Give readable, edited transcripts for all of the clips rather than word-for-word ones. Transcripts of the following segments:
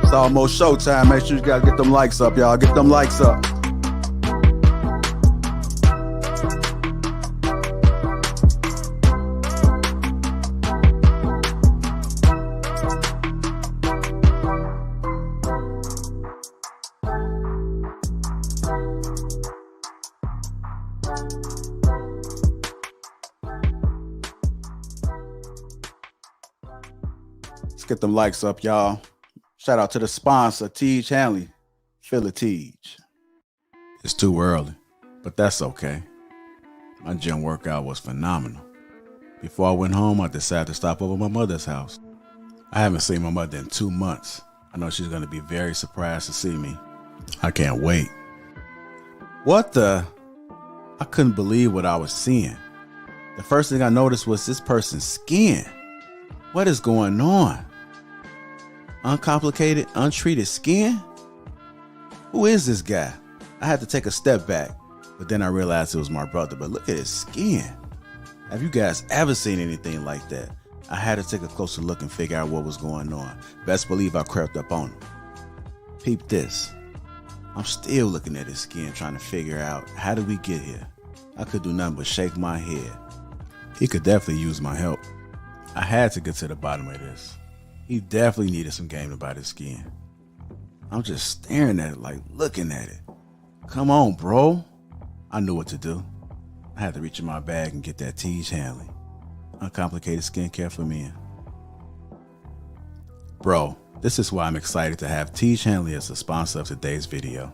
It's almost showtime. Make sure you gotta get them likes up, y'all. Get them likes up. Let's get them likes up, y'all. Shout out to the sponsor, Teej Hanley, Philosophies. It's too early, but that's okay. My gym workout was phenomenal. Before I went home, I decided to stop over at my mother's house. I haven't seen my mother in 2 months. I know she's going to be very surprised to see me. I can't wait. What the? I couldn't believe what I was seeing. The first thing I noticed was this person's skin. What is going on? Uncomplicated, untreated skin? Who is this guy? I had to take a step back, but then I realized it was my brother. But look at his skin. Have you guys ever seen anything like that? I had to take a closer look and figure out what was going on. Best believe I crept up on him. Peep this. I'm still looking at his skin, trying to figure out how did we get here. I could do nothing but shake my head. He could definitely use my help. I had to get to the bottom of this. He definitely needed some game about his skin. I'm just staring at it, like looking at it. Come on, bro. I knew what to do. I had to reach in my bag and get that Teej Hanley. Uncomplicated skincare for men. Bro, this is why I'm excited to have Teej Hanley as a sponsor of today's video.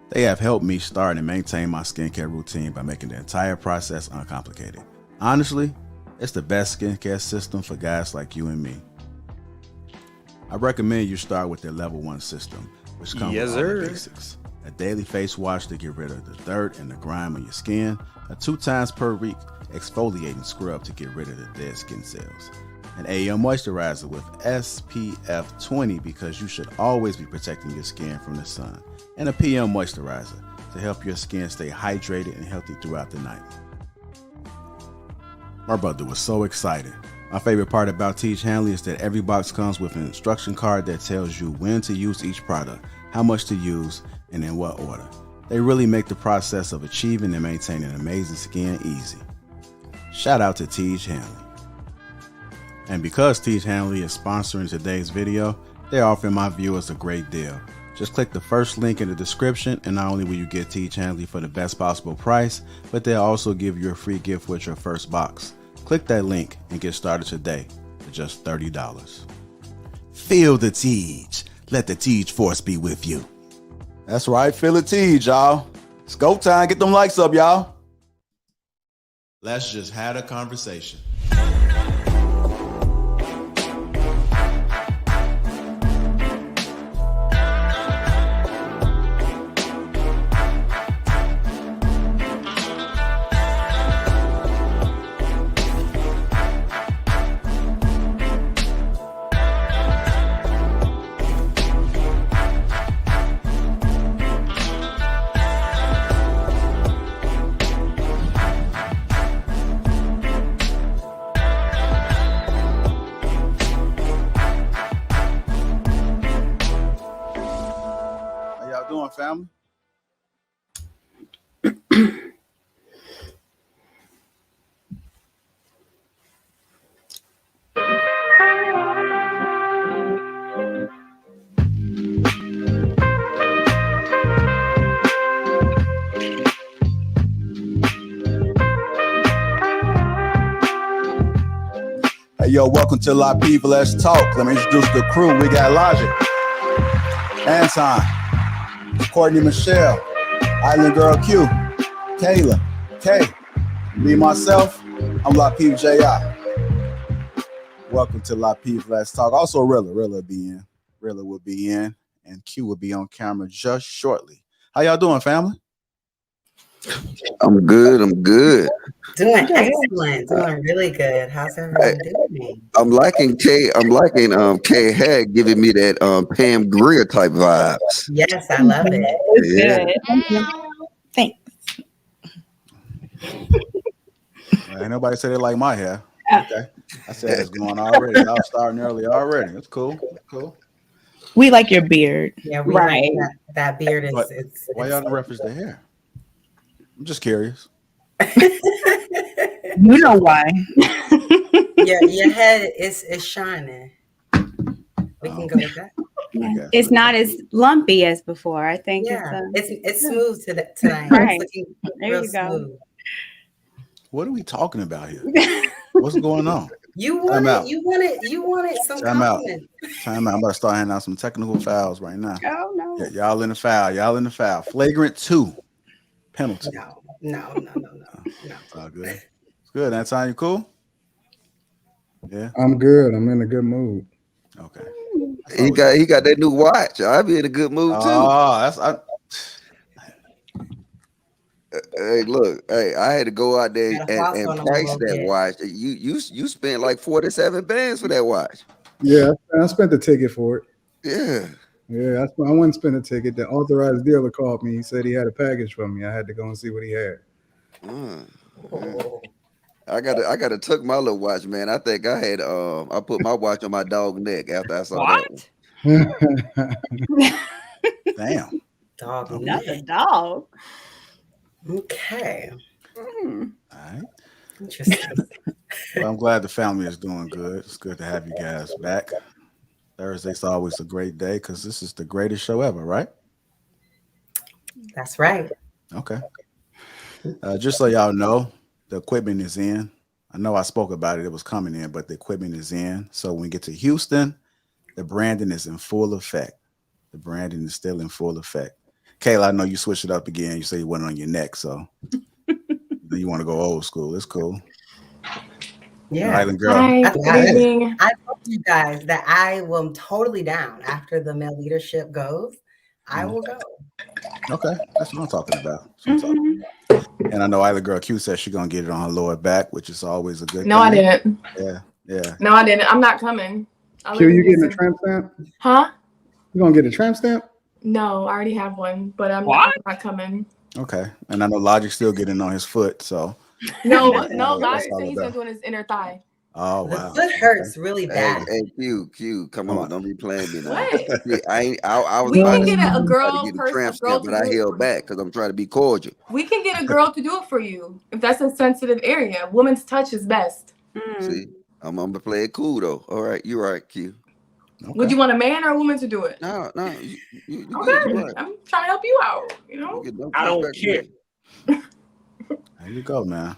They have helped me start and maintain my skincare routine by making the entire process uncomplicated. Honestly, it's the best skincare system for guys like you and me. I recommend you start with their level 1 system, which comes with all the basics. A daily face wash to get rid of the dirt and the grime on your skin, a 2 times per week exfoliating scrub to get rid of the dead skin cells, an AM moisturizer with SPF 20 because you should always be protecting your skin from the sun, and a PM moisturizer to help your skin stay hydrated and healthy throughout the night. My brother was so excited. My favorite part about Teej Hanley is that every box comes with an instruction card that tells you when to use each product, how much to use, and in what order. They really make the process of achieving and maintaining amazing skin easy. Shout out to Teej Hanley. And because Teej Hanley is sponsoring today's video, they're offering my viewers a great deal. Just click the first link in the description, and not only will you get Teej Hanley for the best possible price, but they'll also give you a free gift with your first box. Click that link and get started today for just $30. Feel the Teej. Let the Teej force be with you. That's right, feel the Teej, y'all. It's go time. Get them likes up, y'all. Let's just have a conversation. Doing, family? Hey, yo, welcome to Lapeef. Let's talk. Let me introduce the crew. We got Logic, Anton, Courtney Michelle, Island Girl Q, Kayla, K, me, myself, I'm Lapeef J.I. Welcome to Lapeef Let's Talk. Also, Rilla will be in. Rilla will be in, and Q will be on camera just shortly. How y'all doing, family? I'm good. Doing excellent. Doing really good. How's everyone doing? I'm liking K Hag giving me that Pam Grier type vibes. Yes, I love it. Yeah. Thanks. Ain't nobody said it like my hair. Okay. I said it's going already. I was starting early already. It's cool. Cool. We like your beard. Yeah, we Right. like that beard But is why y'all don't reference the hair? I'm just curious. You know why? your head is shining. We can go with that. I guess. It's not as lumpy as before. I think Yeah, it's it's smooth tonight. Right. It's looking There real you go. smooth. What are we talking about here? What's going on? You Time out. wanted some Time out. compliments. Time out. I'm about to start handing out some technical fouls right now. Oh no. Yeah, y'all in the foul. Y'all in the foul. Flagrant 2. Penalty. No. It's all good. It's good. That time you cool? Yeah. I'm good. I'm in a good mood. Okay. He got that new watch. I'll be in a good mood too. Oh, Hey, look, hey, I had to go out there Gotta floss and on 'em a price little that bit. watch. You spent like 47 bands for that watch. Yeah, I spent the ticket for it. Yeah. Yeah, I went and spent a ticket. The authorized dealer called me. He said he had a package for me. I had to go and see what he had. I gotta tuck my little watch, man. I think I had I put my watch on my dog neck after I saw that one. damn. Dog. Not a neck. dog. Okay. Hmm. All right. Interesting. Well, I'm glad the family is doing good. It's good to have you guys back. Thursday's always a great day because this is the greatest show ever, right? That's right. Okay. Just so y'all know, the equipment is in. I know I spoke about it. It was coming in, but the equipment is in. So when we get to Houston, the branding is in full effect. The branding is still in full effect. Kayla, I know you switched it up again. You say you went on your neck, so you want to go old school. It's cool. Yeah. Island girl. Hi, That's good nice. evening. I told you guys that I will totally down after the male leadership goes. I will go. Okay, that's what I'm talking about. That's what I'm talking about. And I know Island girl Q says she's gonna get it on her lower back, which is always a good No, I thing. didn't. Yeah. No, I didn't. I'm not coming. I Q, live in you getting a Houston. tramp stamp? Huh? You gonna get a tramp stamp? No, I already have one, but I'm not coming. Okay. And I know Logic's still getting on his foot, so No, That's Logic all said he's about. gonna do his inner thigh. oh The wow. foot hurts really Hey, bad. Q, come Come on, on. don't be playing me now. What? See, I was We about can to get a try to girl get a person, tramp a girl stamp, to but I do it held for back you. because I'm trying to be cordial. We can get a girl to do it for you if that's a sensitive area. Woman's touch is best. See, I'm gonna play it cool though. All right, you're right, Q. Okay. Would you want a man or a woman to do it? No, you good. Okay, You're right. I'm trying to help you out. You know. I don't disrespect care. me. There you go, man.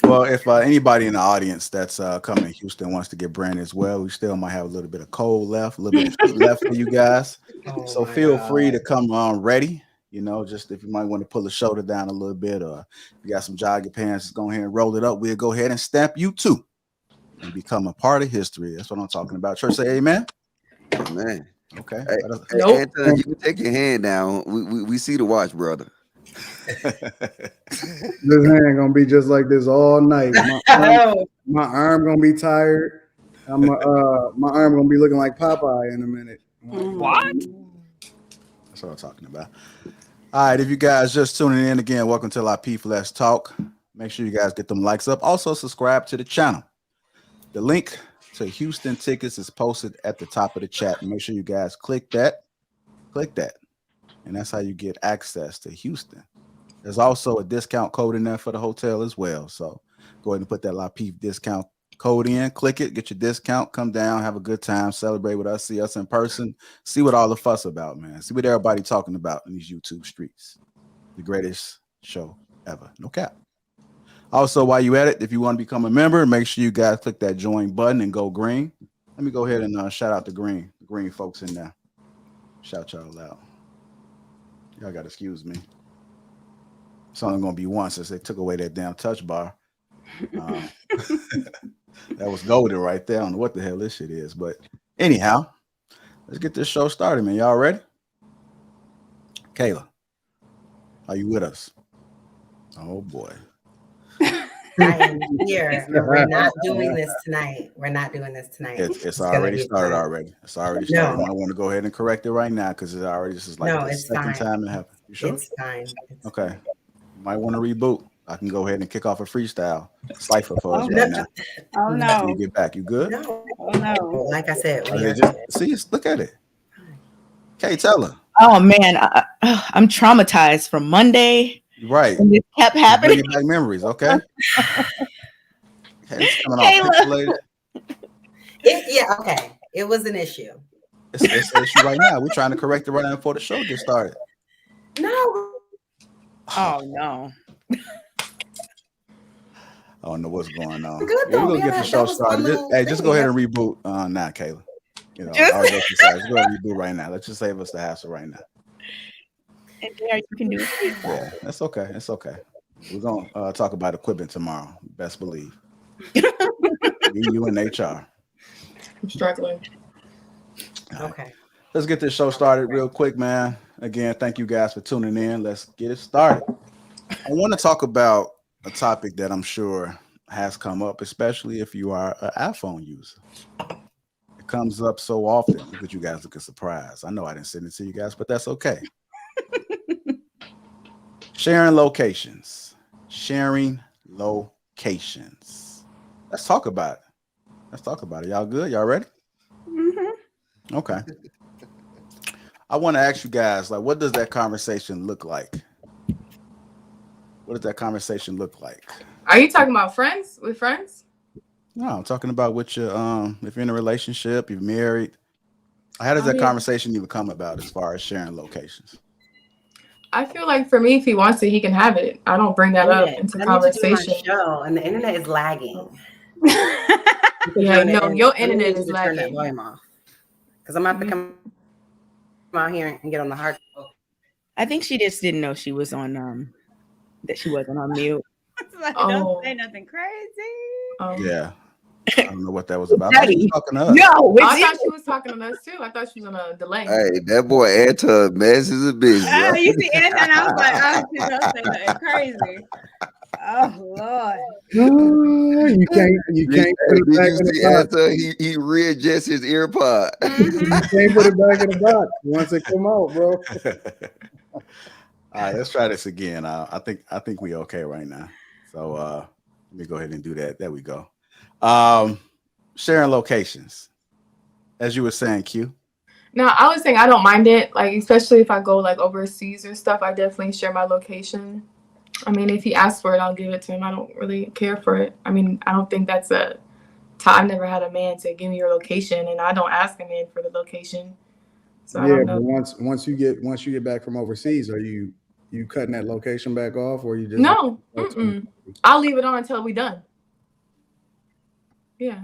Well, if anybody in the audience that's coming to Houston wants to get branded as well, we still might have a little bit of cold left, a little bit of heat left for you guys. Oh So my feel God. free to come on ready. You know, just if you might want to pull the shoulder down a little bit, or if you got some jogger pants, just go ahead and roll it up. We'll go ahead and stamp you too and become a part of history. That's what I'm talking about. Church say amen. Man. Okay. Hey, Nope. Anton, you can take your hand down. We see the watch, brother. This hand gonna be just like this all night. My arm gonna be tired. My arm gonna be looking like Popeye in a minute. What? That's what I'm talking about. All right, if you guys just tuning in again, welcome to Lapeef Let's Talk. Make sure you guys get them likes up. Also, subscribe to the channel. The link to Houston tickets is posted at the top of the chat. Make sure you guys click that, and that's how you get access to Houston. There's also a discount code in there for the hotel as well. So go ahead and put that Lapeef discount code in, click it, get your discount, come down, have a good time, celebrate with us, see us in person, see what all the fuss about, man. See what everybody talking about in these YouTube streets. The greatest show ever. No cap. Also, while you at it, if you want to become a member, make sure you guys click that join button and go green. Let me go ahead and shout out the green folks in there. Shout y'all out. Y'all got to excuse me. It's only going to be one since they took away that damn touch bar. That was golden right there. I don't know what the hell this shit is. But anyhow, let's get this show started, man. Y'all ready? Kayla, are you with us? Oh, boy. I am here. We're not doing this tonight. It's already started already. It's already started. You might want to go ahead and correct it right now because this is like the second time it happened. You sure? It's fine. Okay. You might want to reboot. I can go ahead and kick off a freestyle cipher for us Oh, right now. Oh When no. you get back, you good? No. Oh no. Like I said, Look at it. Okay, tell her. Oh man, I'm traumatized from Monday. Right. And it kept happening. Bringing back memories, okay? Okay, it's coming off Kayla. pixelated. Yeah, okay. It was an issue. It's an issue right now. We're trying to correct it right now before the show gets started. No. Oh no. I don't know what's going on. Good We're though. gonna Yeah, get the that show was started. one little Just thing. go ahead and reboot now, Kayla. You know, Just- I was just excited. Just go ahead and reboot right now. Let's just save us the hassle right now. And there you can do it. Yeah, that's okay. It's okay. We're gonna talk about equipment tomorrow. Best believe. you and HR. I'm struggling. All right. Okay. Let's get this show started real quick, man. Again, thank you guys for tuning in. Let's get it started. I want to talk about a topic that I'm sure has come up, especially if you are an iPhone user. It comes up so often. Look at you guys looking surprised. I know I didn't send it to you guys, but that's okay. Sharing locations. Sharing locations. Let's talk about it. Y'all good? Y'all ready? Mm-hmm. Okay. I want to ask you guys, like, what does that conversation look like? What does that conversation look like? Are you talking about friends with friends? No, I'm talking about with your if you're in a relationship, you're married. How does that conversation even come about as far as sharing locations? I feel like for me, if he wants it, he can have it. I don't bring that up into conversation. Show, and the internet is lagging. Yeah, no, your internet is to turn that lagging. volume off. Because I'm about to come out here and get on the hard. I think she just didn't know she was on that she wasn't on mute. Like, Oh. don't say nothing crazy. Yeah. I don't know what that was about. I thought she was talking to us. No, I thought she was talking to us too. I thought she was on a delay. Hey, that boy Anton messes a busy. Oh, you see Anton? I was like, oh, she don't say nothing crazy. Oh Lord. You can't put it back in the box. He readjusts his ear pod. You can't put it back in the box once it come out, bro. All right, let's try this again. I think we okay right now. So let me go ahead and do that. There we go. Sharing locations, as you were saying, Q. No, I was saying I don't mind it. Like, especially if I go like overseas or stuff, I definitely share my location. I mean, if he asks for it, I'll give it to him. I don't really care for it. I mean, I don't think that's I've never had a man to give me your location, and I don't ask a man for the location. So I don't know. But once you get back from overseas, are you cutting that location back off, or you just No? I'll leave it on until we done. Yeah,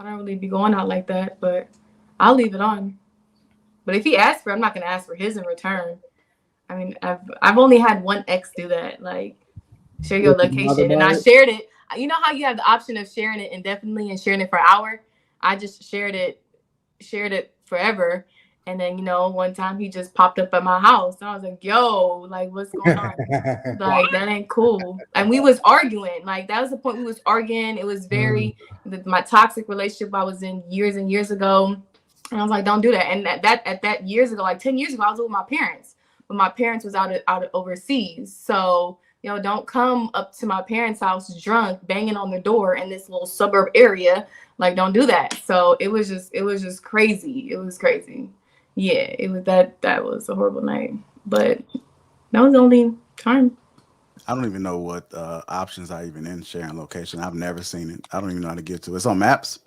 I don't really be going out like that, but I'll leave it on. But if he asks for it, I'm not gonna ask for his in return. I mean, I've only had one ex do that, like share your location, and I shared it. You know how you have the option of sharing it indefinitely and sharing it for an hour? I just shared it forever. And then, one time he just popped up at my house. And I was like, yo, like, what's going on? Like, that ain't cool. And we was arguing. Like, that was the point we was arguing. It was very, my toxic relationship I was in years and years ago. And I was like, don't do that. And at that years ago, like 10 years ago, I was with my parents. But my parents was out overseas. So, don't come up to my parents' house drunk, banging on the door in this little suburb area. Like, don't do that. So it was just crazy. It was crazy. Yeah, it was that was a horrible night. But that was the only time. I don't even know what options are even in sharing location. I've never seen it. I don't even know how to get to it. It's on Maps.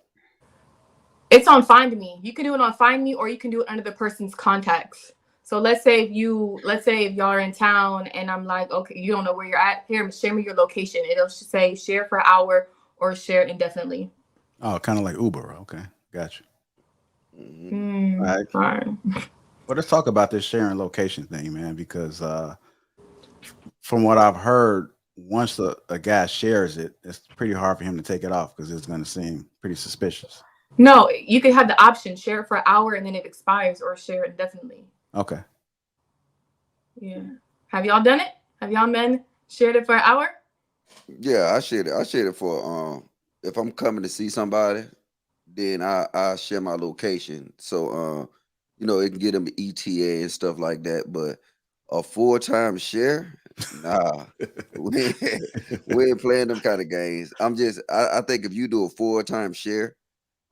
It's on Find Me. You can do it on Find Me, or you can do it under the person's contacts. So let's say if y'all are in town and I'm like, okay, you don't know where you're at. Here, share me your location. It'll say share for an hour or share indefinitely. Oh, kind of like Uber. Okay, gotcha. All right. Well, let's talk about this sharing location thing, man, because from what I've heard, once a guy shares it, it's pretty hard for him to take it off because it's going to seem pretty suspicious. No, you can have the option share it for an hour and then it expires, or share it indefinitely. Okay. Yeah. Have y'all done it? Have y'all men shared it for an hour? Yeah, I shared it for if I'm coming to see somebody, then I share my location. So it can get them ETA and stuff like that. But a full-time share, nah. we ain't playing them kind of games. I think if you do a full-time share,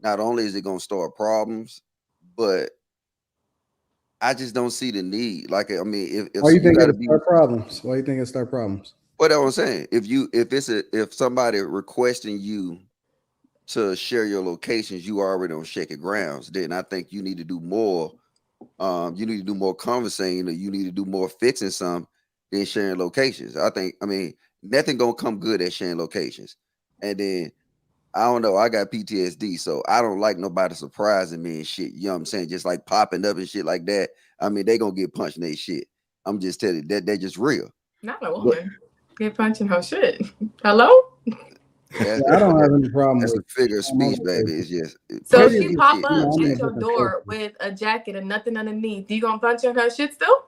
not only is it gonna start problems, but I just don't see the need. Like, I mean, if Why you you think got to it be, start problems? Why you think it start problems? what I'm saying, if somebody requesting you to share your locations, you already on shaky grounds. Then I think you need to do more. You need to do more conversating, or you need to do more fixing some than sharing locations. I mean, nothing gonna come good at sharing locations. And then I don't know, I got PTSD, so I don't like nobody surprising me and shit. You know what I'm saying? Just like popping up and shit like that. I mean, they gonna get punched in their shit. I'm just telling you that they're just real. Not a But woman. Get punching her shit. Hello? that's I don't have any problem that's a with figure of I'm speech, okay. baby. It's just So Maybe if it's she punching just, pop shit. you know, up I'm in a at your different door culture. with a jacket and nothing underneath, you gonna punch her in her shit still?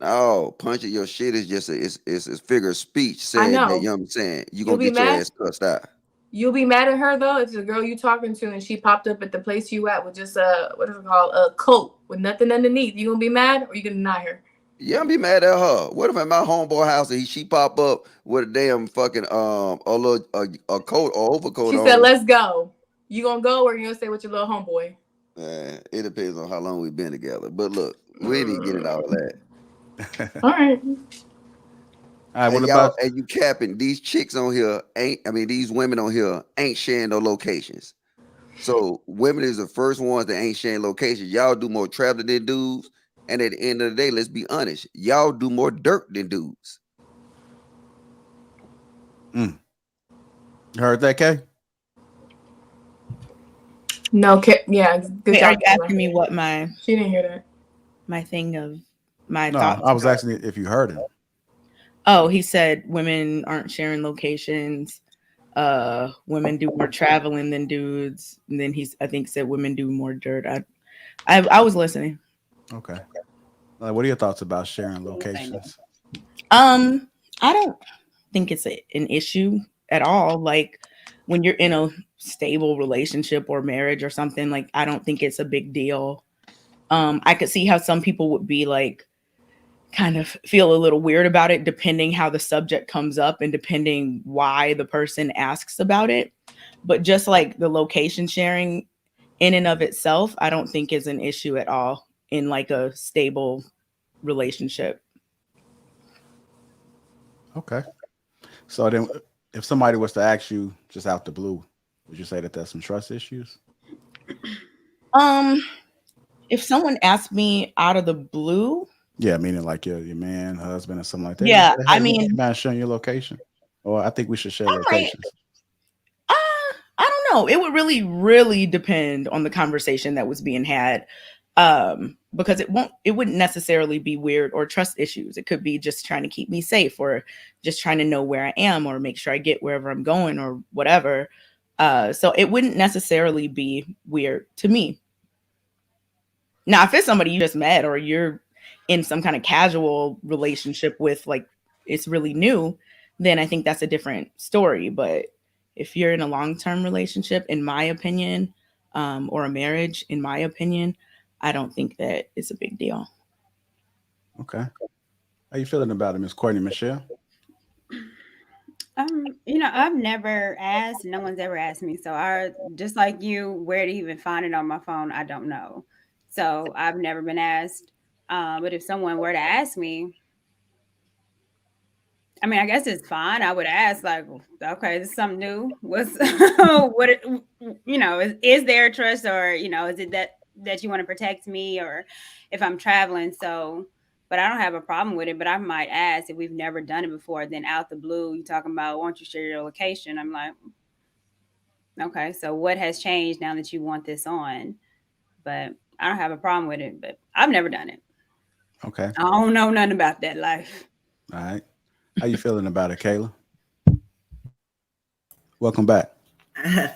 No, punching your shit is just it's a figure of speech I saying that, you know. know what I'm saying, you You'll gonna be get your mad. ass cussed out. You'll be mad at her though. It's the girl you talking to and she popped up at the place you at with just a what is it called? A coat with nothing underneath. You gonna be mad or you gonna deny her? Yeah, I'm be mad at her. What if at my homeboy house and she pop up with a damn fucking a little a coat or overcoat She said, on? let's go. You gonna go or you gonna stay with your little homeboy? It depends on how long we've been together. But look, we ain't even getting all that. All right. All right, what And y'all, about and you capping, these chicks on here ain't, I mean, these women on here ain't sharing no locations. So women is the first ones that ain't sharing locations. Y'all do more traveling than dudes. And at the end of the day, let's be honest, y'all do more dirt than dudes. you heard that, Kay? No, yeah, good Wait, are job. you asking me what my She didn't hear that. thing of my No, thoughts I was about? asking if you heard him. Oh, he said women aren't sharing locations. Women do more traveling than dudes. And then I think said women do more dirt. I was listening. Okay. What are your thoughts about sharing locations? I don't think it's an issue at all. Like when you're in a stable relationship or marriage or something, like I don't think it's a big deal. I could see how some people would be like kind of feel a little weird about it depending how the subject comes up and depending why the person asks about it. But just like the location sharing in and of itself, I don't think is an issue at all in like a stable relationship. Okay. So then, if somebody was to ask you just out the blue, would you say that there's some trust issues? If someone asked me out of the blue, Yeah, meaning like your man, husband, or something like that. yeah, Say, I hey, mean, you mind sharing your location? Or I think we should share I might. locations. I don't know. It would really, really depend on the conversation that was being had. Because it wouldn't necessarily be weird or trust issues. It could be just trying to keep me safe or just trying to know where I am or make sure I get wherever I'm going or whatever. So it wouldn't necessarily be weird to me. Now, if it's somebody you just met or you're in some kind of casual relationship with, like it's really new, then I think that's a different story. But if you're in a long-term relationship, in my opinion, or a marriage, in my opinion, I don't think that it's a big deal. Okay. How you feeling about it, Miss Courtney Michelle? I've never asked. No one's ever asked me. So I just like you, where to even find it on my phone, I don't know. So I've never been asked. But if someone were to ask me, I mean, I guess it's fine. I would ask, like, okay, this is something new. What's is there trust, or is it that you want to protect me, or if I'm traveling? So, but I don't have a problem with it. But I might ask if we've never done it before. Then out the blue, you talking about, won't you share your location? I'm like, okay, so what has changed now that you want this on? But I don't have a problem with it. But I've never done it. Okay. I don't know nothing about that life. All right. How you feeling about it, Kayla? Welcome back.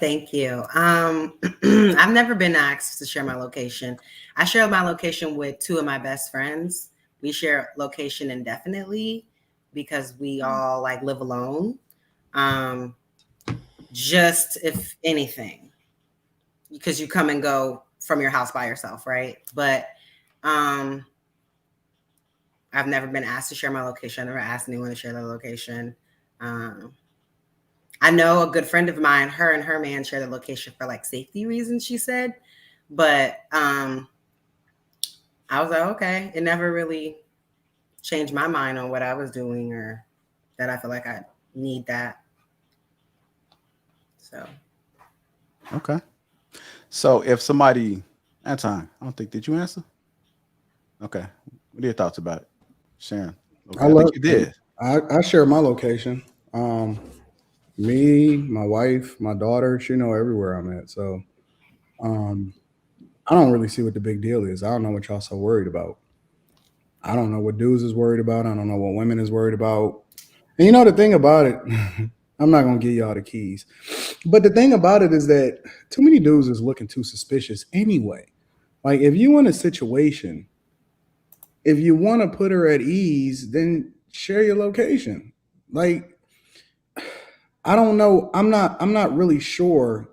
Thank you. I've never been asked to share my location. I share my location with two of my best friends. We share location indefinitely because we all like live alone. Just if anything, because you come and go from your house by yourself, right? But I've never been asked to share my location. I never asked anyone to share their location. I know a good friend of mine, her and her man share the location for like safety reasons, she said. But I I was like, okay. It never really changed my mind on what I was doing or that I feel like I need that. So. Okay. So if somebody, Anton, I don't think, did you answer? Okay. What are your thoughts about it? Sharon. Okay. I think you did. I share my location. Me, my wife, my daughter, she know everywhere I'm at. So I don't really see what the big deal is. I don't know what y'all so worried about. I don't know what dudes is worried about. I don't know what women is worried about. And you know the thing about it, I'm not gonna give y'all the keys. But the thing about it is that too many dudes is looking too suspicious anyway. Like if you in a situation, if you want to put her at ease, then share your location. Like I don't know. I'm not really sure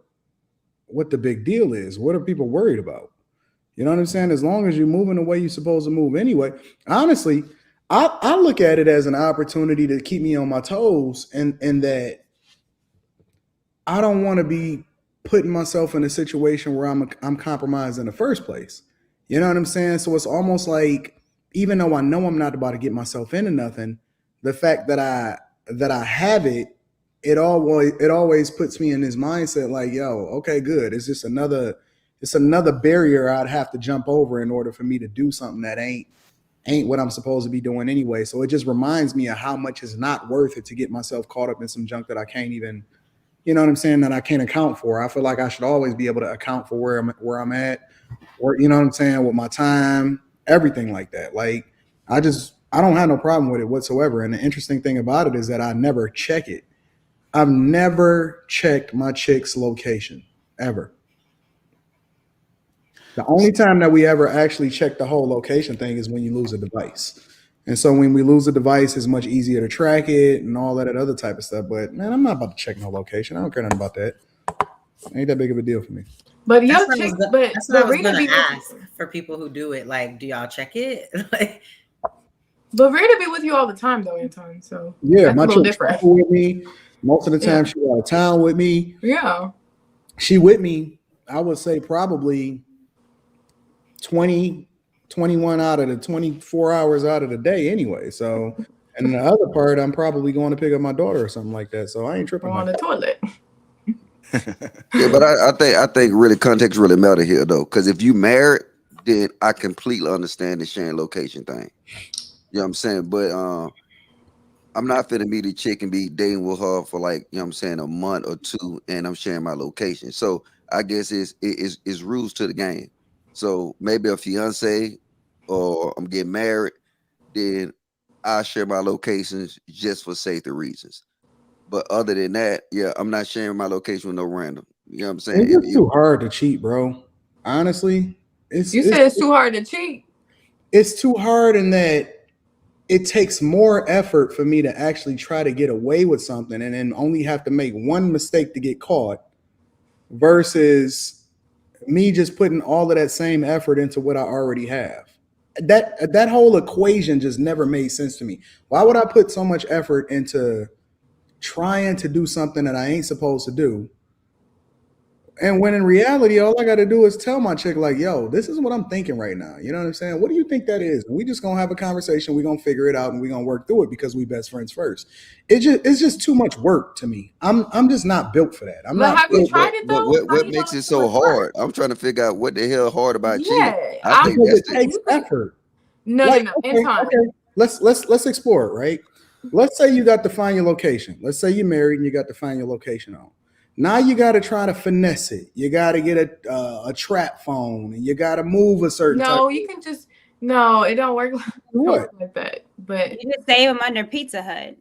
what the big deal is. What are people worried about? You know what I'm saying? As long as you're moving the way you're supposed to move anyway. Honestly, I look at it as an opportunity to keep me on my toes and that I don't want to be putting myself in a situation where I'm compromised in the first place. You know what I'm saying? So it's almost like, even though I know I'm not about to get myself into nothing, the fact that I have it, it always puts me in this mindset like, yo, okay, good. It's just another barrier I'd have to jump over in order for me to do something that ain't what I'm supposed to be doing anyway. So it just reminds me of how much it's not worth it to get myself caught up in some junk that I can't even, you know what I'm saying, that I can't account for. I feel like I should always be able to account for where I'm at, or you know what I'm saying, with my time, everything like that. Like I don't have no problem with it whatsoever. And the interesting thing about it is that I never check it. I've never checked my chick's location ever. The only time that we ever actually check the whole location thing is when you lose a device. And so when we lose a device, it's much easier to track it and all that other type of stuff. But man, I'm not about to check no location. I don't care nothing about that. Ain't that big of a deal for me. But That's what I was gonna ask for people who do it. Like, do y'all check it? Like, but Rita be with you all the time though, Anton. So yeah, my chick travel with me. Most of the time she out of town with me. Yeah. She with me, I would say probably 21 out of the 24 hours out of the day anyway. So, and the other part, I'm probably going to pick up my daughter or something like that. So I ain't tripping on the toilet. Yeah, but I think really context really matter here though, because if you married, then I completely understand the sharing location thing. You know what I'm saying? But I'm not finna meet a chick and be dating with her for like, you know what I'm saying, a month or two, and I'm sharing my location. So I guess it's rules to the game. So maybe a fiance or I'm getting married, then I share my locations just for safety reasons. But other than that, yeah, I'm not sharing my location with no random. You know what I'm saying? It's too hard to cheat, bro. Honestly, it's too hard to cheat. It's too hard in that it takes more effort for me to actually try to get away with something and then only have to make one mistake to get caught versus me just putting all of that same effort into what I already have. That whole equation just never made sense to me. Why would I put so much effort into trying to do something that I ain't supposed to do? And when in reality, all I got to do is tell my chick, like, yo, this is what I'm thinking right now. You know what I'm saying? What do you think that is? And we just going to have a conversation. We're going to figure it out and we're going to work through it because we best friends first. It's just too much work to me. I'm just not built for that. Have you tried it though? What makes it so hard? I'm trying to figure out what the hell hard about cheating. I think it takes effort. No. Okay. Let's explore it, right? Let's say you got to find your location. Let's say you're married and you got to find your location on. Now you got to try to finesse it. You got to get a trap phone and you got to move a certain. You can just it don't work like that. But you just save them under Pizza Hut.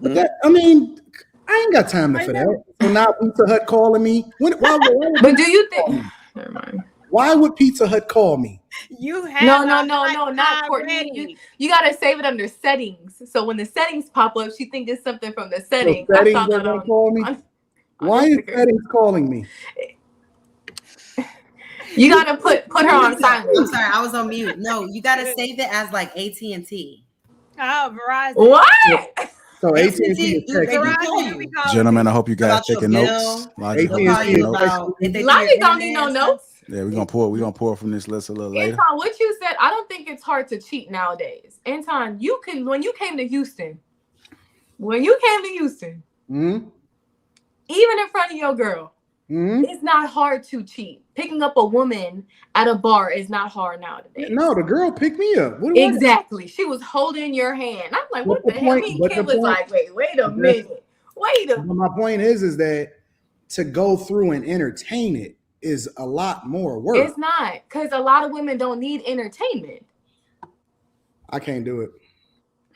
But that, I mean, I ain't got time for that. So now Pizza Hut calling me. But do you think? Never mind. Why would Pizza Hut call me? You have no, not Courtney. You gotta save it under settings. So when the settings pop up, she thinks it's something from the settings. So settings are gonna call me. Why is settings calling me? You gotta put her on silent. I'm sorry, I was on mute. No, you gotta save it as like AT&T. Oh, Verizon. What? So AT&T Gentlemen, I hope you guys taking notes. Lonnie don't need no notes. Yeah, we're gonna pour from this list a little later. Anton, what you said, I don't think it's hard to cheat nowadays. Anton, when you came to Houston, Mm-hmm. even in front of your girl, Mm-hmm. it's not hard to cheat. Picking up a woman at a bar is not hard nowadays. No, the girl picked me up. What do Exactly. She was holding your hand. I'm like, what the hell? Kim was like, wait a minute. But my point is that to go through and entertain it is a lot more work. It's not, because a lot of women don't need entertainment. I can't do it.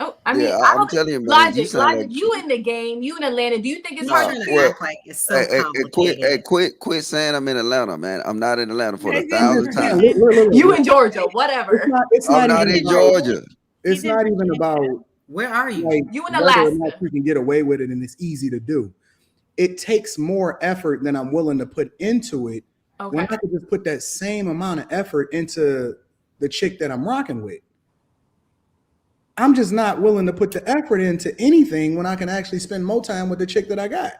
Oh, I mean, I'm telling you, man. Logic, you in the game, you in Atlanta. Do you think it's hard to act like it's so complicated? Quit saying I'm in Atlanta, man. I'm not in Atlanta for the 1,000th time. You in Georgia, whatever. I'm not in Georgia. It's not even about where are you? Like, you in Alaska. You can get away with it and it's easy to do. It takes more effort than I'm willing to put into it. Okay. When I could just put that same amount of effort into the chick that I'm rocking with. I'm just not willing to put the effort into anything when I can actually spend more time with the chick that I got.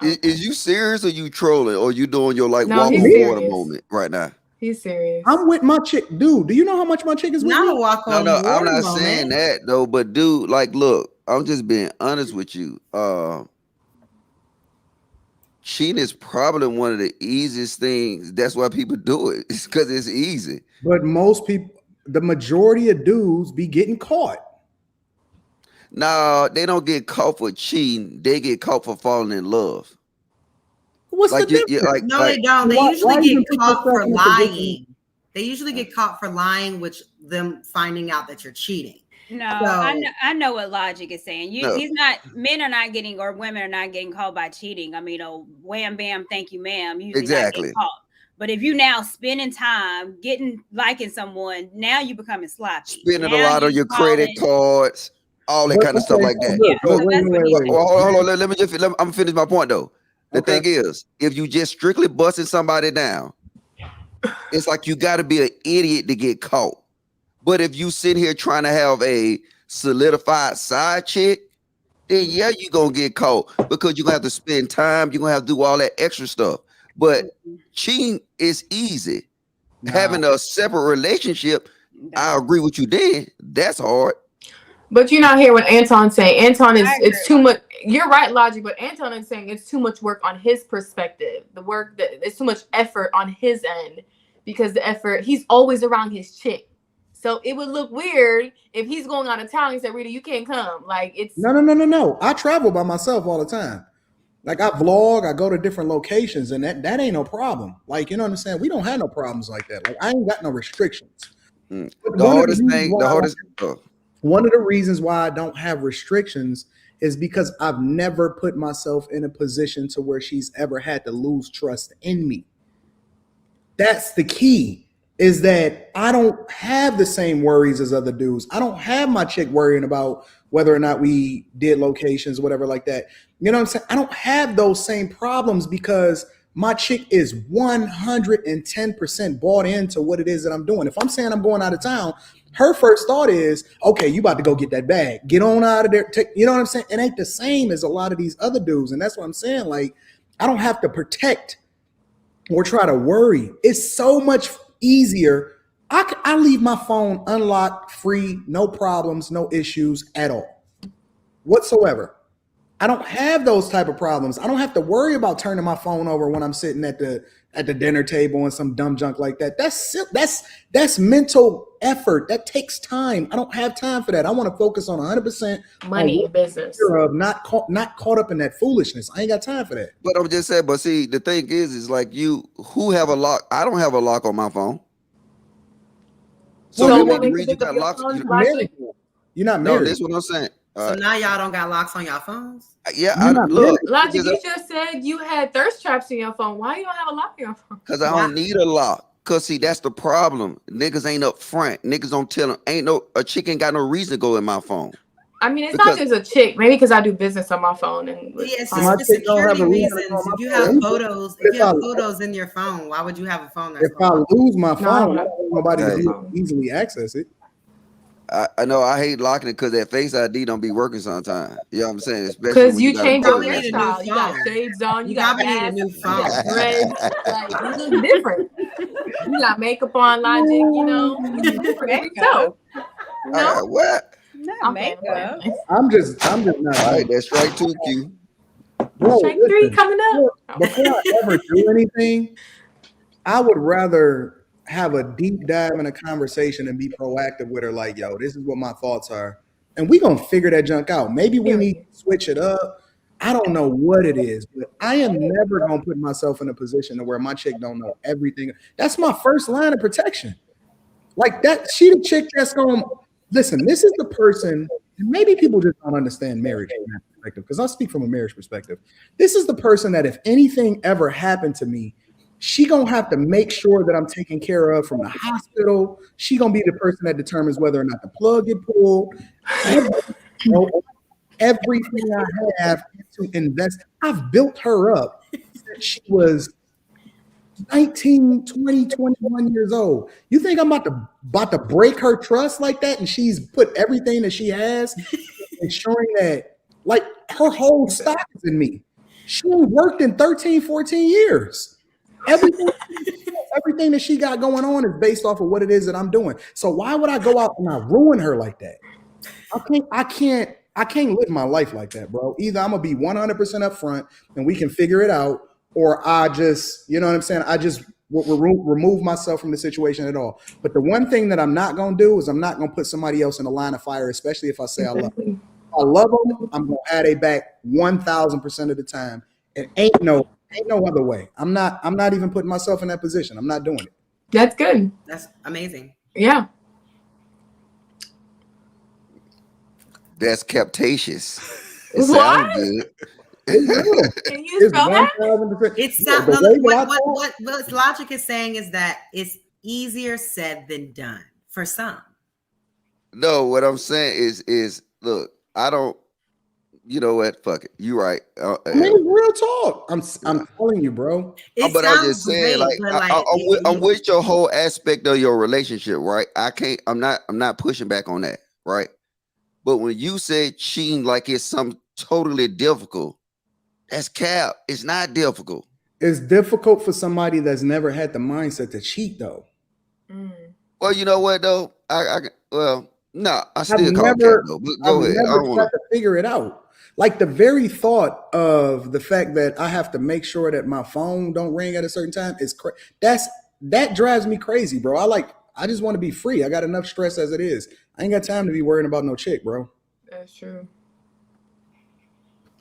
Is you serious or you trolling or you doing your walk on water moment right now? He's serious. I'm with my chick, dude. Do you know how much my chick is with me? No, I'm not saying that though. But dude, like, look, I'm just being honest with you. Cheating is probably one of the easiest things. That's why people do it. It's because it's easy. But most people, the majority of dudes be getting caught. No, they don't get caught for cheating. They get caught for falling in love. What's the difference? They don't. They usually get caught for lying. They usually get caught for lying, which them finding out that you're cheating. No, I know what Logic is saying. He's not. Men are not getting, or women are not getting caught by cheating. I mean, wham bam, thank you, ma'am. Exactly. But if you now spending time liking someone, now you becoming sloppy. Spending a lot on your credit cards, all that kind of stuff like that. Hold on. Let me I'm finish my point though. The thing is, if you just strictly busting somebody down, it's like you got to be an idiot to get caught. But if you sit here trying to have a solidified side chick, then yeah, you're going to get caught because you're going to have to spend time. You're going to have to do all that extra stuff. But cheating is easy. Having a separate relationship, I agree with you then. That's hard. But you're not hearing what Anton's saying. Anton is, it's too much. You're right, Logic, but Anton is saying it's too much work on his perspective. It's too much effort on his end because the effort, he's always around his chick. So it would look weird if he's going out of town. He said, Rita, you can't come. Like, it's no. I travel by myself all the time. Like, I vlog, I go to different locations, and that ain't no problem. Like, you know what I'm saying? We don't have no problems like that. Like, I ain't got no restrictions. The hardest thing. One of the reasons why I don't have restrictions is because I've never put myself in a position to where she's ever had to lose trust in me. That's the key, is that I don't have the same worries as other dudes. I don't have my chick worrying about whether or not we did locations, whatever like that. You know what I'm saying? I don't have those same problems because my chick is 110% bought into what it is that I'm doing. If I'm saying I'm going out of town, her first thought is, okay, you about to go get that bag. Get on out of there. You know what I'm saying? It ain't the same as a lot of these other dudes. And that's what I'm saying. Like, I don't have to protect or try to worry. It's so much easier. I leave my phone unlocked, free, no problems, no issues at all whatsoever. I don't have those type of problems. I don't have to worry about turning my phone over when I'm sitting at the dinner table and some dumb junk like that. That's mental effort. That takes time. I don't have time for that. I want to focus on 100% money, business. Not caught up in that foolishness. I ain't got time for that. But I'm just saying. But see, the thing is like who have a lock? I don't have a lock on my phone. So the reason you got locks. You're not married. No, that's what I'm saying. So now y'all don't got locks on your phones? Yeah, look. Logic, you just said you had thirst traps in your phone. Why you don't have a lock in your phone? Because I don't need a lock. Because see, that's the problem. Niggas ain't up front. Niggas don't tell them. A chick ain't got no reason to go in my phone. I mean, it's not just a chick. Maybe because I do business on my phone. And it's for security reasons. If you have photos in your phone, why would you have a phone that's I lose my phone, I don't want nobody to easily access it. I know I hate locking it because that Face ID don't be working sometimes. You know what I'm saying? Because you change your hairstyle. You got shades on. You got a new phone. Dreads. Like, you look different. You got makeup on, Logic. You know, Makeup. No, What? Not I'm makeup. I'm just not. All right, that's right too, Q. Bro, Strike 3 listen, coming up. before I ever do anything, I would rather have a deep dive in a conversation and be proactive with her. Like, yo, this is what my thoughts are, and we gonna figure that junk out. Maybe we need to switch it up. I don't know what it is, but I am never gonna put myself in a position to where my chick don't know everything. That's my first line of protection. Like that, she the chick that's gonna listen. This is the person, and maybe people just don't understand marriage from that perspective. Because I speak from a marriage perspective. This is the person that if anything ever happened to me, she gonna have to make sure that I'm taken care of from the hospital. She gonna be the person that determines whether or not the plug get pulled. Everything I have to invest. I've built her up since she was 19, 20, 21 years old. You think I'm about to break her trust like that? And she's put everything that she has, ensuring that like her whole stock is in me. She ain't worked in 13, 14 years. Everything that she got going on is based off of what it is that I'm doing. So why would I go out and I ruin her like that? I can't live my life like that, bro. Either I'm gonna be 100% upfront and we can figure it out, or I just, you know what I'm saying? I just remove myself from the situation at all. But the one thing that I'm not gonna do is I'm not gonna put somebody else in the line of fire, especially if I say I love them. If I love them, I'm gonna add a back 1,000% of the time. It ain't no other way. I'm not even putting myself in that position. I'm not doing it. That's good. That's amazing. Yeah. That's captacious. It What? sounds good. Can you spell that? 1,000%. It's Yeah, not, the way that I what Logic is saying is that it's easier said than done for some. No, what I'm saying is look, I don't. You know what? Fuck it. You right. I mean, real talk. I'm telling you, bro. It But I'm sounds just saying, great, but I'm with your whole aspect of your relationship, right? I'm not pushing back on that, right? But when you say cheating like it's something totally difficult, that's cap. It's not difficult. It's difficult for somebody that's never had the mindset to cheat, though. Well, you know what though? I still call cap though. But go ahead. I don't want to figure it out. Like the very thought of the fact that I have to make sure that my phone don't ring at a certain time is that drives me crazy, bro. I just want to be free. I got enough stress as it is. I ain't got time to be worrying about no chick, bro. That's true.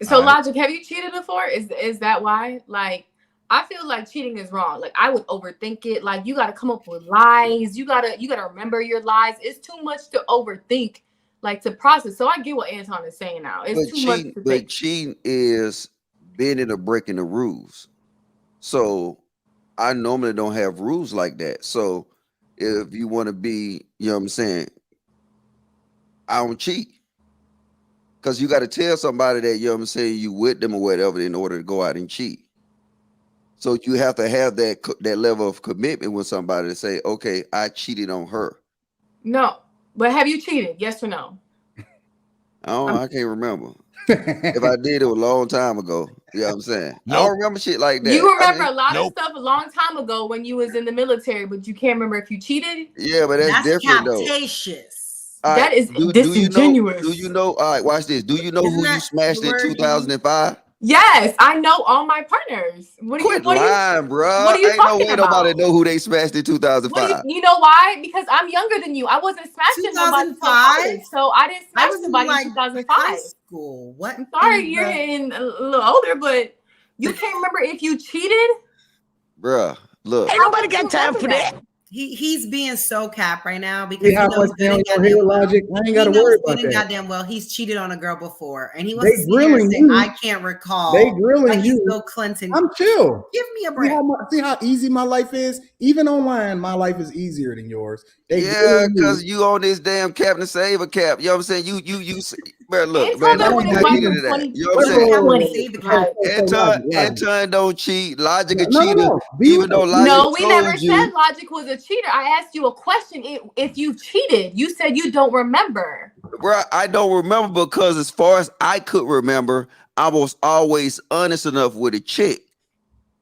So, Logic, have you cheated before? Is that why? Like, I feel like cheating is wrong. Like, I would overthink it. Like, you got to come up with lies. You gotta remember your lies. It's too much to overthink, like to process. So I get what Anton is saying now. It's too much to think. But cheating is bending or breaking the rules. So I normally don't have rules like that. So if you want to be, you know what I'm saying, I don't cheat. Because you got to tell somebody that, you know what I'm saying, you with them or whatever in order to go out and cheat. So you have to have that level of commitment with somebody to say, okay, I cheated on her. No, but have you cheated? Yes or no? I can't remember. If I did, it was a long time ago. You know what I'm saying? Nope. I don't remember shit like that. You remember a lot of stuff a long time ago when you was in the military, but you can't remember if you cheated? Yeah, but that's different captacious. Though. That is disingenuous. Do you know? All right, watch this. Do you know who you smashed in 2005? Yes, I know all my partners. Quit lying, bro. What are you talking about? Nobody know who they smashed in 2005. You know why? Because I'm younger than you. I wasn't smashing nobody until college, so I didn't smash somebody in 2005. High school. What? I'm sorry, you're getting a little older, but you can't remember if you cheated, bruh. Look, ain't nobody got time for that. He's being so cap right now because he knows Logic. I ain't got to worry about that. Goddamn well, he's cheated on a girl before, and he was grilling you. I can't recall. They grilling like you. Bill Clinton. I'm chill. Give me a break. See how easy my life is. Even online, my life is easier than yours. Yeah, because you on this damn Captain Saver cap. You know what I'm saying? You bro, look, man, don't get into that. You know what I'm saying? Anton don't cheat. Logic a cheater. Even though Logic no, we never said Logic was a cheater. I asked you a question. If you cheated, you said you don't remember. Bro, I don't remember because as far as I could remember, I was always honest enough with a chick.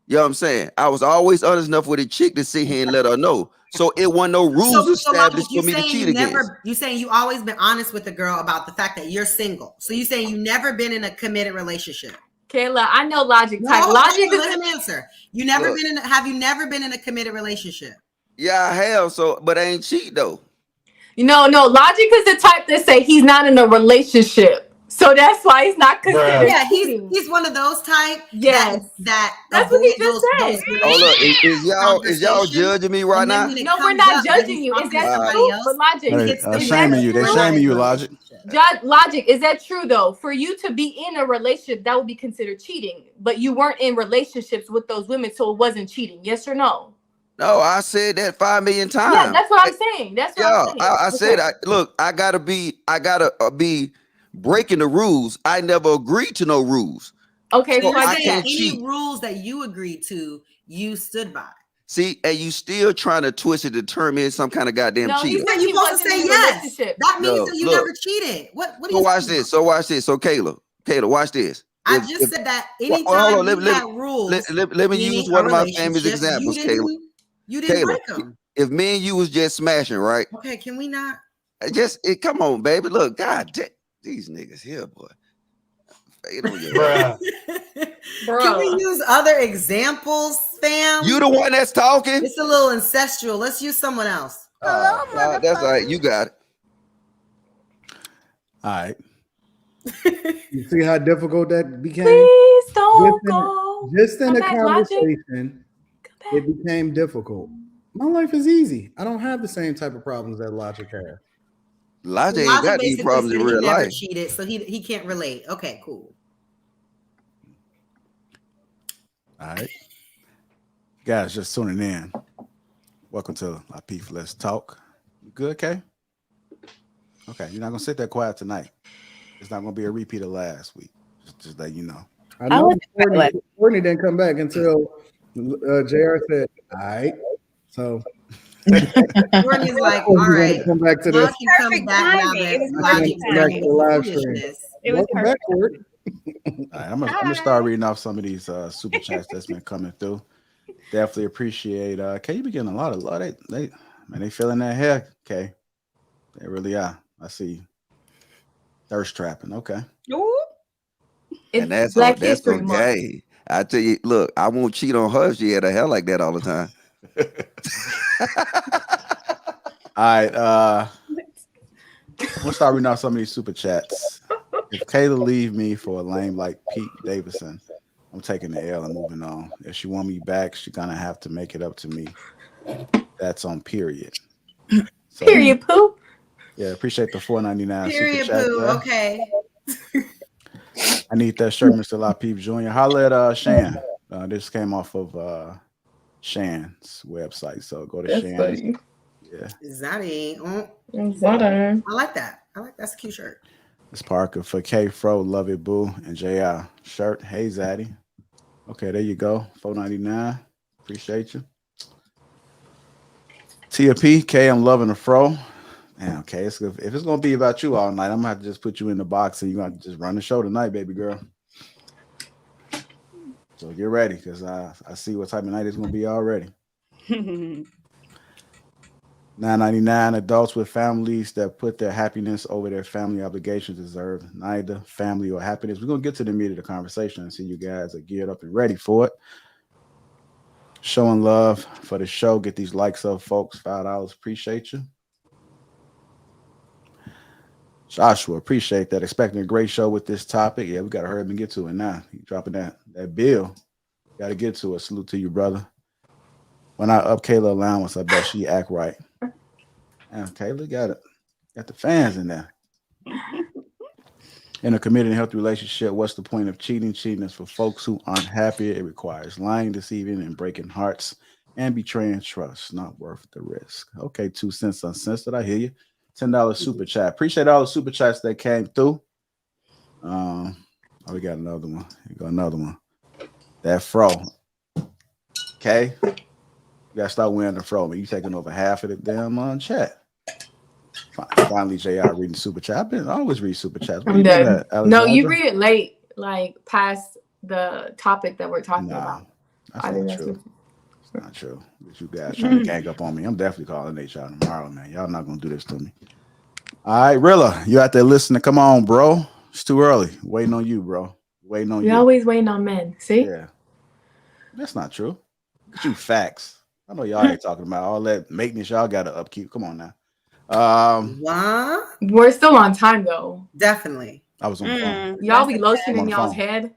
You know what I'm saying? I was always honest enough with a chick to sit here and let her know. So it wasn't no rules So established you for me to saying cheat you against. never, you saying you always been honest with the girl about the fact that you're single. So you saying you never been in a committed relationship. Kayla, I know Logic type. No, Logic let is him answer. You never Look. been in. Have you never been in a committed relationship? Yeah, I have. So, but I ain't cheat though. no. Logic is the type that say he's not in a relationship, so that's why he's not considered Yeah, cheating. he's one of those type. Yes. that That's what he avoid just those said. Oh look, relationship is y'all judging me right and then now? when it No, we're comes not up that judging he's you. Is talking to that somebody true? else, But Logic, he They're gets is shaming that you. They're true? shaming you, Logic. Logic, is that true though? For you to be in a relationship, that would be considered cheating. But you weren't in relationships with those women, so it wasn't cheating. Yes or no? No, I said that 5 million times. Yeah, that's what I'm saying. That's what I'm saying. I said, look, I gotta be breaking the rules. I never agreed to no rules. Okay, So so I I can't get that. cheat. Any rules that you agreed to, you stood by. See, and you still trying to twist it to turn me into some kind of goddamn No, he cheater. said You're he supposed to wasn't say in a yes. relationship. That means No, that you look. never cheated. What are So you watch talking this. about? So watch this. So Kayla, watch this. I just said that anytime hold on, you had rules, let me use meaning one a of my famous relationship, examples, Kayla. you didn't Kayla, break them. if me and you was just smashing, right? Okay, can we not? Come on, baby. Look, God, these niggas here, boy. Fade on your Bruh. Can we use other examples, fam? You the one that's talking. It's a little ancestral. Let's use someone else. That's all right. You got it. All right. You see how difficult that became? Please don't go. Just in Come a back, Logic. conversation, it became difficult. My life is easy. I don't have the same type of problems that Logic has. Logic ain't got these problems in real he never life. cheated, so he can't relate. Okay, cool. All right. Guys, just tuning in. Welcome to Lapeef Let's Talk. You good, Kay? Okay, you're not gonna sit there quiet tonight. It's not gonna be a repeat of last week. Just let you know. I know Courtney didn't come back until JR said, all right. So Courtney's like, all right, come back to y'all this. can come back now that Logic Back to the live stream. It was Welcome back, Court. All right, I'm gonna start reading off some of these super chats that's been coming through. Definitely appreciate Kay. You be getting a lot of love. They feeling that hair, Kay. They really are. I see you. Thirst trapping. Okay. And that's Black that's History on Month. gay. I tell you, look, I won't cheat on her if she had a hair like that all the time. All right. We'll start reading off some of these super chats. If Kayla leave me for a lame like Pete Davidson, I'm taking the L and moving on. If she want me back, she's gonna have to make it up to me. That's on period. So, Period, poo. Yeah, appreciate the $4.99 period, super chat. boo. Okay. I need that shirt, Mr. Lapeef Jr. Holla at Shan. This came off of Shan's website. So go to Shan. Funny. Yeah. Zaddy. Zaddy. I like that. That's a cute shirt. It's Parker for K Fro, Love It Boo, and JR. Shirt. Hey Zaddy. Okay, there you go. $4.99. Appreciate you. Tia P, K, I'm loving the fro. Man, okay, if it's gonna be about you all night, I'm gonna have to just put you in the box and you're gonna just run the show tonight, baby girl. So get ready, because I see what type of night it's gonna be already. $9.99. Adults with families that put their happiness over their family obligations deserve neither family or happiness. We're gonna get to the meat of the conversation and see you guys are geared up and ready for it. Showing love for the show. Get these likes up, folks. $5. Appreciate you. Joshua, appreciate that. Expecting a great show with this topic. Yeah, we got to hurry up and get to it now. You dropping that bill. Got to get to it. Salute to you, brother. When I up Kayla allowance, I bet she act right. Yeah, Kayla got the fans in there. In a committed and healthy relationship, what's the point of cheating? Cheating is for folks who aren't happy. It requires lying, deceiving, and breaking hearts and betraying trust. Not worth the risk. Okay, 2 cents uncensored. I hear you. $10 super chat. Appreciate all the super chats that came through. We got another one. You got another one. That fro. Okay. You gotta start wearing the fro. Man, you taking over half of the damn chat. Finally, JR reading super chat. I always read super chats. I'm done. No, you read it late, like past the topic that we're talking about. That's I think not that's true. what. It's not true. But you guys trying to gang up on me. I'm definitely calling HR tomorrow, man. Y'all not gonna do this to me. All right, Rilla, you out there listening? Come on, bro. It's too early. Waiting on you, bro. Waiting on We you. always waiting on men. See? Yeah, that's not true. Get you facts. I know y'all ain't talking about all that maintenance y'all got to upkeep. Come on now. What? We're still on time though. Definitely. I was on the phone. Y'all That's be okay. lotioning I'm on the y'all's phone. head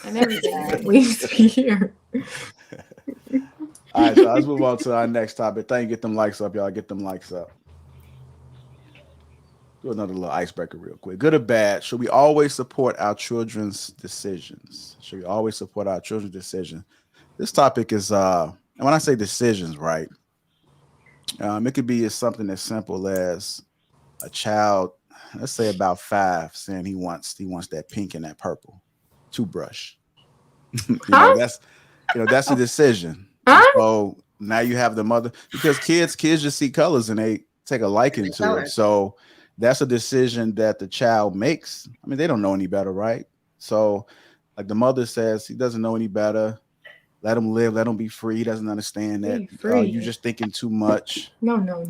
and everything. We used to be here. All right, so let's move on to our next topic. Thank you. Get them likes up, y'all. Get them likes up. Do another little icebreaker real quick. Good or bad? Should we always support our children's decisions? Should we always support our children's decisions? This topic is and when I say decisions, right? It could be as something as simple as a child, let's say about 5, saying he wants that pink and that purple toothbrush. Huh? That's a decision. Huh? So now you have the mother, because kids just see colors and they take a liking to it. Colors. So that's a decision that the child makes. I mean, they don't know any better, right? So like the mother says, he doesn't know any better. Let him live. Let him be free. He doesn't understand that. Be free. You're just thinking too much. No. No.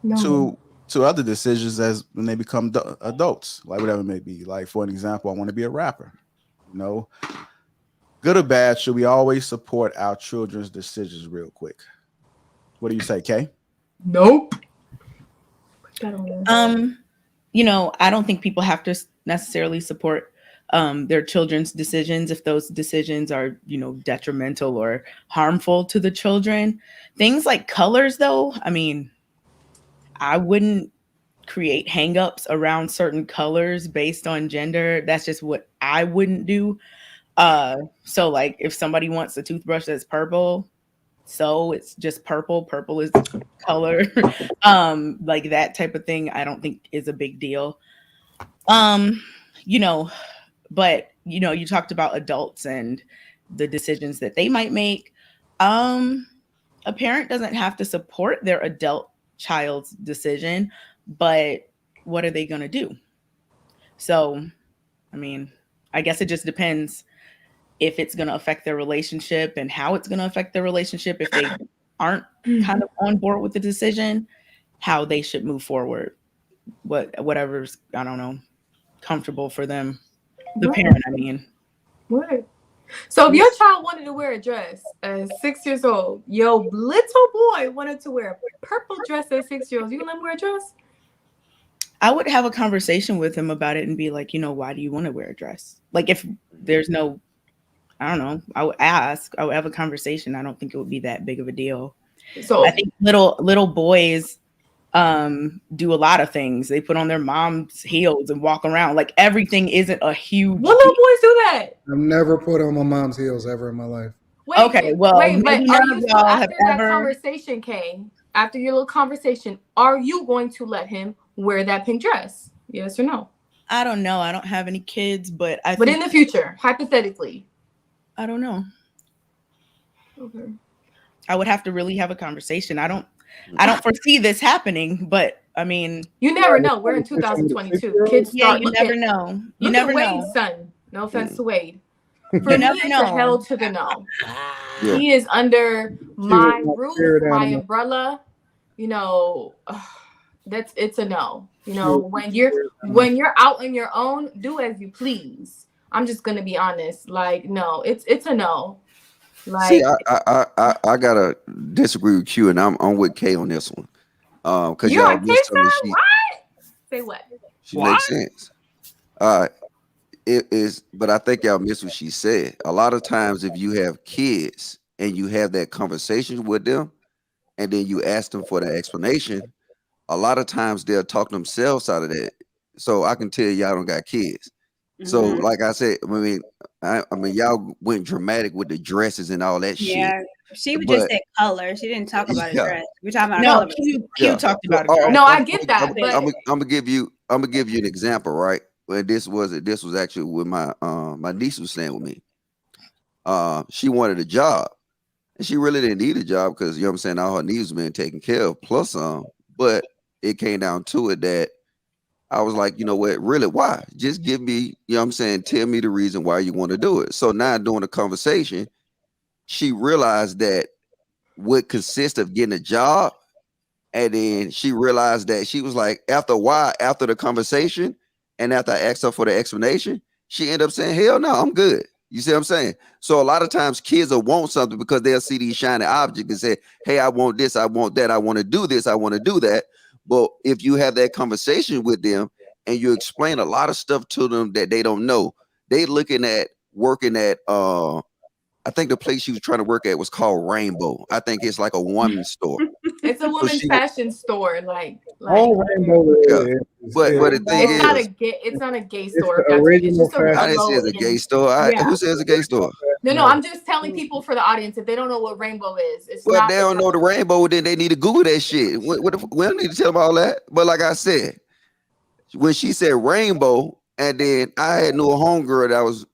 No. To other decisions as when they become adults, like whatever it may be. Like for an example, I want to be a rapper. Good or bad? Should we always support our children's decisions? Real quick, what do you say, Kay? Nope. I don't think people have to necessarily support their children's decisions if those decisions are, detrimental or harmful to the children. Things like colors, though, I mean, I wouldn't create hangups around certain colors based on gender. That's just what I wouldn't do. So like if somebody wants a toothbrush that's purple, so it's just purple. Purple is the color. Like that type of thing, I don't think is a big deal. But you talked about adults and the decisions that they might make. A parent doesn't have to support their adult child's decision, but what are they going to do? So, I mean, I guess it just depends if it's going to affect their relationship and how it's going to affect their relationship. If they aren't kind of on board with the decision, how they should move forward. Whatever's, I don't know, comfortable for them. The parent, I mean. What? So if your child wanted to wear a dress at 6 years old, your little boy wanted to wear a purple dress at 6 years old, you gonna let him wear a dress? I would have a conversation with him about it and be like, why do you want to wear a dress? Like if there's no, I don't know, I would ask, I would have a conversation. I don't think it would be that big of a deal. So I think little boys do a lot of things. They put on their mom's heels and walk around. Like everything isn't a huge. What little boys do that? I've never put on my mom's heels ever in my life. Wait, okay, well, wait, but are you still after that ever... conversation, Kay? After your little conversation, are you going to let him wear that pink dress? Yes or no? I don't know. I don't have any kids, but But in the future, hypothetically, I don't know. Okay. I would have to really have a conversation. I don't foresee this happening, but I mean, you never know. We're in 2022. Kids start. You never know. You never know. Wade's son. No offense to Wade. For you never know. Hell to the no. Yeah. He is under my roof, my umbrella. It's a no. When you're out on your own, do as you please. I'm just gonna be honest. Like, no, it's a no. Like, see, I gotta disagree with you, and I'm with Kay on this one. Because y'all missed something. Say what? She makes sense. It is, but I think y'all missed what she said. A lot of times, if you have kids and you have that conversation with them, and then you ask them for the explanation, a lot of times they'll talk themselves out of that. So I can tell y'all don't got kids. Mm-hmm. So, like I said, I mean, y'all went dramatic with the dresses and all that shit. Yeah, she would just say color. She didn't talk about a dress. We're talking about color. Q talked about it. No, I get that. I'm gonna give you an example, right? Well, this was actually with my niece was staying with me. She wanted a job, and she really didn't need a job because all her needs were being taken care of, plus some. But it came down to it that I was like, you know what, really, why? Just give me, tell me the reason why you want to do it. So now during the conversation, she realized that what consists of getting a job, and then she realized that she was like, after a while, after the conversation, and after I asked her for the explanation, she ended up saying, "Hell no, I'm good." You see what I'm saying? So a lot of times kids will want something because they'll see these shiny objects and say, "Hey, I want this, I want that, I want to do this, I want to do that." But if you have that conversation with them and you explain a lot of stuff to them that they don't know, they looking at working at I think the place she was trying to work at was called Rainbow. I think it's like a woman's store. It's a women's fashion store, like Rainbow. Yeah. But the thing is, it's not a gay store. It's just I didn't say it's a gay store. Who says a gay store? No, I'm just telling people for the audience if they don't know what Rainbow is. It's but they don't know the Rainbow, then they need to Google that shit. We don't need to tell them all that. But like I said, when she said Rainbow, and then I knew a homegirl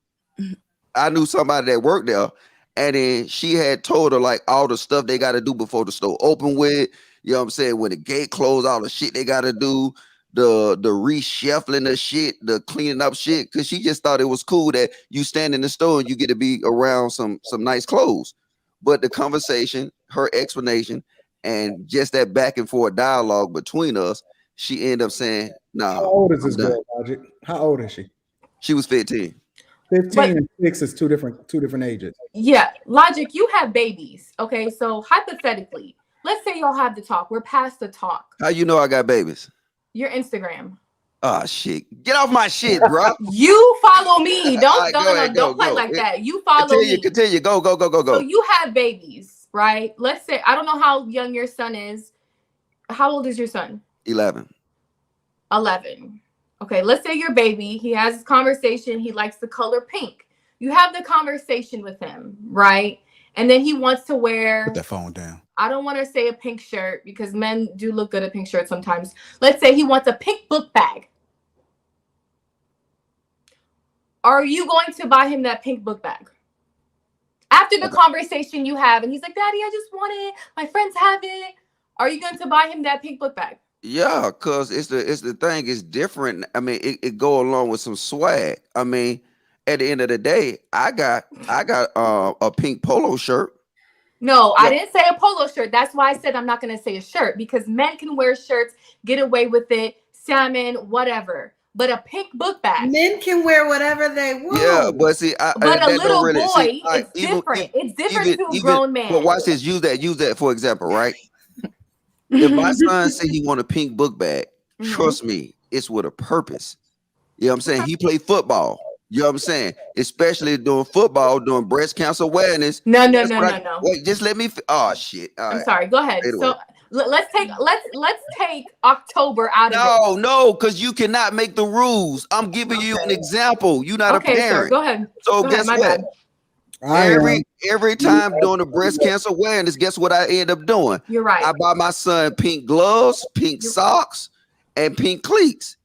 I knew somebody that worked there, and then she had told her like all the stuff they got to do before the store open with. You know what I'm saying? When the gate closed, all the shit they got to do, the reshuffling of shit, the cleaning up shit, because she just thought it was cool that you stand in the store and you get to be around some nice clothes. But the conversation, her explanation, and just that back and forth dialogue between us, she ended up saying, "Nah." How old is this girl, Logic? How old is she? She was 15. 15 and 6 is two different ages. Yeah, Logic, you have babies. Okay, so hypothetically, let's say y'all have the talk. We're past the talk. How you know I got babies? Your Instagram. Oh shit! Get off my shit, bro. You follow me. Don't go, play like that. You follow me. Continue. Go. So you have babies, right? Let's say I don't know how young your son is. How old is your son? 11. 11. Okay, let's say your baby, he has this conversation, he likes the color pink. You have the conversation with him, right? And then he wants to wear... Put that phone down. I don't want to say a pink shirt because men do look good at pink shirts sometimes. Let's say he wants a pink book bag. Are you going to buy him that pink book bag? After the conversation you have, and he's like, "Daddy, I just want it. My friends have it." Are you going to buy him that pink book bag? Yeah, cause it's the thing. It's different. I mean, it go along with some swag. I mean, at the end of the day, I got a pink polo shirt. No, I didn't say a polo shirt. That's why I said I'm not going to say a shirt because men can wear shirts, get away with it, salmon, whatever. But a pink book bag. Men can wear whatever they want. Yeah, but see, but a little boy, it's different. It's different to a grown man. But watch this. Use that for example, right? If my son say he want a pink book bag, trust me, it's with a purpose. You know what I'm saying? He play football. You know what I'm saying? Especially doing football, doing breast cancer awareness. No. Wait, just let me. Oh shit! I'm sorry. Go ahead. So let's take October out of it. No, because you cannot make the rules. I'm giving you an example. You're not a parent. Sir, go ahead. So guess what? Every time doing the breast cancer awareness, guess what I end up doing? You're right. I buy my son pink gloves, pink socks, and pink cleats.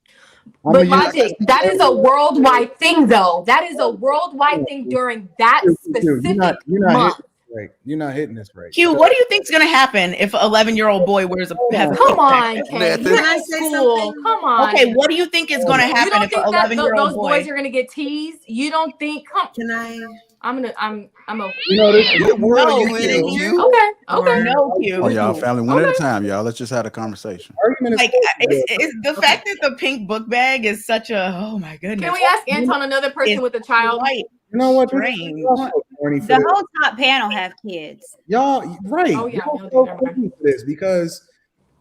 But Logic, that is a worldwide thing, though. That is a worldwide thing during that specific month. Right. You're not hitting this right. Q, what do you think's gonna happen if an 11-year-old boy wears a Come on, Kay. Can I say something? Come on. Okay, what do you think is gonna happen if an 11-year-old those boys are gonna get teased? You don't think? Can I? I'm a. What world are you in, Q? Okay. No, Q. Oh, y'all, family, one at a time, y'all. Let's just have a conversation. Like, it's the fact that the pink book bag is such a, oh my goodness. Can we ask Anton, another person with a child? Right. You know what? The whole top panel have kids. Y'all, right? Oh, yeah, y'all so funny for this because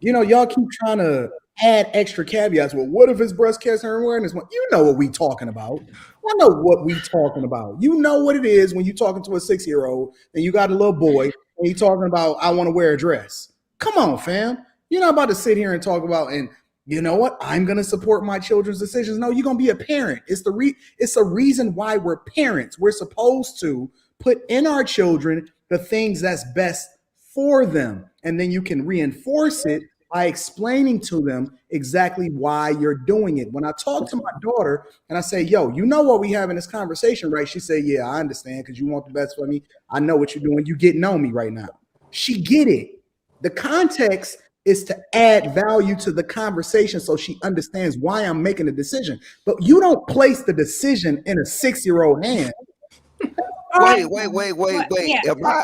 y'all keep trying to add extra caveats. Well, what if it's breast cancer awareness month? You know what we talking about. I know what we talking about. You know what it is when you're talking to a 6-year-old and you got a little boy and you're talking about, I want to wear a dress. Come on, fam. You're not about to sit here and talk about, and you know what? I'm going to support my children's decisions. No, you're going to be a parent. It's a reason why we're parents. We're supposed to put in our children the things that's best for them. And then you can reinforce it by explaining to them exactly why you're doing it. When I talk to my daughter and I say, yo, you know what we have in this conversation, right? She said, yeah, I understand because you want the best for me. I know what you're doing. You getting on me right now. She get it. The context is to add value to the conversation so she understands why I'm making a decision. But you don't place the decision in a 6-year-old hand. Wait.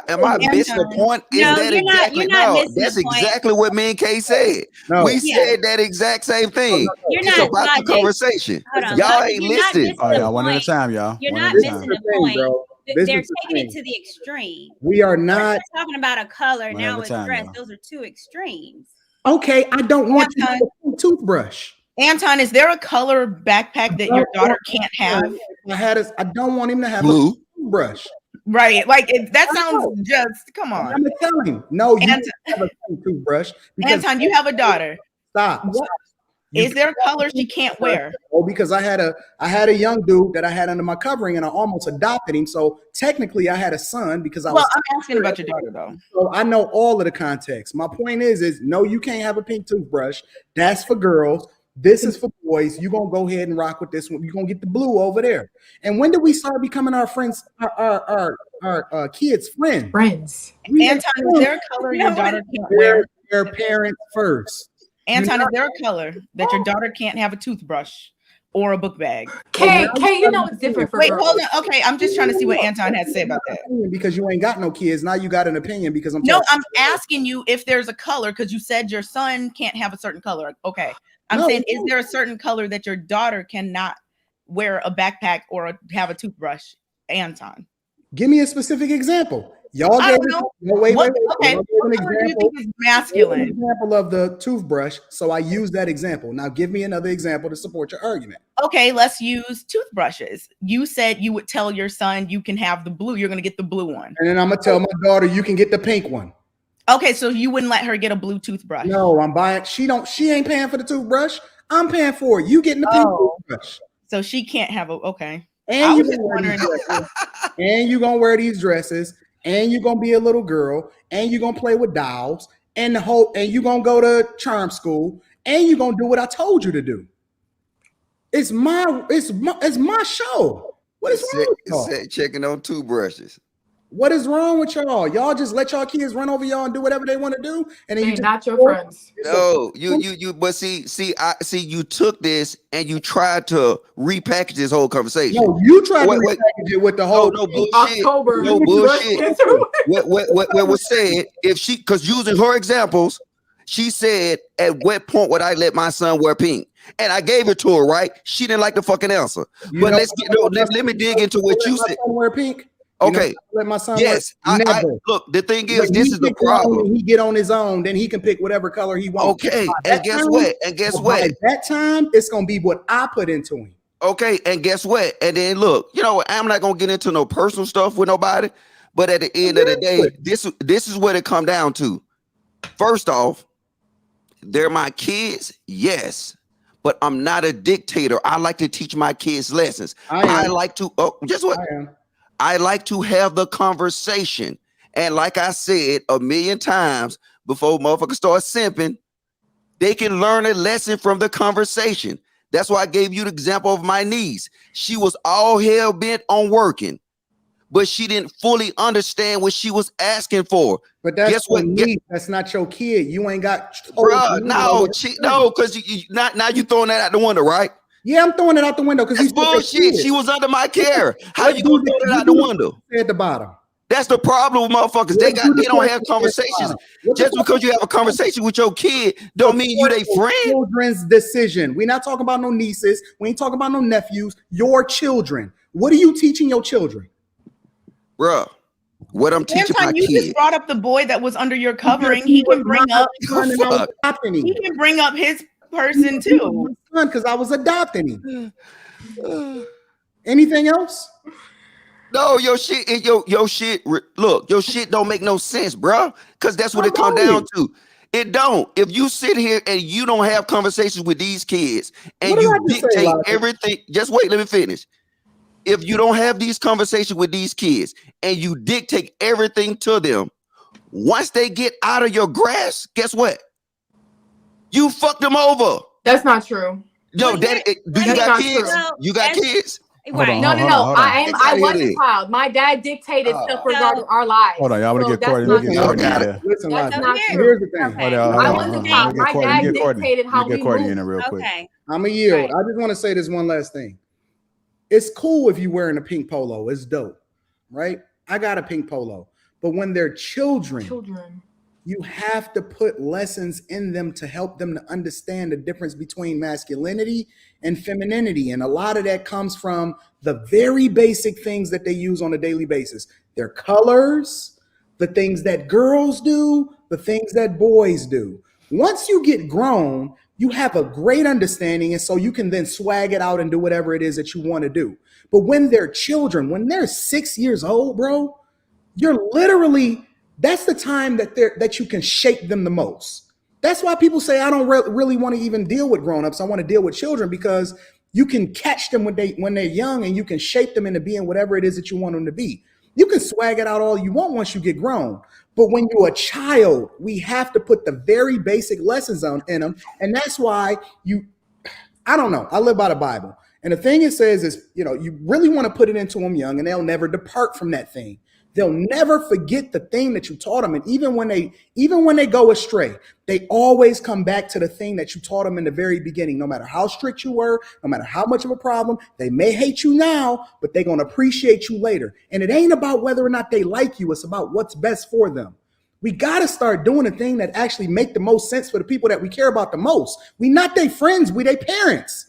Am I missing the point? Is No, that you're not. exactly You're not no? missing That's the point. exactly what me and Kay said. No. We said that exact same thing. You're It's not about the logic. conversation. Hold on, Y'all logic, ain't you're not listening. missing All right, the y'all. One at a point. time, y'all. You're One not at a missing time. the thing, point. bro. This They're is the taking it thing. to the extreme. We are We're not just talking about a color. One Now at a it's time, dress. y'all. Those are two extremes. okay. I don't want you to Anton. have a toothbrush. Anton, is there a color backpack that your daughter can't have? I don't want him to have Blue. a toothbrush. Right. Like that sounds just come I'm on. gonna tell him, no, you Anton, don't have a toothbrush. Because Anton, you have a daughter. stop. You Is there a color she can't wear? Oh, because I had a young dude that I had under my covering, and I almost adopted him. So technically, I had a son because I Well, was. I'm asking about your daughter though. So I know all of the context. My point is no, you can't have a pink toothbrush. That's for girls. This is for boys. You're gonna go ahead and rock with this one. You're gonna get the blue over there. And when did we start becoming our friends, our kids' friends? Friends. Anton, is there a color your daughter can't wear? Their parents first. Anton, is there a color that your daughter can't have a toothbrush or a book bag? Kay, you know it's different for Wait, girls. hold on. Okay, I'm just trying to see what Anton has to say about that. Because you ain't got no kids. Now you got an opinion because I'm No, talking. I'm asking you if there's a color because you said your son can't have a certain color. Okay. I'm No. saying, is there a certain color that your daughter cannot wear a backpack or have a toothbrush? Anton. Give me a specific example. Y'all I gave don't me, know. no, wait. Okay. Y'all gave What an color do you example. think is masculine? An example of the toothbrush. So I used that example. Now give me another example to support your argument. Okay, let's use toothbrushes. You said you would tell your son you can have the blue. You're going to get the blue one. And then I'm gonna tell my daughter you can get the pink one. Okay, so you wouldn't let her get a blue toothbrush. No, I'm buying. She ain't paying for the toothbrush. I'm paying for it. You getting the pink toothbrush. So she can't have a okay. And you gonna wear these dresses. And you gonna wear these dresses. And you're gonna be a little girl. And you're gonna play with dolls. And you're gonna go to charm school. And you're gonna do what I told you to do. It's my show. What is wrong with y'all? Checking on toothbrushes. What is wrong with y'all? Y'all just let y'all kids run over y'all and do whatever they want to do, and then They're not your friends. No, you. But see, you took this and you tried to repackage this whole conversation. No, you tried to repackage it with the whole no bullshit. October. No bullshit. what was said? Because using her examples, she said, "At what point would I let my son wear pink?" And I gave it to her. Right? She didn't like the fucking answer. But let me dig into what you said. Wear pink. Okay. Let my son. Yes. Look, the thing is, this is the problem. He get on his own, then he can pick whatever color he wants. Okay. And guess what? By that time, it's gonna be what I put into him. Okay. And guess what? And then look, I'm not gonna get into no personal stuff with nobody. But at the end of the day, this is what it come down to. First off, they're my kids, yes. But I'm not a dictator. I like to teach my kids lessons. I like to. Oh, guess what? I like to have the conversation. And like I said a million times before motherfuckers start simping, they can learn a lesson from the conversation. That's why I gave you the example of my niece. She was all hell bent on working, but she didn't fully understand what she was asking for. But that's that's not your kid. You ain't got. Bruh, no, because now you throwing that out the window, right? Yeah, I'm throwing it out the window because that's bullshit. She was under my care. How you gonna throw that out the window? At the bottom. That's the problem with motherfuckers. They don't have conversations. Just because you have a conversation with your kid don't mean you they friend. Children's decision. We're not talking about no nieces. We ain't talking about no nephews. Your children. What are you teaching your children? Bruh, what I'm teaching my kids. You just brought up the boy that was under your covering. He can bring up. He can bring up his person too. Because I was adopting him. Anything else? No, your shit. Look, your shit don't make no sense, bro. Because that's what it come down to. It don't. If you sit here and you don't have conversations with these kids and you dictate everything, just wait. Let me finish. If you don't have these conversations with these kids and you dictate everything to them, once they get out of your grasp, guess what? You fuck them over. That's not true. Yo, Daddy, do you got kids? You got kids? Right. No. I was a child. My dad dictated stuff regarding our lives. Hold on, y'all want to get Courtney? Listen, that's not true. Here's the thing. I was a child. My dad dictated how we moved. In real quick. I'm a yield. I just want to say this one last thing. It's cool if you're wearing a pink polo. It's dope. right? I got a pink polo. But when they're children, you have to put lessons in them to help them to understand the difference between masculinity and femininity. And a lot of that comes from the very basic things that they use on a daily basis. Their colors, the things that girls do, the things that boys do. Once you get grown, you have a great understanding, and so you can then swag it out and do whatever it is that you want to do. But when they're children, when they're 6 years old, bro, you're literally, that's the time that you can shape them the most. That's why people say I don't really want to even deal with grown-ups. I want to deal with children, because you can catch them when they're young, and you can shape them into being whatever it is that you want them to be. You can swag it out all you want once you get grown. But when you're a child, we have to put the very basic lessons in them. And that's why I don't know. I live by the Bible. And the thing it says is, you really want to put it into them young, and they'll never depart from that thing. They'll never forget the thing that you taught them. And even when they go astray, they always come back to the thing that you taught them in the very beginning. No matter how strict you were, no matter how much of a problem, they may hate you now, but they're going to appreciate you later. And it ain't about whether or not they like you. It's about what's best for them. We got to start doing the thing that actually make the most sense for the people that we care about the most. We not their friends, we their parents.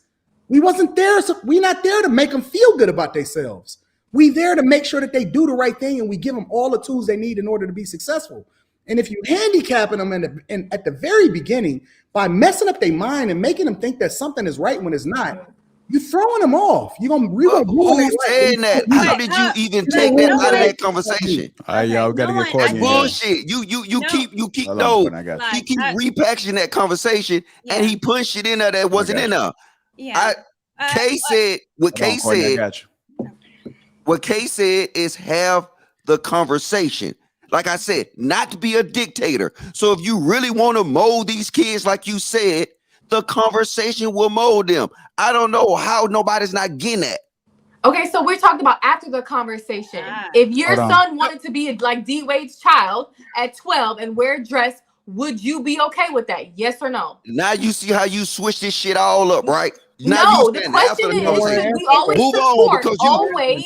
We wasn't there. So we not there to make them feel good about themselves. We there to make sure that they do the right thing, and we give them all the tools they need in order to be successful. And if you handicapping them at the very beginning by messing up their mind and making them think that something is right when it's not, you're throwing them off. You're gonna who's saying that? How did you even take that out of that conversation? All right, y'all, we gotta get Courtney. Bullshit. You keep he keep repackaging that conversation, and he pushed it in there that wasn't in there. Yeah. Kay said what Kay said. I got you. What Kay said is have the conversation. Like I said, not to be a dictator. So if you really want to mold these kids, like you said, the conversation will mold them. I don't know how nobody's not getting that. Okay, so we're talking about after the conversation. If your son wanted to be like D Wade's child at 12 and wear a dress, would you be okay with that? Yes or no? Now you see how you switch this shit all up, right? Now no, the question is, we always move support, on always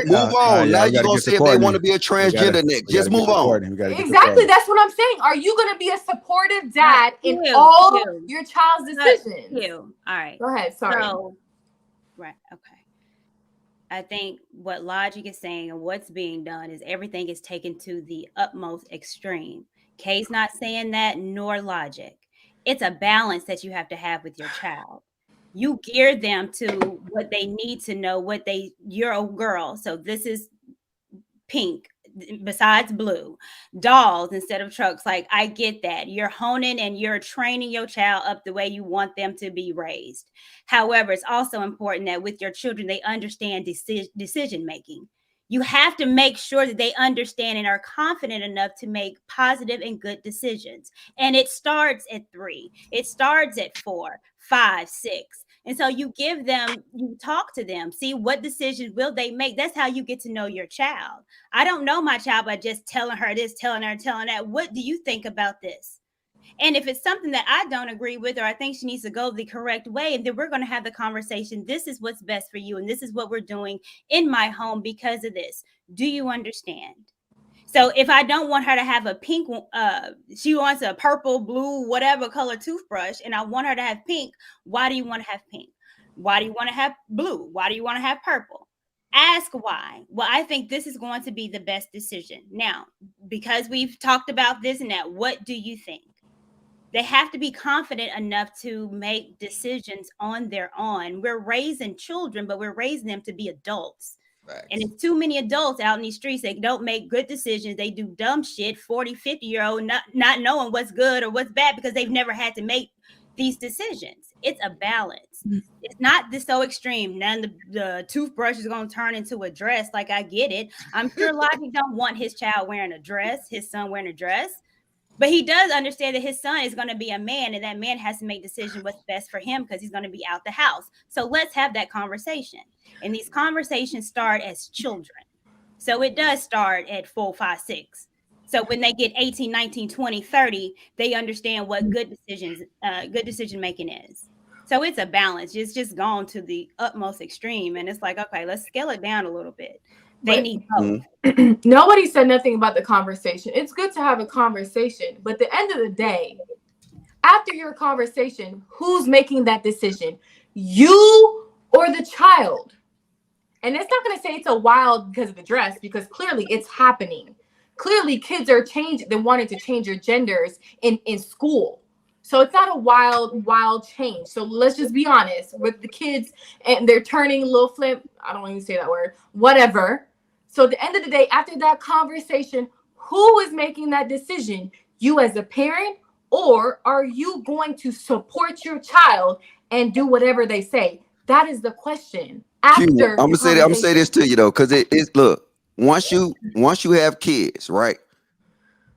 move on. Now you're going to say if they want to be a transgender next. Just move on. Exactly, that's what I'm saying. Are you going to be a supportive dad in all your child's decisions? All right. Go ahead, sorry. Right, okay. I think what logic is saying and what's being done is everything is taken to the utmost extreme. Kay's not saying that, nor logic. It's a balance that you have to have with your child. You gear them to what they need to know, you're a girl, so this is pink besides blue, dolls instead of trucks. Like, I get that. You're honing and you're training your child up the way you want them to be raised. However, it's also important that with your children, they understand decision making. You have to make sure that they understand and are confident enough to make positive and good decisions. And it starts at 3. It starts at 4, 5, 6. And so you give them, you talk to them, see what decisions will they make. That's how you get to know your child. I don't know my child by just telling her this, telling her that. What do you think about this? And if it's something that I don't agree with, or I think she needs to go the correct way, then we're going to have the conversation. This is what's best for you. And this is what we're doing in my home because of this. Do you understand? So if I don't want her to have a pink, she wants a purple, blue, whatever color toothbrush, and I want her to have pink. Why do you want to have pink? Why do you want to have blue? Why do you want to have purple? Ask why. Well, I think this is going to be the best decision. Now, because we've talked about this and that, what do you think? They have to be confident enough to make decisions on their own. We're raising children, but we're raising them to be adults. Right. And it's too many adults out in these streets that don't make good decisions. They do dumb shit, 40, 50-year-old, not knowing what's good or what's bad because they've never had to make these decisions. It's a balance. Mm-hmm. It's not this so extreme. Now the toothbrush is going to turn into a dress. Like, I get it. I'm sure Logic don't want his child wearing a dress, his son wearing a dress. But he does understand that his son is going to be a man, and that man has to make decisions what's best for him because he's going to be out the house. So let's have that conversation. And these conversations start as children. So it does start at 4, 5, 6. So when they get 18, 19, 20, 30, they understand what good decision making is. So it's a balance. It's just gone to the utmost extreme. And it's like, okay, let's scale it down a little bit. They But need both. nobody said nothing about the conversation. It's good to have a conversation, but at the end of the day, after your conversation, who's making that decision? You or the child? And it's not going to say it's a wild because of the dress, because clearly it's happening. Clearly kids are changing. They wanted to change your genders in school. So it's not a wild change. So let's just be honest with the kids, and they're turning a little flip. I don't even say that word, whatever. So at the end of the day, after that conversation, who is making that decision? You as a parent, or are you going to support your child and do whatever they say? That is the question. After I'm gonna say this to you though, because it's look, once you have kids, right?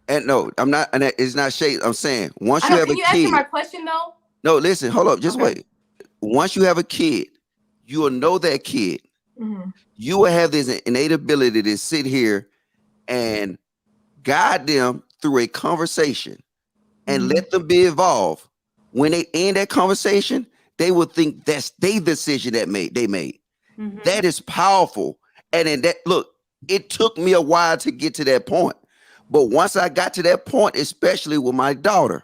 And no, I'm not, and it's not shade. I'm saying once you have can a you kid. answer my question though? No, listen, hold up, just Okay. wait. Once you have a kid, you will know that kid. Mm-hmm. You will have this innate ability to sit here and guide them through a conversation and let them be involved. When they end that conversation, they will think that's their decision they made. Mm-hmm. That is powerful. And then that, look, it took me a while to get to that point. But once I got to that point, especially with my daughter,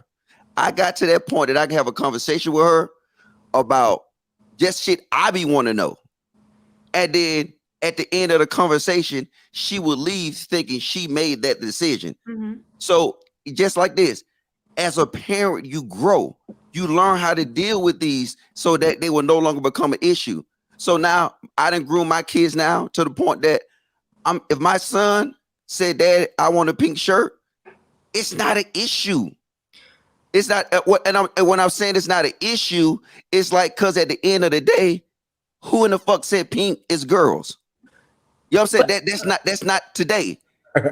I got to that point that I can have a conversation with her about just shit I be want to know. And then at the end of the conversation, she would leave thinking she made that decision. Mm-hmm. So just like this, as a parent, you grow. You learn how to deal with these so that they will no longer become an issue. So now I done groom my kids now to the point that if my son said, "Dad, I want a pink shirt," it's not an issue. It's not when I'm saying it's not an issue, it's like, because at the end of the day, who in the fuck said pink is girls? You know what I'm saying? That's not today.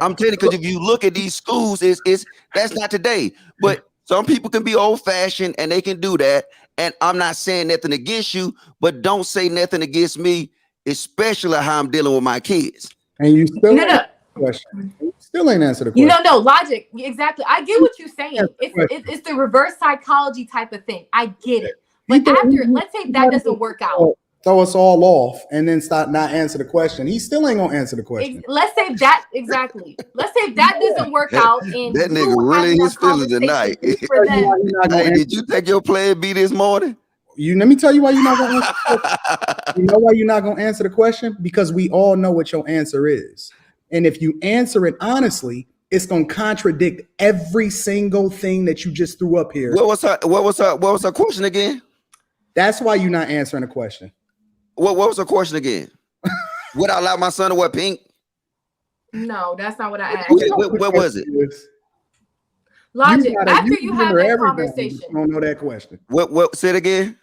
I'm telling you, because if you look at these schools, that's not today. But some people can be old fashioned and they can do that. And I'm not saying nothing against you, but don't say nothing against me, especially how I'm dealing with my kids. And you still No. question. You still ain't answered the question. No, logic. Exactly. I get what you're saying. It's the reverse psychology type of thing. I get it. But after, let's say that doesn't work out. Throw us all off and then stop not answer the question. He still ain't gonna answer the question. Let's say that exactly. Let's say that doesn't work out. And that nigga really in his feelings tonight. Hey, did you take your Plan B this morning? Let me tell you why you're not gonna answer. You know why you're not gonna answer the question? Because we all know what your answer is. And if you answer it honestly, it's gonna contradict every single thing that you just threw up here. What was her question again? That's why you're not answering the question. What was her question again? Would I allow my son to wear pink? No, that's not what I asked. What was it? Logic. After you have that conversation, you don't know that question. What? Say it again.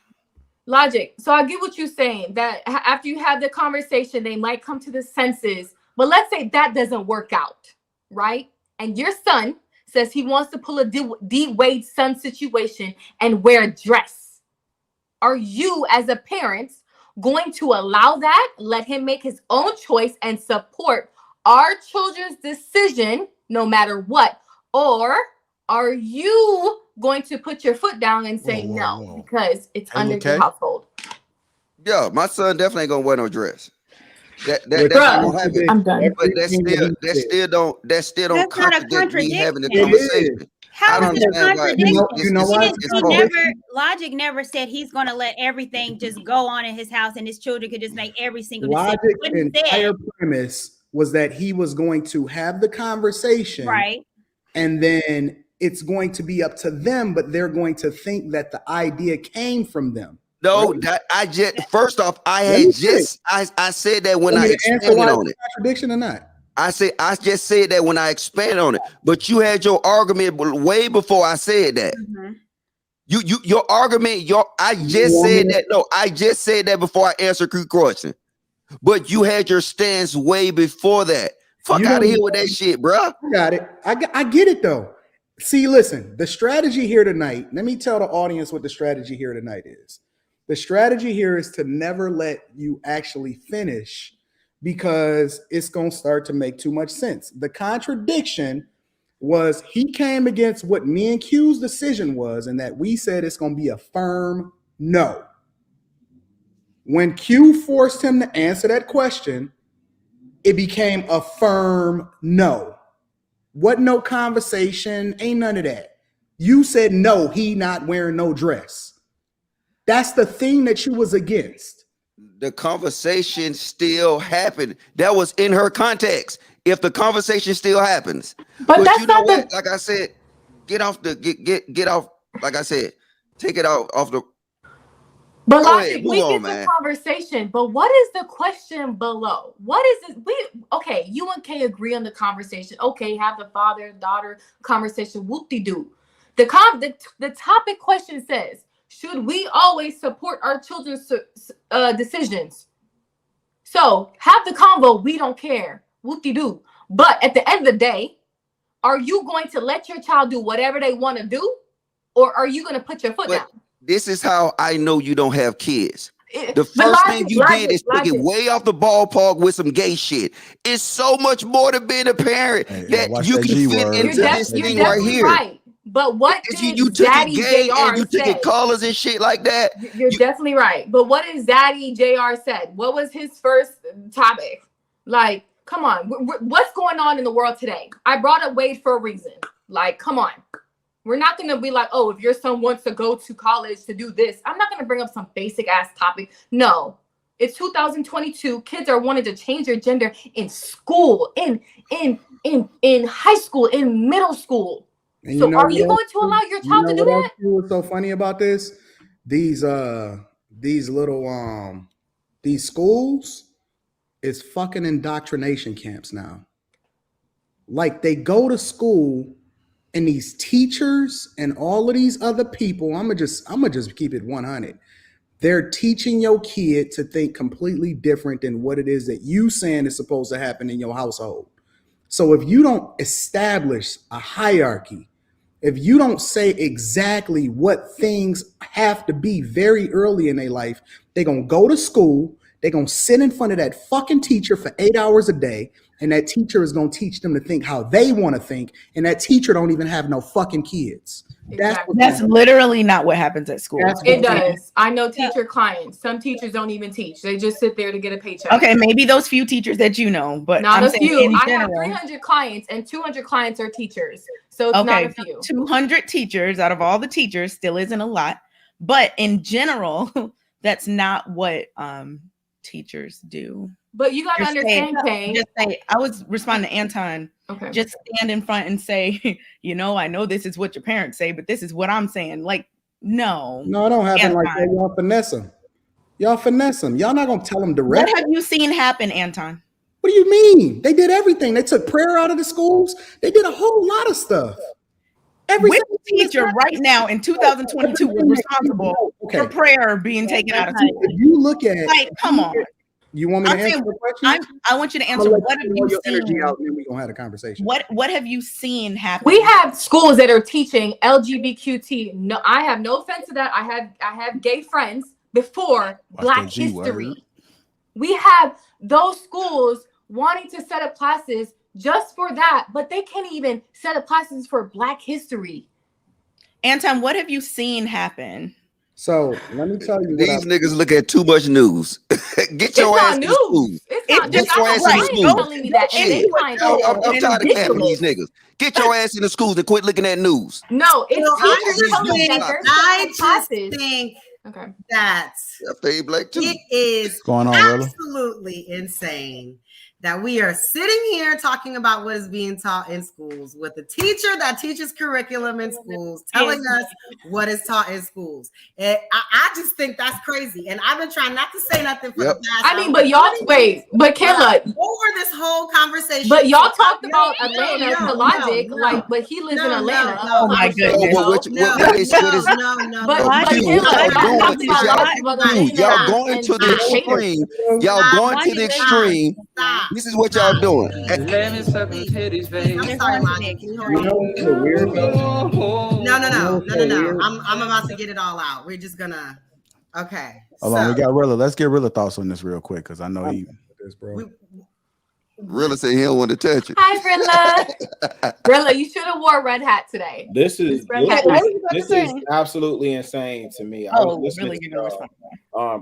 Logic. So I get what you're saying. That after you have the conversation, they might come to the senses. But let's say that doesn't work out, right? And your son says he wants to pull a D Wade son situation and wear a dress. Are you, as a parent, going to allow that, let him make his own choice and support our children's decision no matter what? Or are you going to put your foot down and say no because it's under your household? Yeah, my son definitely ain't gonna wear no dress. That's not gonna happen. I'm done. But that still don't contradict me having the conversation. How is it contradiction? You know what? Logic never said he's going to let everything just go on in his house and his children could just make every single decision. Logic's entire premise was that he was going to have the conversation, right? And then it's going to be up to them, but they're going to think that the idea came from them. No, I said that when I expanded on it. Contradiction or not? I just said that when I expanded on it, but you had your argument way before I said that. Mm-hmm. Your argument, I just said that before I answered your question. But you had your stance way before that. Fuck out of here with that shit, bro. I got it. I get it though. See, listen, the strategy here tonight, let me tell the audience what the strategy here tonight is. The strategy here is to never let you actually finish, because it's going to start to make too much sense. The contradiction was he came against what me and Q's decision was, and that we said it's going to be a firm no. When Q forced him to answer that question, it became a firm no. What no conversation? Ain't none of that. You said no, he not wearing no dress. That's the thing that you was against. The conversation still happened. That was in her context. If the conversation still happens, But that's you know not what? the. Like I said, get off. Like I said, take it off the. But Go Logic, ahead, we move on, get the man. conversation. But what is the question below? What is it? Okay, you and Kay agree on the conversation. Okay, have the father-daughter conversation. Whoop-de-doo. The topic question says, should we always support our children's decisions? So have the convo. We don't care. Whoop-de-doo. But at the end of the day, are you going to let your child do whatever they want to do? Or are you going to put your foot down? This is how I know you don't have kids. The But first thing you Logic, did is take it way off the ballpark with some gay shit. It's so much more to being a parent that watch you that can G fit word. into this You're thing right definitely here. right. But what did You took Zaddy it gay and you JR took say? it colors and shit like that. You're definitely right. But what did Zaddy JR said? What was his first topic? Like, come on. What's going on in the world today? I brought up Wade for a reason. Like, come on. We're not going to be like, oh, if your son wants to go to college to do this, I'm not going to bring up some basic ass topic. No, it's 2022. Kids are wanting to change their gender in school, in high school, in middle school. And so are you going to allow your child to do that? What's so funny about this? These little these schools is fucking indoctrination camps now. Like they go to school. And these teachers and all of these other people, I'm gonna just keep it 100. They're teaching your kid to think completely different than what it is that you saying is supposed to happen in your household. So if you don't establish a hierarchy, if you don't say exactly what things have to be very early in their life, they're gonna go to school, they're gonna sit in front of that fucking teacher for 8 hours a day. And that teacher is going to teach them to think how they want to think. And that teacher don't even have no fucking kids. Exactly. That's literally not what happens at school. It does. I know teacher clients. Some teachers don't even teach. They just sit there to get a paycheck. Okay, maybe those few teachers that you know, but not I'm a few. I have general, 300 clients and 200 clients are teachers. So it's not a few. 200 teachers out of all the teachers still isn't a lot. But in general, that's not what teachers do. But you got to understand, Kay. I was responding to Anton. Okay. Just stand in front and say, I know this is what your parents say, but this is what I'm saying. Like, no. No, it don't happen like that. Y'all finesse them. Y'all not going to tell them directly. What have you seen happen, Anton? What do you mean? They did everything. They took prayer out of the schools. They did a whole lot of stuff. Which teacher right now in 2022 was responsible for prayer being taken out of school? If you look at come on. You want me to answer the question? I want you to answer. What have you seen? Energy out, and then we're gonna have a conversation. What have you seen happen? We have schools that are teaching LGBTQ. No, I have no offense to that. I have gay friends before Black History. We have those schools wanting to set up classes just for that, but they can't even set up classes for Black History. Anton, what have you seen happen? So let me tell you, these niggas look at too much news. Get your ass in school. Get your ass in school. I'm tired of capping these niggas. Get your ass in the schools and quit looking at news. No, it's I just think that it is absolutely insane that we are sitting here talking about what is being taught in schools with a teacher that teaches curriculum in schools, telling us what is taught in schools. And I just think that's crazy. And I've been trying not to say nothing for the past. But y'all but Kayla, over this whole conversation. But y'all talked about Atlanta, the logic, but he lives in Atlanta. Oh my goodness. Y'all going to the extreme. Y'all going to the extreme. This is what y'all doing. I'm sorry, Lonnie. Can you No. I'm about to get it all out. We're just gonna. Okay. Hold on, we got Rilla. Let's get Rilla thoughts on this real quick because I know he. Rilla said he don't want to touch it. Hi, Rilla. Rilla, you should have wore a red hat today. This is absolutely insane to me. Really?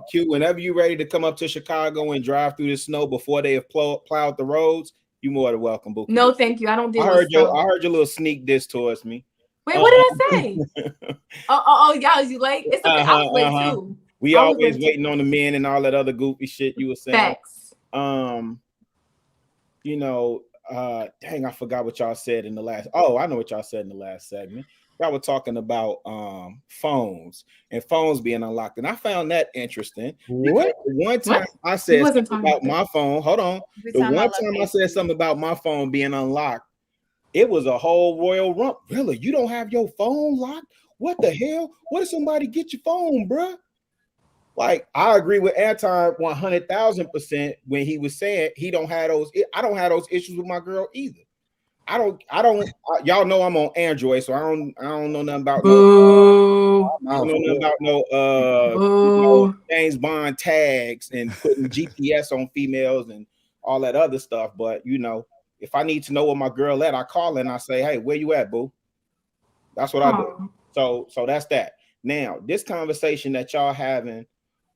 Q, whenever you're ready to come up to Chicago and drive through the snow before they have plowed the roads, you more than welcome, Bookie. No, thank you. I don't deal I with snow. I heard your little sneak diss towards me. Wait, what did I say? Y'all, you late? It's okay. I was late too. We always waiting on the men and all that other goofy shit you were saying. Facts. You know, dang, I forgot what y'all said in the last. Oh, I know what y'all said in the last segment. Y'all were talking about phones and phones being unlocked, and I found that interesting. What? One time I said something about my phone. Hold on. We're The talking one about time I said something about my phone being unlocked, it was a whole royal rump. Really? You don't have your phone locked? What the hell? What if somebody get your phone, bruh? Like, I agree with Anton 100,000% when he was saying he don't have those. I don't have those issues with my girl either. I don't. Y'all know I'm on Android, so I don't know nothing about no James Bond tags and putting GPS on females and all that other stuff. But you know, if I need to know where my girl at, I call her and I say, "Hey, where you at, boo?" That's what I do. So that's that. Now, this conversation that y'all having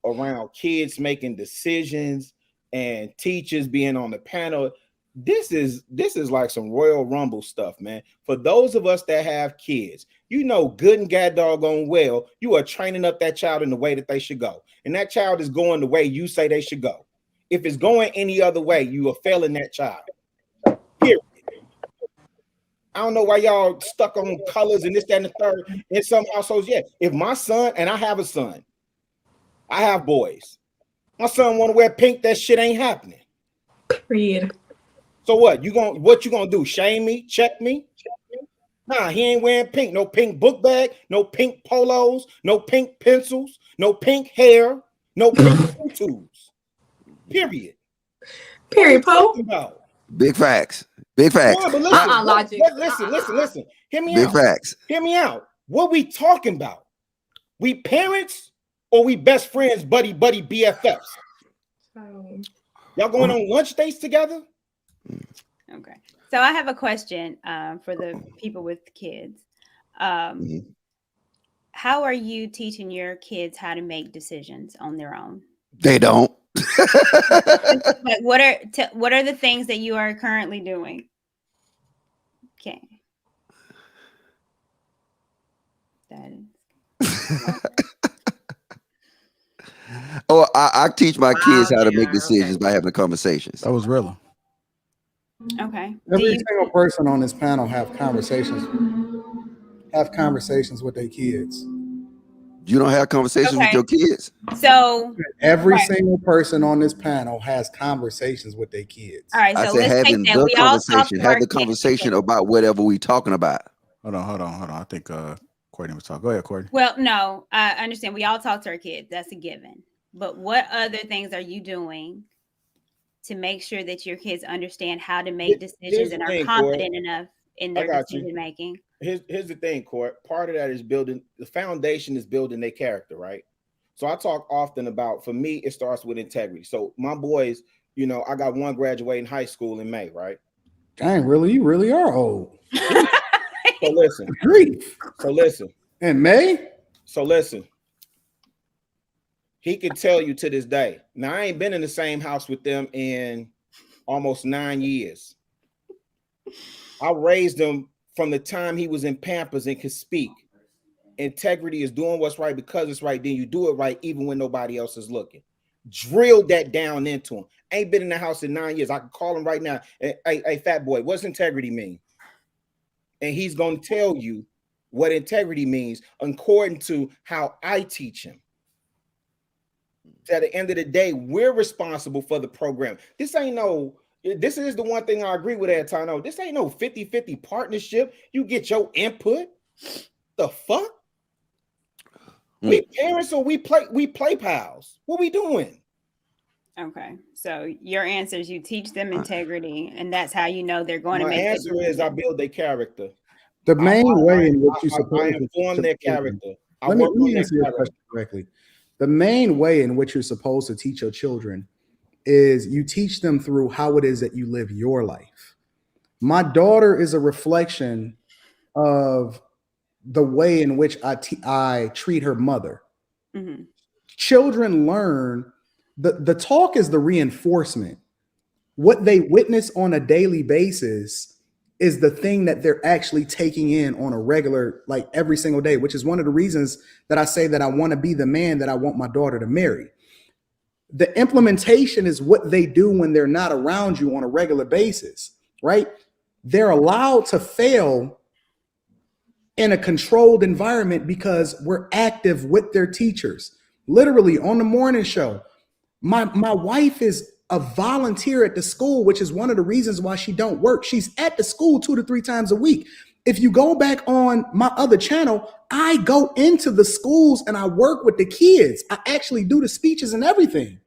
around kids making decisions and teachers being on the panel, this is like some Royal Rumble stuff, man. For those of us that have kids, you know good and god doggone well, you are training up that child in the way that they should go. And that child is going the way you say they should go. If it's going any other way, you are failing that child. Period. I don't know why y'all stuck on colors and this, that, and the third. In some households, yeah. If my son, and I have a son, I have boys. My son want to wear pink, that shit ain't happening. Period. So what you gonna do? Shame me? Check me? Nah, he ain't wearing pink. No pink book bag, no pink polos, no pink pencils, no pink hair, no pink tools. Period. Period, Poe. Big facts. Big facts. No, but listen. Hear me Big out. facts. Hear me out. What we talking about? We parents or we best friends, buddy, BFFs? Y'all going on lunch dates together? Okay. So I have a question for the people with kids. How are you teaching your kids how to make decisions on their own? They don't. Like, what are the things that you are currently doing? Okay. That is. Oh, I teach my kids how to make yeah, decisions okay. by having conversations. That was real. Okay. Every single person on this panel have conversations with their kids. You don't have conversations with your kids? So every single person on this panel has conversations with their kids. All right, so I said having the conversation. Have the conversation about whatever we talking about. Hold on. I think Courtney was talking. Go ahead, Courtney. Well, no, I understand. We all talk to our kids. That's a given. But what other things are you doing to make sure that your kids understand how to make decisions and are confident enough in their decision making? Here's the thing, Court. Part of that is building the foundation is building their character, right? So I talk often about, for me, it starts with integrity. So my boys, you know, I got one graduating high school in May, right? Dang, really? You really are old. So listen. Grief. So listen. In May? So listen. He could tell you to this day. Now, I ain't been in the same house with them in almost 9 years. I raised him from the time he was in Pampers and could speak. Integrity is doing what's right because it's right. Then you do it right even when nobody else is looking. Drilled that down into him. Ain't been in the house in 9 years. I can call him right now. Hey, fat boy, what's integrity mean? And he's going to tell you what integrity means according to how I teach him. At the end of the day, we're responsible for the program. This is the one thing I agree with Antano. This ain't no 50-50 partnership. You get your input. The fuck? We parents or we play pals. What we doing? Okay. So your answer is you teach them integrity, and that's how you know they're going to make. My answer is I build their character. The main way in which you I inform their character. Let me answer your question correctly. The main way in which you're supposed to teach your children is you teach them through how it is that you live your life. My daughter is a reflection of the way in which I treat her mother. Mm-hmm. Children learn, the talk is the reinforcement. What they witness on a daily basis is the thing that they're actually taking in on a regular, like every single day, which is one of the reasons that I say that I want to be the man that I want my daughter to marry. The implementation is what they do when they're not around you on a regular basis, right? They're allowed to fail in a controlled environment because we're active with their teachers. Literally on the morning show, my wife is a volunteer at the school, which is one of the reasons why she don't work. She's at the school 2 to 3 times a week. If you go back on my other channel, I go into the schools and I work with the kids. I actually do the speeches and everything.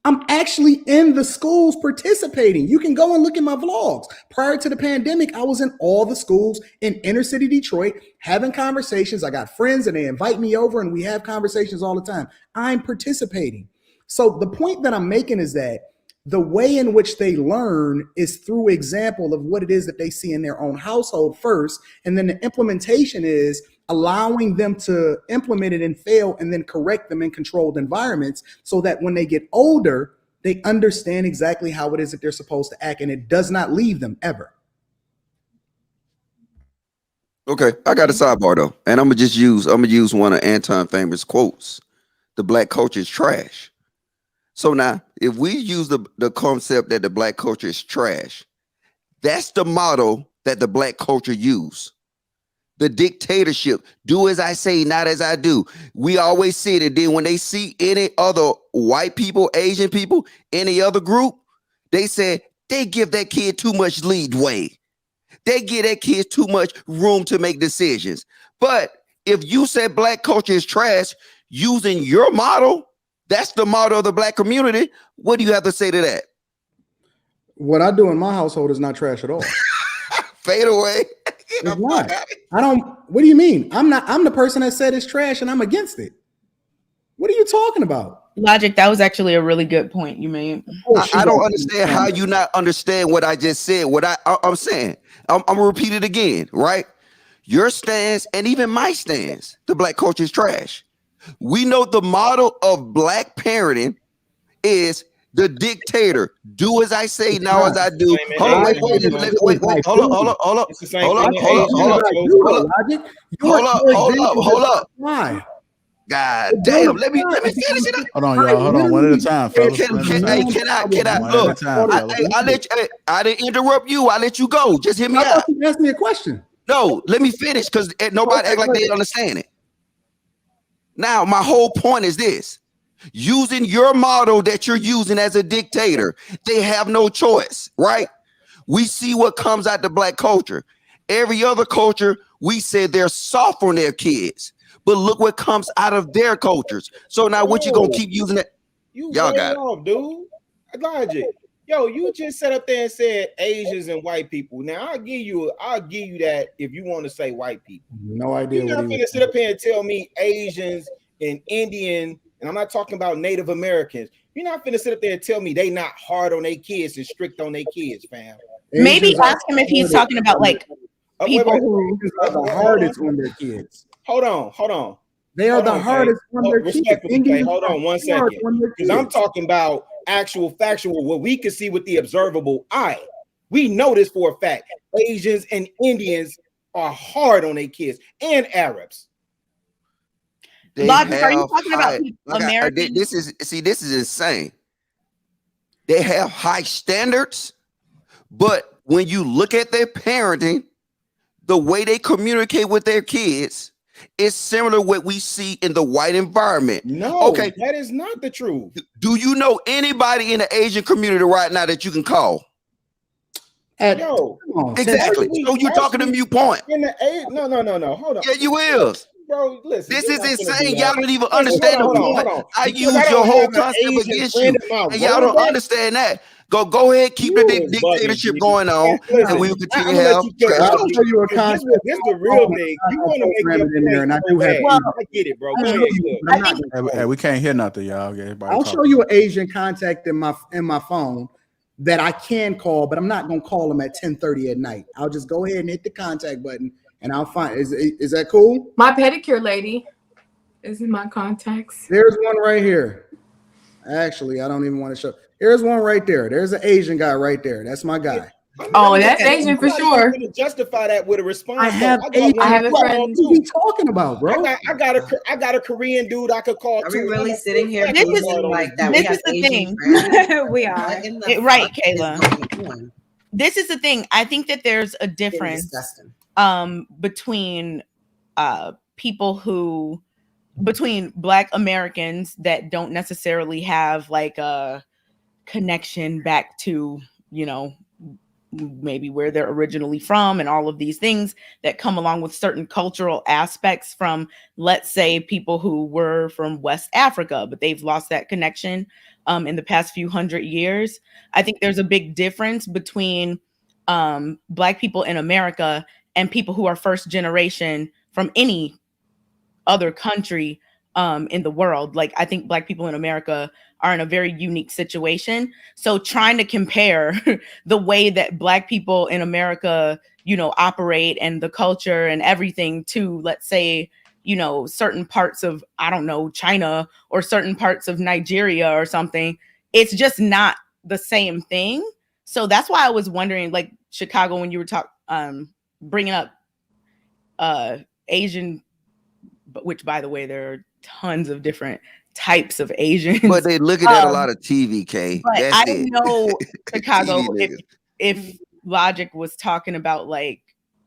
I'm actually in the schools participating. You can go and look at my vlogs. Prior to the pandemic, I was in all the schools in inner city Detroit having conversations. I got friends and they invite me over and we have conversations all the time. I'm participating. So the point that I'm making is that the way in which they learn is through example of what it is that they see in their own household first. And then the implementation is allowing them to implement it and fail and then correct them in controlled environments so that when they get older, they understand exactly how it is that they're supposed to act and it does not leave them ever. Okay, I got a sidebar though, and I'm gonna use one of Anton famous quotes. The black culture is trash. So now, if we use the concept that the black culture is trash, that's the motto that the black culture use. The dictatorship, do as I say, not as I do. We always see it. And then when they see any other white people, Asian people, any other group, they say they give that kid too much leadway. They give that kid too much room to make decisions. But if you said black culture is trash, using your model, that's the model of the black community. What do you have to say to that? What I do in my household is not trash at all. Fade away. It's not. I don't. What do you mean? I'm the person that said it's trash and I'm against it. What are you talking about? Logic, that was actually a really good point you made. I don't understand how you not understand what I just said. What I'm saying. I'm gonna repeat it again, right? Your stance and even my stance, the black culture is trash. We know the model of black parenting is the dictator. Do as I say, now as I do. Hold on, wait, hold up. Why? God damn, let me finish it. Hold on, y'all. Hold on, one at a time, fellas. Can I look? I didn't interrupt you. I let you go. Just hear me out. You asked me a question. No, let me finish because nobody act like they understand it. Now, my whole point is this. Using your model that you're using as a dictator, they have no choice, right? We see what comes out the black culture. Every other culture, we say they're soft on their kids. But look what comes out of their cultures. So now what you gonna keep using that? Y'all got it. Off, dude. Logic. Yo, you just sat up there and said Asians and white people. Now I'll give you that if you want to say white people. No idea. You're not gonna sit up here and tell me Asians and Indian, and I'm not talking about Native Americans. You're not gonna sit up there and tell me they not hard on their kids and strict on their kids, fam. Maybe ask him if he's talking about like people who are the hardest on their kids. Hold on. They are the hardest on their kids. Hold on 1 second. Because I'm talking about actual factual, what we can see with the observable eye. We know this for a fact. Asians and Indians are hard on their kids and Arabs. Logic, are you talking about Americans? This is insane. They have high standards, but when you look at their parenting, the way they communicate with their kids is similar to what we see in the white environment. No, okay, that is not the truth. Do you know anybody in the Asian community right now that you can call? No, exactly. So you're talking to mute point. No. Hold on. Yeah, you will. Bro, listen. This is insane. Y'all don't even understand the point. I use your whole concept against you, and y'all don't understand that. Go ahead, keep the dictatorship going on, and we will continue to have. I'll show you a concept. This is the real thing. You want to make it in there, and I do have. I get it, bro. Hey, we can't hear nothing, y'all. I'll show you an Asian contact in my phone that I can call, but I'm not gonna call them at 10:30 at night. I'll just go ahead and hit the contact button, and I'll find. Is that cool? My pedicure lady Is in my contacts. There's one right here. Actually, I don't even want to show. Here's one right there. There's an Asian guy right there. That's my guy. Oh, that's Asian for sure. To justify that with a response. I have I have a friend. What are you talking about, bro? I got a Korean dude I could call. Are we really sitting here This is like that? This is the thing. We are. Right, Kayla. This is the thing. I think that there's a difference between between Black Americans that don't necessarily have like a connection back to, you know, maybe where they're originally from and all of these things that come along with certain cultural aspects from, let's say, people who were from West Africa, but they've lost that connection in the past few hundred years. I think there's a big difference between Black people in America and people who are first generation from any other country in the world. Like, I think Black people in America are in a very unique situation. So trying to compare the way that Black people in America, you know, operate and the culture and everything to, let's say, you know, certain parts of, I don't know, China or certain parts of Nigeria or something, it's just not the same thing. So that's why I was wondering, like, Chicago, when you were bringing up Asian, which, by the way, there are tons of different types of Asians. But they looking at a lot of TV, K. But That's I it. know Chicago, TV if Logic was talking about like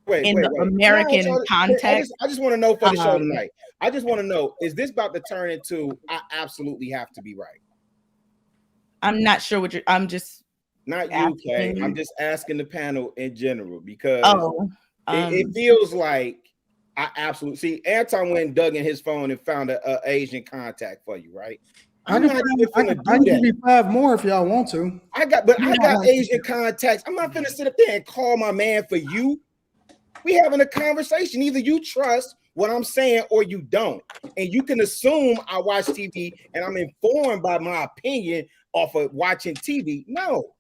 wait. American context. I just want to know for the show tonight. I just want to know, is this about to turn into I absolutely have to be right? I'm not sure what I'm just not you, Kay. I'm just asking the panel in general because it feels like I absolutely see. Anton went and dug in his phone and found a Asian contact for you, right? I can give you 5 more if y'all want to. I got Asian contacts. I'm not gonna sit up there and call my man for you. We having a conversation. Either you trust what I'm saying or you don't, and you can assume I watch TV and I'm informed by my opinion off of watching TV. No.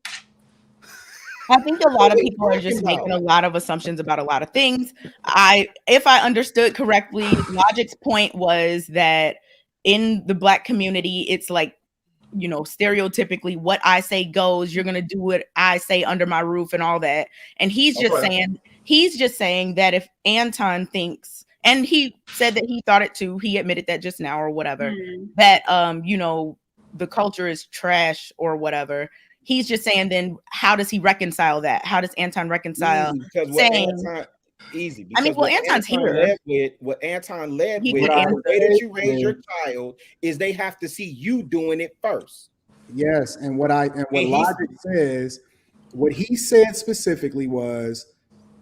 I think a lot of people are just making a lot of assumptions about a lot of things. If I understood correctly, Logic's point was that in the Black community, it's like, you know, stereotypically what I say goes, you're going to do what I say under my roof and all that. And he's just saying that if Anton thinks, and he said that he thought it too, he admitted that just now or whatever, that, you know, the culture is trash or whatever. He's just saying, then how does he reconcile that? How does Anton reconcile saying easy? I mean, well, Anton's here. What Anton led with, the way that you raise your child is they have to see you doing it first. Yes, and what Logic says, what he said specifically was,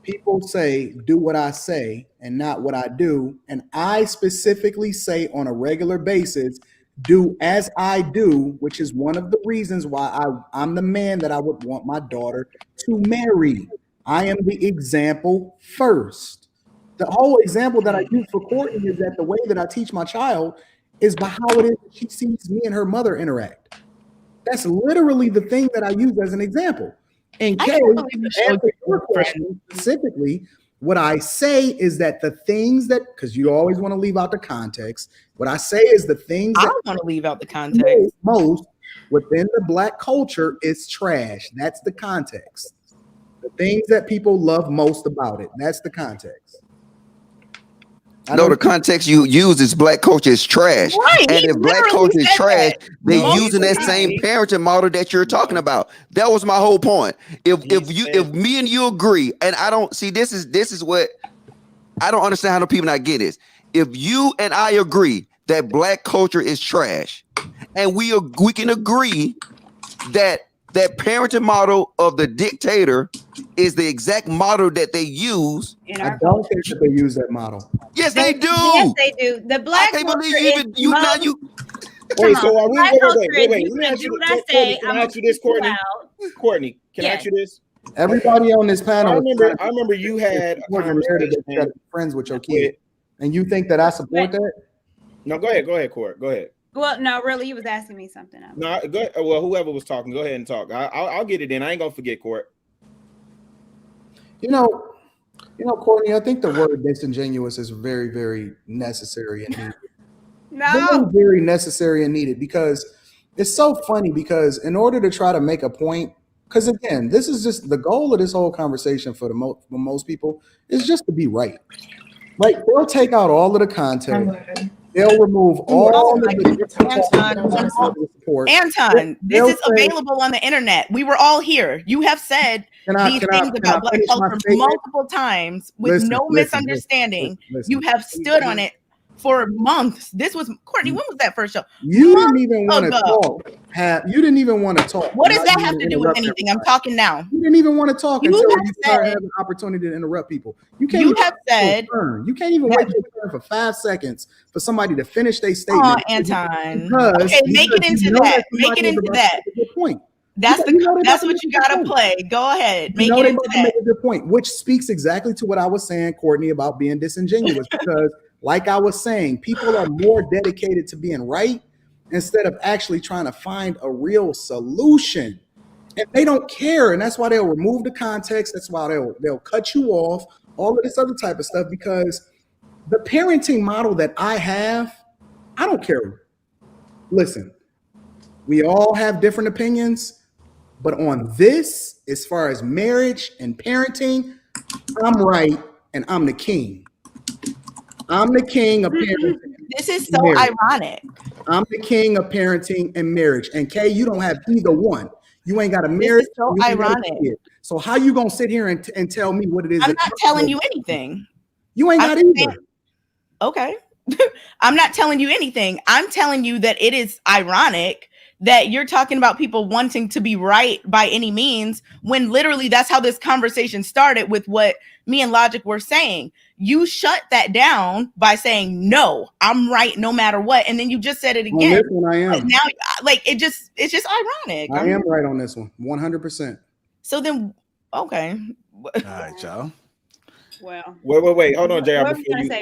people say, do what I say and not what I do. And I specifically say on a regular basis, do as I do, which is one of the reasons why I'm the man that I would want my daughter to marry. I am the example first. The whole example that I use for Courtney is that the way that I teach my child is by how it is that she sees me and her mother interact. That's literally the thing that I use as an example. And Kay, to answer your question specifically, what I say is that the things that, because you always want to leave out the context, what I say is the things I don't want to leave out the context. Most within the Black culture is trash. That's the context. The things that people love most about it. That's the context. No, the context you use is Black culture is trash. Right, and if Black culture is trash, they're using that same parenting model that you're talking about. That was my whole point. If me and you agree, and I don't see this is what I don't understand how the people not get this. If you and I agree that Black culture is trash, and we can agree that parenting model of the dictator is the exact model that they use. I don't think that they use that model. Yes, they do. Yes, they do. The Black I can't culture believe you even is you now most- you. Wait, so are we? Black culture is Wait. you Let me ask do you what I say. Can I ask you this, Courtney? Courtney, Can I ask you this? Everybody on this panel. I remember you had a conversation friends with your kid, and you think that I support that? No, go ahead, Court. Go ahead. Well, no, really, you was asking me something else. No, go ahead. Well, whoever was talking, go ahead and talk. I'll get it in. I ain't gonna forget, Court. You know, Courtney, I think the word disingenuous is very, very necessary and needed. No. very necessary and needed, because it's so funny, because in order to try to make a point, because again, this is just the goal of this whole conversation for most people is just to be right. Like, they'll take out all of the context. They'll remove all of the support. Anton, this is available on the internet. We were all here. You have said these things about Black culture multiple times with no misunderstanding. You have stood on it for months. This was Courtney. When was that first show? You didn't even want to talk. You didn't even want to talk. What does that have to do with anything? I'm talking now. You didn't even want to talk until you started having the opportunity to interrupt people. You can't. You have said you can't even wait your turn for 5 seconds for somebody to finish their statement. Oh, Anton. Okay, make it into that. Make it into that. Good point. That's what you gotta play. Go ahead. Make it into that. Make a good point, which speaks exactly to what I was saying, Courtney, about being disingenuous. Because, like I was saying, people are more dedicated to being right instead of actually trying to find a real solution. And they don't care, and that's why they'll remove the context. That's why they'll cut you off. All of this other type of stuff, because the parenting model that I have, I don't care. Listen, we all have different opinions. But on this, as far as marriage and parenting, I'm right and I'm the king. I'm the king of parenting. This is so ironic. I'm the king of parenting and marriage. And Kay, you don't have either one. You ain't got a marriage. This is so ironic. So how you gonna sit here and tell me what it is? I'm not telling you anything. You ain't got either. Okay. I'm not telling you anything. I'm telling you that it is ironic that you're talking about people wanting to be right by any means, when literally that's how this conversation started with what me and Logic were saying. You shut that down by saying, no, I'm right no matter what. And then you just said it again. On this one, I am. Now, like, it's just ironic. I am right on this one, 100%. So then, okay. All right, y'all. Well, wait. Hold on, JR. I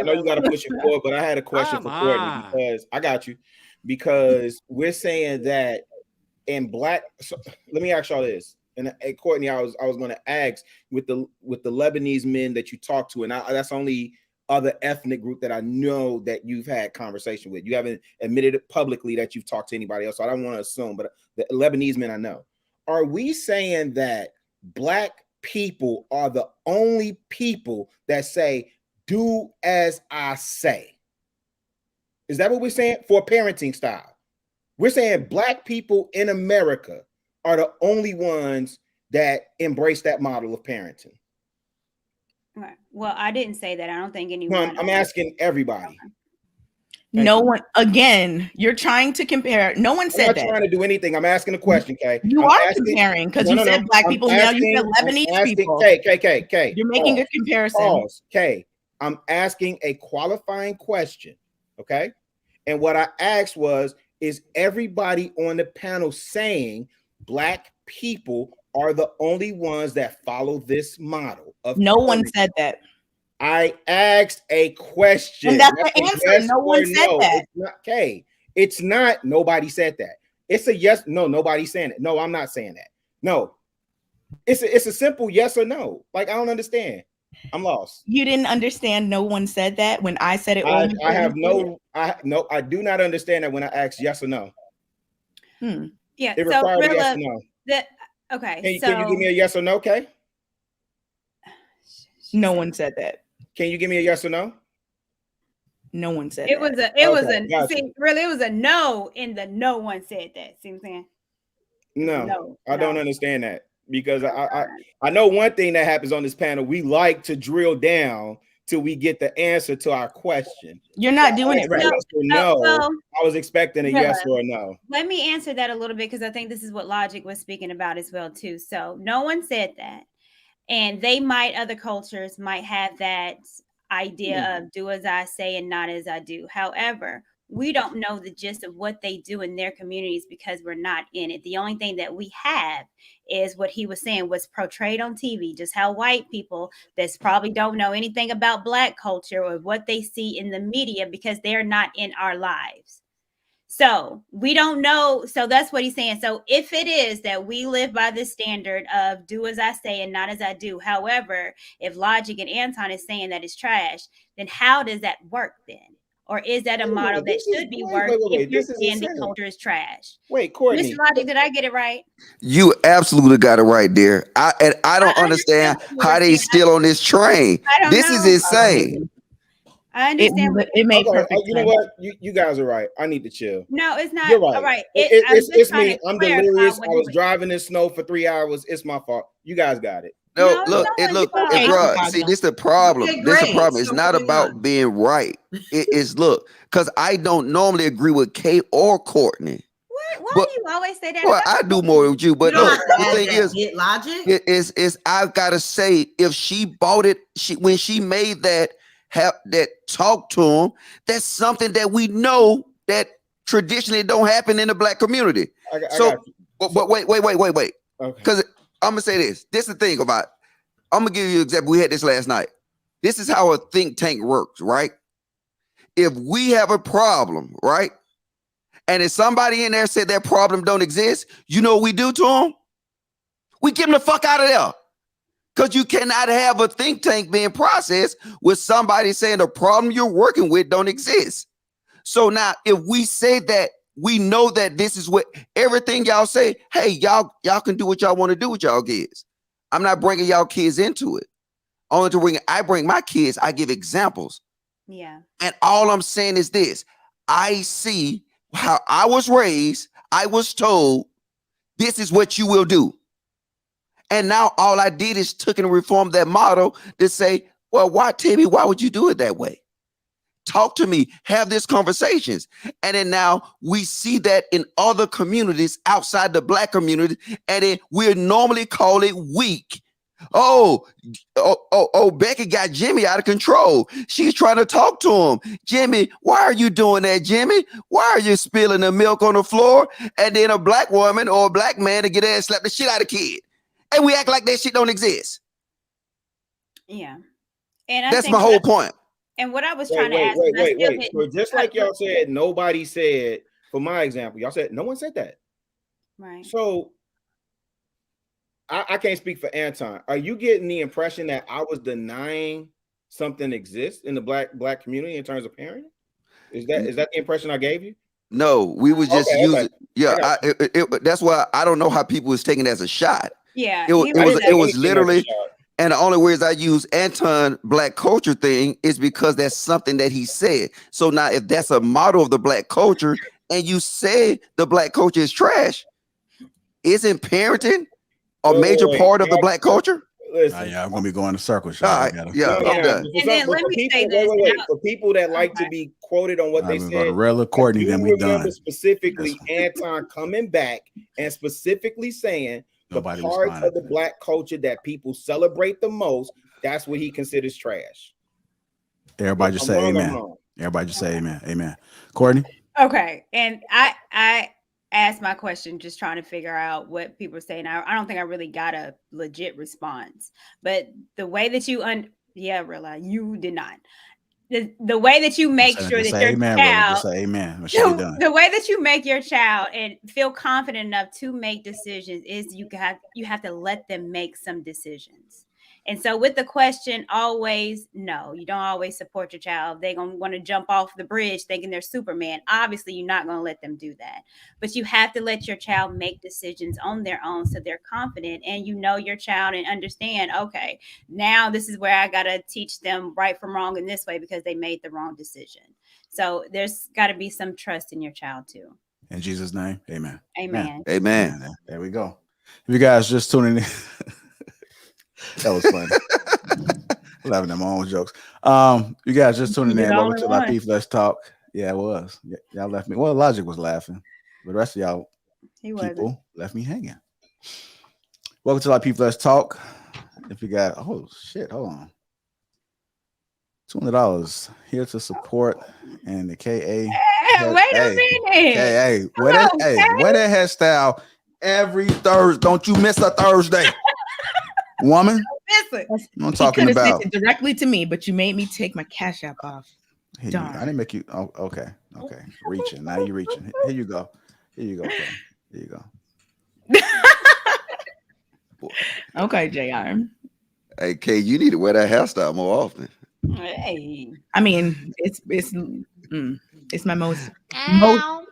know you got to push it forward, but I had a question for Courtney, because I got you. Because we're saying that in Black. So let me ask y'all this. And Courtney, I was going to ask with the Lebanese men that you talk to, and that's only other ethnic group that I know that you've had conversation with. You haven't admitted it publicly that you've talked to anybody else, so I don't want to assume. But the Lebanese men I know. Are we saying that Black people are the only people that say, "Do as I say"? Is that what we're saying for parenting style? We're saying Black people in America are the only ones that embrace that model of parenting. Right. Well, I didn't say that. I don't think anyone. I'm asking everybody. No one. Again, you're trying to compare. No one said that. I'm not trying to do anything. I'm asking a question, Kay. You are comparing, because you said Black people. Now you said Lebanese people. Kay. You're making a comparison. Pause. Kay, I'm asking a qualifying question. Okay. And what I asked was, is everybody on the panel saying Black people are the only ones that follow this model of no one said that. I asked a question. And that's the answer. Yes, no one said that. It's not, okay. It's not, nobody said that. It's a yes, no, nobody's saying it. No, I'm not saying that. No. It's a simple yes or no. Like, I don't understand. I'm lost. You didn't understand no one said that when I said it? I do not understand that when I ask yes or no. Yeah. It requires a yes or no. Okay. Can you give me a yes or no, Kay? No one said that. Can you give me a yes or no? No one said it. It was a no in the no one said that. See what I'm saying? No, I don't understand that, because I know one thing that happens on this panel. We like to drill down till we get the answer to our question. You're not doing it right. I was expecting a yes or a no. Let me answer that a little bit, because I think this is what Logic was speaking about as well too. So no one said that. And other cultures might have that idea of do as I say and not as I do. However, we don't know the gist of what they do in their communities because we're not in it. The only thing that we have is what he was saying was portrayed on TV, just how white people that probably don't know anything about Black culture or what they see in the media, because they're not in our lives. So we don't know. So that's what he's saying. So if it is that we live by the standard of do as I say and not as I do, however, if Logic and Anton is saying that it's trash, then how does that work then? Or is that a Wait a model minute, that this is- should be wait, worked wait, wait, if you're this is saying the insane. culture is trash? Wait, Courtney. Mr. Logic, did I get it right? You absolutely got it right there. I don't understand what you were how they saying. still on this train. I don't This is know. insane. I understand. It made Okay, perfect you know sense. what? You guys are right. I need to chill. No, it's not. You're right. All right. It's me. I'm clarify delirious. what I you was were- driving in snow for 3 hours. It's my fault. You guys got it. No, No, look, no, it look, it's it, okay. bro. See, this the problem. Okay, This the great. problem. It's So not moving about on. being right. It's look, because I don't normally agree with Kate or Courtney. Why But- do you always say that? Well, about I do more with you, You but don't look, have to the add thing that is, bit logic. is I've got to say, if she bought it, when she made that talk to him, that's something that we know that traditionally don't happen in the Black community. I So, got you. but wait. Okay. Because I'm gonna say this. This is the thing about. I'm gonna give you an example. We had this last night. This is how a think tank works, right? If we have a problem, right, and if somebody in there said that problem don't exist, you know what we do to them? We get them the fuck out of there. Because you cannot have a think tank being processed with somebody saying the problem you're working with don't exist. So now, if we say that we know that this is what everything y'all say, hey, y'all can do what y'all want to do with y'all kids. I'm not bringing y'all kids into it. Only to I bring my kids, I give examples. Yeah. And all I'm saying is this. I see how I was raised. I was told this is what you will do. And now all I did is took and reformed that model to say, well, why, Timmy, why would you do it that way? Talk to me, have these conversations. And then now we see that in other communities outside the Black community, and then we normally call it weak. Oh, Becky got Jimmy out of control. She's trying to talk to him. Jimmy, why are you doing that, Jimmy? Why are you spilling the milk on the floor? And then a Black woman or a Black man to get there and slap the shit out of the kid. And we act like that shit don't exist. Yeah. And that's my whole point. And what I was trying to ask. Wait. So just like y'all said, nobody said, for my example, y'all said, no one said that. Right. So I can't speak for Anton. Are you getting the impression that I was denying something exists in the black community in terms of parenting? Is that the impression I gave you? No, we were just using. Yeah, that's why I don't know how people was taking it as a shot. Yeah, it was literally. And the only words I use Anton Black culture thing is because that's something that he said. So now if that's a model of the Black culture and you say the Black culture is trash, isn't parenting a major part of the Black culture? Yeah, I'm gonna be going in circles. All right, I'm done. And then let me say this. For people that like to be quoted on what they said, Courtney, then we done. Specifically, Anton coming back and specifically saying the parts of the Black culture that people celebrate the most, that's what he considers trash. Everybody just say amen. Everybody just say amen. Amen. Courtney? Okay. And I asked my question just trying to figure out what people are saying. I don't think I really got a legit response. But the way that you realize you did not. The way that you make sure that your child just say amen. The way that you make your child and feel confident enough to make decisions is you have to let them make some decisions. And so with the question, always, no, you don't always support your child. They're going to want to jump off the bridge thinking they're Superman. Obviously, you're not going to let them do that. But you have to let your child make decisions on their own so they're confident and you know your child and understand, okay, now this is where I got to teach them right from wrong in this way because they made the wrong decision. So there's got to be some trust in your child too. In Jesus' name, amen. Amen. Amen. There we go. If you guys just tuning in, that was funny. Laughing at my own jokes. You guys just tuning in. Welcome to Lapeef Let's Talk. Yeah, it was. Y'all left me. Well, Logic was laughing. But the rest of y'all people left me hanging. Welcome to Lapeef Let's Talk. If you got hold on. $200 here to support and the KA. Wait a minute. Wear that hairstyle every Thursday. Don't you miss a Thursday. Woman, I'm talking about. Sent it directly to me, but you made me take my Cash App off. I didn't make you. Oh, okay. Reaching. Now you're reaching. Here you go. Here you go. Okay, JR. Hey, Kay, you need to wear that hairstyle more often. Hey. I mean, it's It's my most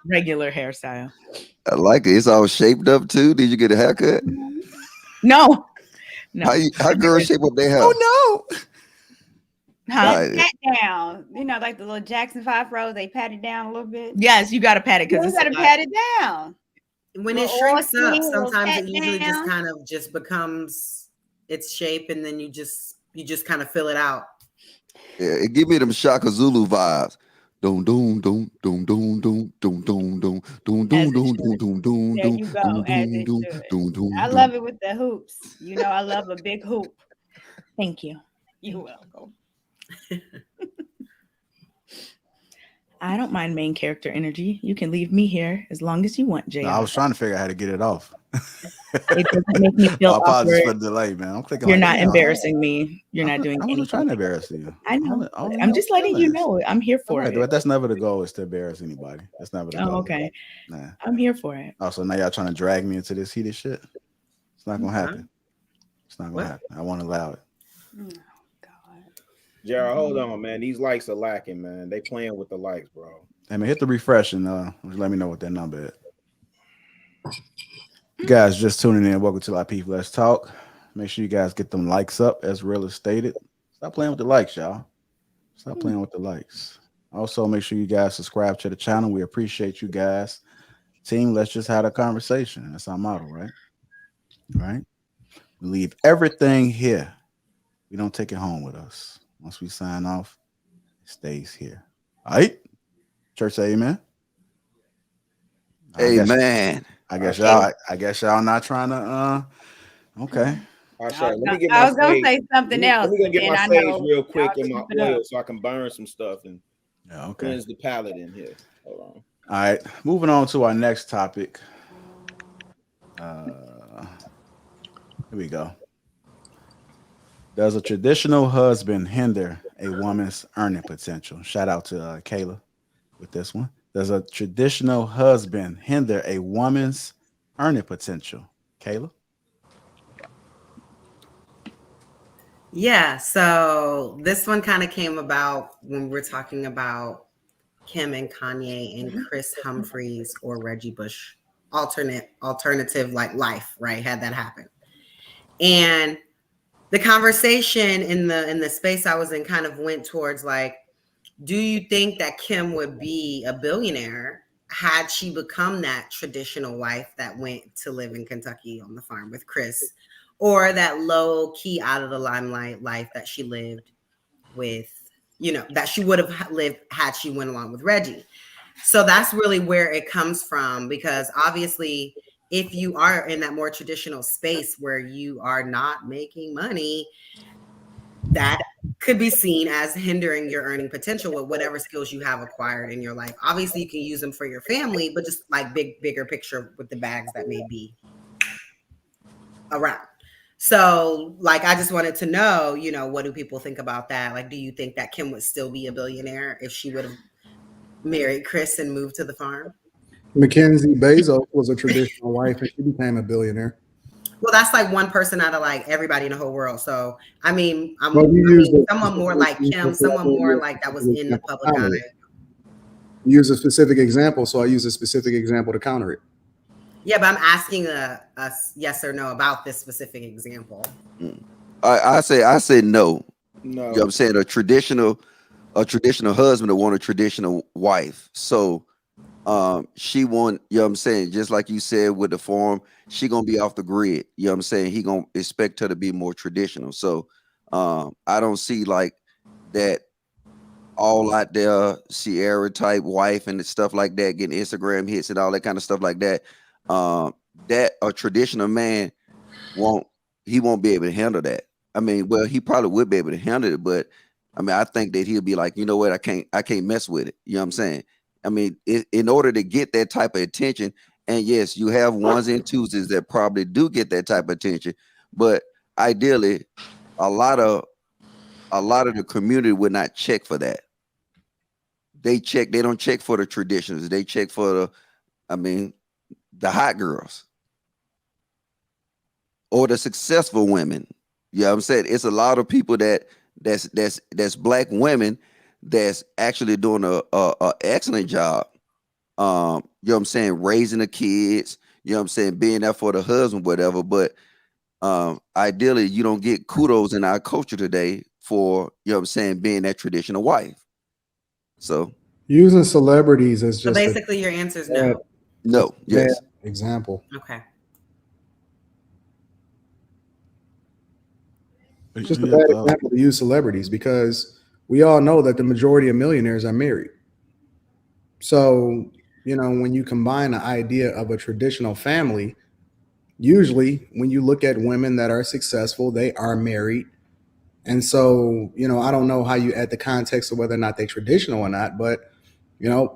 regular hairstyle. I like it. It's all shaped up too. Did you get a haircut? No. How girls shape up their hair? Oh no. Huh? Pat down. You know, like the little Jackson 5 rows, they pat it down a little bit. Yes, you got to pat it because You got to pat it down. When it shrinks up, sometimes it usually just kind of just becomes its shape, and then you just kind of fill it out. Yeah, it give me them Shaka Zulu vibes. Doom doom doom doom doom doom doom doom doom doom doom doom doom doom doom. There you go. As it should. I love it with the hoops. You know, I love a big hoop. Thank you. You're welcome. I don't mind main character energy. You can leave me here as long as you want, Jay. No, I was trying to figure out how to get it off. It doesn't make me feel apologies awkward. for the delay, man. I'm clicking. You're not embarrassing me. You're not doing anything. I wasn't trying to embarrass you. I know. I'm just letting you know. I'm here for it. But that's never the goal, is to embarrass anybody. That's never the goal. Oh, okay. Nah. I'm here for it. Also, now y'all trying to drag me into this heated shit. It's not gonna happen. It's not gonna happen. I won't allow it. Jared, hold on, man. These likes are lacking, man. They playing with the likes, bro. Hey, man, hit the refresh and let me know what that number is. You guys just tuning in. Welcome to Lapeef Let's Talk. Make sure you guys get them likes up, as real as stated. Stop playing with the likes, y'all. Stop playing with the likes. Also, make sure you guys subscribe to the channel. We appreciate you guys. Team, let's just have a conversation. That's our motto, right? Right? We leave everything here. We don't take it home with us. Once we sign off, it stays here. All right? Church say amen. Amen. I guess y'all not trying to okay. All right, let me get I was gonna say something else. Let me go get my sage real quick and my oil up. so I can burn some stuff and cleanse the palate in here. Hold on. All right, moving on to our next topic. Here we go. Does a traditional husband hinder a woman's earning potential? Shout out to Kayla with this one. Does a traditional husband hinder a woman's earning potential? Kayla? Yeah, so this one kind of came about when we're talking about Kim and Kanye and Chris Humphries or Reggie Bush alternative like life, right? Had that happen. And the conversation in the space I was in kind of went towards like, do you think that Kim would be a billionaire had she become that traditional wife that went to live in Kentucky on the farm with Chris, or that low key out of the limelight life that she lived with, that she would have lived had she went along with Reggie? So that's really where it comes from, because obviously if you are in that more traditional space where you are not making money, that could be seen as hindering your earning potential with whatever skills you have acquired in your life. Obviously, you can use them for your family, but just like bigger picture with the bags that may be around. So, like, I just wanted to know, what do people think about that? Like, do you think that Kim would still be a billionaire if she would have married Chris and moved to the farm? Mackenzie Bezos was a traditional wife and she became a billionaire. Well, that's like one person out of like everybody in the whole world. So, I mean, someone more like Kim, someone more like that was in the public eye. You use a specific example, so I use a specific example to counter it. Yeah, but I'm asking a yes or no about this specific example. I say no. No. You know what I'm saying? A traditional husband would want a traditional wife. So she want, I'm saying, just like you said with the farm, she gonna be off the grid. I'm saying? He gonna expect her to be more traditional. So I don't see like that all out there Sierra type wife and stuff like that, getting Instagram hits and all that kind of stuff like that. That a traditional man won't be able to handle that. I mean, well, he probably would be able to handle it, but I mean, I think that he'll be like, you know what, I can't mess with it. You know what I'm saying? I mean, in order to get that type of attention, and yes, you have ones and twosies that probably do get that type of attention, but ideally, a lot of the community would not check for that. They don't check for the traditions. They check for the hot girls or the successful women. You know what I'm saying? It's a lot of people that's black women that's actually doing a excellent job. You know what I'm saying, raising the kids, you know what I'm saying, being there for the husband, whatever. But ideally, you don't get kudos in our culture today for, you know what I'm saying, being that traditional wife. So Using celebrities as So just basically, your answer is bad, no. no, bad yes, example. Okay. It's just a Yeah, bad thought. example to use celebrities because we all know that the majority of millionaires are married. So, when you combine the idea of a traditional family, usually when you look at women that are successful, they are married. And so, I don't know how you add the context of whether or not they're traditional or not, but,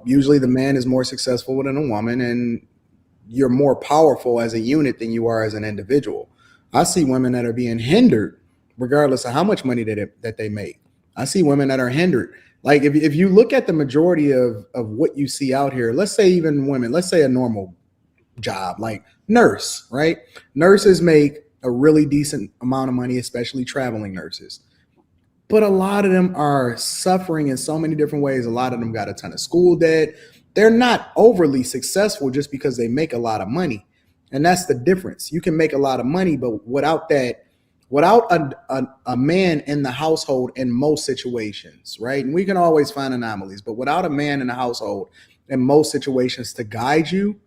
usually the man is more successful than a woman and you're more powerful as a unit than you are as an individual. I see women that are being hindered regardless of how much money that they make. I see women that are hindered. Like if you look at the majority of what you see out here, let's say even women, let's say a normal job like nurse, right? Nurses make a really decent amount of money, especially traveling nurses. But a lot of them are suffering in so many different ways. A lot of them got a ton of school debt. They're not overly successful just because they make a lot of money. And that's the difference. You can make a lot of money, but without a man in the household in most situations, right? And we can always find anomalies, but without a man in the household in most situations to guide you,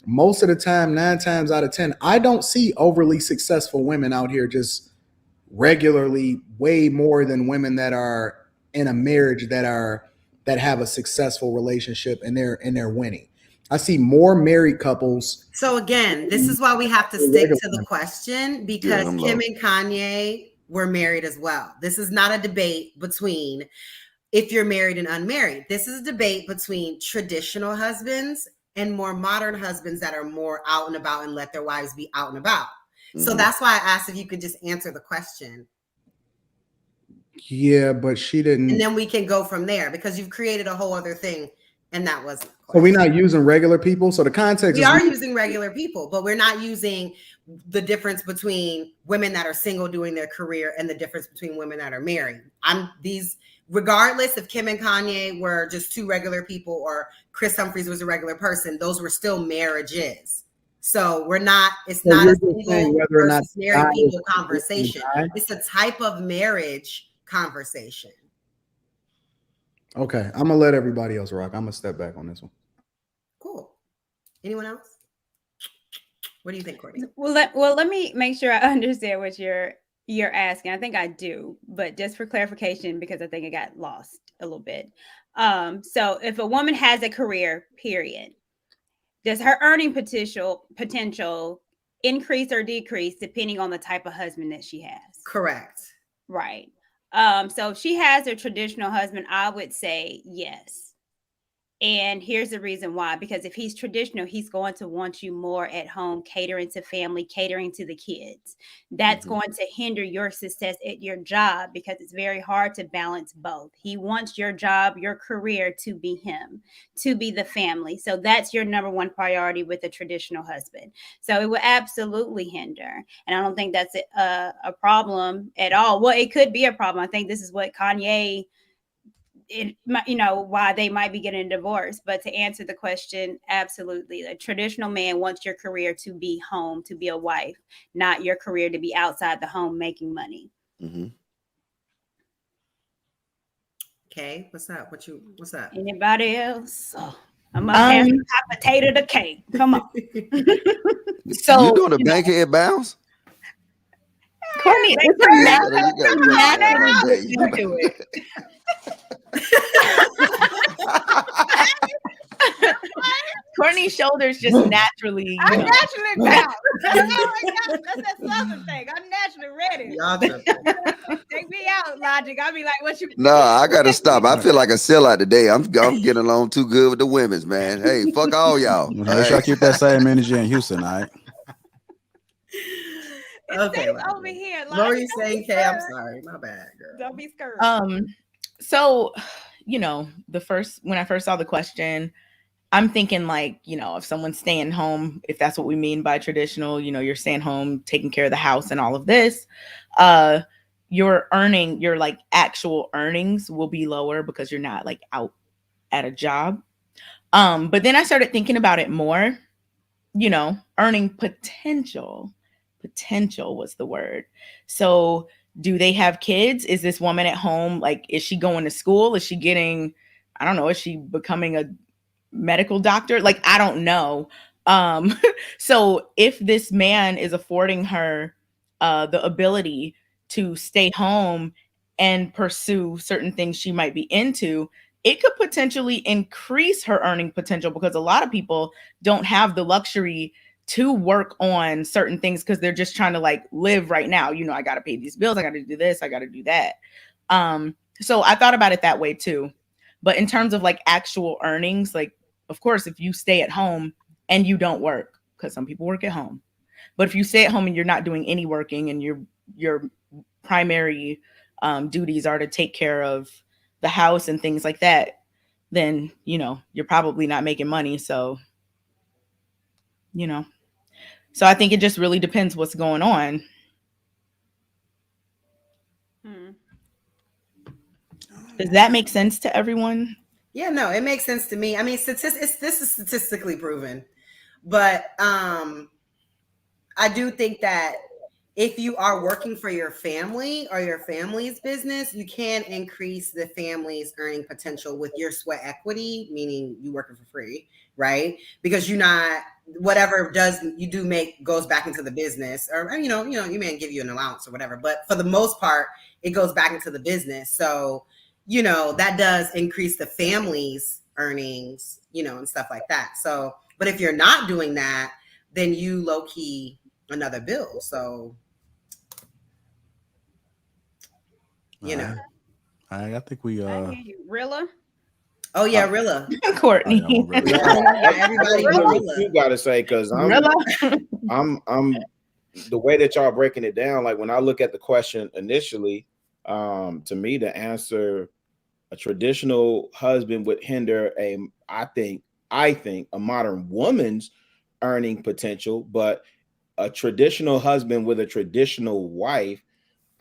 most of the time, 9 times out of 10, I don't see overly successful women out here just regularly way more than women that are in a marriage that have a successful relationship and they're winning. I see more married couples. So again, this is why we have to stick to the question, because I'm Kim low. and Kanye were married as well. This is not a debate between if you're married and unmarried. This is a debate between traditional husbands and more modern husbands that are more out and about and let their wives be out and about. So that's why I asked if you could just answer the question. Yeah, but she didn't. And then we can go from there because you've created a whole other thing. And that wasn't. So we're not using regular people. So the context we are using regular people, but we're not using the difference between women that are single doing their career and the difference between women that are married. Regardless if Kim and Kanye were just two regular people or Chris Humphries was a regular person, those were still marriages. So it's not a single versus married people conversation. It's a type of marriage conversation. Okay, I'm gonna let everybody else rock. I'm gonna step back on this one. Cool. Anyone else? What do you think, Courtney? Well, let me make sure I understand what you're asking. I think I do, but just for clarification, because I think it got lost a little bit. So if a woman has a career, period, does her earning potential increase or decrease depending on the type of husband that she has? Correct. Right. So if she has a traditional husband, I would say yes. And here's the reason why, because if he's traditional, he's going to want you more at home, catering to family, catering to the kids. That's going to hinder your success at your job because it's very hard to balance both. He wants your job, your career to be him, to be the family. So that's your number one priority with a traditional husband. So it will absolutely hinder. And I don't think that's a problem at all. Well, it could be a problem. I think this is what Kanye, why they might be getting a divorce. But to answer the question, absolutely. A traditional man wants your career to be home, to be a wife, not your career to be outside the home making money. Okay, what's up? What's up? Anybody else? I'm up here hot potato to cake. Come on. So you doing a bankhead bounce? Courtney, it's a natural into it. Courtney's shoulders just naturally. I'm naturally bound. Oh my God, that's that Southern thing. I'm naturally ready. Take me out, Logic. I'll be like, what you? No, I gotta stop. I feel like a sellout today. I'm getting along too good with the women's, man. Hey, fuck all y'all. Make sure I keep that same energy in Houston, all right? Okay, over here. What were you saying, Kay? I'm sorry. My bad, girl. Don't be scared. So, when I first saw the question, I'm thinking like, if someone's staying home, if that's what we mean by traditional, you're staying home, taking care of the house and all of this. your like actual earnings will be lower because you're not like out at a job. But then I started thinking about it more, you know, earning potential. Potential was the word. So do they have kids? Is this woman at home? Like, is she going to school? Is she getting, I don't know, is she becoming a medical doctor? Like, I don't know. So if this man is affording her the ability to stay home and pursue certain things she might be into, it could potentially increase her earning potential, because a lot of people don't have the luxury to work on certain things because they're just trying to like live right now. You know, I got to pay these bills. I got to do this. I got to do that. So I thought about it that way too. But in terms of like actual earnings, like, of course, if you stay at home and you don't work, because some people work at home, but if you stay at home and you're not doing any working and your primary duties are to take care of the house and things like that, then, you know, you're probably not making money. So, you know, so I think it just really depends what's going on. Does that make sense to everyone? Yeah, no, it makes sense to me. I mean, this is statistically proven, but I do think that if you are working for your family or your family's business, you can increase the family's earning potential with your sweat equity, meaning you working for free, right? Because you're not, whatever you do make goes back into the business, or you know, you may give you an allowance or whatever, but for the most part, it goes back into the business. So, you know, that does increase the family's earnings, you know, and stuff like that. So, but if you're not doing that, then you low key another bill. So, you know, I think we I hear you. Rilla? Oh yeah, Rilla. Courtney. Everybody you gotta say, because I'm the way that y'all breaking it down, like when I look at the question initially, to me the answer, a traditional husband would hinder I think a modern woman's earning potential, but a traditional husband with a traditional wife,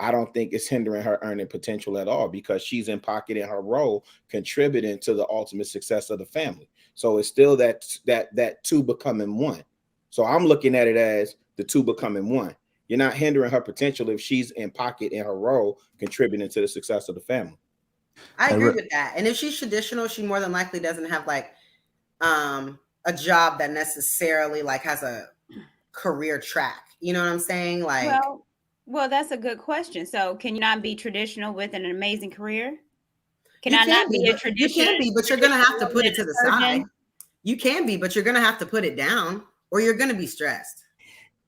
I don't think it's hindering her earning potential at all, because she's in pocket in her role, contributing to the ultimate success of the family. So it's still that two becoming one. So I'm looking at it as the two becoming one. You're not hindering her potential if she's in pocket in her role, contributing to the success of the family. I agree with that. And if she's traditional, she more than likely doesn't have like a job that necessarily like has a career track. You know what I'm saying? Like, well, that's a good question. So can you not be traditional with an amazing career? Can I not be a traditional? You can be, but you're gonna have to put it to the side. You can be, but you're gonna have to put it down, or you're gonna be stressed.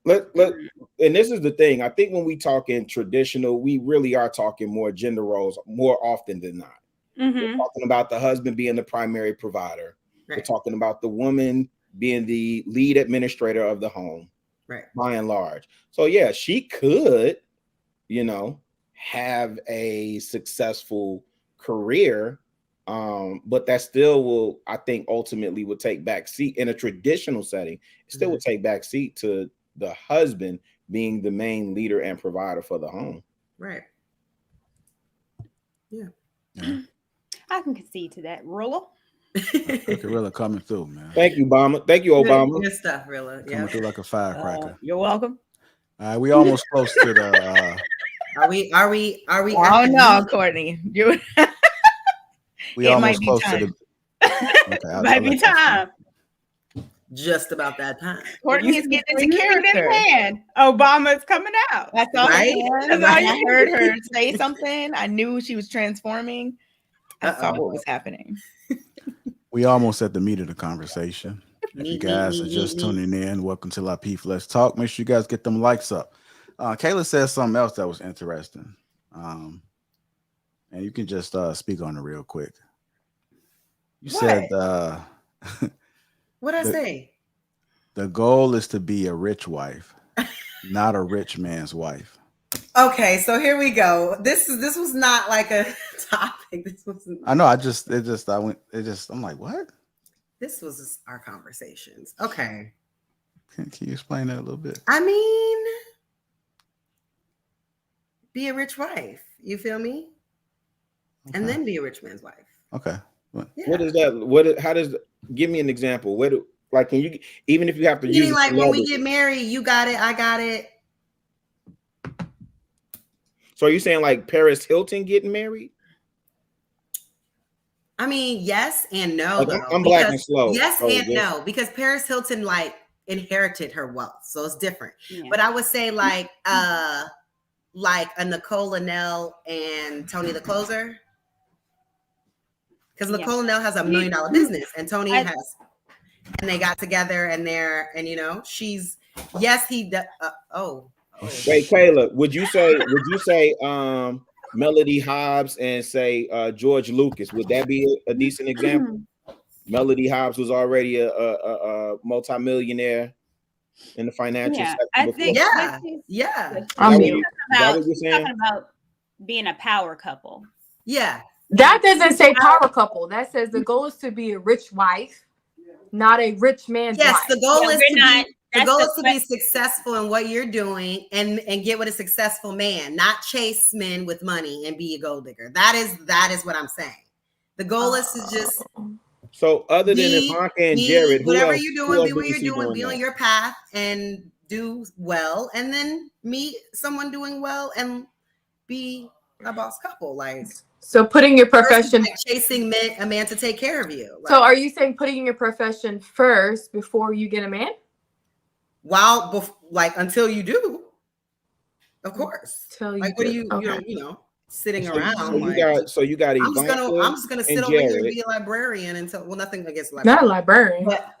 And this is the thing. I think when we talk in traditional, we really are talking more gender roles more often than not. We're talking about the husband being the primary provider. Right. We're talking about the woman being the lead administrator of the home, right? By and large. So yeah, she could, you know, have a successful career, but that still will, I think, ultimately will take back seat in a traditional setting. It still will take back seat to the husband being the main leader and provider for the home. Right. Yeah. I can concede to that. Rilla. Rilla coming through, man. Thank you, Obama. Thank you, Obama. Good stuff, Rilla. Coming through like a firecracker. You're welcome. All right, we almost close to the. Are we? Oh no, Courtney. We almost close to the. Okay, might be time. Just about that time. Courtney is getting into character. Obama's coming out. That's all. Right? I heard her say something. I knew she was transforming. I saw what was happening. We almost at the meat of the conversation. If you guys are just tuning in, welcome to Lapeef Let's Talk. Make sure you guys get them likes up. Kayla said something else that was interesting. And you can just speak on it real quick. You said what'd I say? The goal is to be a rich wife, not a rich man's wife. Okay, so here we go. This was not like a topic. This was. I know. I'm like, what? This was our conversations. Okay. Can you explain that a little bit? I mean, be a rich wife. You feel me? Okay. And then be a rich man's wife. Okay. Yeah. What is that? How does? Give me an example. Like? Can you, even if you have to use like when we get married, you got it, I got it. So are you saying like Paris Hilton getting married? I mean, yes and no. Like, though, I'm black and slow. Yes and no, because Paris Hilton like inherited her wealth, so it's different. Yeah. But I would say like a Nicole Linnell and Tony the Closer, because Nicole Linnell has $1 million business, and Tony has, and they got together, and she's he. Wait, Kayla, would you say Melody Hobbs and say George Lucas? Would that be a decent example? Melody Hobbs was already a multimillionaire in the financial sector. I think, yeah. Talking about being a power couple. Yeah. That doesn't say power couple. That says the goal is to be a rich wife, not a rich man's wife. The goal is to be successful in what you're doing and get with a successful man, not chase men with money and be a gold digger. That is what I'm saying. The goal is to just. So other than Ivanka and Jared, whatever you're doing, be what you're doing, be on your path and do well, and then meet someone doing well and be a boss couple. Like, so putting your profession, like chasing a man to take care of you. Like, so are you saying putting your profession first before you get a man? Until you do, of course. What do you sitting around? So you got. I'm just gonna sit over here and be a librarian until. Well, nothing against librarians. Not a librarian, but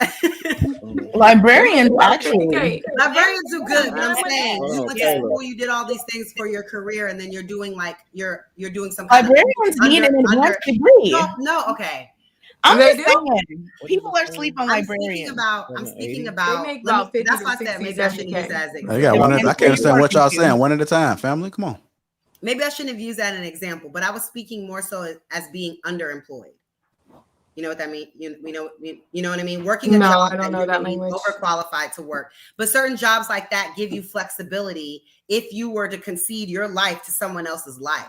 librarians actually. Librarians do good. But I'm saying you went to school, you did all these things for your career, and then you're doing you're doing some. Librarians need an advanced degree. No, okay. I'm just saying, people are sleeping on librarians. I'm speaking about. They make about 50 that's why I said maybe I shouldn't use that as an example. I can't understand what y'all saying. One at a time, family. Come on. Maybe I shouldn't have used that as an example, but I was speaking more so as being underemployed. You know what that means? You know what I mean? Working a job I don't know that language. Overqualified to work. But certain jobs like that give you flexibility if you were to concede your life to someone else's life.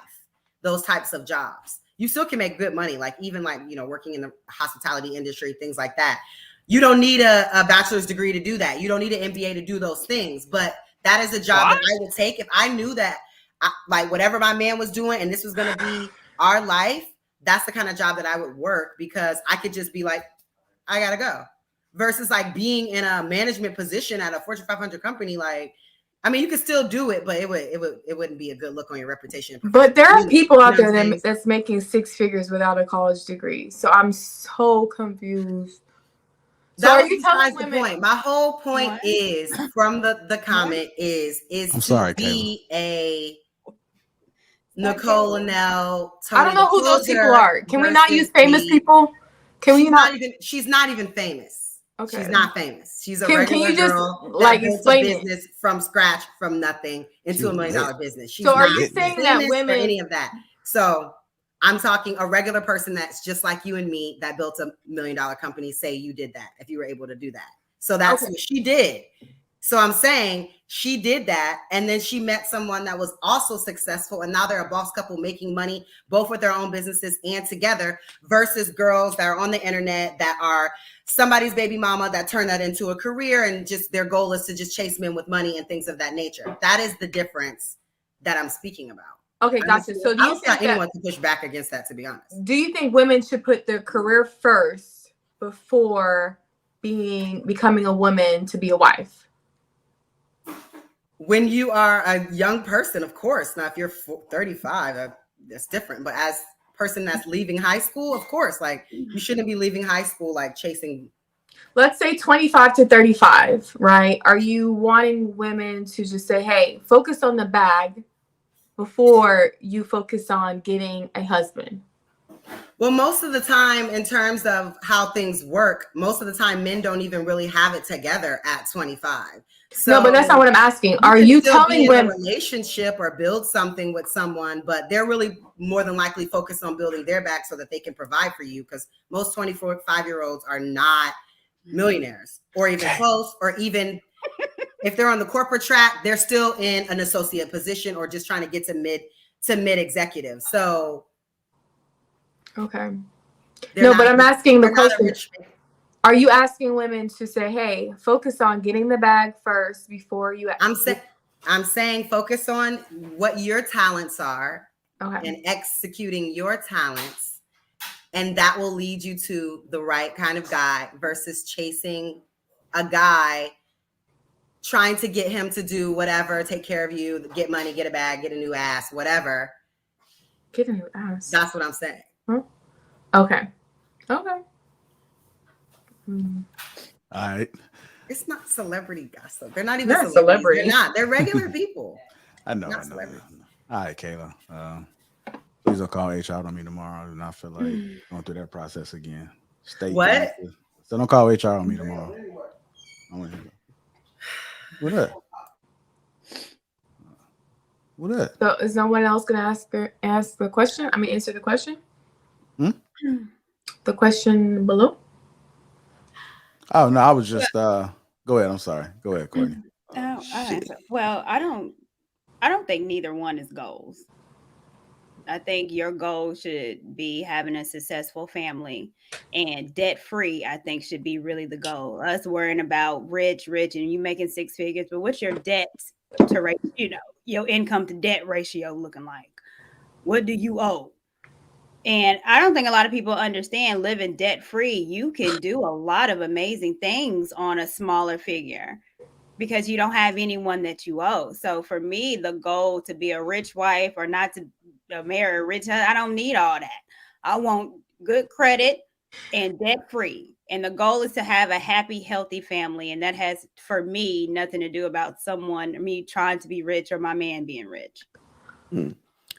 Those types of jobs. You still can make good money, working in the hospitality industry, things like that. You don't need a bachelor's degree to do that. You don't need an MBA to do those things. But that is a job that I would take if I knew that, whatever my man was doing and this was going to be our life. That's the kind of job that I would work, because I could just be like, I gotta go, versus like being in a management position at a Fortune 500 company. You could still do it, but it wouldn't be a good look on your reputation. But there are people out there that's making 6 figures without a college degree. So I'm so confused. So are you telling women? The point. My whole point is from the comment is I'm sorry, be a Nicole Linnell. I don't know who those people are. Can we not use famous people? She's not even famous. Okay. She's not famous. She's a regular girl that built a business from scratch, from nothing, into $1 million business. She's are you saying that women any of that? So I'm talking a regular person that's just like you and me that built $1 million company. Say you did that, if you were able to do that. So that's what she did. So I'm saying she did that, and then she met someone that was also successful, and now they're a boss couple making money, both with their own businesses and together, versus girls that are on the internet that are somebody's baby mama that turned that into a career, and just their goal is to just chase men with money and things of that nature. That is the difference that I'm speaking about. Okay, gotcha. So do you think anyone to push back against that, to be honest? Do you think women should put their career first before becoming a woman to be a wife? When you are a young person, of course. Now, if you're 35, that's different. But as a person that's leaving high school, of course, you shouldn't be leaving high school chasing. Let's say 25 to 35, right? Are you wanting women to just say, hey, focus on the bag before you focus on getting a husband? Well, most of the time, in terms of how things work, most of the time men don't even really have it together at 25. So no, but that's not what I'm asking. Are you telling women a relationship or build something with someone, but they're really more than likely focused on building their back so that they can provide for you? Because most 24-5-year-olds are not millionaires or even close or even if they're on the corporate track, they're still in an associate position or just trying to get to mid executive. So okay. No, but I'm asking the question. Rich, are you asking women to say, hey, focus on getting the bag first before you? I'm saying focus on what your talents are, okay, and executing your talents, and that will lead you to the right kind of guy versus chasing a guy, trying to get him to do whatever, take care of you, get money, get a bag, get a new ass, whatever. Get a new ass. That's what I'm saying. Huh? Okay. Okay. All right. It's not celebrity gossip. They're not even celebrities. They're not. They're regular people. I know. All right, Kayla. Please don't call HR on me tomorrow. I do not feel like going through that process again. What? So don't call HR on me tomorrow. What up? What up? So is no one else gonna ask the question? I mean, answer the question. The question below. Oh no, I was just go ahead. I'm sorry. Go ahead, Courtney. Well, I don't think neither one is goals. I think your goal should be having a successful family, and debt free, I think, should be really the goal. Us worrying about rich, and you making 6 figures, but what's your debt to rate, your income to debt ratio looking like? What do you owe? And I don't think a lot of people understand living debt free. You can do a lot of amazing things on a smaller figure because you don't have anyone that you owe. So for me, the goal to be a rich wife or not to marry a rich husband, I don't need all that. I want good credit and debt free. And the goal is to have a happy, healthy family. And that has, for me, nothing to do about me trying to be rich or my man being rich.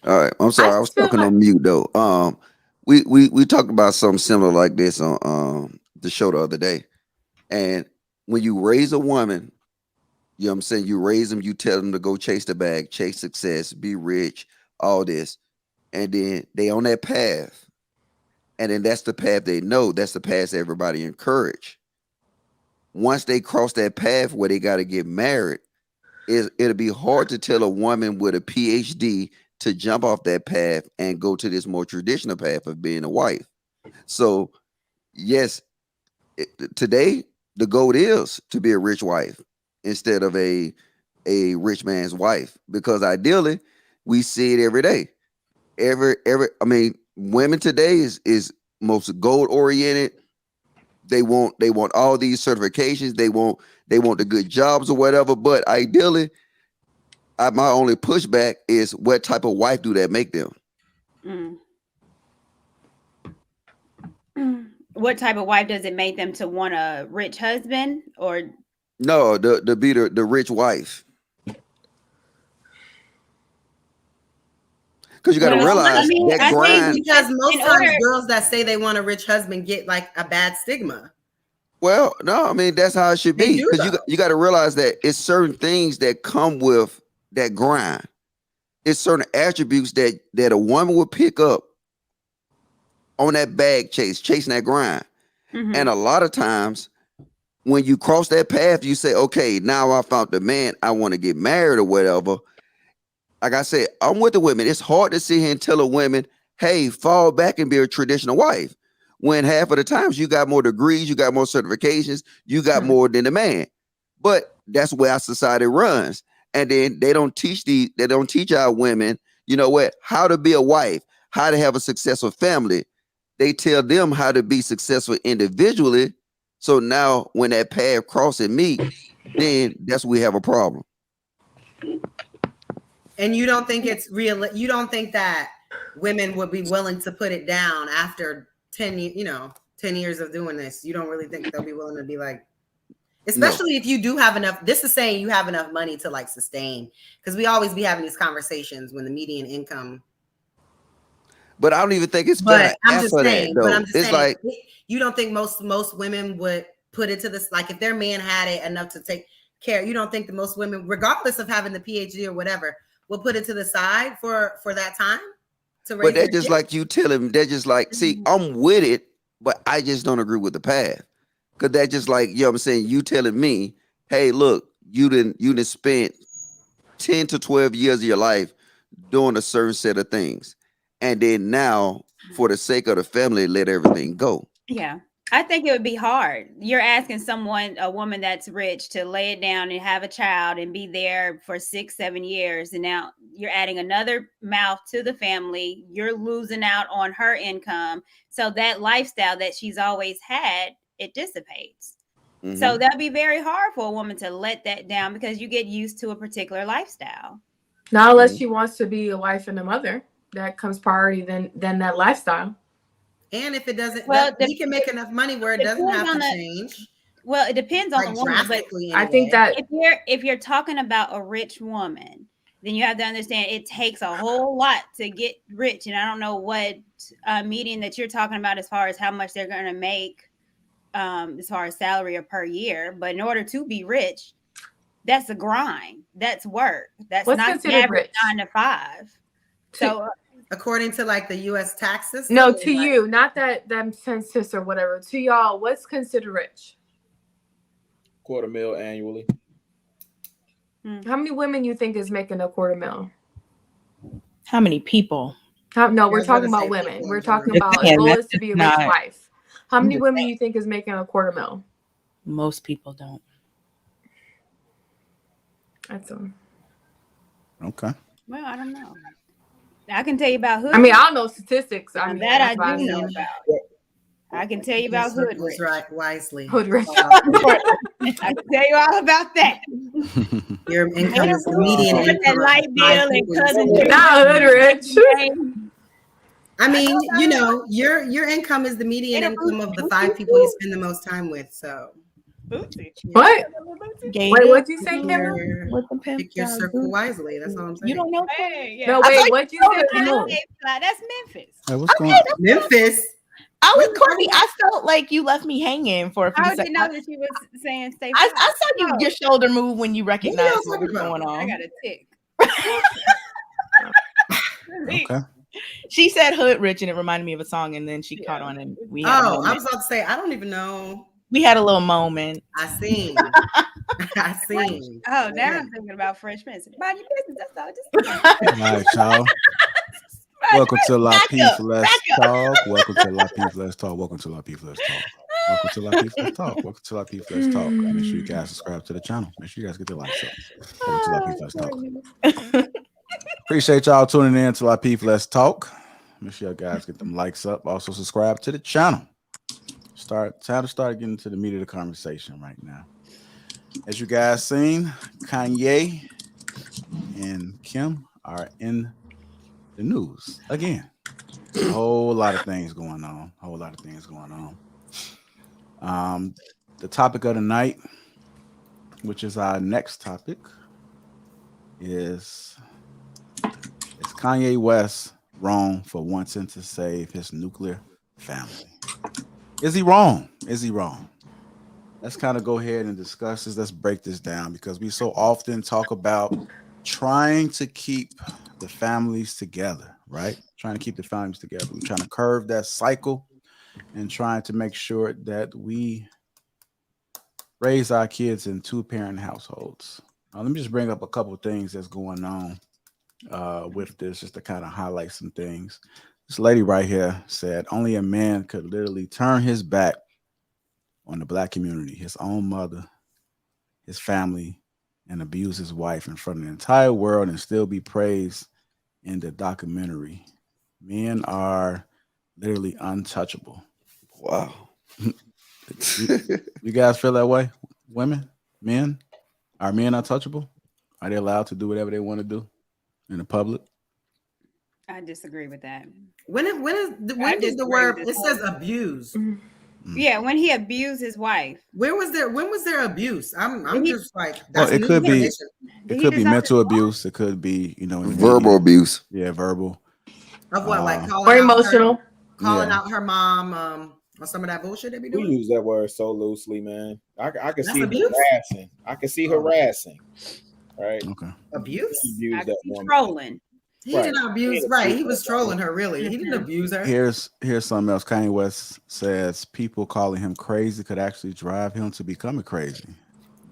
All right. I'm sorry. I was talking on mute though. We talked about something similar like this on the show the other day. And when you raise a woman, you know what I'm saying? You raise them, you tell them to go chase the bag, chase success, be rich, all this. And then they on that path. And then that's the path they know. That's the path everybody encourage. Once they cross that path where they got to get married, it'll be hard to tell a woman with a PhD to jump off that path and go to this more traditional path of being a wife. So, yes, today the goal is to be a rich wife instead of a rich man's wife, because ideally we see it every day. I mean, women today is most goal oriented. They want all these certifications. They want the good jobs or whatever. But ideally, my only pushback is what type of wife do that make them? What type of wife does it make them to want a rich husband or? No, to be the rich wife. Because you got to realize that grind. Because most times girls that say they want a rich husband get like a bad stigma. Well, no, I mean that's how it should be. Because you got to realize that it's certain things that come with that grind. It's certain attributes that a woman would pick up on that bag chasing that grind. Mm-hmm. And a lot of times when you cross that path, you say, okay, now I found the man I want to get married or whatever. Like I said, I'm with the women. It's hard to sit here and tell a woman, hey, fall back and be a traditional wife. When half of the times you got more degrees, you got more certifications, you got more than the man. But that's where our society runs. And then they don't teach our women, you know what, how to be a wife, how to have a successful family. They tell them how to be successful individually. So now when that path cross and meet, then that's where we have a problem. And you don't think it's real? You don't think that women would be willing to put it down after 10 years of doing this? You don't really think they'll be willing to be like, especially if you do have enough. This is saying you have enough money to like sustain, because we always be having these conversations when the median income. But I don't even think it's but I'm just saying, that, but I'm just it's saying, like, you don't think most women would put it to this, like if their man had it enough to take care, you don't think that most women, regardless of having the PhD or whatever, will put it to the side for that time to raise. But they're just like you tell them, they're just like, see, I'm with it, but I just don't agree with the path. Because that's just like, you know what I'm saying, you telling me, hey, look, you didn't spend 10 to 12 years of your life doing a certain set of things, and then now for the sake of the family, let everything go. Yeah. I think it would be hard. You're asking a woman that's rich, to lay it down and have a child and be there for 6-7 years. And now you're adding another mouth to the family. You're losing out on her income. So that lifestyle that she's always had, it dissipates. Mm-hmm. So that'd be very hard for a woman to let that down, because you get used to a particular lifestyle. Not unless she wants to be a wife and a mother. That comes priority than that lifestyle. And if it doesn't, Well, he can make enough money where it doesn't have to change. Well, it depends on Like the woman. But drastically I think anyway. that if you're talking about a rich woman, then you have to understand it takes a whole lot to get rich. And I don't know what median that you're talking about as far as how much they're going to make as far as salary or per year. But in order to be rich, that's a grind. That's work. That's What's not considered average rich? 9 to 5. So according to like the U.S. tax system. no, to you, not that census or whatever. To y'all, what's considered rich? $250,000 annually. How many women you think is making $250,000? How many people? No, we're I was talking gonna about say women. people We're in talking general. about Yeah, the goal that's is to be a just rich not- wife. How many women you think is making $250,000? Most people don't. That's all. Okay. well, I don't know. I can tell you about hood. I mean, I don't know statistics. I mean, that I that's why do know said about. I can tell you about hood rich. Circles right wisely. hood rich. I can tell you all about that. Your income is the median With income. that of light five bill and people in cousin the Not hood rich. I mean, you know, your income is the median income of the 5 people you spend the most time with. So What? Gay Wait, dude, what'd you say, pick Kim? your, what the pimp pick your got, circle dude? wisely. That's all I'm saying. You don't know? Hey, yeah. No, I wait, thought what'd you say, Kim? know. That's Memphis. Hey, what's going on? Memphis. I was Courtney. I felt like you left me hanging for a few I seconds. didn't know that you was saying stay. I fly. saw you your shoulder move when you recognized y'all what was talking about? going I on. got a tick. Okay. She said "hood rich" and it reminded me of a song, and then she caught on, and we had a Oh, I moment. was about to say, I don't even know. We had a little moment. I seen. I seen. Oh, now I'm thinking about Fresh Prince. Mind your business. That's all. All right, y'all. Welcome to Lapeef Let's Talk. Welcome to Lapeef Let's Talk. Welcome to Lapeef Let's Talk. Welcome to Lapeef Let's Talk. Welcome to Lapeef Let's Talk. Make sure you guys subscribe to the channel. Make sure you guys get the likes up. Welcome to Lapeef Let's Talk. Appreciate y'all tuning in to Lapeef Let's Talk. Make sure you guys get them likes up. Also subscribe to the channel. Time to start getting to the meat of the conversation right now. As you guys seen, Kanye and Kim are in the news again. A whole lot of things going on. The topic of the night, which is our next topic, is Kanye West wrong for wanting to save his nuclear family? Is he wrong? Let's kind of go ahead and discuss this. Let's break this down, because we so often talk about trying to keep the families together, right? Trying to keep the families together. We're trying to curve that cycle and trying to make sure that we raise our kids in 2-parent households. Let me just bring up a couple of things that's going on with this, just to kind of highlight some things. This lady right here said only a man could literally turn his back on the Black community, his own mother, his family, and abuse his wife in front of the entire world and still be praised in the documentary. Men are literally untouchable. Wow. You guys feel that way? Women? Men? Are men untouchable? Are they allowed to do whatever they want to do in the public? I disagree with that. When does the word, it says abuse. Yeah, when he abused his wife. When was there abuse? I'm just like, Well, that's it could be information. it could be mental abuse. It could be, Verbal abuse. Yeah, verbal. Of what, like Or emotional. calling out her mom, or some of that bullshit they be We doing. use that word so loosely, man. I can That's see abuse? harassing. I can see harassing. Right? Okay. Abuse? Use that woman. Trolling. He didn't abuse. Right, he was trolling her. Really, he didn't abuse her. Here's something else. Kanye West says people calling him crazy could actually drive him to becoming crazy.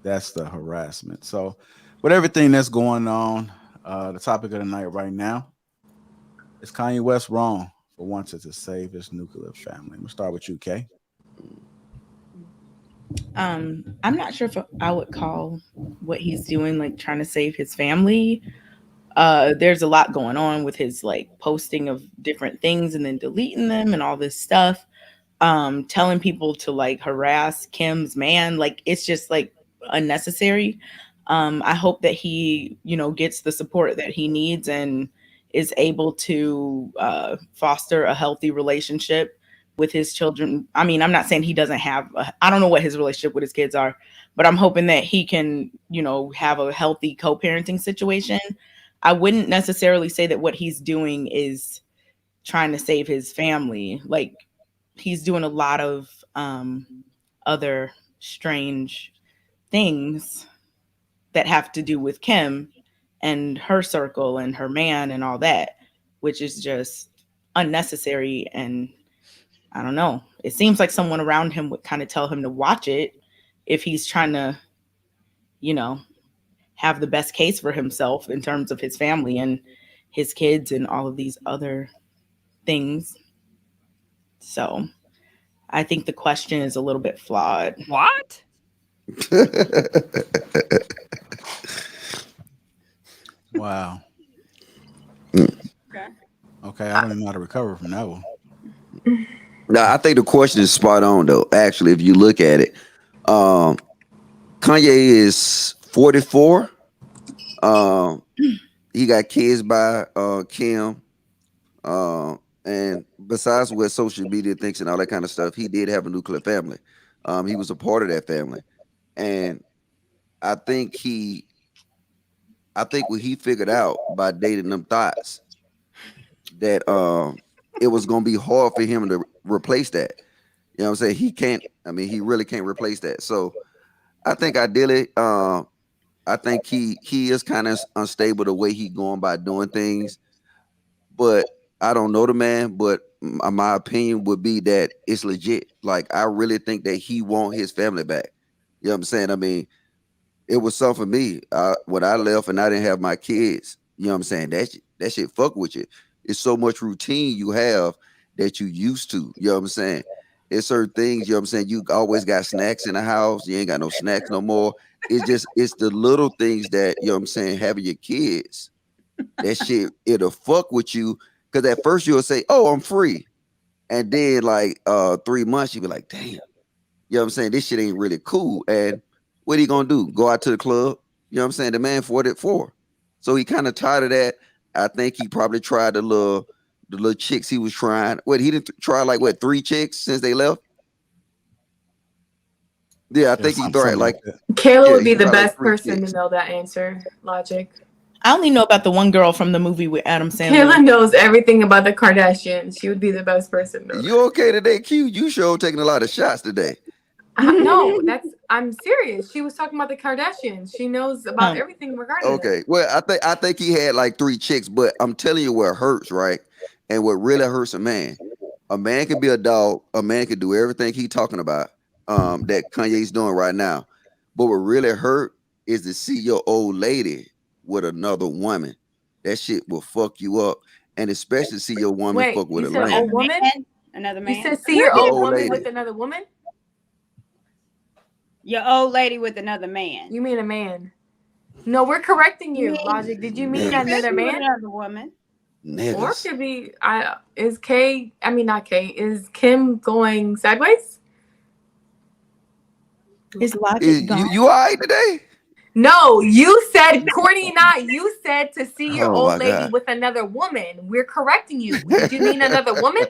That's the harassment. So, with everything that's going on, the topic of the night right now is Kanye West wrong for wanting to save his nuclear family? I'm gonna start with you, Kay. I'm not sure if I would call what he's doing like trying to save his family. There's a lot going on with his like posting of different things and then deleting them and all this stuff. Telling people to like harass Kim's man, like it's just like unnecessary. I hope that he, gets the support that he needs and is able to foster a healthy relationship with his children. I mean, I'm not saying he doesn't have, I don't know what his relationship with his kids are, but I'm hoping that he can, have a healthy co-parenting situation. I wouldn't necessarily say that what he's doing is trying to save his family. Like, he's doing a lot of other strange things that have to do with Kim and her circle and her man and all that, which is just unnecessary. And I don't know. It seems like someone around him would kind of tell him to watch it if he's trying to, have the best case for himself in terms of his family and his kids and all of these other things. So I think the question is a little bit flawed. What? Wow. Okay. Okay, I don't even know how to recover from that one. No, I think the question is spot on though. Actually, if you look at it, Kanye is 44. He got kids by Kim. And besides what social media thinks and all that kind of stuff, he did have a nuclear family. He was a part of that family. And I think what he figured out by dating them thoughts that it was gonna be hard for him to replace that. You know what I'm saying? He really can't replace that. So I think ideally, I think he is kind of unstable the way he going by doing things. But I don't know the man, but my opinion would be that it's legit. Like, I really think that he want his family back. You know what I'm saying? I mean, it was something for me when I left and I didn't have my kids. You know what I'm saying? That shit fuck with you. It's so much routine you have that you used to. You know what I'm saying? There's certain things, you know what I'm saying? You always got snacks in the house. You ain't got no snacks no more. It's the little things that, you know what I'm saying, having your kids. That shit, it'll fuck with you. Because at first you'll say, oh, I'm free. And then like 3 months, you'll be like, damn. You know what I'm saying? This shit ain't really cool. And what he gonna do? Go out to the club? You know what I'm saying? The man 44. So he kind of tired of that. I think he probably tried the little chicks he was trying. What, he didn't try like 3 chicks since they left? Yeah, I think he tried like that. Kayla would be the best person to know that answer. Logic. I only know about the one girl from the movie with Adam Sandler. Kayla knows everything about the Kardashians. She would be the best person to know. You okay today, Q? You sure taking a lot of shots today. No, I'm serious. She was talking about the Kardashians. She knows about everything regarding Okay. Well, I think he had like 3 chicks, but I'm telling you what hurts, right? And what really hurts a man can be a dog. A man can do everything he's talking about that Kanye's doing right now. But what really hurt is to see your old lady with another woman. That shit will fuck you up. And especially see your woman fuck with a man. Old woman? Another man? You said see your old woman with another woman? Your old lady with another man. You mean a man? No, we're correcting you, Logic. Did you mean another man? Another woman. Niggas. Or could be is Kim going sideways? Is Logic gone? You all right today? No, you said, Courtney and I, you said to see your old lady God. with another woman. We're correcting you. Did you mean another woman?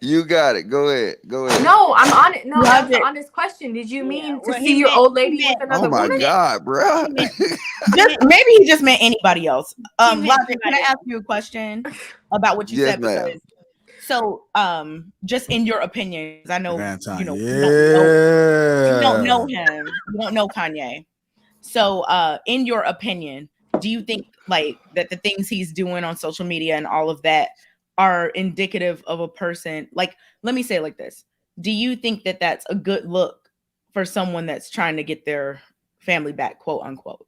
You got it. Go ahead. No, I'm on it. No, that's an honest question. Did you mean to see your old lady with another woman? Oh my God, bro. Maybe he just meant anybody else. Logic, can I ask you a question about what you said? Ma'am. Because, so, just in your opinion, because I know you don't know him, you don't know Kanye. So, in your opinion, do you think like that the things he's doing on social media and all of that are indicative of a person? Like, let me say it like this: do you think that that's a good look for someone that's trying to get their family back, quote unquote?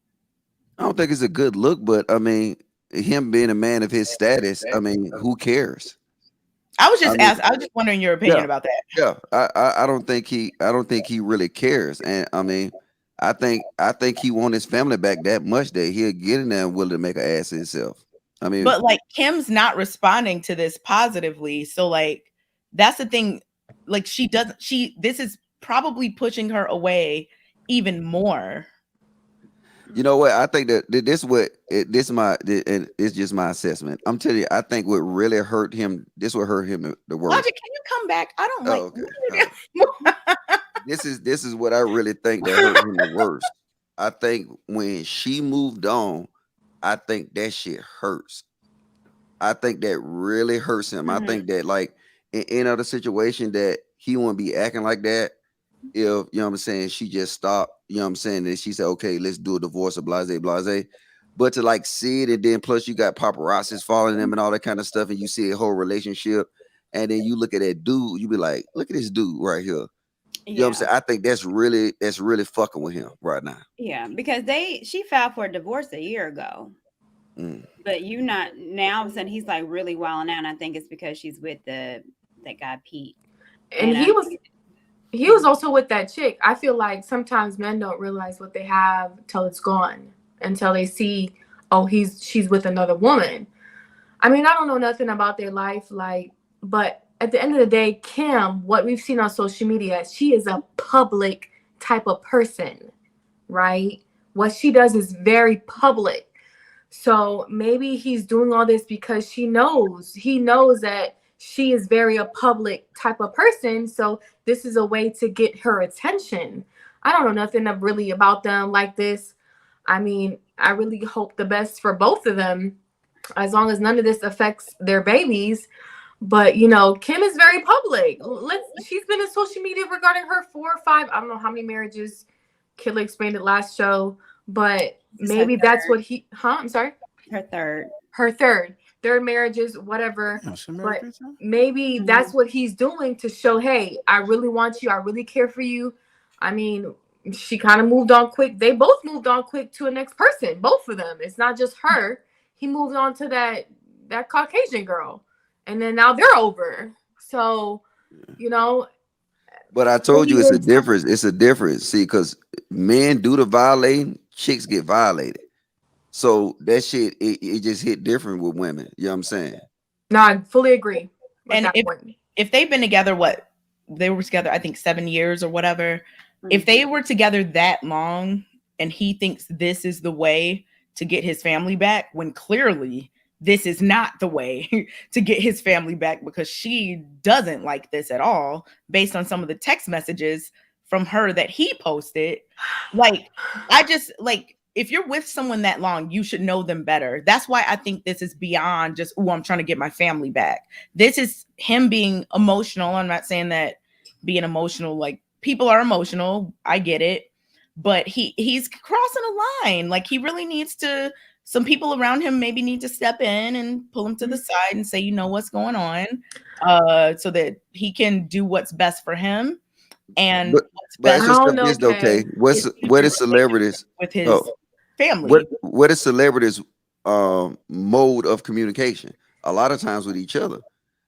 I don't think it's a good look, but I mean, him being a man of his status, I mean, who cares? I was I just mean, asking. I was just wondering your opinion yeah, about that. yeah. I don't think he really cares. And I mean, I think he want his family back that much that he'll get in there and willing to make an ass of himself. I mean, But like Kim's not responding to this positively. So like that's the thing. Like this is probably pushing her away even more. you know what? I think that it's just my assessment. I'm telling you, I think what really hurt him, this would hurt him the worst. Logic, can you come back? I don't like. Okay. This is what I really think that hurt him the worst. I think when she moved on, I think that shit hurts. I think that really hurts him. Mhm. I think that like in any other situation that he wouldn't be acting like that. If you know what I'm saying, she just stopped, you know what I'm saying, and she said, okay, let's do a divorce or blase, blase. But to like see it, and then plus you got paparazzis following them and all that kind of stuff, and you see a whole relationship, and then you look at that dude, you be like, look at this dude right here. You know what I'm saying? I think that's really fucking with him right now. Yeah, because she filed for a divorce a year ago. But you not now all of a sudden he's like really wilding out, and I think it's because she's with that guy Pete. And he was also with that chick. I feel like sometimes men don't realize what they have till it's gone, until they see, oh, she's with another woman. I mean, I don't know nothing about their life, like, but at the end of the day, Kim, what we've seen on social media, she is a public type of person, right? What she does is very public. So maybe he's doing all this because he knows that she is very a public type of person. So this is a way to get her attention. I don't know nothing really about them like this. I mean, I really hope the best for both of them, as long as none of this affects their babies. But, you know, Kim is very public. She's been in social media regarding her 4 or 5, I don't know how many marriages. Killer explained it last show. But maybe that's what I'm sorry? Her third marriages, whatever. But maybe that's what he's doing to show, hey, I really want you. I really care for you. I mean, she kind of moved on quick. They both moved on quick to a next person, both of them. It's not just her. He moved on to that Caucasian girl. And then now they're over. So, you know. But I told you it's a difference. It's a difference. See, because men do the violating, chicks get violated. So that shit, it just hit different with women. You know what I'm saying? No, I fully agree. And if they've been together, they were together, I think 7 years or whatever. Mm-hmm. If they were together that long and he thinks this is the way to get his family back, when clearly this is not the way to get his family back, because she doesn't like this at all based on some of the text messages from her that he posted. Like, if you're with someone that long, you should know them better. That's why I think this is beyond just, I'm trying to get my family back. This is him being emotional. I'm not saying that being emotional, like, people are emotional. I get it. But he's crossing a line. Like, he really needs to, some people around him maybe need to step in and pull him to the side and say, you know what's going on, so that he can do what's best for him. And but okay. What is celebrities with his family? What is celebrities mode of communication? A lot of times with each other.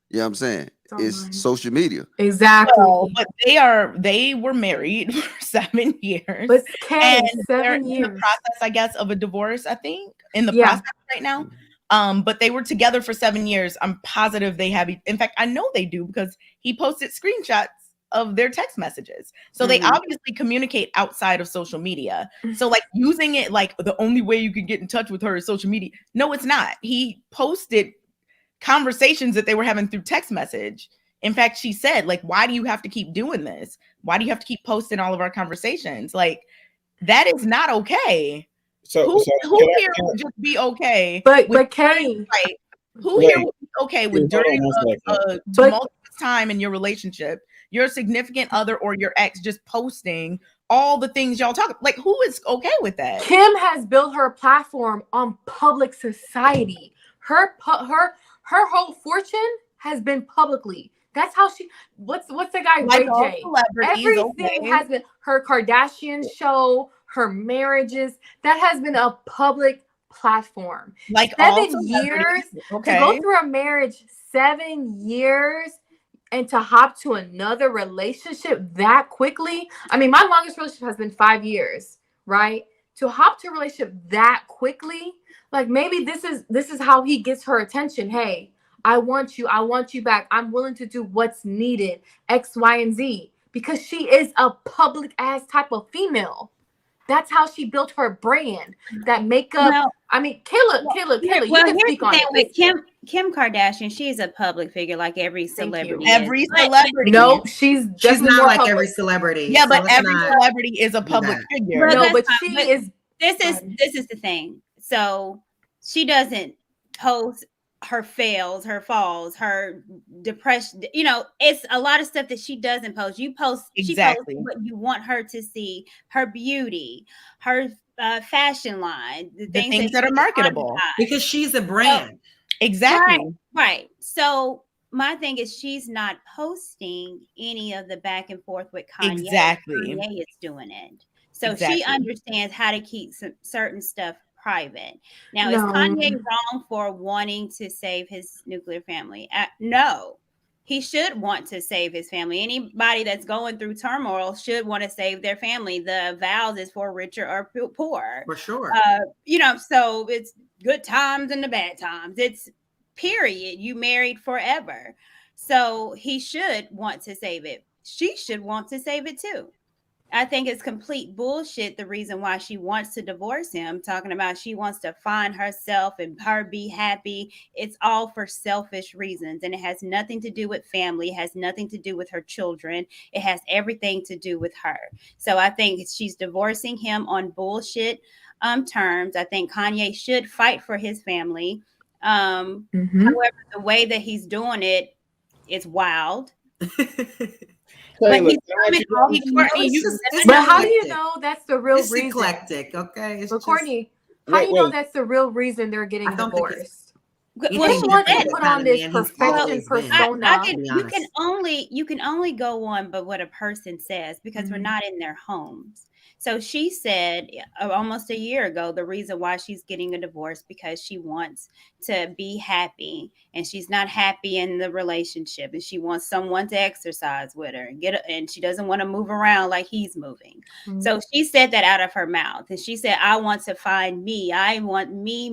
You know what I'm saying? It's social media. Exactly. Well, but they were married for 7 years. But and 7 years. In the process, I guess, of a divorce, I think, in the process right now. But they were together for 7 years. I'm positive they have. In fact, I know they do, because he posted screenshots of their text messages. So they obviously communicate outside of social media. So like using it like the only way you can get in touch with her is social media. No, it's not. He posted conversations that they were having through text message. In fact, she said, like, why do you have to keep doing this? Why do you have to keep posting all of our conversations? Like, that is not okay. So who here would just be okay? But Kay, who here would be okay with during a tumultuous time in your relationship, your significant other or your ex just posting all the things y'all talk? Like, who is okay with that? Kim has built her platform on public society. Her whole fortune has been publicly. That's how she. What's the guy? Like Ray all J. celebrities, Everything okay. has been her Kardashian show, her marriages. That has been a public platform. Like all 7 years okay. to go through a marriage. 7 years. And to hop to another relationship that quickly. I mean, my longest relationship has been 5 years, right? To hop to a relationship that quickly, like maybe this is how he gets her attention. Hey, I want you back. I'm willing to do what's needed, X, Y, and Z. Because she is a public ass type of female. That's how she built her brand. That makeup. Well, I mean, Kayla, you can speak on it. With Kim Kardashian, she's a public figure like every celebrity. Every celebrity. No, she's definitely not more like public. every celebrity. Yeah, so but let's every not celebrity is a do public that. figure. Well, No, but that's she fine, is. This is the thing. So she doesn't post her fails, her falls, her depression. You know, it's a lot of stuff that she doesn't post. You post Exactly. She posts what you want her to see, her beauty, her fashion line, the things that are marketable. Because she's a brand. Exactly. Right. So my thing is she's not posting any of the back and forth with Kanye. Exactly. Kanye is doing it. So she understands how to keep some certain stuff private. Now, is Kanye wrong for wanting to save his nuclear family? No. He should want to save his family. Anybody that's going through turmoil should want to save their family. The vows is for richer or poor. For sure. You know, so it's good times and the bad times. It's period. You married forever. So he should want to save it. She should want to save it too. I think it's complete bullshit. The reason why she wants to divorce him, talking about she wants to find herself and her be happy. It's all for selfish reasons. And it has nothing to do with family. It has nothing to do with her children. It has everything to do with her. So I think she's divorcing him on bullshit terms. I think Kanye should fight for his family. However, the way that he's doing it is wild. But how do you know that's the real reason? It's eclectic, okay? But Courtney, how do you know that's the real reason they're getting divorced? Well, want to put on this perfection persona. You can only go on but what a person says because we're not in their homes. So she said almost a year ago, the reason why she's getting a divorce because she wants to be happy and she's not happy in the relationship and she wants someone to exercise with her and she doesn't want to move around like he's moving. So she said that out of her mouth and she said, I want to find me. I want me.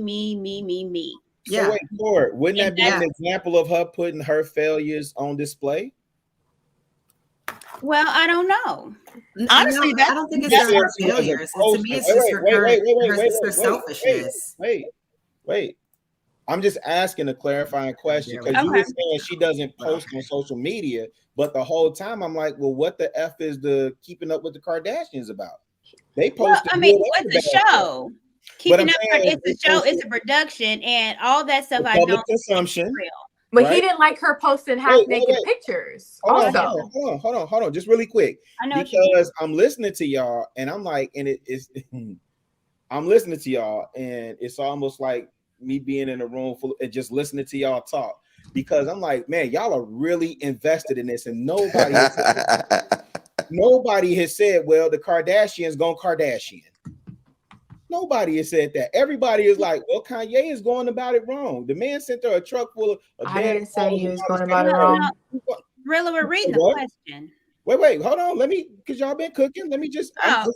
So wait, Lord, wouldn't that be an example of her putting her failures on display? Well, I don't know. Honestly, I don't think it's her failures. To me, it's just her selfishness. Wait. I'm just asking a clarifying question because you were saying she doesn't post on social media, but the whole time I'm like, well, what the F is the keeping up with the Kardashians about? They post. Well, I mean, what's the show? Keeping up, it's a show, it's a production, and all that stuff. I don't consumption. Real. But he didn't like her posting half naked pictures. Hold on, just really quick. I know because I'm listening to y'all, and I'm like, and I'm listening to y'all, and it's almost like me being in a room full and just listening to y'all talk. Because I'm like, man, y'all are really invested in this, and nobody has said, well, the Kardashians gone Kardashian. Nobody has said that. Everybody is like, well, Kanye is going about it wrong. The man sent her a truck full of. I didn't say he was going about it wrong. Really, we're reading the question. Wait, hold on. Because y'all been cooking. Let me just.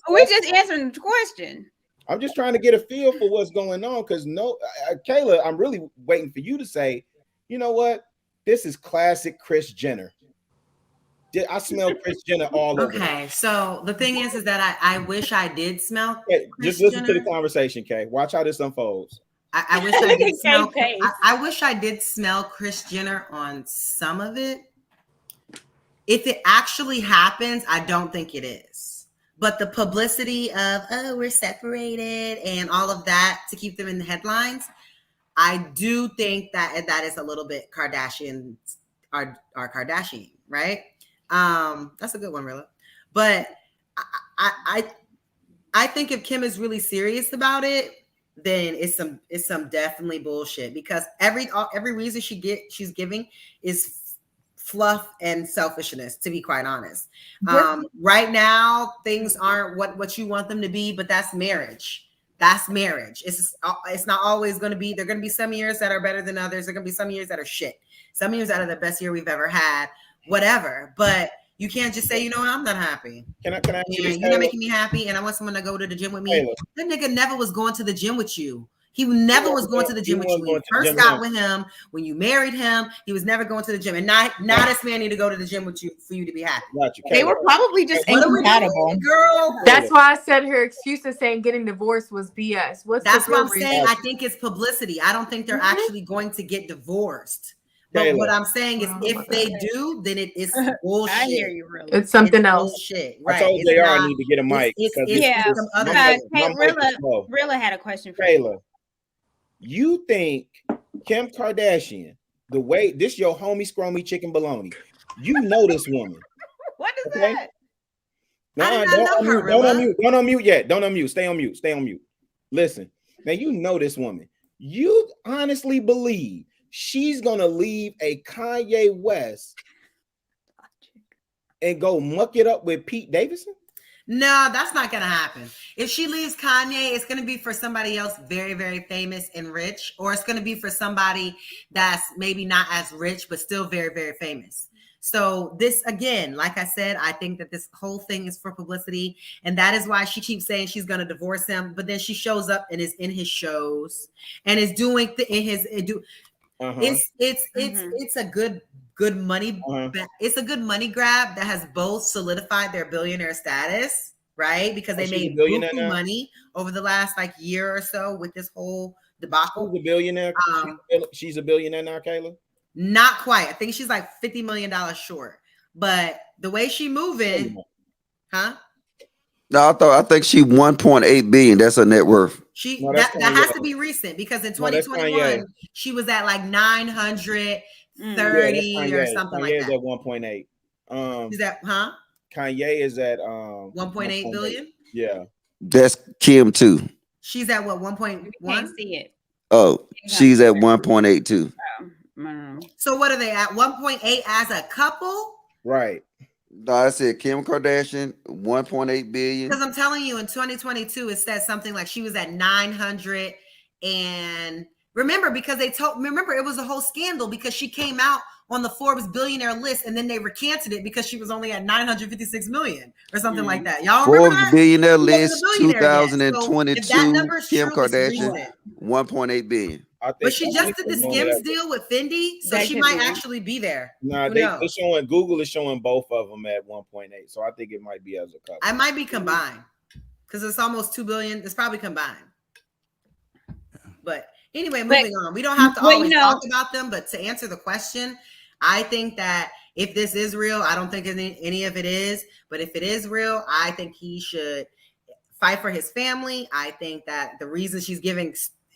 We're just answering the question. I'm just trying to get a feel for what's going on. Because Kayla, I'm really waiting for you to say, you know what? This is classic Kris Jenner. I smell Kris Jenner all over. Okay, so the thing is that I wish I did smell. Just listen to the conversation, Kay. Watch how this unfolds. I wish I did smell. I wish I did smell Kris Jenner on some of it. If it actually happens, I don't think it is. But the publicity of we're separated and all of that to keep them in the headlines, I do think that is a little bit Kardashian, our Kardashian, right? That's a good one, Rilla. But I think if Kim is really serious about it, then it's some definitely bullshit because every reason she's giving is fluff and selfishness, to be quite honest. Right now, things aren't what you want them to be, but that's marriage. That's marriage. It's not always going to be. There are going to be some years that are better than others. There are going to be some years that are shit. Some years that are the best year we've ever had. Whatever. But you can't just say, you know what, I'm not happy. Can I ask you this, you're not making me happy, and I want someone to go to the gym with me. Taylor. That nigga never was going to the gym with you. He never was going to the gym with you. When you first got with him, when you married him, he was never going to the gym. And now this man need to go to the gym with you for you to be happy. They were probably just incompatible. Girl. That's why I said her excuse of saying getting divorced was BS. That's what I'm saying. I think it's publicity. I don't think they're actually going to get divorced. But what I'm saying is, if they do, then it is bullshit. I hear you, really. It's something else. Bullshit. Right. I told JR I need to get a mic. Rilla had a question for Taylor. You think Kim Kardashian, the way this your homie scrummy chicken baloney, you know this woman. What is that? No, don't unmute yet. Don't unmute. Stay on mute. Stay on mute. Listen, now you know this woman. You honestly believe she's gonna leave a Kanye West and go muck it up with Pete Davidson? No, that's not gonna happen. If she leaves Kanye, it's gonna be for somebody else very, very famous and rich, or it's gonna be for somebody that's maybe not as rich but still very, very famous. So this, again, like I said, I think that this whole thing is for publicity, and that is why she keeps saying she's gonna divorce him. But then she shows up and is in his shows and is doing It's a good money. It's a good money grab that has both solidified their billionaire status, right? Because they made buku money over the last year or so with this whole debacle. She's a billionaire. She's a billionaire now, Kayla. Not quite. I think she's like $50 million short. But the way she moving, huh? No, I think she 1.8 billion. That's her net worth. That has to be recent, because in 2021 she was at like 930 or something like that. At 1.8. Is that Kanye is at 1.8 billion? Yeah. That's Kim too. She's at what, 1.1? Can't see it. Oh, she's at 1.82. So what are they at? 1.8 as a couple? Right. No, I said Kim Kardashian, 1.8 billion. Because I'm telling you, in 2022, it said something like she was at 900. And remember, because it was a whole scandal because she came out on the Forbes billionaire list, and then they recanted it because she was only at 956 million or something like that. Y'all remember Forbes that? billionaire list 2022. So Kim Kardashian, 1.8 billion. But she just did the Skims deal with Fendi, so she might actually be there. Nah, they're showing, Google is showing both of them at 1.8, so I think it might be as a couple. I might be combined because it's almost 2 billion. It's probably combined. But anyway, moving on. We don't have to always talk about them, but to answer the question, I think that if this is real, I don't think any of it is, but if it is real, I think he should fight for his family. I think that the reason she's giving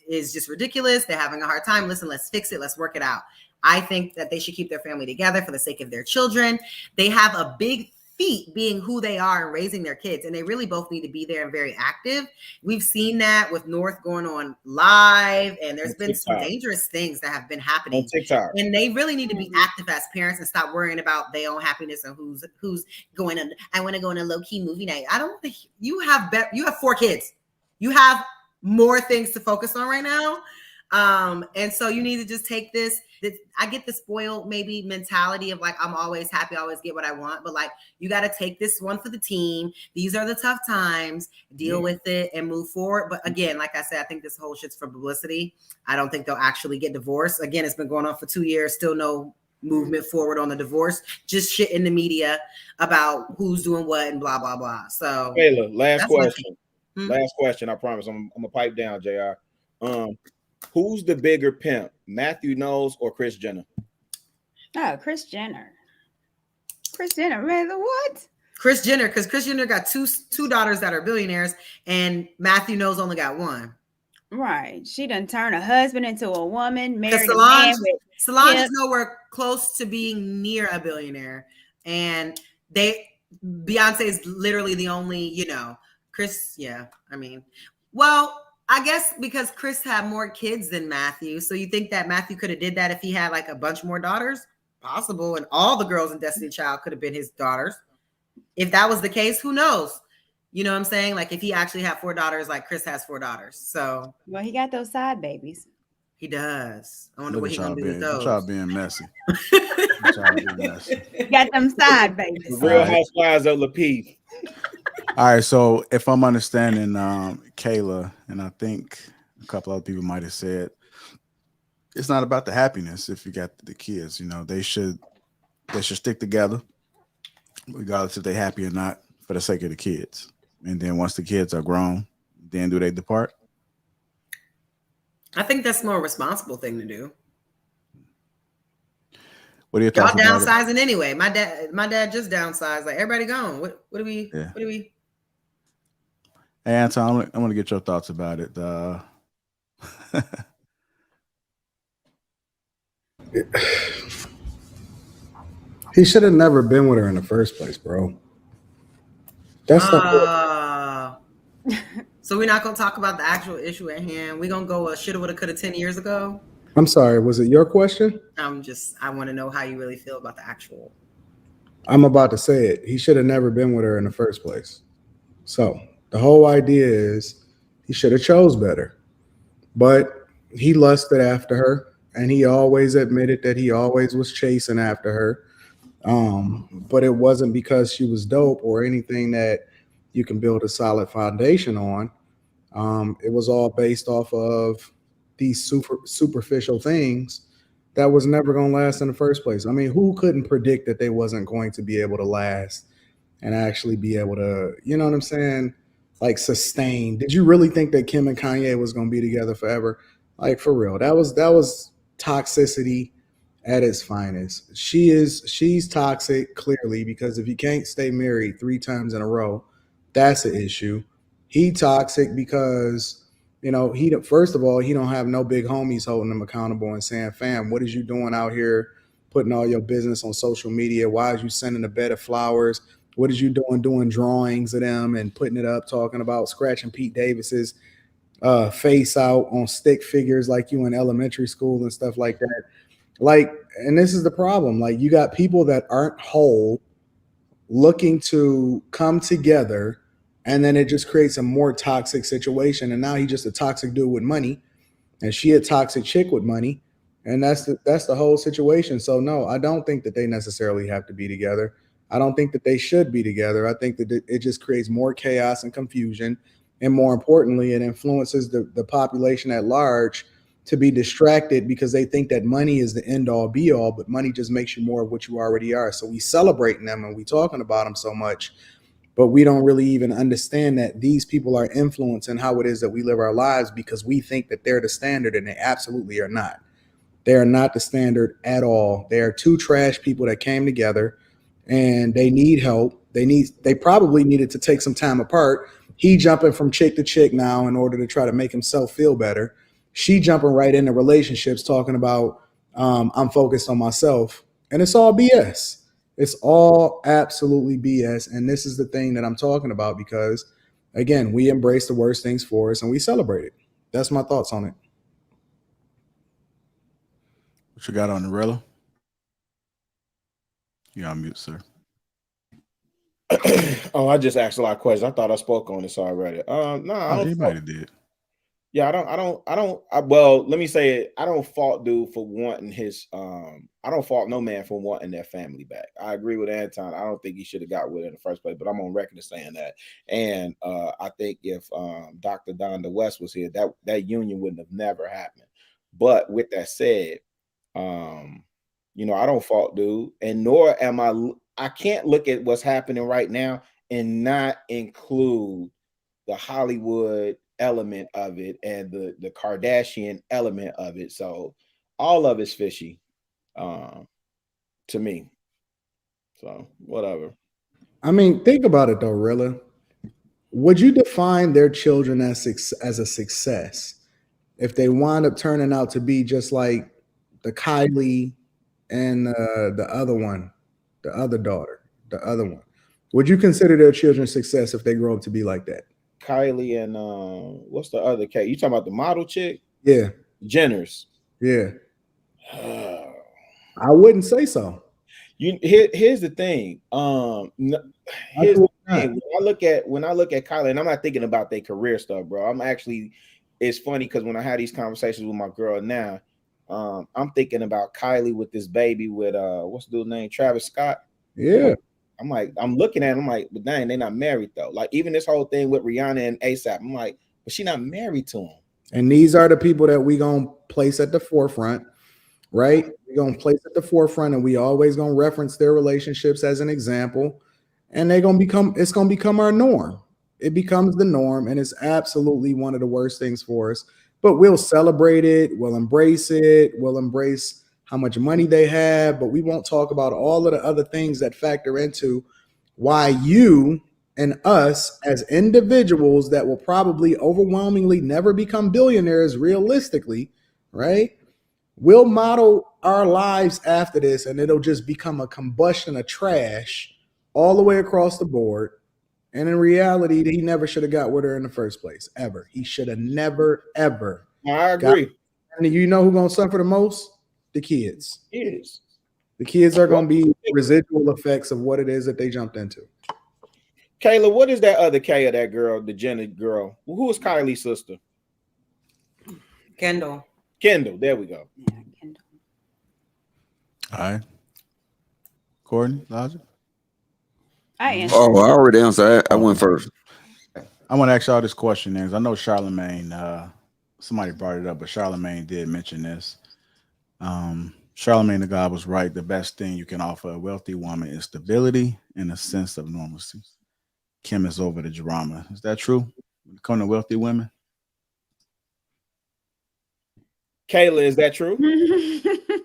is just ridiculous. They're having a hard time. Listen, let's fix it. Let's work it out. I think that they should keep their family together for the sake of their children. They have a big feat being who they are and raising their kids, and they really both need to be there and very active. We've seen that with North going on live, and there's been some dangerous things that have been happening on TikTok. And they really need to be active as parents and stop worrying about their own happiness and who's going on. I want to go on a low-key movie night. I don't think you have 4 kids. You have more things to focus on right now. And so you need to just take this. I get the spoiled maybe mentality of like, I'm always happy, I always get what I want. But like, you got to take this one for the team. These are the tough times, deal with it and move forward. But again, like I said, I think this whole shit's for publicity. I don't think they'll actually get divorced. Again, it's been going on for 2 years. Still no movement forward on the divorce. Just shit in the media about who's doing what and blah, blah, blah. So Taylor, last question. Last question. I promise. I'm gonna pipe down, JR. Who's the bigger pimp, Matthew Knowles or Kris Jenner? Oh, Kris Jenner. Kris Jenner, man, what? Kris Jenner, because Kris Jenner got two daughters that are billionaires, and Matthew Knowles only got one. Right. She done turned a husband into a woman, married Solange is nowhere close to being near a billionaire. And Beyonce is literally the only, Kris, well, I guess because Kris had more kids than Matthew. So you think that Matthew could have did that if he had like a bunch more daughters? possible, and all the girls in Destiny Child could have been his daughters. If that was the case, who knows? You know what I'm saying? Like if he actually had 4 daughters, like Chris has 4 daughters. So well, he got those side babies. he does. I wonder Look what at he's gonna do with y'all those. being messy. Y'all being messy. Got them side babies. The Real Housewives of Lapeef. All right, so if I'm understanding Kayla, and I think a couple other people might have said, it's not about the happiness. If you got the kids, you know, they should stick together, regardless if they're happy or not, for the sake of the kids. And then once the kids are grown, then do they depart? I think that's a more responsible thing to do. What are your Y'all thoughts about it? downsizing anyway. My dad just downsized. Like everybody gone. What do we? Hey, Anton, I want to get your thoughts about it. He should have never been with her in the first place, bro. That's so we're not gonna talk about the actual issue at hand. We're gonna go shoulda, woulda, coulda 10 years ago. I'm sorry. Was it your question? I want to know how you really feel about the actual. I'm about to say it. He should have never been with her in the first place. So the whole idea is he should have chose better, but he lusted after her, and he always admitted that he always was chasing after her. But it wasn't because she was dope or anything that you can build a solid foundation on. It was all based off of these superficial things that was never going to last in the first place. I mean, who couldn't predict that they wasn't going to be able to last and actually be able to, you know what I'm saying? Like sustain. Did you really think that Kim and Kanye was going to be together forever? Like for real, that was toxicity at its finest. She's toxic clearly, because if you can't stay married 3 times in a row, that's an issue. He toxic because, you know, he first of all, he don't have no big homies holding him accountable and saying, fam, what is you doing out here putting all your business on social media? Why is you sending a bed of flowers? What is you doing drawings of them and putting it up, talking about scratching Pete Davis's face out on stick figures like you in elementary school and stuff like that? Like, and this is the problem. Like, you got people that aren't whole looking to come together, and then it just creates a more toxic situation. And now he's just a toxic dude with money, and she a toxic chick with money. And that's the whole situation. So no, I don't think that they necessarily have to be together. I don't think that they should be together. I think that it just creates more chaos and confusion. And more importantly, it influences the population at large to be distracted because they think that money is the end all be all, but money just makes you more of what you already are. So we celebrating them and we talking about them so much, but we don't really even understand that these people are influencing how it is that we live our lives, because we think that they're the standard, and they absolutely are not. They are not the standard at all. They are 2 trash people that came together, and they need help. They probably needed to take some time apart. He jumping from chick to chick now in order to try to make himself feel better. She jumping right into relationships talking about, I'm focused on myself. And it's all BS. It's all absolutely BS. And this is the thing that I'm talking about, because, again, we embrace the worst things for us and we celebrate it. That's my thoughts on it. What you got on the Rilla? You're on mute, sir. Oh, I just asked a lot of questions. I thought I spoke on this already. No, I don't. You might have did. Yeah, well, let me say it. I don't fault dude for wanting his. I don't fault no man for wanting their family back. I agree with Anton. I don't think he should have got with it in the first place, but I'm on record as saying that. And I think if Dr. Donda West was here, that union wouldn't have never happened. But with that said, you know, I don't fault dude, and nor am I can't look at what's happening right now and not include the Hollywood element of it and the Kardashian element of it. So all of it's fishy to me. So whatever. I mean, think about it though, Rilla. Would you define their children as a success if they wind up turning out to be just like the Kylie and the other one, the other daughter, the other one? Would you consider their children success if they grow up to be like that? Kylie and what's the other cat? You talking about the model chick? Yeah. Jenners. Yeah. I wouldn't say so. Here's the thing. Here's the thing. When I look at Kylie, and I'm not thinking about their career stuff, bro. I'm actually, it's funny because when I have these conversations with my girl now, I'm thinking about Kylie with this baby with what's the dude's name? Travis Scott. Yeah. I'm like, I'm looking at him like, but dang, they're not married though. Like even this whole thing with Rihanna and ASAP, I'm like, but she not married to him. And these are the people that we gonna place at the forefront, right? We're gonna place at the forefront, and we always gonna reference their relationships as an example, and it's gonna become our norm. It becomes the norm, and it's absolutely one of the worst things for us. But we'll celebrate it, we'll embrace it, we'll embrace how much money they have, but we won't talk about all of the other things that factor into why you and us as individuals that will probably overwhelmingly never become billionaires realistically, right? We'll model our lives after this, and it'll just become a combustion of trash all the way across the board. And in reality, he never should have got with her in the first place, ever. He should have never, ever. I agree. And you know who's going to suffer the most? The kids. Yes. The kids are going to be residual effects of what it is that they jumped into. Kayla, what is that other K of that girl, the Jenner girl? Who is Kylie's sister? Kendall. There we go. Yeah, Kendall. All right. Courtney, Logic? I answered. Oh, I already answered. I went first. I want to ask y'all this question, because I know Charlemagne, somebody brought it up, but Charlemagne did mention this. Charlemagne the God was right. The best thing you can offer a wealthy woman is stability and a sense of normalcy. Kim is over the drama. Is that true? When it comes to wealthy women? Kayla, is that true?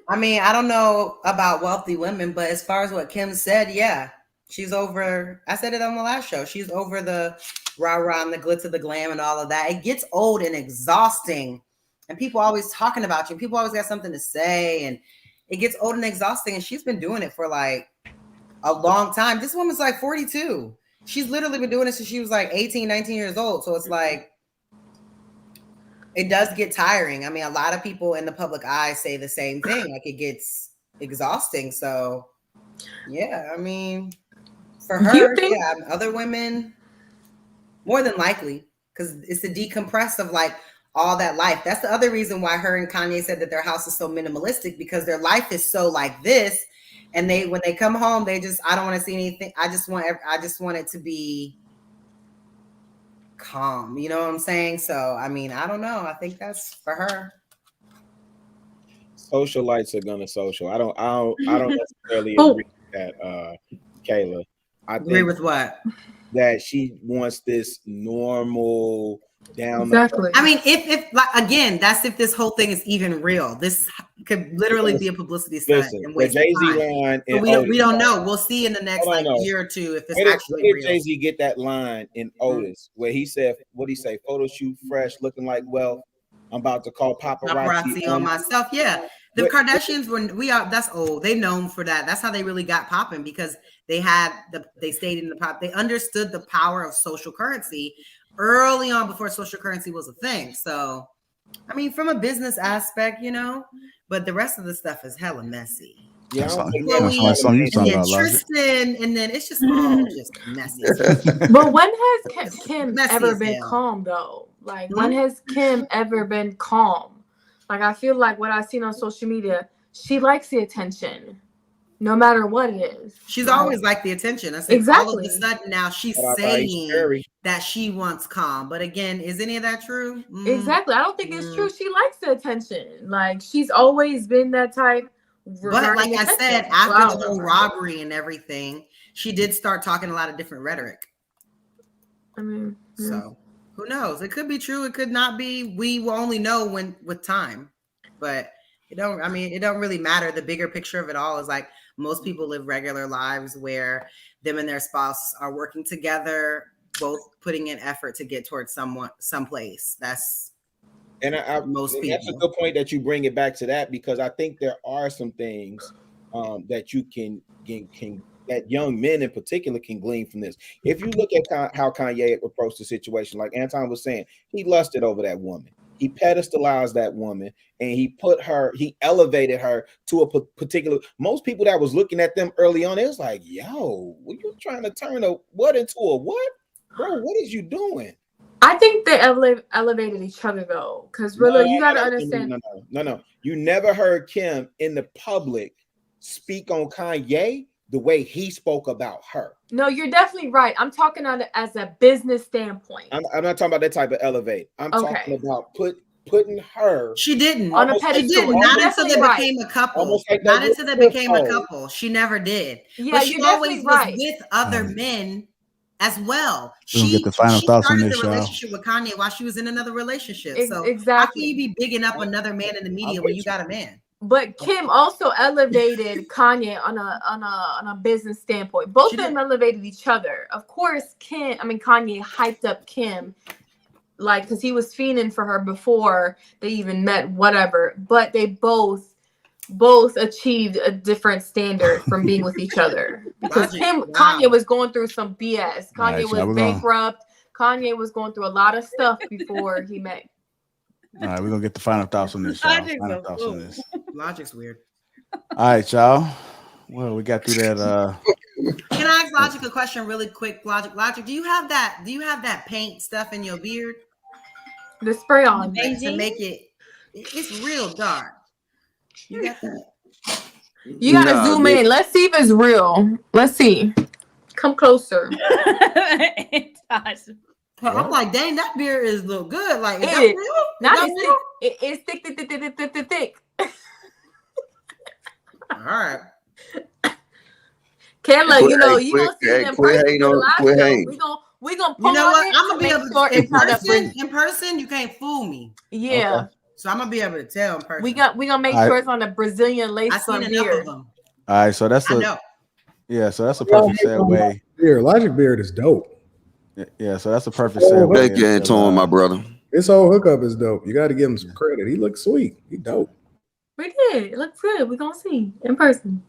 I mean, I don't know about wealthy women, but as far as what Kim said, yeah. She's over, I said it on the last show, she's over the rah-rah and the glitz of the glam and all of that. It gets old and exhausting. And people always talking about you. People always got something to say. And it gets old and exhausting. And she's been doing it for like a long time. This woman's like 42. She's literally been doing it since she was like 18, 19 years old. So it's like, it does get tiring. I mean, a lot of people in the public eye say the same thing. Like it gets exhausting. So yeah, I mean, for her, yeah, other women, more than likely, because it's the decompress of like all that life. That's the other reason why her and Kanye said that their house is so minimalistic, because their life is so like this. And when they come home, they just, I don't want to see anything. I just want it to be calm. You know what I'm saying? So, I mean, I don't know. I think that's for her. Socialites are gonna social. I don't necessarily agree with that, Kayla. I agree with what? That she wants this normal down. Exactly. I mean, if like, again, that's if this whole thing is even real. This could literally be a publicity stunt. And the Jay-Z line. So we don't know. We'll see in the next year or two if it's actually real. Where did Jay-Z get that line in Otis where he said, what did he say? Photo shoot fresh, looking like wealth. I'm about to call paparazzi on myself. Yeah. The Kardashians that's old. They're known for that. That's how they really got popping, because they stayed in the pop. They understood the power of social currency early on, before social currency was a thing. So, I mean, from a business aspect, but the rest of the stuff is hella messy. Yeah, Tristan, and then it's just all just messy. But when has Kim ever been calm though? Like when has Kim ever been calm? Like I feel like what I've seen on social media, she likes the attention, no matter what it is. She's always liked the attention. I said, exactly. All of a sudden now she's saying that she wants calm. But again, is any of that true? Exactly. I don't think it's true. She likes the attention. Like she's always been that type. But like I said, after the whole robbery and everything, she did start talking a lot of different rhetoric. I mean, so who knows? It could be true. It could not be. We will only know with time. But it don't really matter. The bigger picture of it all is like most people live regular lives where them and their spouse are working together, both putting in effort to get towards someplace. That's most people. That's a good point that you bring it back to that, because I think there are some things that you can that young men in particular can glean from this. If you look at how Kanye approached the situation, like Anton was saying, he lusted over that woman. He pedestalized that woman, and he elevated her to a particular. Most people that was looking at them early on, it was like, yo, were you trying to turn a what into a what? Bro, what is you doing? I think they elevated each other though, because really, you gotta understand. No. You never heard Kim in the public speak on Kanye the way he spoke about her. No, you're definitely right. I'm talking on it as a business standpoint. I'm not talking about that type of elevate. I'm talking about putting her. She didn't on a pedestal. Not until they became a couple. Not until they became a couple. She never did. Yeah, but she always was with other men as well. She get the final thoughts on this, the relationship with Kanye while she was in another relationship. So exactly. How can you be bigging up another man in the media when you got a man? But Kim also elevated Kanye on a business standpoint. Both of them elevated each other. Of course, Kanye hyped up Kim, like, because he was fiending for her before they even met, whatever. But they both achieved a different standard from being with each other. Because Kanye was going through some BS. Kanye was bankrupt. Kanye was going through a lot of stuff before he met. All right, we're gonna get the final thoughts on this. Final thoughts on this. Logic's weird. All right, y'all. Well, we got through that. Can I ask Logic a question really quick? Logic, do you have that paint stuff in your beard? The spray on to make it's real dark. You got that? You gotta zoom in. Let's see if it's real. Let's see. Come closer. I'm like, dang, that beard is look good. Like, is that real? Not real? It's thick. All right. Kayla, you gonna see it in person. We gonna pull what? I'm gonna be able to in person. You can't fool me. Yeah. Okay. So I'm gonna be able to tell in person. We gonna make sure it's on a Brazilian lace front beard. All right, so that's so that's a perfect segue. Logic beard is dope. Yeah, so that's a perfect segue. Thank you, Antoine, my brother. This whole hookup is dope. You got to give him some credit. He looks sweet. He dope. We did. It looks good. We're gonna see in person.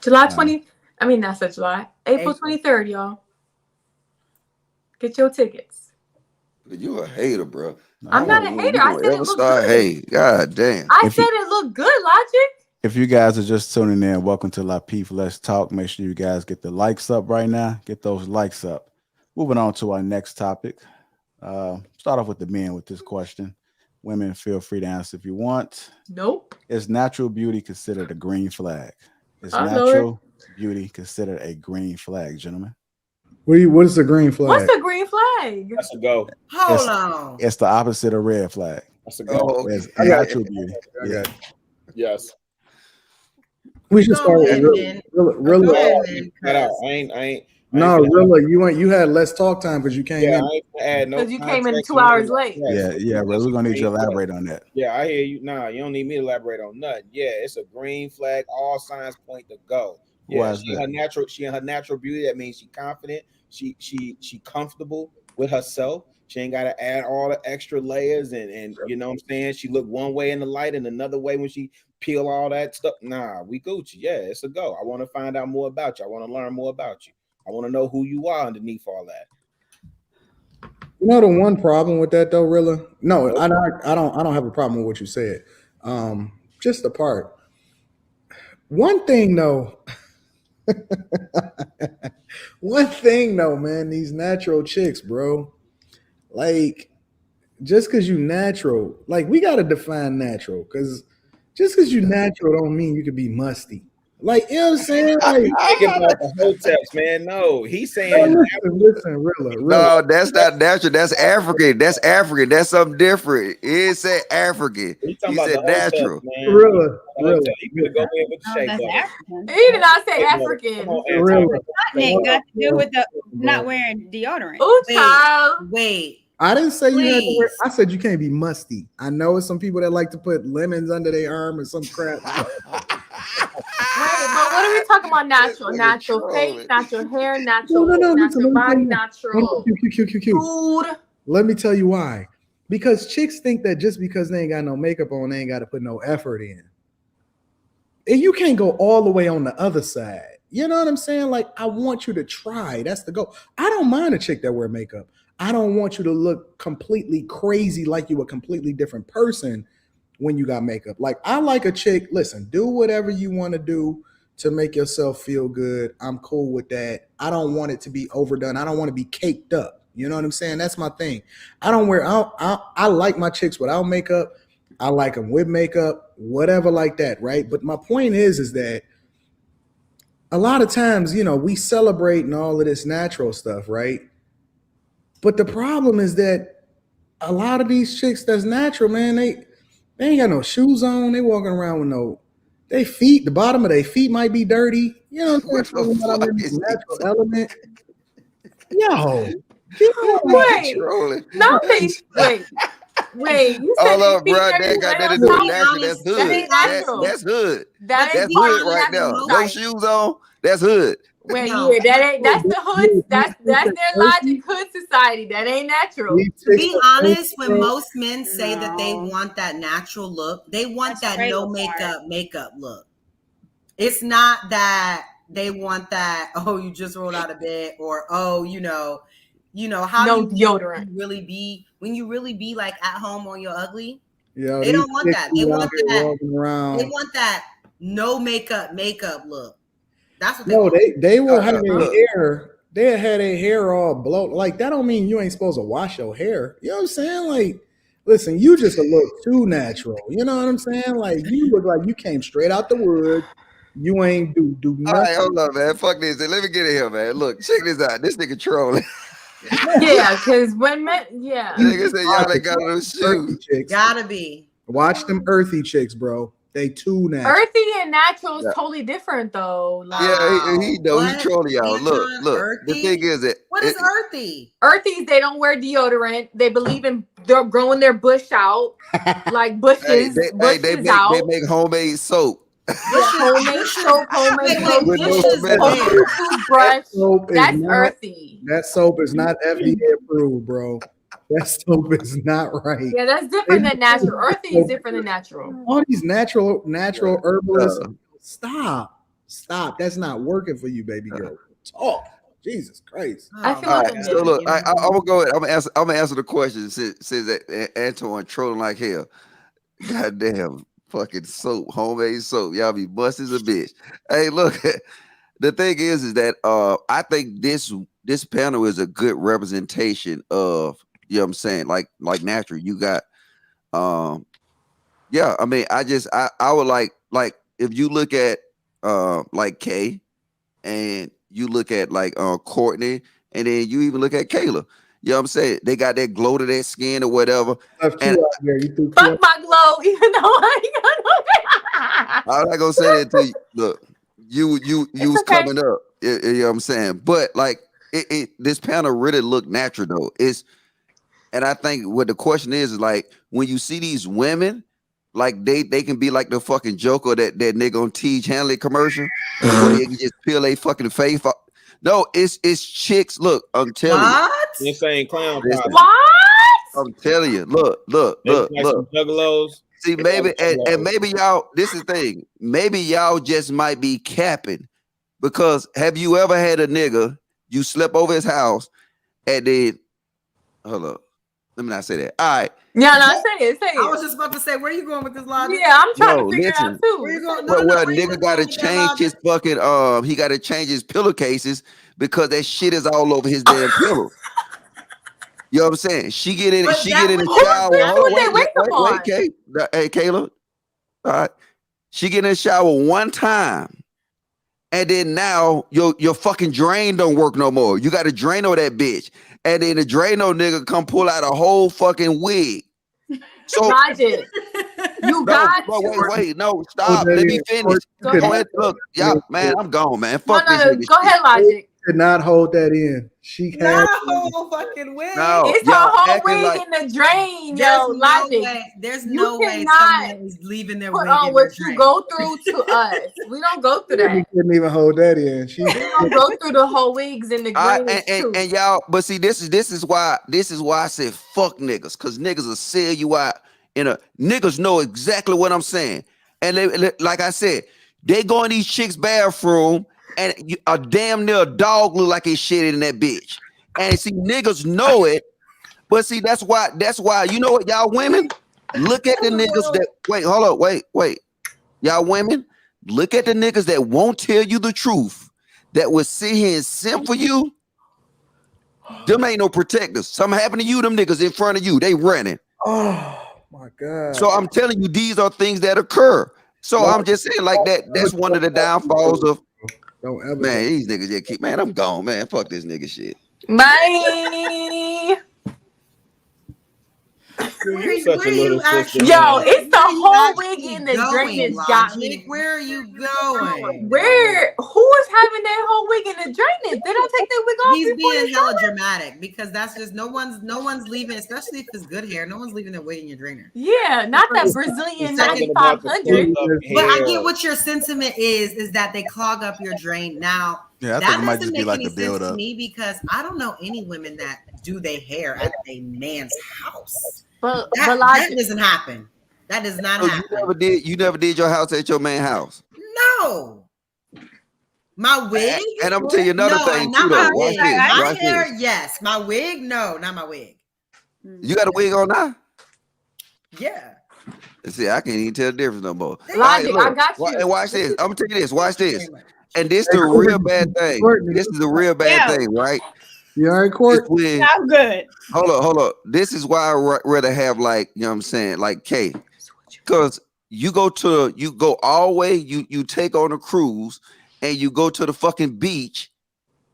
July 20. I mean, that's a July. April 23rd, y'all. Get your tickets. You a hater, bro. I'm not a hater. I said it looked good. Hey, God damn. I said it looked good, Logic. If you guys are just tuning in, welcome to Lapeef Let's Talk. Make sure you guys get the likes up right now. Get those likes up. Moving on to our next topic. Start off with the men with this question. Women, feel free to answer if you want. Nope. Is natural beauty considered a green flag? Is natural beauty considered a green flag, gentlemen? What is a green flag? What's a green flag? That's a go. Hold on. It's the opposite of red flag. That's a go. It's natural beauty. Yeah. Yes. We should start with really. I ain't. No, really, you had less talk time because you came in. Because you came in 2 hours late. Yeah, but we're gonna need you to elaborate on that. Yeah, I hear you. Nah, you don't need me to elaborate on nothing. Yeah, it's a green flag. All signs point to go. Yeah, she in her natural beauty. That means she's confident. She comfortable with herself. She ain't got to add all the extra layers and you know what I'm saying. She look one way in the light and another way when she peel all that stuff. Nah, we Gucci. Yeah, it's a go. I want to find out more about you. I want to learn more about you. I want to know who you are underneath all that. You know the one problem with that though, Rilla? No, I don't have a problem with what you said. Just the part. One thing though, man, these natural chicks, bro. Like, just because you natural, like we gotta define natural, because just because you natural don't mean you can be musty. Like, you know what I'm saying? Like, thinking about the hoteps, man. No, he's saying listen, Rilla. No, that's not natural. That's African. That's something different. He said African. He said natural. Rilla. He could go in with the shape. That's African. He did not say African. Nothing got to do with the not wearing deodorant. Oh, child. Wait. I didn't say you had to wear. I said you can't be musty. I know it's some people that like to put lemons under their arm or some crap. Wait, but what are we talking about? Natural face, natural hair, natural body, natural food. Let me tell you why. Because chicks think that just because they ain't got no makeup on, they ain't got to put no effort in. And you can't go all the way on the other side. You know what I'm saying? Like, I want you to try. That's the goal. I don't mind a chick that wear makeup. I don't want you to look completely crazy like you a completely different person when you got makeup. Like, I like a chick, listen, do whatever you want to do to make yourself feel good. I'm cool with that. I don't want it to be overdone. I don't want to be caked up. You know what I'm saying? That's my thing. I like my chicks without makeup. I like them with makeup, whatever like that, right? But my point is that a lot of times, you know, we celebrate and all of this natural stuff, right? But the problem is that a lot of these chicks that's natural, man, they ain't got no shoes on. They walking around with they feet, the bottom of their feet might be dirty. You know what I'm saying? What the fuck is Natural this? element. Yo. Wait, no, wait. You said Hold they up, feet bro. dirty. That got Wait, nothing to do with be natural. honest, That's that hood. ain't natural. That's hood. That That's ain't hood part right of now. the No society. shoes on. That's hood. Wait, No. yeah, that ain't. That's the hood. That's their logic. Hood society. That ain't natural. To be honest, when most men say No. that they want that natural look, they want That's that no trailer makeup look. It's not that they want that, oh, you just rolled out of bed, or oh, you know how No you deodorant. when you really be like at home on your ugly. Yo, They don't want that. They want that. walking around. They want that no makeup look. That's what they No, want. they will have their Look. hair. They had their hair all blown. Like, that don't mean you ain't supposed to wash your hair. You know what I'm saying? Like, listen, you just a little too natural. You know what I'm saying? Like, you look like you came straight out the wood. You ain't do All nothing. right, hold up, man. Fuck this. Let me get in here, man. Look, check this out. This nigga trolling. Yeah, because when men, yeah. Nigga said y'all ain't got no Earthy shoes. chicks. Gotta be. Watch them earthy chicks, bro. They too natural. Earthy and natural is Yeah. totally different, though. Like, Yeah, he know What? he trolling y'all. Look. Earthy? The thing is that What is earthy? earthies, they don't wear deodorant. They believe in they're growing their bush out, like bushes. they make homemade soap. Homemade soap, homemade Wait, with no dishes, smell. homemade toothbrush. Soap is That's not- earthy. That soap is not FDA approved, bro. That soap is not right. Yeah, that's different than natural. Earthy is different than natural. All these natural herbalists. Yeah. Stop. That's not working for you, baby girl. Talk. Jesus Christ. I feel All like right, so look, I'm gonna go ahead. I'm gonna answer the question since that Antoine trolling like hell. Goddamn fucking soap, homemade soap. Y'all be busted as a bitch. Hey, look, the thing is that I think this panel is a good representation of, you know what I'm saying, like natural. You got yeah, I mean, I would like if you look at like Kay, and you look at like Courtney, and then you even look at Kayla. You know what I'm saying? They got that glow to their skin or whatever. And fuck my glow, even though I ain't got no. I'm not gonna say that to you. Look, you was okay. coming up. You know what I'm saying? But like this panel really looked natural though. And I think what the question is like when you see these women, like they can be like the fucking Joker that nigga on Teach Hanley commercial, where they can just peel a fucking face off. No, it's chicks. Look, I'm telling you. Insane clown. What? I'm telling you. Look. Like some juggalos. See, maybe and maybe y'all. This is the thing. Maybe y'all just might be capping, because have you ever had a nigga you slept over his house and then hold up? Let me not say that. All right. Yeah, no, say it. I was just about to say, where you going with this logic? Yeah, I'm trying to figure it out too. Where you going? Well, nigga got to change his fucking he got to change his pillowcases because that shit is all over his damn pillow. You know what I'm saying? She get in the shower. Wait, Kay. Hey, Kayla. All right. She get in the shower one time, and then now your fucking drain don't work no more. You got to drain on that bitch, and then the Drano nigga come pull out a whole fucking wig. So Logic. You got wait, no, stop. Let me finish. Go ahead. Look, y'all, man, I'm gone, man. Fuck this nigga. Go ahead, Logic. Did not hold that in. She had whole fucking wig. No, it's her whole wig in the drain, yo. Logic. There's no way someone is leaving their put wig on in what the you drain. go through to us. We don't go through that. She couldn't even hold that in. She We don't go through the whole wigs in the drainage too. And y'all, but see, this is why I said fuck niggas, because niggas will sell you out niggas know exactly what I'm saying. And they, like I said, they go in these chicks' bathroom and a damn near dog look like he shitted in that bitch. And see, niggas know it, but see, that's why, you know what, y'all women? Look at the niggas that, wait, hold up, wait. Y'all women, look at the niggas that won't tell you the truth, that will sit here and simp for you. Them ain't no protectors. Something happened to you, them niggas in front of you, they running. Oh my God. So I'm telling you, these are things that occur. So I'm just saying, like, that's one of the downfalls of, don't ever, man, these niggas just keep, man, I'm gone, man. Fuck this nigga shit. Bye. You're such a little sister. Yo, it's the whole wig in the drainage got me. Where are you going? Who is having that whole wig in the drainage? They don't take their wig off. He's being hella dramatic because that's just no one's leaving, especially if it's good hair. No one's leaving their wig in your drainer. Yeah, not that Brazilian 9500. But I get what your sentiment is that they clog up your drain. Now, Yeah, I that think it might doesn't just be make like any a sense build to up. me because I don't know any women that do their hair at a man's house. But That doesn't happen. That does not happen. You never did your house at your man's house. No. My wig? And I'm gonna tell you another thing too, though. Watch this. My Watch hair, this. yes. My wig, no, not my wig. You got a wig on now? Yeah. See, I can't even tell the difference no more. Logic, I got you. And watch this. I'm gonna tell you this. Watch this. And this is the real bad thing. This is the real bad thing, right? You all right, Court? I'm good. Hold up. This is why I rather have, like, you know what I'm saying, like K. Because you go all the way, you take on a cruise and you go to the fucking beach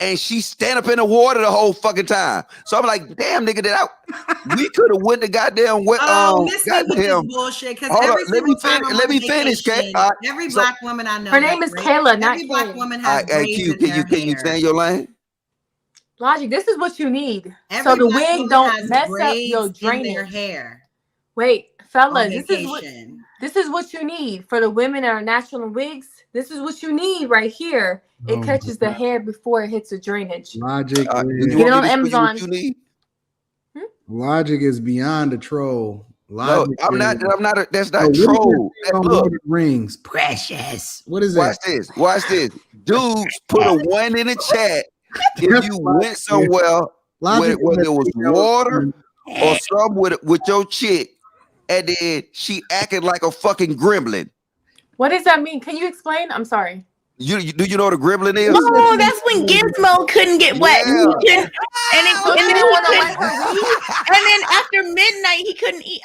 and she stand up in the water the whole fucking time. So I'm like, damn, nigga, we could have went to goddamn wet. Goddamn bullshit. Because every single time I'm on vacation, every black woman I know. Her name is Kayla, not every black Kay. woman has braids in their hair. Can you stand your lane? Logic, this is what you need. Every so the black wig woman don't has mess up braids your in drainage. their hair. Wait, fellas, On this is what you need for the women that are natural wigs. This is what you need right here. It catches the hair before it hits the drainage. Logic. Get it on Amazon. Logic is beyond a troll. Logic no, I'm not. That's not troll. Look, rings, precious. What is that? Watch this. Dudes, put a 1 in the chat if you went somewhere where there was water or something with your chick, and then she acted like a fucking gremlin. What does that mean? Can you explain? I'm sorry. Do you know what a gremlin is? No, that's when Gizmo couldn't get wet. Yeah. And then after midnight he couldn't eat.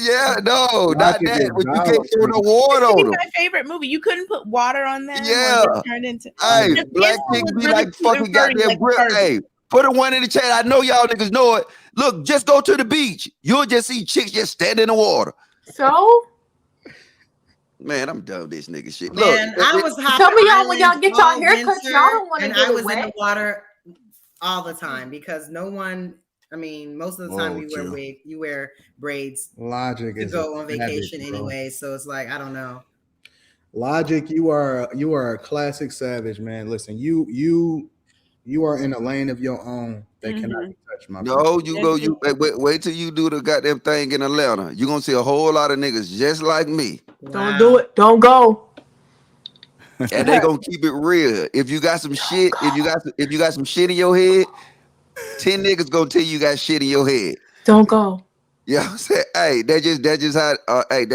Yeah, no, not that. But you can't throw no water on them. My favorite movie. You couldn't put water on there. Yeah. Turned into. Hey, black chicks be like fucking goddamn grip. Hey, put a 1 in the chat. I know y'all niggas know it. Look, just go to the beach. You'll just see chicks just standing in the water. So. Man, I'm done with this nigga shit. Man, look, I was tell me y'all when y'all get y'all haircuts, y'all don't want to get I was wet. in the water all the time because no one. I mean, most of the time you wear braids. Logic to go on vacation anyway, so it's like I don't know. Logic, you are a classic savage, man. Listen, you are in a lane of your own that cannot be touched, my friend. Wait till you do the goddamn thing in Atlanta. You're gonna see a whole lot of niggas just like me. Wow. Don't do it. Don't go. And they gonna keep it real. If you got some shit, if you got some shit in your head, 10 niggas gonna tell you got shit in your head. Don't go. Yeah, I'm saying, hey, that just how I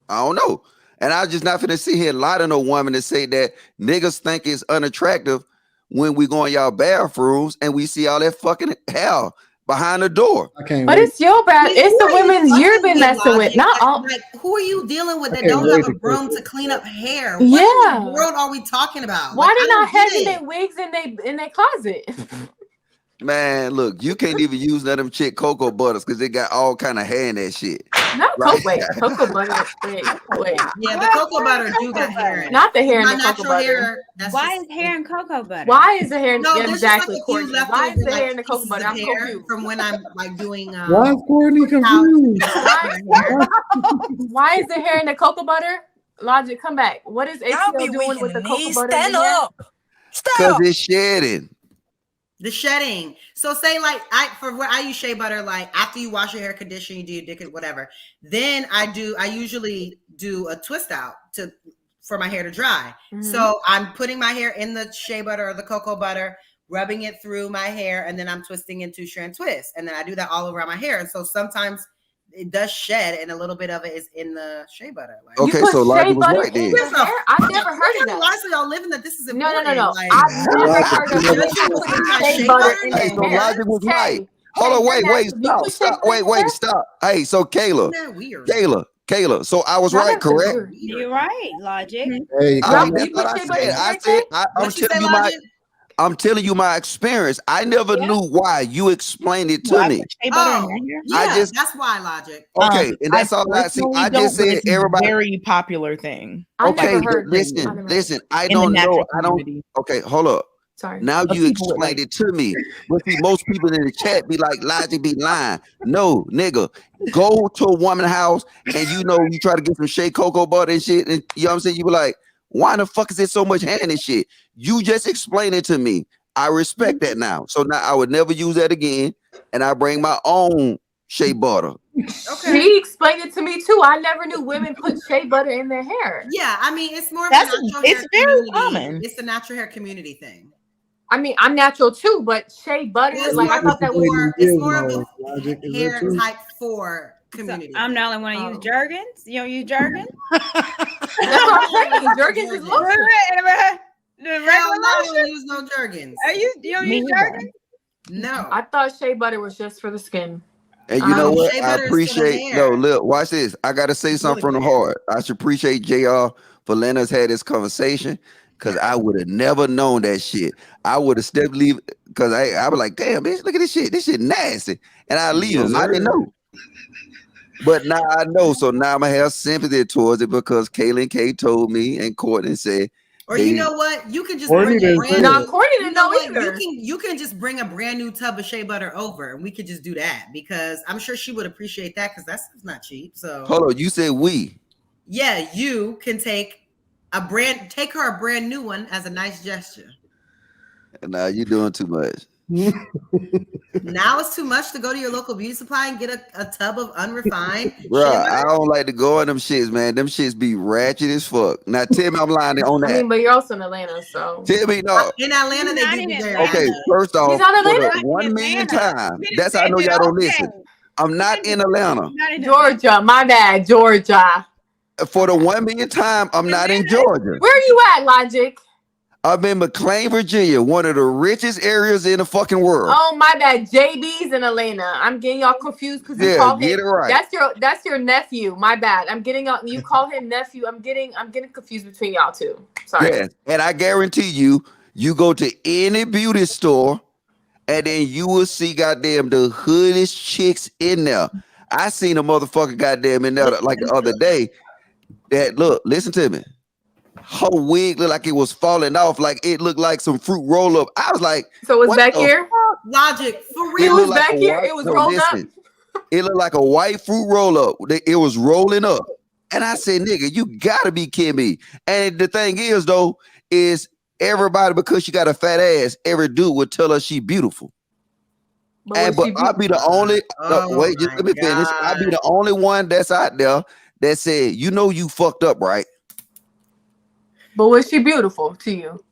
don't know. And I'm just not finna sit here and lie to no woman to say that niggas think it's unattractive when we go in y'all bathrooms and we see all that fucking hell behind the door. But it's your bad. It's the women's you've been messing with. Not all. Like, who are you dealing with that don't have a broom to clean up hair? Yeah. What in the world are we talking about? Why they not having their wigs in their closet? Man, look, you can't even use none of them chick cocoa butters because they got all kind of hair in that shit. No, cocoa butter. Wait. Yeah, the cocoa butter do got hair in it. Not the hair in My the cocoa natural butter. hair. Why is hair in cocoa butter? Why is the hair? No, yeah, exactly, Courtney. Why is the hair in the cocoa pieces butter? of I'm hair confused. from when I'm like doing. Why is Courtney confused? Why is the hair in the cocoa butter? Logic, come back. What is ATL doing with the cocoa butter? Stand up. Because it's shedding. The shedding. So say like I use shea butter, like after you wash your hair, condition, you do your dick, whatever. Then I usually do a twist out for my hair to dry. Mm-hmm. So I'm putting my hair in the shea butter or the cocoa butter, rubbing it through my hair, and then I'm twisting in 2-strand twists, and then I do that all around my hair. And so sometimes it does shed, and a little bit of it is in the shea butter. Like, Okay, you put so shea Logic was butter right in then. your hair? I've never heard of that. Honestly, y'all living that this is No. important. Like, I've never heard of Don't women you putting put my shea shea butter butter in in Hey, their so your hair. Logic was right. Hey, Hold on, you're wait, natural. Do you put shea butter in your hair? stop. Hey, so Kayla, Isn't that weird? Kayla. So I was Y'all right, are so correct? weird. You're right, Logic. Hey, Y'all, That's you what put I shea butter in said. your I hair, said Kay? I'm What you say, telling you Logic? I'm telling you my experience. I never Yeah. knew why. You explained it Well, to I me. put shea butter in my hair. Yeah, that's why, Logic. Okay, and that's all I see. personally I don't, just but said it's a everybody. very popular thing. I Okay, never but heard. listen. I In the don't know. natural I don't. community. Okay, hold up. Sorry. Now But you people would explained it to me. But see, most people in the chat be like, Logic be lying. No, nigga. Go to a woman's house and you try to get some shea cocoa butter and shit. And you know what I'm saying? You be like, why the fuck is there so much hand and shit? You just explained it to me. I respect that now. So now I would never use that again. And I bring my own shea butter. Okay. She explained it to me too. I never knew women put shea butter in their hair. Yeah, I mean, it's more of That's a natural it's hair very community. common. It's the natural hair community thing. I mean, I'm natural too, but shea butter, Well, it's like more I thought that was. it's more of Logic, a is that hair true? type for community. I'm the only one to use Jergens. You don't use Jergens? That's what I'm saying. Jergens is lotion. The Hell regular no, I lotion? don't use no Jergens. You don't Me use neither. Jergens? No. I thought shea butter was just for the skin. And you know what? Shea I butter is for the appreciate hair. look, watch this. I gotta say something from the heart. I should appreciate JR for letting us have this conversation because I would have never known that shit. I would have stepped leave because I was like, damn, bitch, look at this shit. This shit nasty. And I leave Yes, him. I didn't know. But now I know. So now I'm gonna have sympathy towards it because Kayla and Kay told me and Courtney said. Or you know what? You can just Courtney bring a didn't brand say new. that. Courtney didn't know what? either. You can just bring a brand new tub of shea butter over, and we could just do that because I'm sure she would appreciate that because that's not cheap. So Hold on, you said we. yeah, you can take her a brand new one as a nice gesture. Nah, you doing too much. Now it's too much to go to your local beauty supply and get a tub of unrefined Bro, shea I butter. don't like to go in them shits, man. Them shits be ratchet as fuck. Now tell me I'm lying on that. I mean, but you're also in Atlanta, so. Tell me no. In Atlanta, they Not do in be very Atlanta. Okay, ratchet. first off, He's not for Atlanta? the 1 million Atlanta. time, that's how I know y'all don't listen. I'm not in Atlanta. Georgia, my bad, Georgia. For the 1 million time, I'm not in Georgia. Where you at, Logic? I'm in McLean, Virginia, one of the richest areas in the fucking world. Oh, my bad. JB's in Atlanta. I'm getting y'all confused because you call him. Get it right. That's your nephew. My bad. I'm getting you call him nephew. I'm getting confused between y'all two. Sorry. Yes, and I guarantee you go to any beauty store, and then you will see goddamn the hoodest chicks in there. I seen a motherfucker goddamn in there like the other day. That listen to me. Her wig looked like it was falling off, like it looked like some fruit roll up. I was like, so it was back here. Logic for It real. was back here. It was rolled up. It looked like a white fruit roll up. It was rolling up, and I said, "Nigga, you gotta be kidding me." And the thing is, though, is everybody because she got a fat ass, every dude would tell her she beautiful. But I'll be the only. Wait, just let me finish. I'll be the only one that's out there that said, you fucked up, right? But was she beautiful to you?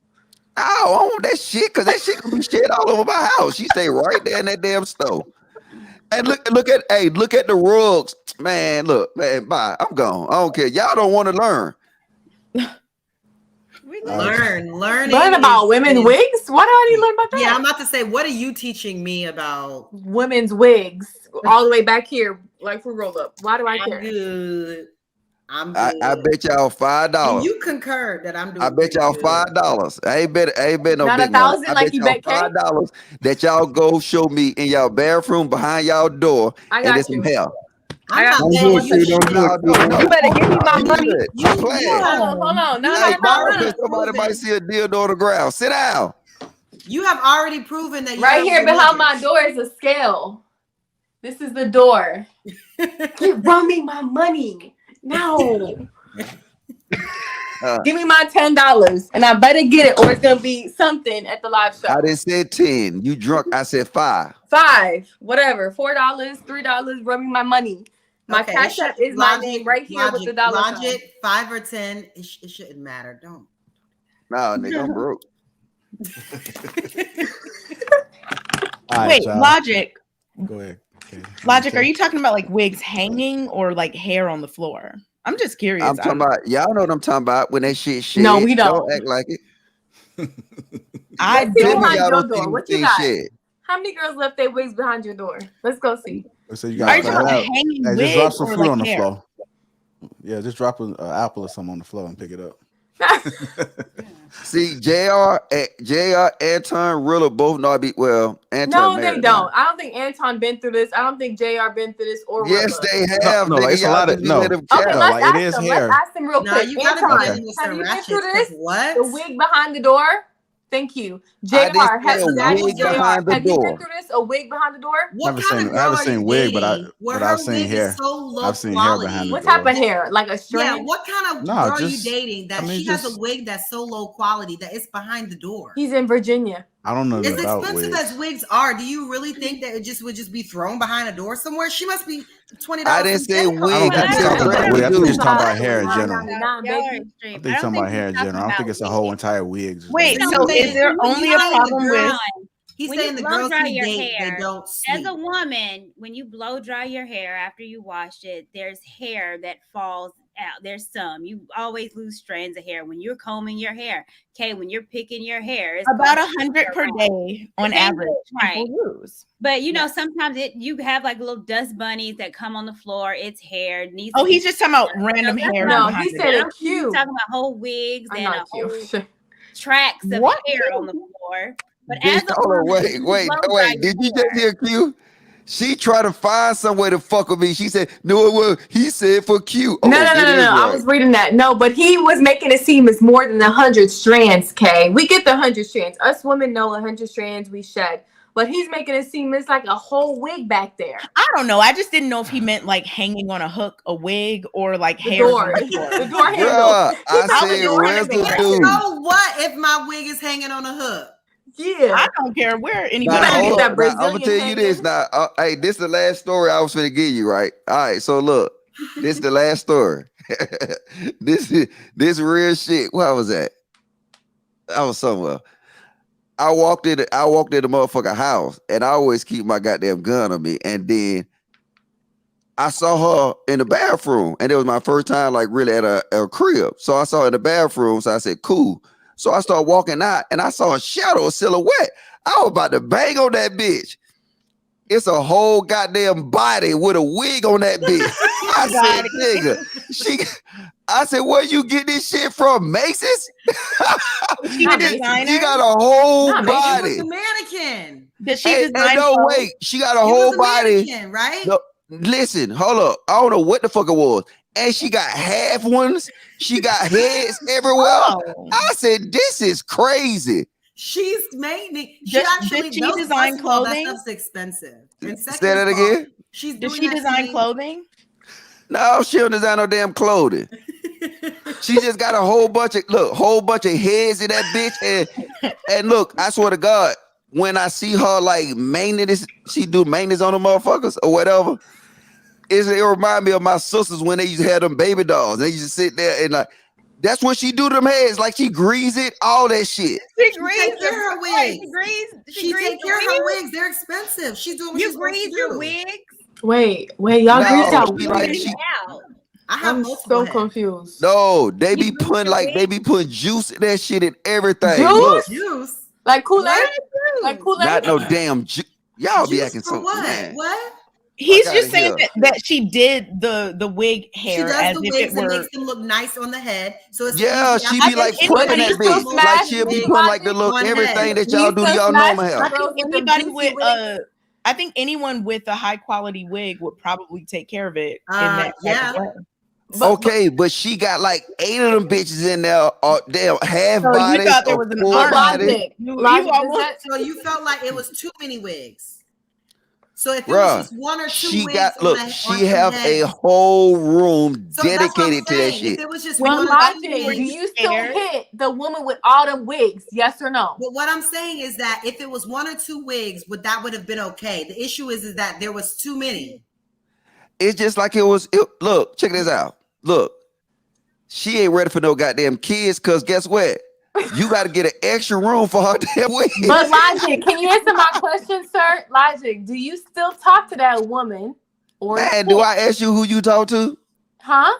I don't want that shit because that shit gonna be shit all over my house. She stay right there in that damn stove. And look at the rugs, man. Look, man, bye. I'm gone. I don't care. Y'all don't want to learn. Learn about women's wigs. What do I need to learn about that? Yeah, I'm about to say, what are you teaching me about women's wigs all the way back here, like for roll up? Why do I care? I'm good. I bet y'all $5. And you concur that I'm doing. I bet y'all $5. I ain't bet no not big $1,000 I like bet you y'all bet $5 that y'all go show me in y'all bathroom behind y'all door. I and got there's some hair. Don't do it, Q. Don't do it. You better give me my money. I'm playing. Hold on. No. Because somebody might see a dildo on the ground. Sit down. You have already proven that. Right here behind my door is a scale. This is the door. Run me my money. No. Give me my $10 and I better get it or it's gonna be something at the live show. I didn't say 10. You drunk. I said 5. 5, whatever. $4, $3. Run me my money. My cash app is my name right here with the dollar sign. Logic, 5 or 10, it shouldn't matter. Don't. No, nigga, I'm broke. All right, Wait, y'all. Logic. Go ahead. Okay. Logic, are you talking about like wigs hanging or like hair on the floor? I'm just curious. I'm talking about, y'all know what I'm talking about when that shit shed. No, we don't. act like it. I Let's see Tell me behind y'all your don't door. see What you things got? shed. How many girls left their wigs behind your door? Let's go see. So you Are Are you got talking to about find out. hanging Hey, wigs just drop some or fruit like on the hair? floor. Yeah, just drop an apple or something on the floor and pick it up. See, JR, Anton, Rilla both know I be well. Anton No, they married don't. now. I don't think Anton been through this. I don't think JR been through this or Yes, Rilla. they No, have, no, nigga. like it's a Y'all lot of just be letting them Okay, cap. no, let's like it ask is him. hair. Let's ask him real No, quick. you gotta be Okay. dealing with Have some you been through ratchets. 'Cause this? what? The wig behind the door? Thank you. JR, I didn't say a Daddy wig JR, behind the have you been door. through this? A wig behind the door? What I kind of girl haven't are you seen wig, dating where but I've her seen wig hair. is so low I've seen hair behind the What door. type of hair? Like a Yeah, strand? what kind of No, girl are you just dating that I mean, she has a just wig that's so low quality that it's behind the door? He's in Virginia. I don't know As nothing about expensive wigs. as wigs are, do you really think that it just would just be thrown behind a door somewhere? She must be $20 I didn't from say Petticoat. I don't wig. I think he's said talking about regular wig. I think he's dude. talking about hair in $9.99, general. Y'all are baby. I extreme. think I he's don't talking think about hair in he's talking general. I don't think about it's a whole wigs. entire wig. Just Wait, like- so saying is there when only you a saying the problem with? girls- He's When saying you the blow girls dry he your date, they hair, don't as sleep. a woman, when you blow dry your hair after you washed it, there's hair that falls out. There's some. You always lose strands of hair when you're combing your hair. Okay, when you're picking your hair, it's About going 100 per day on Same average. right. People lose. But you know, sometimes you have like little dust bunnies that come on the floor. It's hair. Needs Oh, to be he's just talking about random that's hair. what I'm No, behind he the said door. it cute. He's talking about whole wigs I'm and not a whole cute. tracks of What? hair on the floor. But Bitch, as a hold on, woman, wait. you blow dry Did your you just hair. hear Q? She tried to find some way to fuck with me. She said, "No, it was." He said for Q. No, Oh, it is I right. was reading that. No, but he was making it seem it's more than 100 strands, Kay. We get the 100 strands. Us women know 100 strands we shed. But he's making it seem it's like a whole wig back there. I don't know. I just didn't know if he meant like hanging on a hook, a wig, or like The hair door. on the floor. The door handle. Bruh, I found the said door where's handle. the dude? So what if my wig is hanging on a hook? Yeah. I don't care where You anybody. better Now, get hold that up. Now, I'm gonna Brazilian tell you this. hanging. Now, hey, this is the last story I was gonna give you, right? All right, so look, this is the last story. this real shit. Where was that? I was somewhere. I walked in the motherfucking house, and I always keep my goddamn gun on me. And then I saw her in the bathroom, and it was my first time, like really at a crib. So I saw her in the bathroom. So I said, "Cool." So I started walking out, and I saw a shadow, a silhouette. I was about to bang on that bitch. It's a whole goddamn body with a wig on that bitch. I said, "Nigga," I said, "Where you get this shit from, Macy's?" Is she the Not Macy's. designer? She got a whole Not It body. was the mannequin. Did she Hey, design no, clothes? wait. She got a It whole was the body. mannequin, right? No, listen, hold up. I don't know what the fuck it was. And she got half ones. She got heads everywhere. Oh. I said, this is crazy. She's mainly Did she those- design first of all, clothing? That stuff's expensive. And Say second that of all, again? she's Did doing she that to design me. clothing? No, she don't design no damn clothing. She just got a whole bunch of heads in that bitch. And look, I swear to God, when I see her like maintenance, she do maintenance on the motherfuckers or whatever. It remind me of my sisters when they used to have them baby dolls. They used to sit there and like, that's what she do to them heads. Like she grease it, all that shit. She take care of her wigs. She She take care of her wigs. They're expensive. She's doing what she's You supposed to grease your do. wigs. Wait, y'all No, greased out she wigs? like she Out. I have I'm multiple so heads. confused. no, they be You grease putting your like they wigs? be putting juice in that shit and everything. Juice? Look, Juice. Like Kool-Aid? What? Like Kool-Aid? not no damn y'all be Juice acting for so what? man. What? He's Fuck just outta saying here. that she did the wig She hair does as the if wigs it and were. makes them look nice on the head. So it's Yeah, easy she after be like they But prepping do that it, you bitch. still multiple Like smash she'll be wig putting like the logic? little One everything head. that Do y'all you do to still y'all smash normal the hair. girls with them Anybody juicy with wigs? I think anyone with a high quality wig would probably take care of it in that type Yeah. of way. Okay, but she got like 8 of them bitches in there, damn half So you bodies thought there or was an full army. bodies. Logic. You Logic, does almost that So you felt like it was too many wigs. So if it was Bruh, just one or two she wigs got on look, the, she on some have a heads, whole room so that's what I'm dedicated to that saying. If shit. it was just When one or Logic, two do wigs, you still scared? hit the woman with all them wigs? Yes or no? but what I'm saying is that if it was one or two wigs, would have been okay. The issue is that there was too many. It's just like look, check this out. Look, she ain't ready for no goddamn kids, cause guess what? You got to get an extra room for her damn wig. But Logic, can you answer my question, sir? Logic, do you still talk to that woman? Or Man, do I ask you who you talk to? Huh?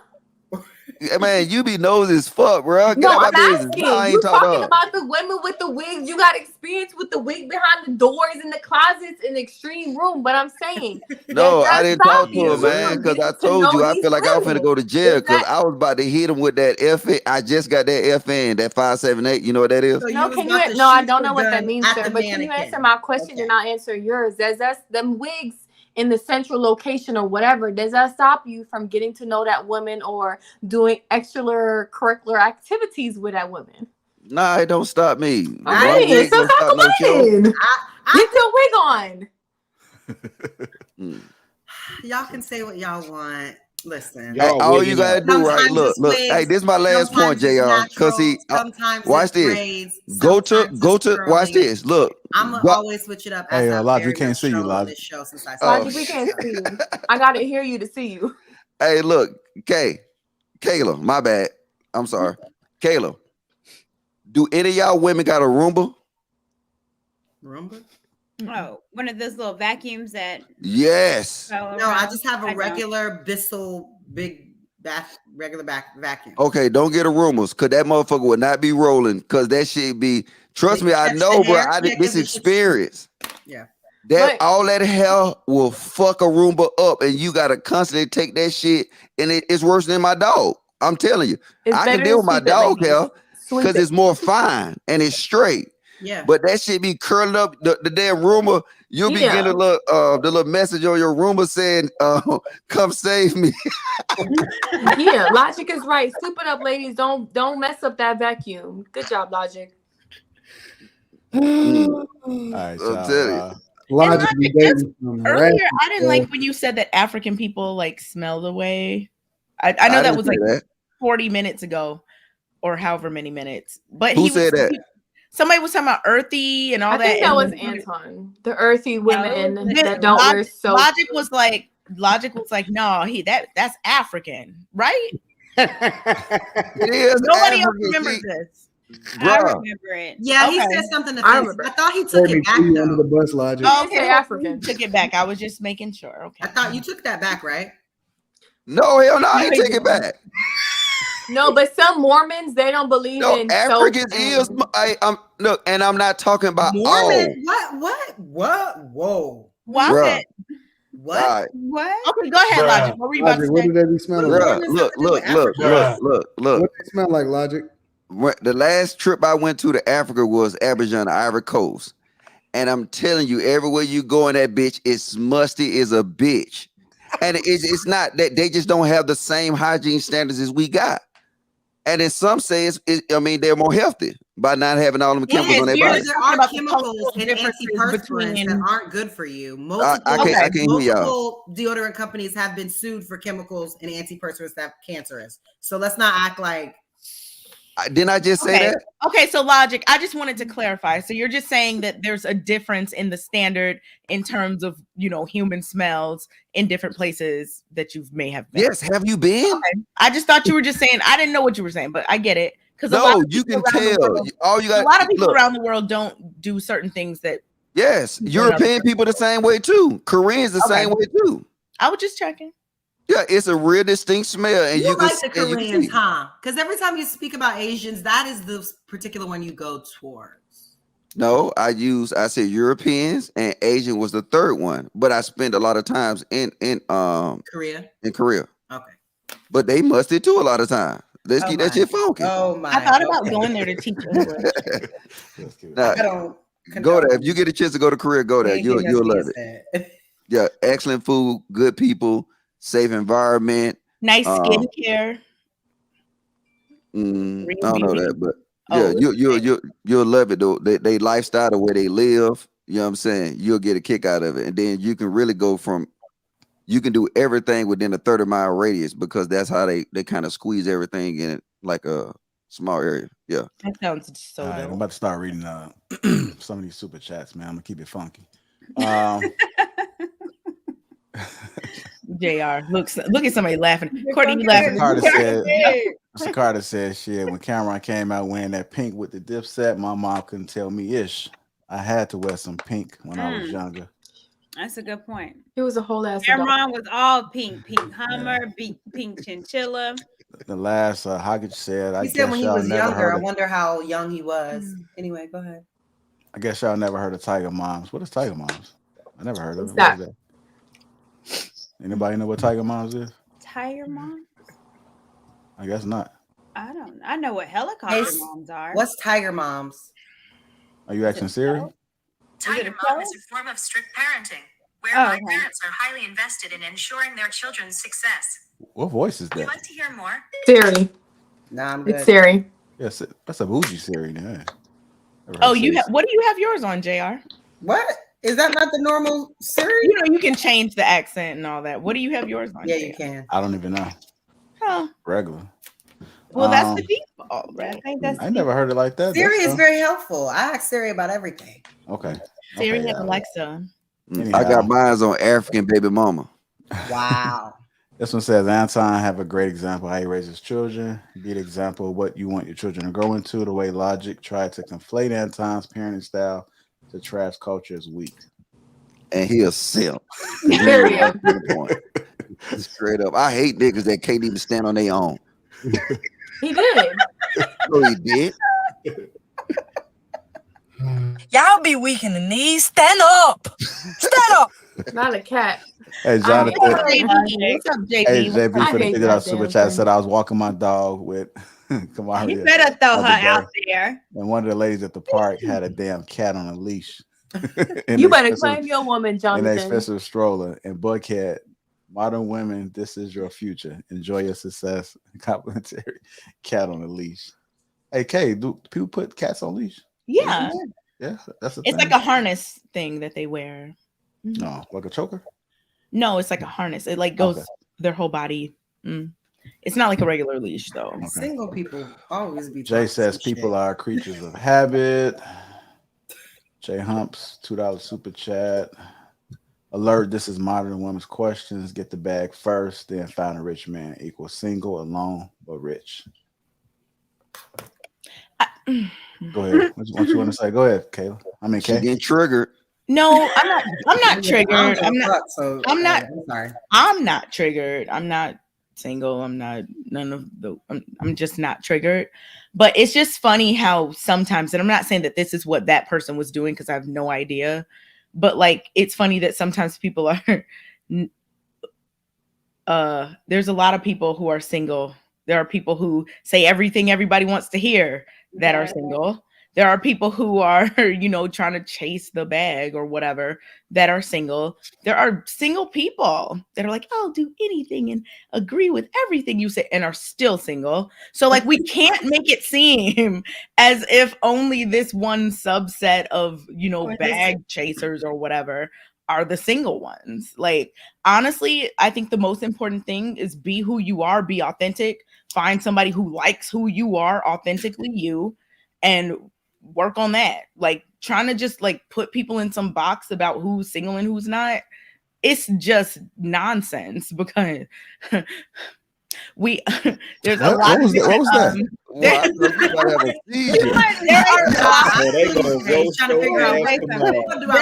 Man, you be nosy as fuck, bro. Get No, out my I'm business. asking. No, I You ain't talking talking to her. about the women with the wigs. You got experience with the wig behind the doors in the closets in the extreme room. But I'm saying, No, I does didn't that talk stop to her, you man, from because I getting to told know you I these feel like I was finna women? go to jail Does because that- I was about to hit him with that FN. I just got that FN, that 578. You know what that is? So No, was can about you? to No, I shoot don't the know what that gun means, at sir. the But can you mannequin. answer my question and I'll answer yours? Does that them wigs in the central location or whatever? Does that stop you from getting to know that woman or doing extracurricular activities with that woman? Nah, it don't stop me. I One Hey, wig so don't stop stop no show. complaining. I Get your wig on. Mm. y'all can say what y'all want. Listen. Y'all Hey, all you wigging gotta out. do, right? Sometimes Look, it's look. Hey, wigs, this is my last point, sometimes it's Jr. Because natural, he, sometimes watch it's this. braids, Go to, sometimes go it's to. Watch curly. this. Look. I'm gonna always switch it up as Hey, I've Lodge, we very can't much see you, shown on Lodge. this show since I Oh, started. Logic, we can't see you. I gotta hear you to see you. Hey, look, Kayla, my bad. I'm sorry. Kayla, do any of y'all women got a Roomba? Roomba? Oh, one of those little vacuums that Yes. go No, I around. just have a I don't. regular Bissell big regular vacuum. Okay, don't get a Roomba, because that motherfucker would not be rolling, because that shit be, trust They me, I catch know, the bro. hair? I Yeah, did this 'cause it's- experience. Yeah. That But- all that hell will fuck a Roomba up, and you gotta constantly take that shit, and it's worse than my dog. I'm telling you. It's I better can deal to with my sweep it, dog ladies. hell, Sweep because it. it's more fine and it's straight. Yeah. But that shit be curling up the damn Roomba. You'll be Yeah. getting the little message on your Roomba saying, come save me. Yeah, Logic is right. Sweep it up, ladies. Don't mess up that vacuum. Good job, Logic. All right, I'm y'all. telling you. Logic And be Logic, dating some Earlier, ratchet I didn't stuff. like when you said that African people like smell the way. I know I that didn't was say like that. 40 minutes ago or however many minutes. But Who he was said that? somebody was talking about earthy and all I that. think that and was then- Anton. The earthy women Then that don't wear soap. Logic was like, no, that's African, right? It is Nobody else African, remembers see? this. I Bruh. remember it. Yeah, he Okay. said something I offensive. remember. I thought he took Let me it back throw you under the though. bus, Logic. He didn't Okay, say well, African. you took it back. I was just making sure. Okay. I thought you took that back, right? No, hell no, I ain't No, he take it didn't. back. No, but some Mormons, they don't believe No, in Africans soap. is look, and I'm not talking about all. Mormon? What? Whoa. Well, I Bruh. said, What? All right. What? okay, go ahead, Bruh. Logic. What were you about Logic, to what say? do they be smelling Bruh. like? Bruh, Mormons have to do with Africa. look. What they smell like, Logic? The last trip I went to Africa was Abidjan, Ivory Coast. And I'm telling you, everywhere you go in that bitch, it's musty as a bitch. And it's not that they just don't have the same hygiene standards as we got. And then some say they're more healthy by not having all them chemicals on their you're body. just There talking are about the chemicals cultural and differences antiperspirants between. that aren't good for you. I can't hear y'all. Multiple deodorant companies have been sued for chemicals and antiperspirants that are cancerous. So let's not act like. Didn't I just say that? Okay, so Logic, I just wanted to clarify. So you're just saying that there's a difference in the standard in terms of, human smells in different places that you may have been. Yes. Have you been? Okay. I just thought you were just saying, I didn't know what you were saying, but I get it. Because No, you can tell. All you got. a lot of people look, around the world don't do certain things that. Yes, European people the same way too. Koreans the same way too. I was just checking. Yeah, it's a real distinct smell, and You can like the and you can Koreans, see. huh? Because every time you speak about Asians, that is the particular one you go towards. No, I said Europeans, and Asian was the third one. But I spent a lot of times in Korea. In Korea. Okay. But they musty too a lot of time. Let's keep that shit funky. Oh my! I thought about going there to teach English. Now, I don't go there. If you get a chance to go to Korea, go there. You'll love it. Yeah, excellent food, good people, safe environment, Nice skincare. I don't know that, but yeah, you'll love it though. They lifestyle, the way they live. You know what I'm saying? You'll get a kick out of it, and then you can really go from. You can do everything within a 30-mile radius because that's how they kind of squeeze everything in like a small area. Yeah, that sounds so. All right, I'm about to start reading some of these super chats, man. I'm gonna keep it funky. JR. Look at somebody laughing. Courtney, you laughing. Mr. Carter said, shit, when Cameron came out wearing that pink with the Dipset, my mom couldn't tell me ish. I had to wear some pink when I was younger. That's a good point. It was a whole ass. Cameron was all pink Hummer, pink chinchilla. The last Hoggett said, He said when he was younger. I wonder how young he was. Anyway, go ahead. I guess y'all never heard of Tiger Moms. What is Tiger Moms? I never heard of it. What is that? Anybody know what Tiger Moms is? Tiger Moms? I guess not. I don't know. I know what helicopter moms are. What's Tiger Moms? Are you asking Siri? Tiger Mom is a form of strict parenting, whereby parents are highly invested in ensuring their children's success. What voice is Would you that? like to hear more? Siri. Nah, I'm good. It's Siri. Yes, that's a bougie Siri. Yeah. Oh, you have. What do you have yours on, JR? What? Is that not the normal Siri? You know, you can change the accent and all that. What do you have yours on? Yeah, JR? you can. I don't even know. Huh. Regular. Well, that's the default, right? I never heard it like that. Siri is very helpful. I ask Siri about everything. Okay. Siri okay, has Alexa. I got mine on African baby mama. Wow. This one says Anton have a great example how he raises children. Be the example of what you want your children to grow into. The way Logic tried to conflate Anton's parenting style to trash culture is weak. And he a simp. Straight up. I hate niggas that can't even stand on their own. He did. No, he did. Y'all be weak in the knees. Stand up. Stand up. Not a cat. Hey, Jonathan. What's up, JB? Hey, JB I for the hate figure out that super damn chat thing. said I was walking my dog with Kamari. You better throw her out there. And one of the ladies at the park had a damn cat on a leash. You better claim your woman, In Jonathan. an expensive stroller. And Buckhead, modern women, this is your future. Enjoy your success. Complimentary cat on a leash. Hey, Kay, do people put cats on leash? Yeah. Yeah, that's a It's thing. like a harness thing that they wear. No, like a choker? No, it's like a harness. It like goes their whole body. It's not like a regular leash though. Okay. Single people always be. Jay says people are creatures of habit. Jay Humps, $2 super chat. Alert, this is modern women's questions. Get the bag first, then find a rich man equals single, alone, but rich. Go ahead. What you want to say? Go ahead, Kayla. I mean, She Kay. getting triggered. No, I'm not triggered. I'm not. I'm sorry. I'm not triggered. I'm not single. I'm not none of the. I'm just not triggered. But it's just funny how sometimes, and I'm not saying that this is what that person was doing because I have no idea. But like, it's funny that sometimes people are. There's a lot of people who are single. There are people who say everything everybody wants to hear that are single. There are people who are, trying to chase the bag or whatever that are single. There are single people that are like, I'll do anything and agree with everything you say and are still single. So like, we can't make it seem as if only this one subset of, bag chasers or whatever are the single ones. Like, honestly, I think the most important thing is be who you are, be authentic, find somebody who likes who you are, authentically you, and work on that. Like, trying to just like put people in some box about who's single and who's not, it's just nonsense because there's a lot of what was that? There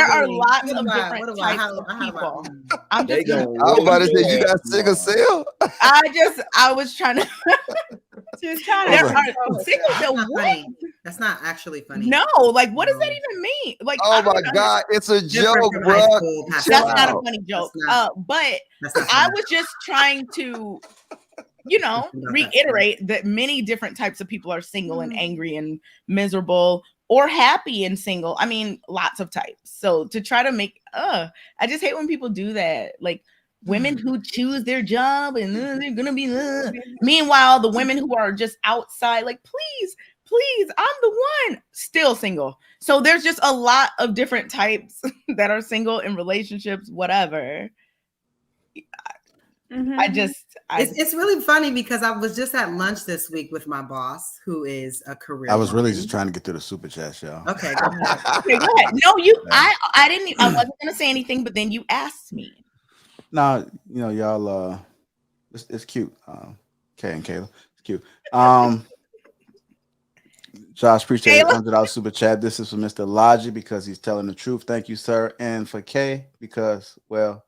are lots of different types of people. I was about to say, you got single cell? I was trying to. She was trying There to. are single. What? That's not actually funny. No, like, what does that even mean? Like, oh my God, it's a joke, bro. That's not a funny joke. But I was just trying to, reiterate that many different types of people are single and angry and miserable or happy and single. I mean, lots of types. So to try to make, I just hate when people do that. Like, women who choose their job and they're gonna be. Meanwhile, the women who are just outside, like, please, I'm the one, still single. So there's just a lot of different types that are single in relationships, whatever. It's really funny because I was just at lunch this week with my boss, who is a career. I was really just trying to get through the super chat, y'all. Okay, go ahead. Okay, go ahead. No, I wasn't gonna say anything, but then you asked me. Nah, you know, y'all. It's cute. Kay and Kayla, it's cute. Josh, appreciate it. Kayla? $100 super chat. This is for Mr. Logic because he's telling the truth. Thank you, sir. And for Kay because, well,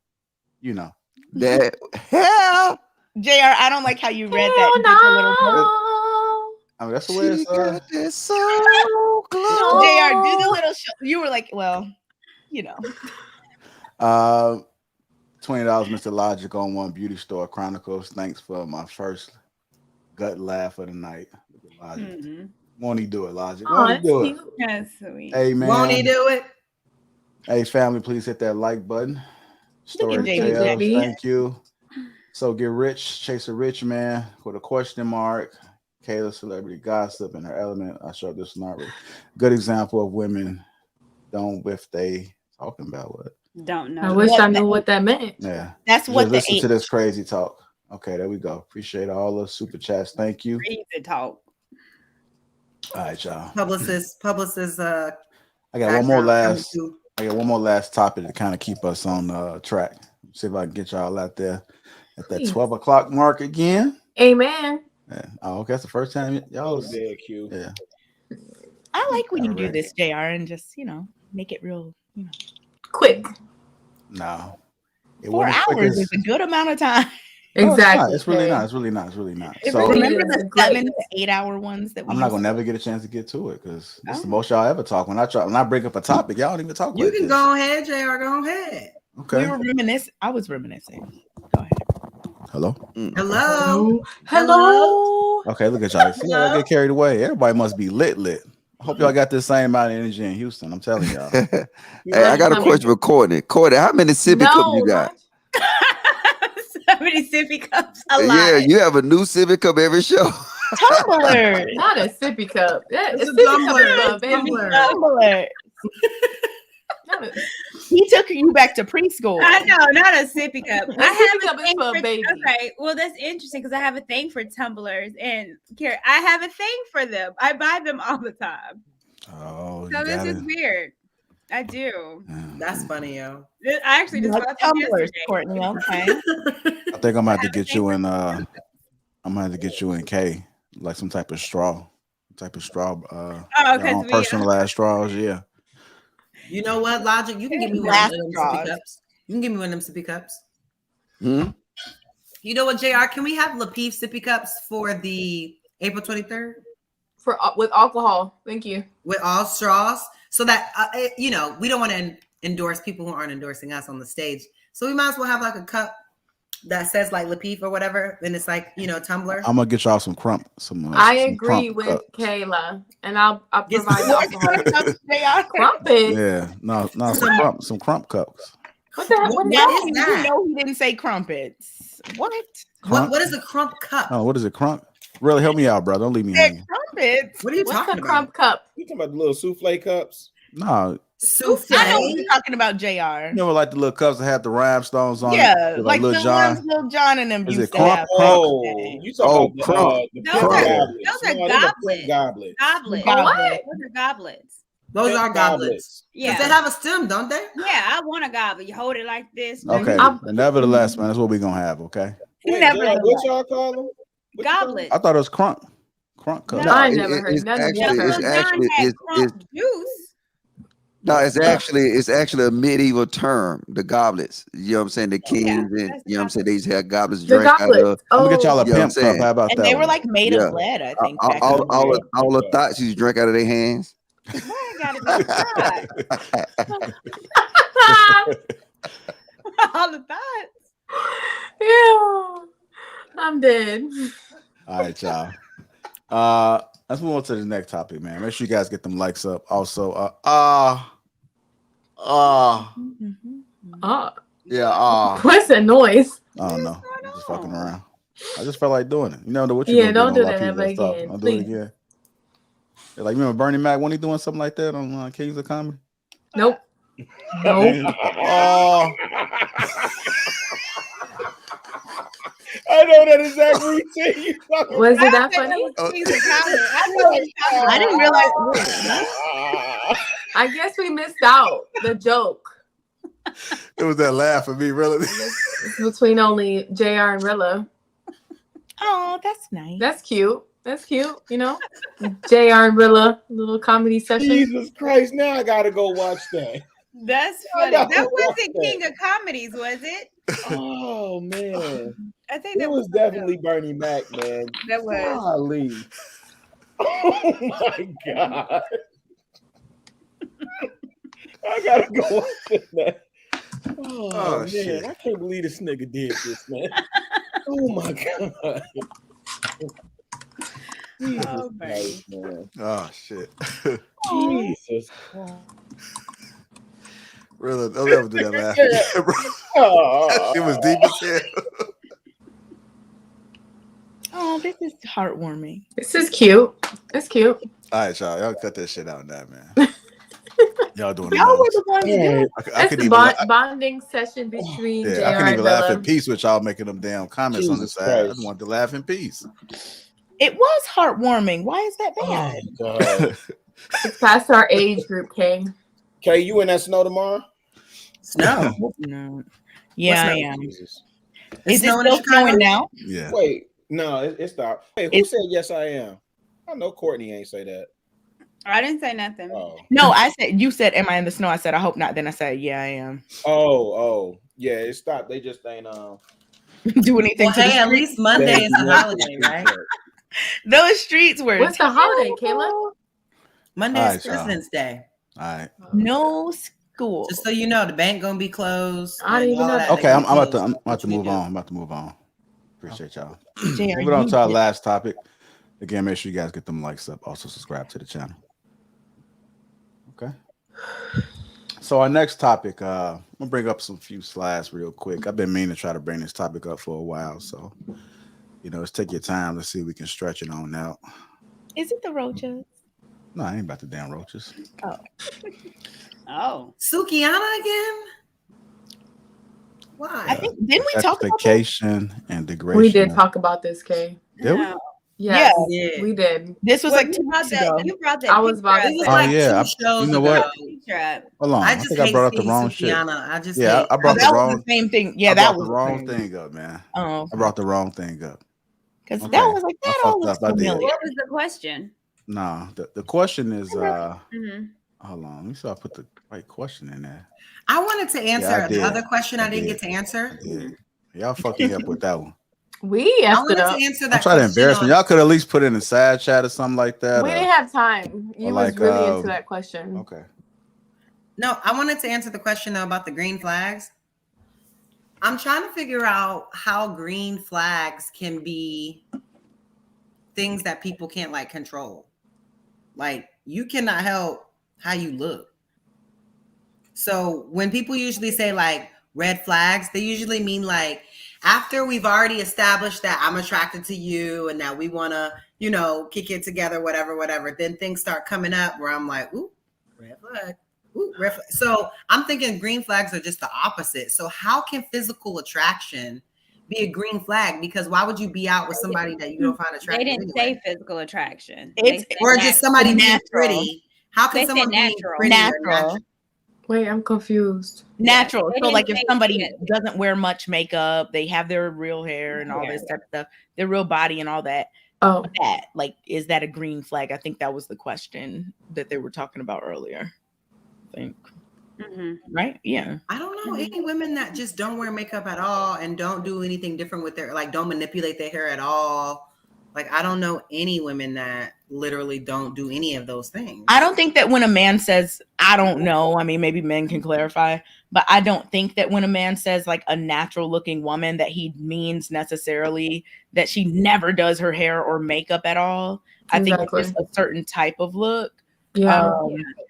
you know. That hell. JR, I don't like how you read that. You did your little I mean, that's the way it's. Got this so no, JR, do the little show. You were like, well, you know. $20, Mr. Logic on One Beauty Store Chronicles. Thanks for my first gut laugh of the night. Logic. Mm-hmm. Won't he do it, Logic? Oh, Won't he that's do cute. it? That's sweet. Hey, man. Won't he do it? Hey, family, please hit that like button. Look at David Storytales, Jackson. thank you. So get rich, chase a rich man with a question mark. Kayla, celebrity gossip in her element. I showed this not really. Good example of women don't whiff they talking about what. Don't know. I wish I knew what that meant. Yeah. That's what Just the listen to this crazy talk. Okay, there we go. Appreciate all the super chats. Thank you. Crazy talk. All right, y'all. Publicist. I got one more last topic to kind of keep us on track. See if I can get y'all out there at that 12 o'clock mark again. Amen. Yeah. Oh, okay. That's the first time y'all was Yeah, Q. Yeah. I like when you do Alright. this, JR, and just, you know, make it real, you know. Quick. No. 4 hours is a good amount of time. Exactly. It's really not. It's really not. It's really not. It So really Remember is the great. 7 to 8 hour ones that we I'm not used gonna to- never get a chance to get to it because this is the most y'all ever talk. When I bring up a topic, y'all don't even talk You like can this. go ahead, JR. Go ahead. Okay. We were reminiscing. I was reminiscing. Go ahead. Hello. Hello. Hello. Okay, look at y'all. See, I get carried away. Everybody must be lit. I hope y'all got the same amount of energy in Houston. I'm telling y'all. Hey, I got a question for Courtney. Courtney, how many sippy cups you got? So many sippy cups. A lot. Yeah, you have a new sippy cup every show. Tumbler. Not a sippy cup. It's a sippy cup tumbler. is It's a a baby. tumbler. Tumbler. Not a- He took you back to preschool. I know, not a sippy cup. A I have sippy a cup is thing for a baby. Okay, well that's interesting because I have a thing for tumblers and I have a thing for them. I buy them all the time. Oh, So this is weird. I do. That's funny, yo. I actually just Like bought them tumblers, yesterday. Courtney. Okay. I think I'm gonna have to get you in. I'm gonna have to get you in K, like some type of straw. Because personalized straws. Yeah. You know what, Logic? You can give me one of them sippy cups. You can give me one of them sippy cups. Hmm? You know what, JR? Can we have Lapeef sippy cups for the April 23rd? With alcohol. Thank you. With all straws? So that, we don't want to endorse people who aren't endorsing us on the stage. So we might as well have like a cup that says like Lapeef or whatever. And it's like, tumbler. I'm gonna get y'all some crump. I agree with Kayla. And I'll provide alcohol. Crumpet. Yeah. No, some crump cups. What the heck? What is Now, that? you know he didn't say crumpets. What? What is a crump cup? Oh, what is it? Crump? Really help me out, bro. Don't leave me hanging. Crumpets. What are you What's talking a about? crump cup? You talking about the little souffle cups? No. Souffle. I know what you're talking about, JR. You know, like the little cups that have the rhinestones on Yeah, it? like Lil the Jon. ones Lil Jon and them Is used it to crump? have. Oh, you talking about crump. the Those print are- goblets. those are No, they're the goblets. print goblets. Goblets. What? Those are goblets. Those Print are goblets. Yeah. Because they have a stem, don't they? Yeah, I want a goblet. You hold it like this. Okay. Nevertheless, man, that's what we're gonna have, okay? Wait, Nevertheless. what y'all call them? Goblets. I thought it was crump. Crump cup. No, I never heard none of that. It's actually a medieval term, the goblets. You know what I'm saying? The kings and you know what I'm saying, they used to have goblets drink out of. I'm gonna get y'all a You know what I'm pimp cup. saying? How about And that? they were one? like made of lead, I think. back in the day. All the thoughts you drink out of their hands. Why I gotta be all the thoughts. Ew. I'm dead. All right, y'all. Let's move on to the next topic, man. Make sure you guys get them likes up. Also, What's that noise? I don't know. I'm just fucking around. I just felt like doing it. You know what you Yeah, don't do doing that on ever Lapeef stuff. again, I'll do it please. again. Like, remember Bernie Mac when he doing something like that on Kings of Comedy? Nope. Nope. Oh. I know that exact routine you talking Was it about. that funny? I didn't realize. I guess we missed out the joke. It was that laugh for me, really. It's between only JR and Rilla. Oh, that's nice. That's cute. That's cute. You know, JR and Rilla, little comedy session. Jesus Christ! Now I gotta go watch that. That's funny. That wasn't King of Comedies, was it? Oh man, I think it was definitely Bernie Mac, man. That was. Golly. Oh my God. I gotta go watch that. Oh man, shit. I can't believe this nigga did this, man. Oh my God. Oh, baby. Man. Oh shit. Jesus Christ. Really, don't ever do that laugh again, bro. Oh. It was deep as hell. Oh, this is heartwarming. This is cute. It's cute. All right, y'all cut that shit out now, man. Y'all doing Y'all were the the ones to do it. I That's couldn't the even bonding session between JR I couldn't even and laugh Rilla. in peace with y'all making them damn comments on the Jesus side. I Christ. just wanted to laugh in peace. It was heartwarming. Why is that bad? Oh, God. It's past our age group, Kay. Kay, you in that snow tomorrow? Snow. No. Yeah, What's I that? am. Jesus. Is it snowing still in Chicago? snowing now? Yeah. Wait, no, it stopped. Wait, who said yes I am? I know Courtney ain't say that. I didn't say nothing. Oh. No, you said, am I in the snow? I said, I hope not. Then I said, yeah, I am. Oh, yeah, it stopped. They just ain't Do anything Well, to the hey, at streets. least Monday is a holiday, right? Those streets were What's the holiday, Kayla? Monday All is right, y'all. President's Day. All right. No school. Just so you know, the bank gonna be closed. I didn't even know that. Okay, I'm about to What you move do? on. I'm about to move on. Appreciate y'all. JR, Moving on you to our did. last topic. Again, make sure you guys get them likes up. Also subscribe to the channel. Okay. So our next topic, I'm gonna bring up some few slides real quick. I've been meaning to try to bring this topic up for a while, so let's take your time. Let's see if we can stretch it on out. Is it the roaches? No, I ain't about the damn roaches. Oh. Sukiana again? Why? I think didn't we talk about this? Objectification and degradation. We did talk about this, Kay. Did we? No. Yes, Yeah. we did. This was Well, like you 2 brought weeks that. ago. You brought that. I was about to It was say. like yeah, 2 shows you know ago. what? Hold on. I I just think I hate brought up the seeing wrong shit. Sukiana. I just Yeah, hate. I brought the That wrong was the same thing. Yeah, I that brought was the wrong thing up, man. Oh, I brought the wrong thing up. because Okay. that was like I that all fucked looks up. I did. familiar. What was the question? No, the question is Mm-hmm. hold on. Let me see if I put the right question in there. I wanted to answer did. the other question I didn't did. get to answer. Yeah. Y'all fucked me up with that one. We I effed wanted it to up. answer I'm that trying to question. embarrass me. Y'all could at least put it in a side chat or something like that. We didn't have time. You was like, really into that question. Okay. No, I wanted to answer the question though about the green flags. I'm trying to figure out how green flags can be things that people can't like control. Like you cannot help how you look. So when people usually say like red flags, they usually mean like after we've already established that I'm attracted to you and that we want to, kick it together, whatever, then things start coming up where I'm like, ooh, red flag. Ooh, red flag. So I'm thinking green flags are just the opposite. So how can physical attraction be a green flag? Because why would you be out with somebody that you don't find attractive? They didn't anyway? say physical attraction. Or just somebody being natural. pretty. How can They said someone be natural. pretty or Natural. Wait, I'm confused. Natural. They So like if didn't say somebody that. doesn't wear much makeup, they have their real hair and all this type of stuff, their real body and all that. Oh, That like is that a green flag? I think that was the question that they were talking about earlier. I think. Mm-hmm. Right? Yeah. I don't know any women that just don't wear makeup at all and don't do anything different with their don't manipulate their hair at all. Like I don't know any women that literally don't do any of those things. I don't think that when a man says, I don't know, I mean, maybe men can clarify, but I don't think that when a man says like a natural looking woman that he means necessarily that she never does her hair or makeup at all. I think it's just a certain type of look. yeah.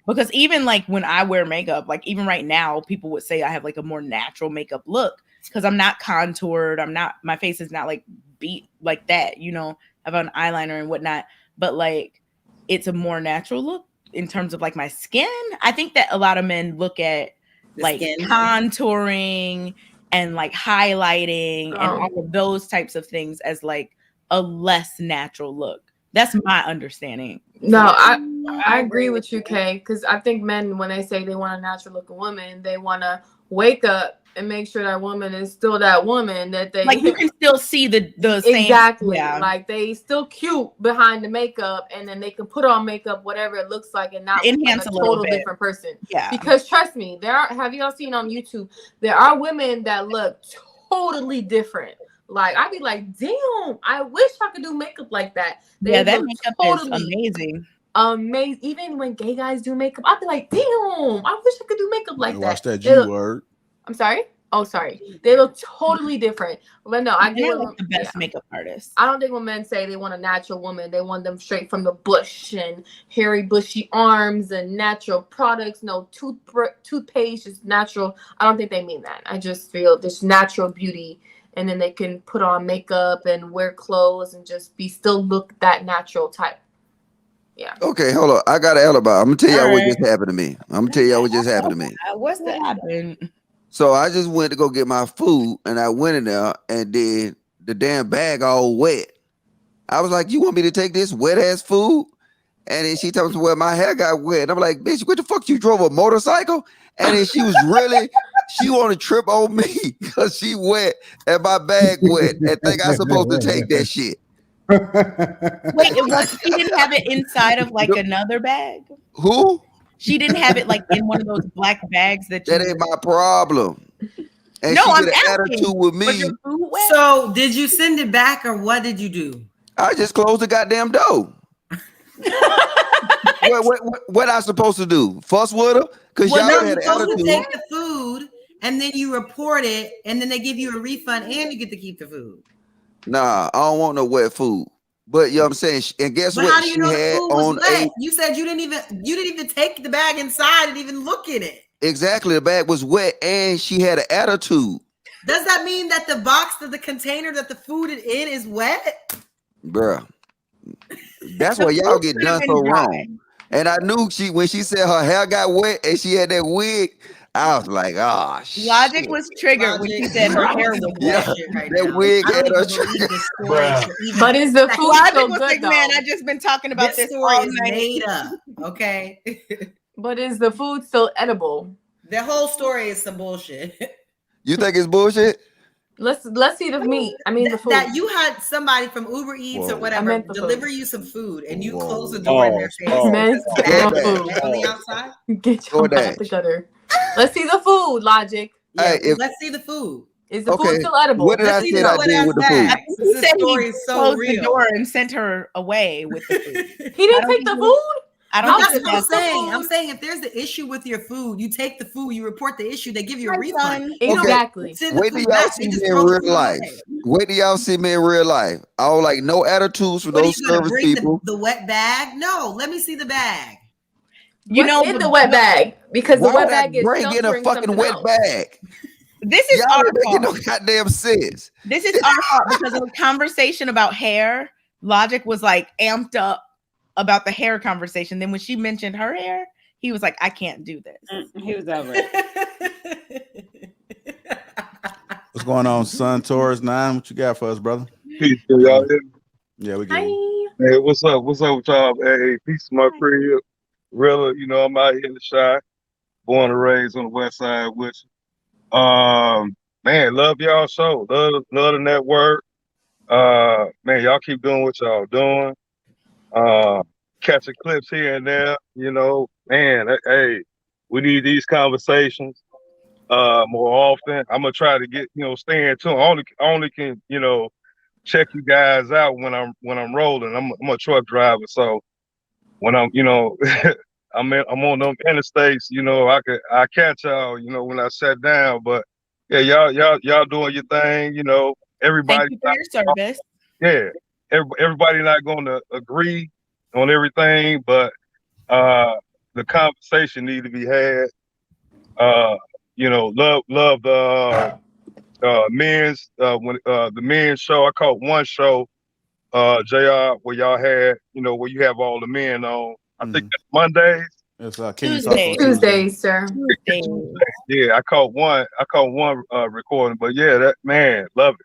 Because even like when I wear makeup, like even right now, people would say I have like a more natural makeup look because I'm not contoured. My face is not like beat like that, I have an eyeliner and whatnot, but like it's a more natural look in terms of like my skin. I think that a lot of men look at like contouring and like highlighting and all of those types of things as like a less natural look. That's my understanding. No, I agree with you, Kay, because I think men, when they say they want a natural looking woman, they want a wake up and make sure that woman is still that woman that they like. You can still see the same, exactly. yeah. Like they still cute behind the makeup, and then they can put on makeup whatever it looks like and not enhance look like a little bit. different person. Yeah. Because trust me, have y'all seen on YouTube? There are women that look totally different. Like I'd be like, damn, I wish I could do makeup like that. That makeup is amazing. Amazing. Even when gay guys do makeup, I'd be like, damn, I wish I could do makeup like that. Watch that G word. I'm sorry. Oh, sorry. They look totally different. But no, I get like the best makeup artists. I don't think when men say they want a natural woman, they want them straight from the bush and hairy, bushy arms and natural products. No toothpaste, just natural. I don't think they mean that. I just feel this natural beauty, and then they can put on makeup and wear clothes and just still look that natural type. Yeah. Okay, hold on. I got an alibi. I'm gonna tell y'all what just happened to me. What's that happened? So I just went to go get my food, and I went in there, and then the damn bag all wet. I was like, "You want me to take this wet ass food?" And then she told me, "Well, my hair got wet." And I'm like, "Bitch, what the fuck? You drove a motorcycle?" And then she was she want to trip on me because she wet and my bag wet, and think I'm supposed to take that shit. Wait, she didn't have it inside of like another bag? Who? She didn't have it like in one of those black bags that ain't my problem. And no, she I'm get an asking. attitude with me. So did you send it back or what did you do? I just closed the goddamn door. What I supposed to do? Fuss with her? Because y'all had an attitude. You take the food and then you report it, and then they give you a refund and you get to keep the food. Nah, I don't want no wet food. But you know what I'm saying? And guess what? How do you know had the food was on wet? You said you didn't even take the bag inside and even look in it. Exactly, the bag was wet and she had an attitude. Does that mean that the box of the container that the food is in is wet? Bruh. That's why y'all get done so wrong. And I knew when she said her hair got wet and she had that wig, I was like, oh, shit. Logic was triggered when she said her hair was wet. That wig had her triggered. But is the food Logic still was good, like, though? man, I just been talking about this all night. Made up, okay? But is the food still edible? The whole story is some bullshit. You think it's bullshit? Let's see the meat. I mean, the food. That you had somebody from Uber Eats or whatever deliver you some food, and you close the door in their face. Outside. Get your butt out the gutter. Let's see the food. Logic. Yeah, let's see the food. Is the food still edible? What did I say I did with the food? He said he closed the door and sent her away with the food. He didn't take the food? I don't That's what I'm saying. I'm saying if there's the issue with your food, you take the food, you report the issue, they give you a refund. Exactly. Wait till y'all see me in real life. Wait till y'all see me in real life. I don't like no attitudes for those service people. The wet bag? No, let me see the bag. You know, in the wet bag, because the wet bag is bring in a fucking wet bag. This is y'all our making fault. No goddamn sense. This is our fault because of the conversation about hair. Logic was like amped up about the hair conversation. Then when she mentioned her hair, he was like, I can't do this. He was over it. What's going on, son? Taurus 9, what you got for us, brother? Peace to y'all. Yeah, we get Hey, what's up? What's up with y'all? Hey, peace to my crib. Really, you know, I'm out here in the shy, born and raised on the west side with you. Man, love y'all show. Love the network. Man, y'all keep doing what y'all doing. Catching clips here and there, you know, man, hey, we need these conversations more often. I'm gonna try to get, you know, stay in tune. I only can, you know, check you guys out when I'm rolling. I'm a truck driver, so when I'm, you know, I'm on them interstates, you know, I catch y'all, you know, when I sat down. But yeah, y'all doing your thing, you know. Everybody Thank you for your service. Yeah, everybody not going to agree on everything, but the conversation need to be had. You know, love the men's when the men's show. I caught one show, JR, where y'all had, you know, where you have all the men on. I think that's Mondays. It's Tuesdays, sir. Yeah, I caught one recording, but yeah, that man, love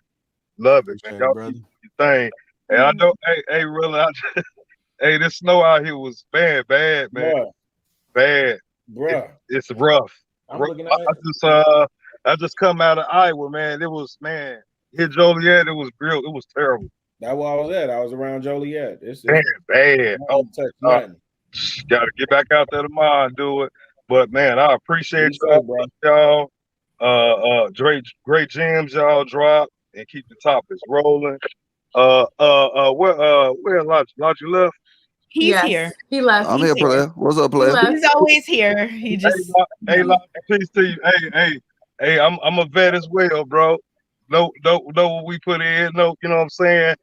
it, man. Y'all keep your thing. And I know, hey, really, hey, this snow out here was bad, man. Bad. Bruh. It's rough. I'm looking at I I just come out of Iowa, man. It was hit Joliet. It was real. It was terrible. That's where I was at. I was around Joliet. It's bad. Oh, gotta get back out there tomorrow and do it. But man, I appreciate y'all. Great gems y'all drop and keep the topics rolling. Where Lodge left? He's here. He left. I'm here, player. What's up, player? He's always here. He just Peace to you. Hey, I'm a vet as well, bro. Know what we put in. You know what I'm saying?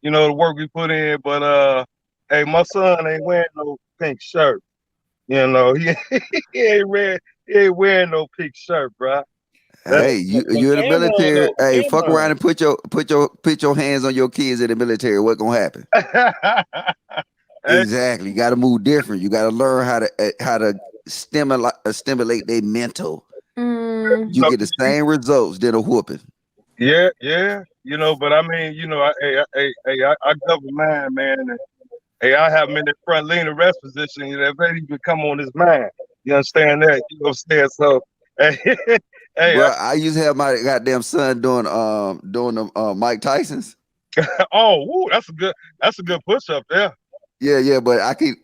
You know the work we put in. But hey, my son ain't wearing no pink shirt. You know, he ain't wearing no pink shirt, bro. Hey, you in the military? Hey, fuck around and put your hands on your kids in the military. What gonna happen? Exactly. You got to move different. You got to learn how to stimulate their mental. You get the same results than a whooping. Yeah. You know, but I mean, you know, I govern mine, man. And, I have him in the front lean rest position. You know, if they even come on his mind, you understand that? You know what I'm saying? So, bro, I used to have my goddamn son doing the Mike Tyson's. Oh, that's a good push up there. Yeah, but I can't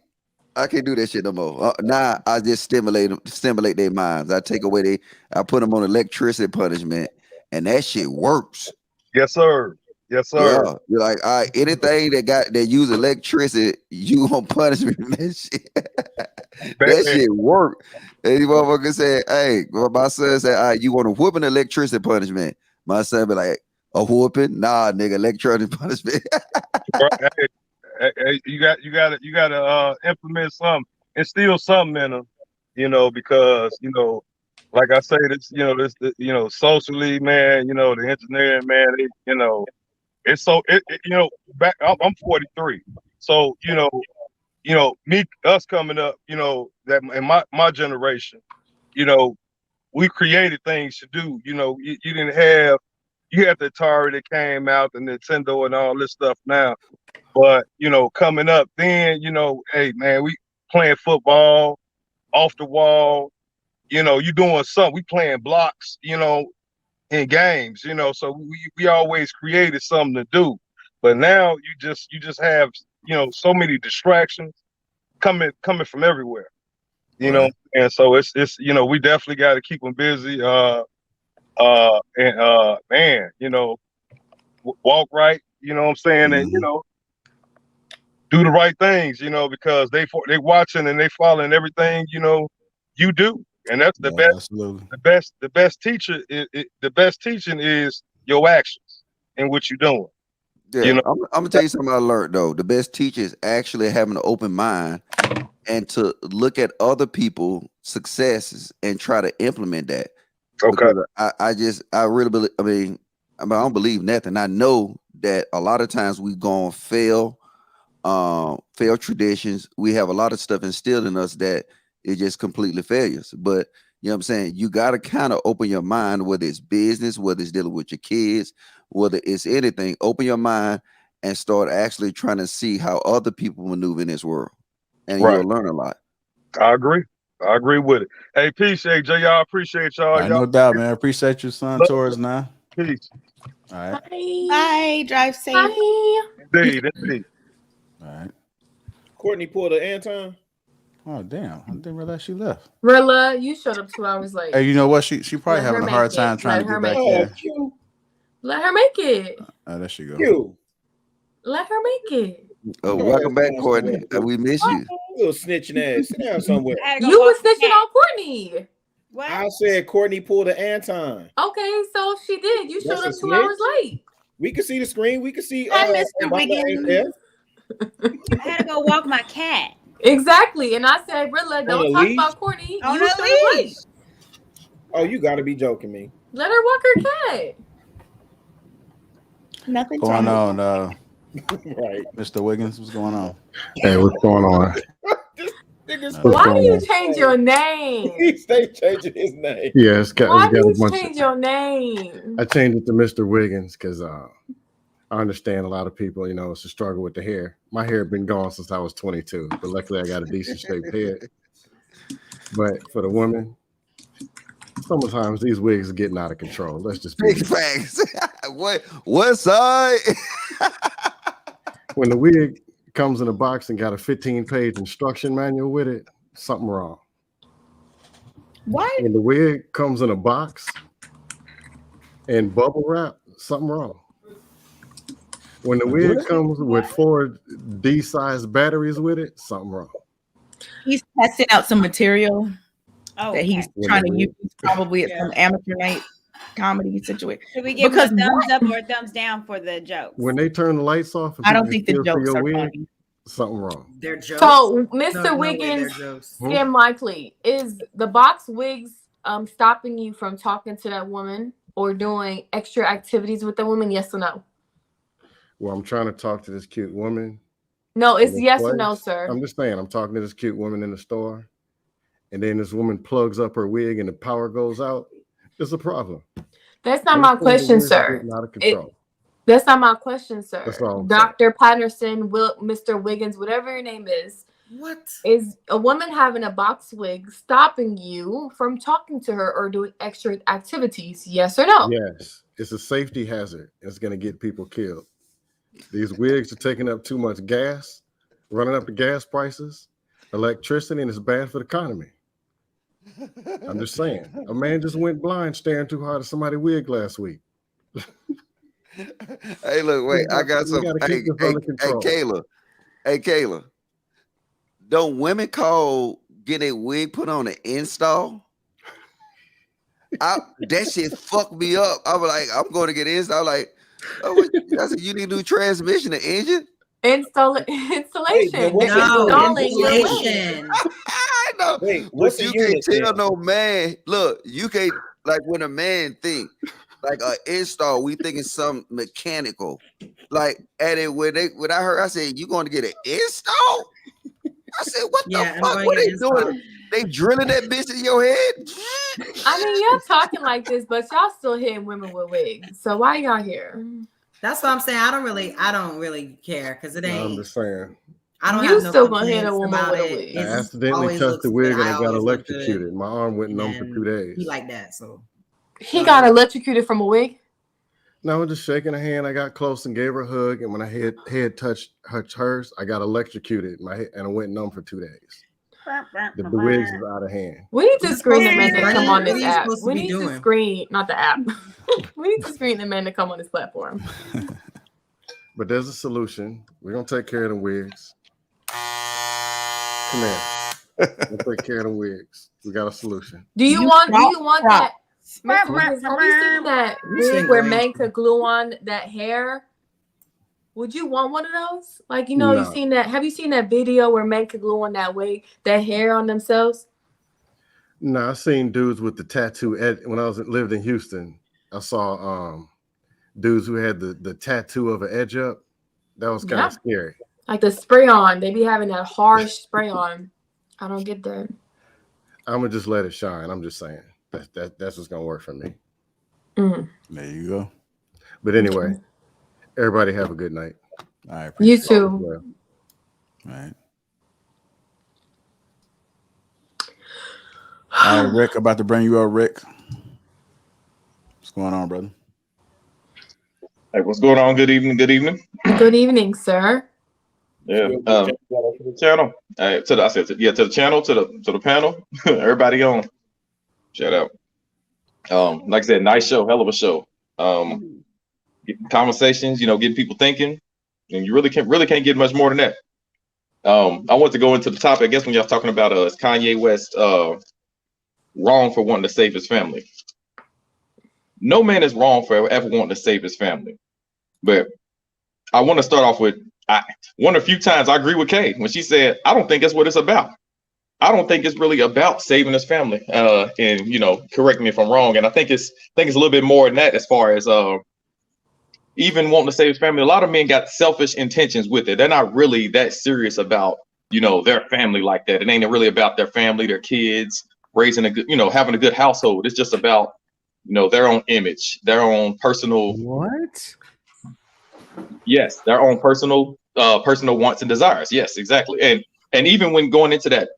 do that shit no more. Now I just stimulate their minds. I put them on electricity punishment, and that shit works. Yes, sir. Yeah, you're like, all right, anything that use electricity, you gonna punish me for that shit. That shit work. And the motherfucker said, hey, my son said, all right, you want a whooping electricity punishment? My son be like, a whooping? Nah, nigga, electronic punishment. Hey, you got to implement something, instill something in them, you know, because you know, like I say, this, socially, man, you know, the engineering, man, you know, it's so you know, back. I'm 43, so you know, us coming up, you know, that in my generation, you know, we created things to do. You know, you had the Atari that came out, the Nintendo, and all this stuff now. But, you know, coming up then, you know, hey, man, we playing football off the wall, you know, you doing something. We playing blocks, you know, in games, you know, so we always created something to do. But now you just have, you know, so many distractions coming from everywhere, you know, and so it's you know, we definitely got to keep them busy. Man, you know, walk right, you know what I'm saying, and you know, do the right things, you know, because they watching and they following everything, you know, you do, and that's the best. Absolutely. The best teacher. The best teaching is your actions and what you're doing. Yeah, you know? I'm gonna tell you something I learned though. The best teacher is actually having an open mind and to look at other people's successes and try to implement that. Okay. Because I really believe. I mean, I don't believe nothing. I know that a lot of times we gonna fail traditions. We have a lot of stuff instilled in us that is just completely failures. But you know what I'm saying? You got to kind of open your mind, whether it's business, whether it's dealing with your kids, whether it's anything, open your mind and start actually trying to see how other people maneuver in this world. And you'll learn a lot. I agree with it. Hey, peace, JR. I appreciate y'all. No doubt, man. I appreciate your son tours now. Peace. All right. Bye. Drive safe. Bye. Indeed. All right. Courtney pulled an Anton. Oh damn! I didn't realize she left. Rilla, you showed up 2 hours late. Hey, you know what? She probably having a hard time trying to get back here. Let her make it. Oh, there she go. Let her make it. Oh, welcome back, Courtney. We miss you. Little snitching ass. Sit down somewhere. You was snitching on Courtney. What? I said Courtney pulled an Anton. Okay, so she did. You showed up 2 hours late. We could see the screen. We could see. Mr. Wiggins. I had to go walk my cat. Exactly, and I said, Rilla, don't talk about Courtney. On a leash. Oh, you got to be joking me. Let her walk her cat. Nothing going on, right, Mr. Wiggins. What's going on? Hey, what's going on? Why do you change your name? He stay changing his name. Yeah, why do you change your name? I changed it to Mr. Wiggins because I understand a lot of people, you know, it's a struggle with the hair. My hair had been gone since I was 22, but luckily I got a decent shaped head. But for the women, Sometimes these wigs are getting out of control. Let's just be Big facts. What side? When the wig comes in a box and got a 15-page instruction manual with it, something wrong. What? When the wig comes in a box and bubble wrap, something wrong. When the wig comes with 4 D-sized batteries with it, something wrong. He's testing out some material that he's Okay. trying to use probably at some amateur night comedy situation. Should we give him a thumbs up or a thumbs down for the jokes? When they turn the lights off, and I don't people think the still see jokes your are wig, funny. something wrong. They're jokes. So, Mr. No way Wiggins, they're jokes. Skim Likely, is the box wigs stopping you from talking to that woman or doing extra activities with the woman? Yes or no? Well, I'm trying to talk to this cute woman. No, it's in this yes or place. no, sir. I'm just saying, I'm talking to this cute woman in the store, and then this woman plugs up her wig and the power goes out. It's a problem. That's not my question, sir. Out of control. That's not my question, sir. That's all I'm Dr. Patterson, Mr. Wiggins, whatever your name is. What? Is a woman having a box wig stopping you from talking to her or doing extra activities? Yes or no? Yes, it's a safety hazard. It's going to get people killed. These wigs are taking up too much gas, running up the gas prices, electricity, and it's bad for the economy. I'm just saying. A man just went blind staring too hard at somebody's wig last week. Hey, look, wait. I got some. Hey, Kayla. Hey, Kayla. Don't women call getting a wig put on an install? That shit fucked me up. I was like, I'm going to get an install. Like, I said, you need a new transmission, an engine? Installation. Installation. I know. Wait, But what's the you can't unit tell then? no man. Look, you can't, like when a man think like an install, we thinking something mechanical. Like at it when I heard, I said, you going to get an install? I said, what the fuck? What they doing? They drilling that bitch in your head? I mean, y'all talking like this, but y'all still hitting women with wigs. So why y'all here? That's what I'm saying. I don't really care because it ain't. I'm just saying. I don't You have no still gonna hit a complaints woman about with a it. wig. I It just accidentally always touched looks the wig good. and I got always look good. electrocuted. My arm went numb for 2 days. He like that, so He got electrocuted from a wig? No, I was just shaking her hand. I got close and gave her a hug, and when I head touched hers, I got electrocuted. My head and I went numb for 2 days. The wigs is out of hand. We need to screen the men that come on What this are you app. supposed to We be need to doing? screen, not the app. We need to screen the men that come on this platform. But there's a solution. We're gonna take care of the wigs. Come here. We'll take care of the wigs. We got a solution. Do you want that? Mr. Wiggins, have you seen that wig where men could glue on that hair? Would you want one of those? Like, you know, No. you seen that? Have you seen that video where men could glue on that wig, that hair on themselves? No, I seen dudes with the tattoo. When I lived in Houston, I saw dudes who had the tattoo of an edge up. That was kind of scary. Like the spray on. They be having that harsh spray on. I don't get that. I'm gonna just let it shine. I'm just saying that's what's gonna work for me. Mm. There you go. But anyway, everybody have a good night. All right. You too. All right. All right, Rick, about to bring you up, Rick. What's going on, brother? Hey, what's going on? Good evening. Good evening. Good evening, sir. Yeah. To the channel. To the channel, to the panel. Everybody on. Shout out. Like I said, nice show, hell of a show. Conversations, getting people thinking, and you really can't get much more than that. I want to go into the topic. I guess when y'all talking about is Kanye West wrong for wanting to save his family. No man is wrong for ever wanting to save his family. But I want to start off with one of the few times I agree with Kay when she said, I don't think that's what it's about. I don't think it's really about saving his family. And correct me if I'm wrong. And I think it's a little bit more than that as far as even wanting to save his family. A lot of men got selfish intentions with it. They're not really that serious about, their family like that. It ain't really about their family, their kids, raising a good, having a good household. It's just about, their own image, their own personal. What? Yes, their own personal wants and desires. Yes, exactly. And even when going into that,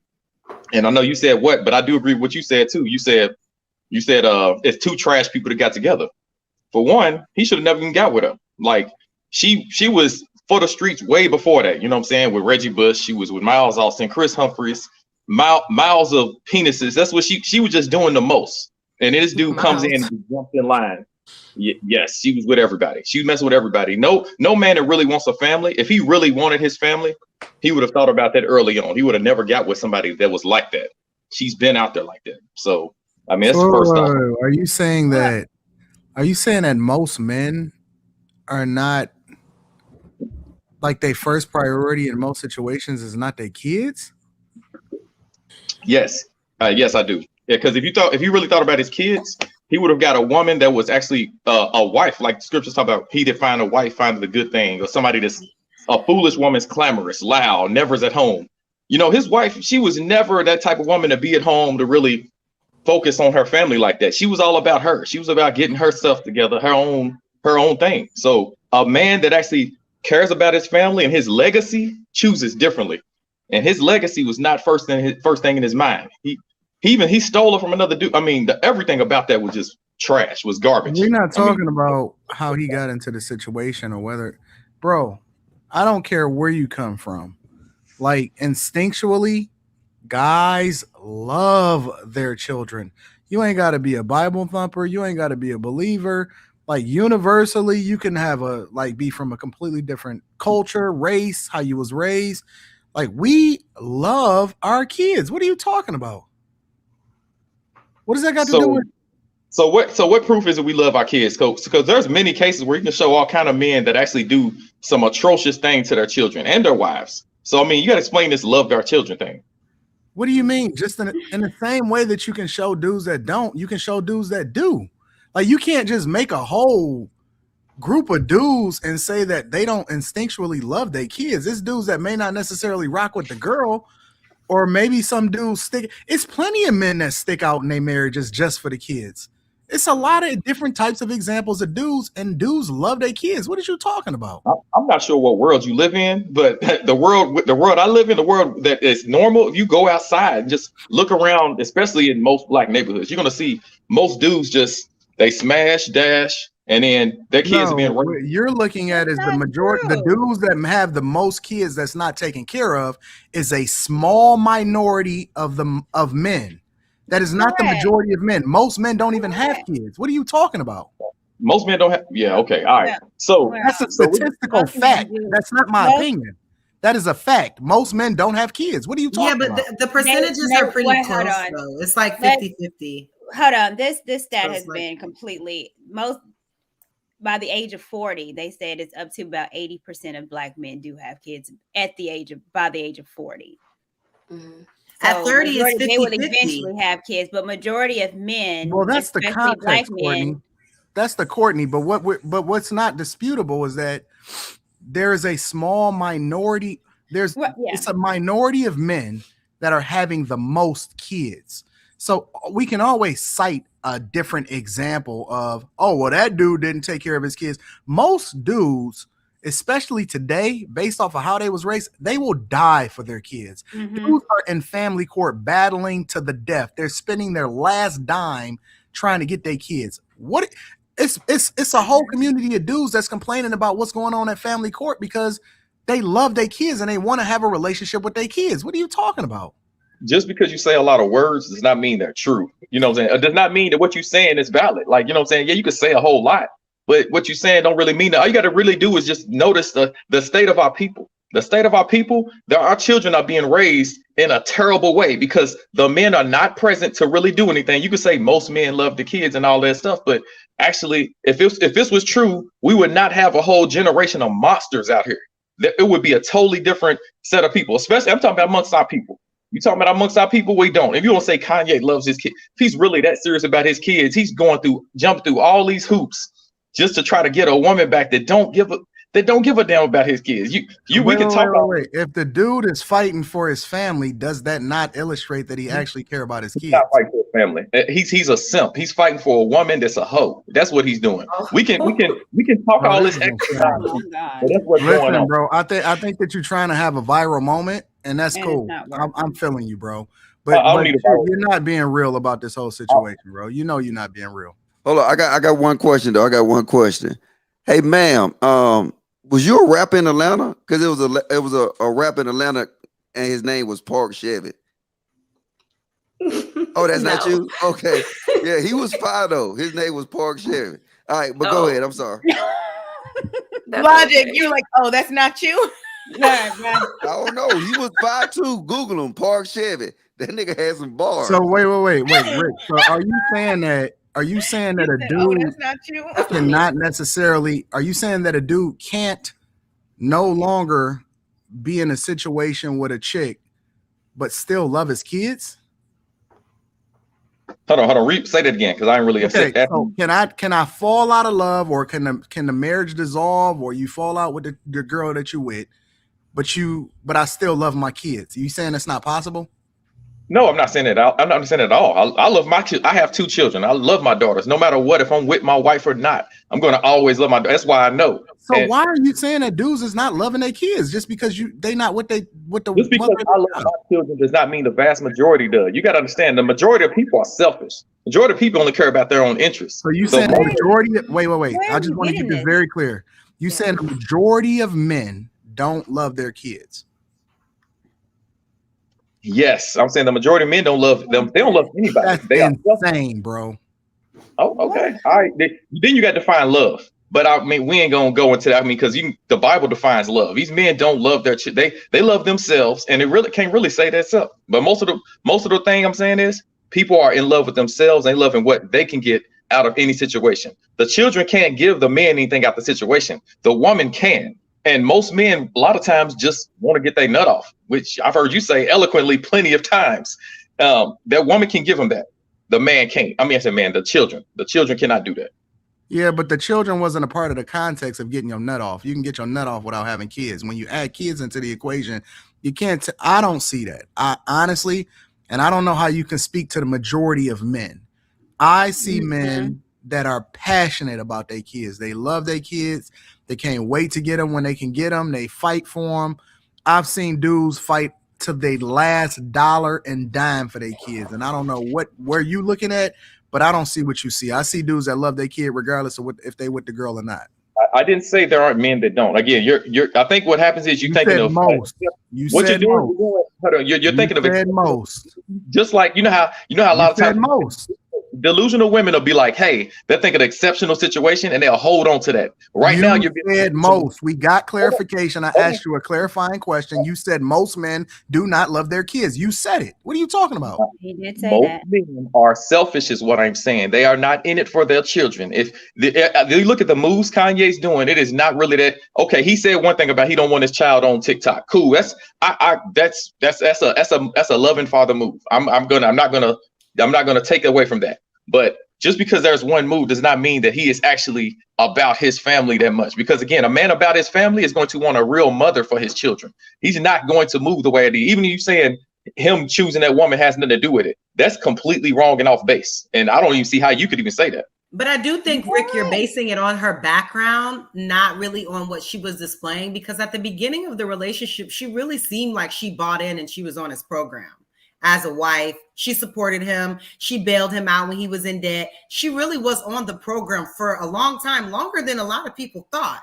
and I know you said what, but I do agree with what you said too. You said You said it's two trash people that got together. For one, he should have never even got with her. Like she was for the streets way before that. You know what I'm saying? With Reggie Bush, she was with Miles Austin, Chris Humphries, miles of penises. That's what she was just doing the most. And then this dude comes in and jumps in line. Yes, she was with everybody. She was messing with everybody. No man that really wants a family. If he really wanted his family, he would have thought about that early on. He would have never got with somebody that was like that. She's been out there like that. So I mean, that's the first off. Are you saying that? Are you saying that most men are not like their first priority in most situations is not their kids? Yes, yes, I do. Yeah, because if you really thought about his kids, he would have got a woman that was actually a wife, like the scriptures talk about. He defined a wife finding the good thing, or somebody that's a foolish woman's clamorous, loud, never's at home. You know, his wife, she was never that type of woman to be at home to really focus on her family like that. She was all about her. She was about getting herself together, her own thing. So a man that actually cares about his family and his legacy chooses differently. And his legacy was not first thing in his mind. He stole it from another dude. I mean, everything about that was just trash, was garbage. We're not talking about how he got into the situation or whether, bro, I don't care where you come from. Like instinctually, guys love their children. You ain't got to be a Bible thumper. You ain't got to be a believer. Like universally, you can have be from a completely different culture, race, how you was raised. Like we love our kids. What are you talking about? What does that got to do with? So what proof is it we love our kids? Because there's many cases where you can show all kind of men that actually do some atrocious things to their children and their wives. So I mean, you got to explain this love our children thing. What do you mean? Just in the same way that you can show dudes that don't, you can show dudes that do. Like you can't just make a whole group of dudes and say that they don't instinctually love their kids. It's dudes that may not necessarily rock with the girl, or maybe some dudes stick. It's plenty of men that stick out in their marriages just for the kids. It's a lot of different types of examples of dudes, and dudes love their kids. What are you talking about? I'm not sure what world you live in, but the world I live in, the world that is normal. If you go outside and just look around, especially in most black neighborhoods, you're gonna see most dudes they smash, dash, and then their kids are being raped. What you're looking at is the majority. The dudes that have the most kids that's not taken care of is a small minority of men. That is not the majority of men. Most men don't even have kids. What are you talking about? Most men don't have. Yeah. Okay. All right. So that's a statistical fact. That's not my opinion. That is a fact. Most men don't have kids. What are you talking about? Yeah, but the percentages are pretty close, though. It's like 50-50. Hold on. This stat has been completely by the age of 40. They said it's up to about 80% of black men do have kids by the age of 40. Mm-hmm. So at 30, it's 50-50. They would eventually have kids, but majority of men. Well, that's the context, Courtney. That's the Courtney. But what's not disputable is that there is a small minority. It's a minority of men that are having the most kids. So we can always cite a different example of, that dude didn't take care of his kids. Most dudes, especially today, based off of how they was raised, they will die for their kids. Mm-hmm. Dudes are in family court battling to the death. They're spending their last dime trying to get their kids. It's a whole community of dudes that's complaining about what's going on at family court because they love their kids and they want to have a relationship with their kids. What are you talking about? Just because you say a lot of words does not mean they're true. You know what I'm saying? It does not mean that what you're saying is valid. Like, you know what I'm saying? Yeah, you could say a whole lot, but what you're saying don't really mean that. All you got to really do is just notice the state of our people. The state of our people, our children are being raised in a terrible way because the men are not present to really do anything. You could say most men love the kids and all that stuff, but actually, if this was true, we would not have a whole generation of monsters out here. It would be a totally different set of people, especially I'm talking about amongst our people. You talking about amongst our people, we don't. If you want to say Kanye loves his kids, if he's really that serious about his kids, he's jumping through all these hoops just to try to get a woman back that don't give a damn about his kids. We can talk about. Wait. If the dude is fighting for his family, does that not illustrate that he actually care about his kids? He's not fighting for his family. He's a simp. He's fighting for a woman that's a hoe. That's what he's doing. We can talk all this extra time. But that's what's going on, bro. I think that you're trying to have a viral moment, and that's cool. I'm feeling you, bro. But don't need a Bible. you're not being real about this whole situation, bro. You know you're not being real. Hold on, I got one question though. I got one question. Hey, ma'am, was you a rapper in Atlanta? Because it was a rapper in Atlanta, and his name was Park Chevy. Oh, that's not you? Okay. Yeah, he was fire though. His name was Park Chevy. All right, but go ahead. I'm sorry. Logic, you're like, oh, that's not you. I don't know. He was fire too. Google him, Park Chevy. That nigga had some bars. So wait, Rick. So are you saying that a dude that's not you? cannot necessarily? Are you saying that a dude can't no longer be in a situation with a chick, but still love his kids? Hold on. Say that again, because I ain't really upset. So can I fall out of love, or can the marriage dissolve, or you fall out with the girl that you with, but I still love my kids? You saying that's not possible? No, I'm not saying that. I'm not saying that at all. I love my kids. I have 2 children. I love my daughters. No matter what, if I'm with my wife or not, I'm going to always love my. That's why I know. So why are you saying that dudes is not loving their kids just because they not what the just because I love my children does not mean the vast majority does. You got to understand, the majority of people are selfish. Majority of people only care about their own interests. So you saying the majority? Wait. I just want to get this very clear. You saying the majority of men don't love their kids? Yes, I'm saying the majority of men don't love them. They don't love anybody. That's insane, bro. Oh, okay. All right. Then you got to define love. But I mean, we ain't gonna go into that. I mean, because the Bible defines love. These men don't love their they love themselves, and they really can't really say that's up. But most of the thing I'm saying is people are in love with themselves. They loving what they can get out of any situation. The children can't give the man anything out the situation. The woman can. And most men, a lot of times, just want to get their nut off, which I've heard you say eloquently plenty of times. That woman can give them that. The man can't. I mean, I said man, the children. The children cannot do that. Yeah, but the children wasn't a part of the context of getting your nut off. You can get your nut off without having kids. When you add kids into the equation, you can't. I don't see that. I honestly, and I don't know how you can speak to the majority of men. I see men that are passionate about their kids. They love their kids. They can't wait to get them when they can get them. They fight for them. I've seen dudes fight to their last dollar and dime for their kids. And I don't know where you looking at, but I don't see what you see. I see dudes that love their kid regardless of if they with the girl or not. I didn't say there aren't men that don't. Again, I think what happens is you're thinking of most. What you're doing. You're thinking of it. Most. Just like you know how a lot of times most delusional women will be like, hey, they're thinking an exceptional situation and they'll hold on to that. Right now, you're said most. We got clarification. I asked you a clarifying question. You said most men do not love their kids. You said it. What are you talking about? He did say most that. men are selfish, is what I'm saying. They are not in it for their children. If you look at the moves Kanye's doing, it is not really that. Okay, he said one thing about he don't want his child on TikTok. Cool. That's a loving father move. I'm not gonna take away from that. But just because there's one move does not mean that he is actually about his family that much. Because again, a man about his family is going to want a real mother for his children. He's not going to move the way it is. Even if you saying him choosing that woman has nothing to do with it, that's completely wrong and off base. And I don't even see how you could even say that. But I do think, Rick, you're basing it on her background, not really on what she was displaying. Because at the beginning of the relationship, she really seemed like she bought in and she was on his program. As a wife, she supported him. She bailed him out when he was in debt. She really was on the program for a long time, longer than a lot of people thought.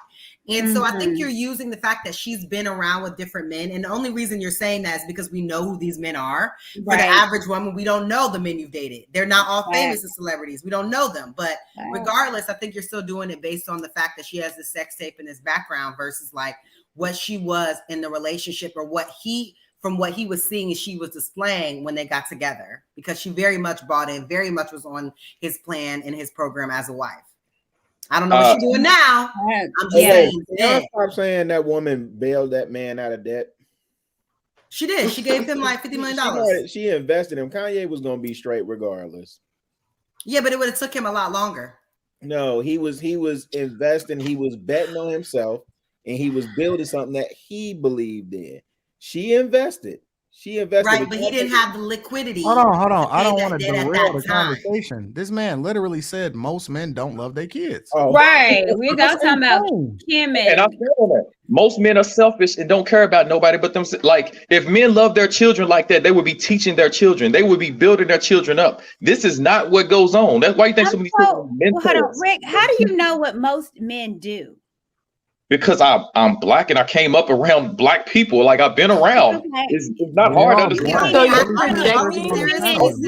And so I think you're using the fact that she's been around with different men. And the only reason you're saying that is because we know who these men are. For the average woman, we don't know the men you've dated. They're not all famous and celebrities. We don't know them. But regardless, I think you're still doing it based on the fact that she has this sex tape in his background versus like what she was in the relationship or from what he was seeing and she was displaying when they got together, because she very much bought in, very much was on his plan and his program as a wife. I don't know what she's doing now. I'm just saying. Y'all stop saying that woman bailed that man out of debt. She did. She gave him like $50 million. She invested him. Kanye was going to be straight regardless. Yeah, but it would have took him a lot longer. No, he was investing. He was betting on himself, and he was building something that he believed in. She invested. She invested. Right, but he didn't have the liquidity. Hold on. to I pay don't that want to debt at derail that the time. conversation. This man literally said most men don't love their kids. Oh. Right. We're talking about Kim And I feel that most men are selfish and don't care about nobody but them. Like, if men love their children like that, they would be teaching their children. They would be building their children up. This is not what goes on. That's why you think so many men. Hold on, Rick. How do you know what most men do? Because I'm black and I came up around black people. Like, I've been around. Okay. It's not hard to understand. So you're projecting. What does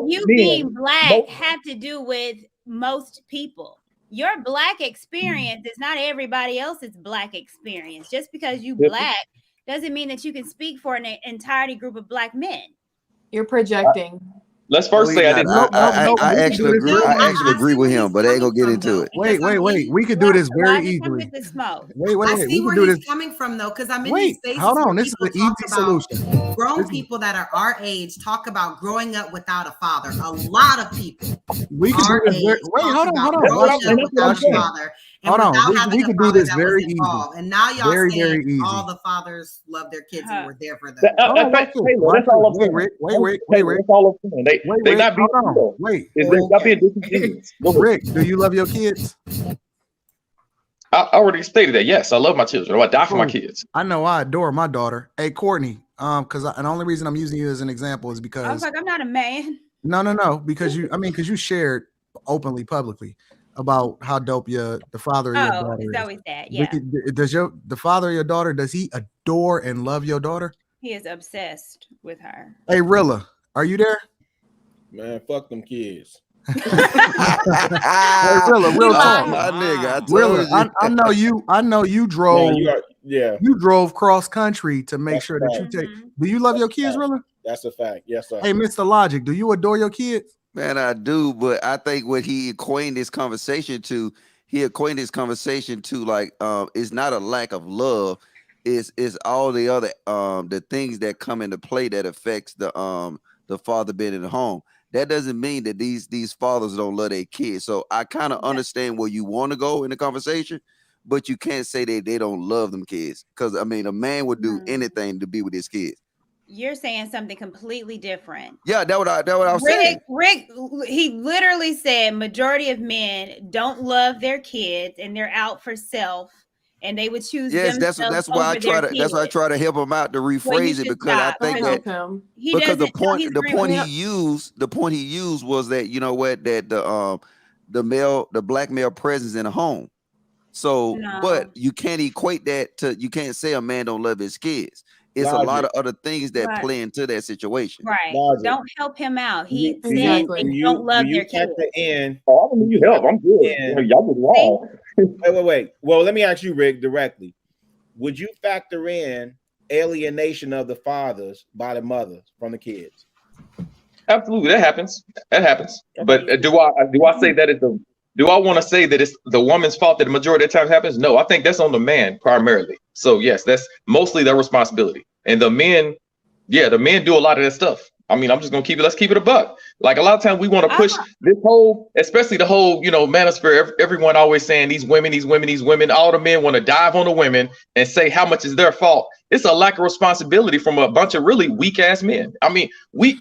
you being black have to do with most people? Your black experience is not everybody else's black experience. Just because you black doesn't mean that you can speak for an entirety group of black men. You're projecting. Let's first say I didn't. I actually agree. I actually agree with him, but I ain't gonna get into it. Wait. We could do this very easily. Wait. I see We where could do he's this. coming from though, because I'm in Wait, these spaces. hold on. where This is people the easy talk about solution. Grown people that are our age talk about growing up without a father. A lot of people. We could do this. Wait, hold on. Growing up without a father. And Hold on. without having We a could do father this that very was easy. involved. And now y'all Very saying all the fathers love their kids and were there for them. That's all I'm saying. Wait. That's all I'm saying. They not being real. Wait. Not being disingenuous. Rick, do you love your kids? I already stated that. Yes, I love my children. I die for my kids. I know I adore my daughter. Hey, Courtney, because and the only reason I'm using you as an example is because I was like, I'm not a man. No, because you shared openly, publicly about how dope the father of your daughter is. Is that what that? Yeah. Does the father of your daughter, does he adore and love your daughter? He is obsessed with her. Hey, Rilla, are you there? Man, fuck them kids. Hey, Rilla, real talk. My nigga, Rilla, I know you drove. Yeah, you drove cross country to make sure that you take. Do you love your kids, Rilla? That's a fact. Yes, sir. Hey, Mr. Logic, do you adore your kids? Man, I do, but I think what he equating this conversation to, like it's not a lack of love, it's all the other the things that come into play that affects the father being in the home. That doesn't mean that these fathers don't love their kids. So I kind of understand where you want to go in the conversation, but you can't say that they don't love them kids. Because I mean, a man would do anything to be with his kids. You're saying something completely different. Yeah, that's what I was saying. Rick, he literally said majority of men don't love their kids and they're out for self, and they would choose. Yes, that's why I try to help him out to rephrase it, because I think that because the point he used was that, you know what, that the black male presence in the home. So, but you can't equate that to, you can't say a man don't love his kids. It's a lot of other things that play into that situation. Right. Don't help him out. He said they don't love their kids. Oh, I don't need you help. I'm good. Y'all was wrong. Wait. Well, let me ask you, Rick, directly. Would you factor in alienation of the fathers by the mothers from the kids? Absolutely, that happens. But do I say that it's the? Do I want to say that it's the woman's fault that the majority of the time happens? No, I think that's on the man primarily. So yes, that's mostly their responsibility. And the men do a lot of that stuff. I mean, let's keep it a buck. Like, a lot of times we want to push this whole, especially the whole, manosphere. Everyone always saying these women. All the men want to dive on the women and say how much is their fault. It's a lack of responsibility from a bunch of really weak ass men. I mean, we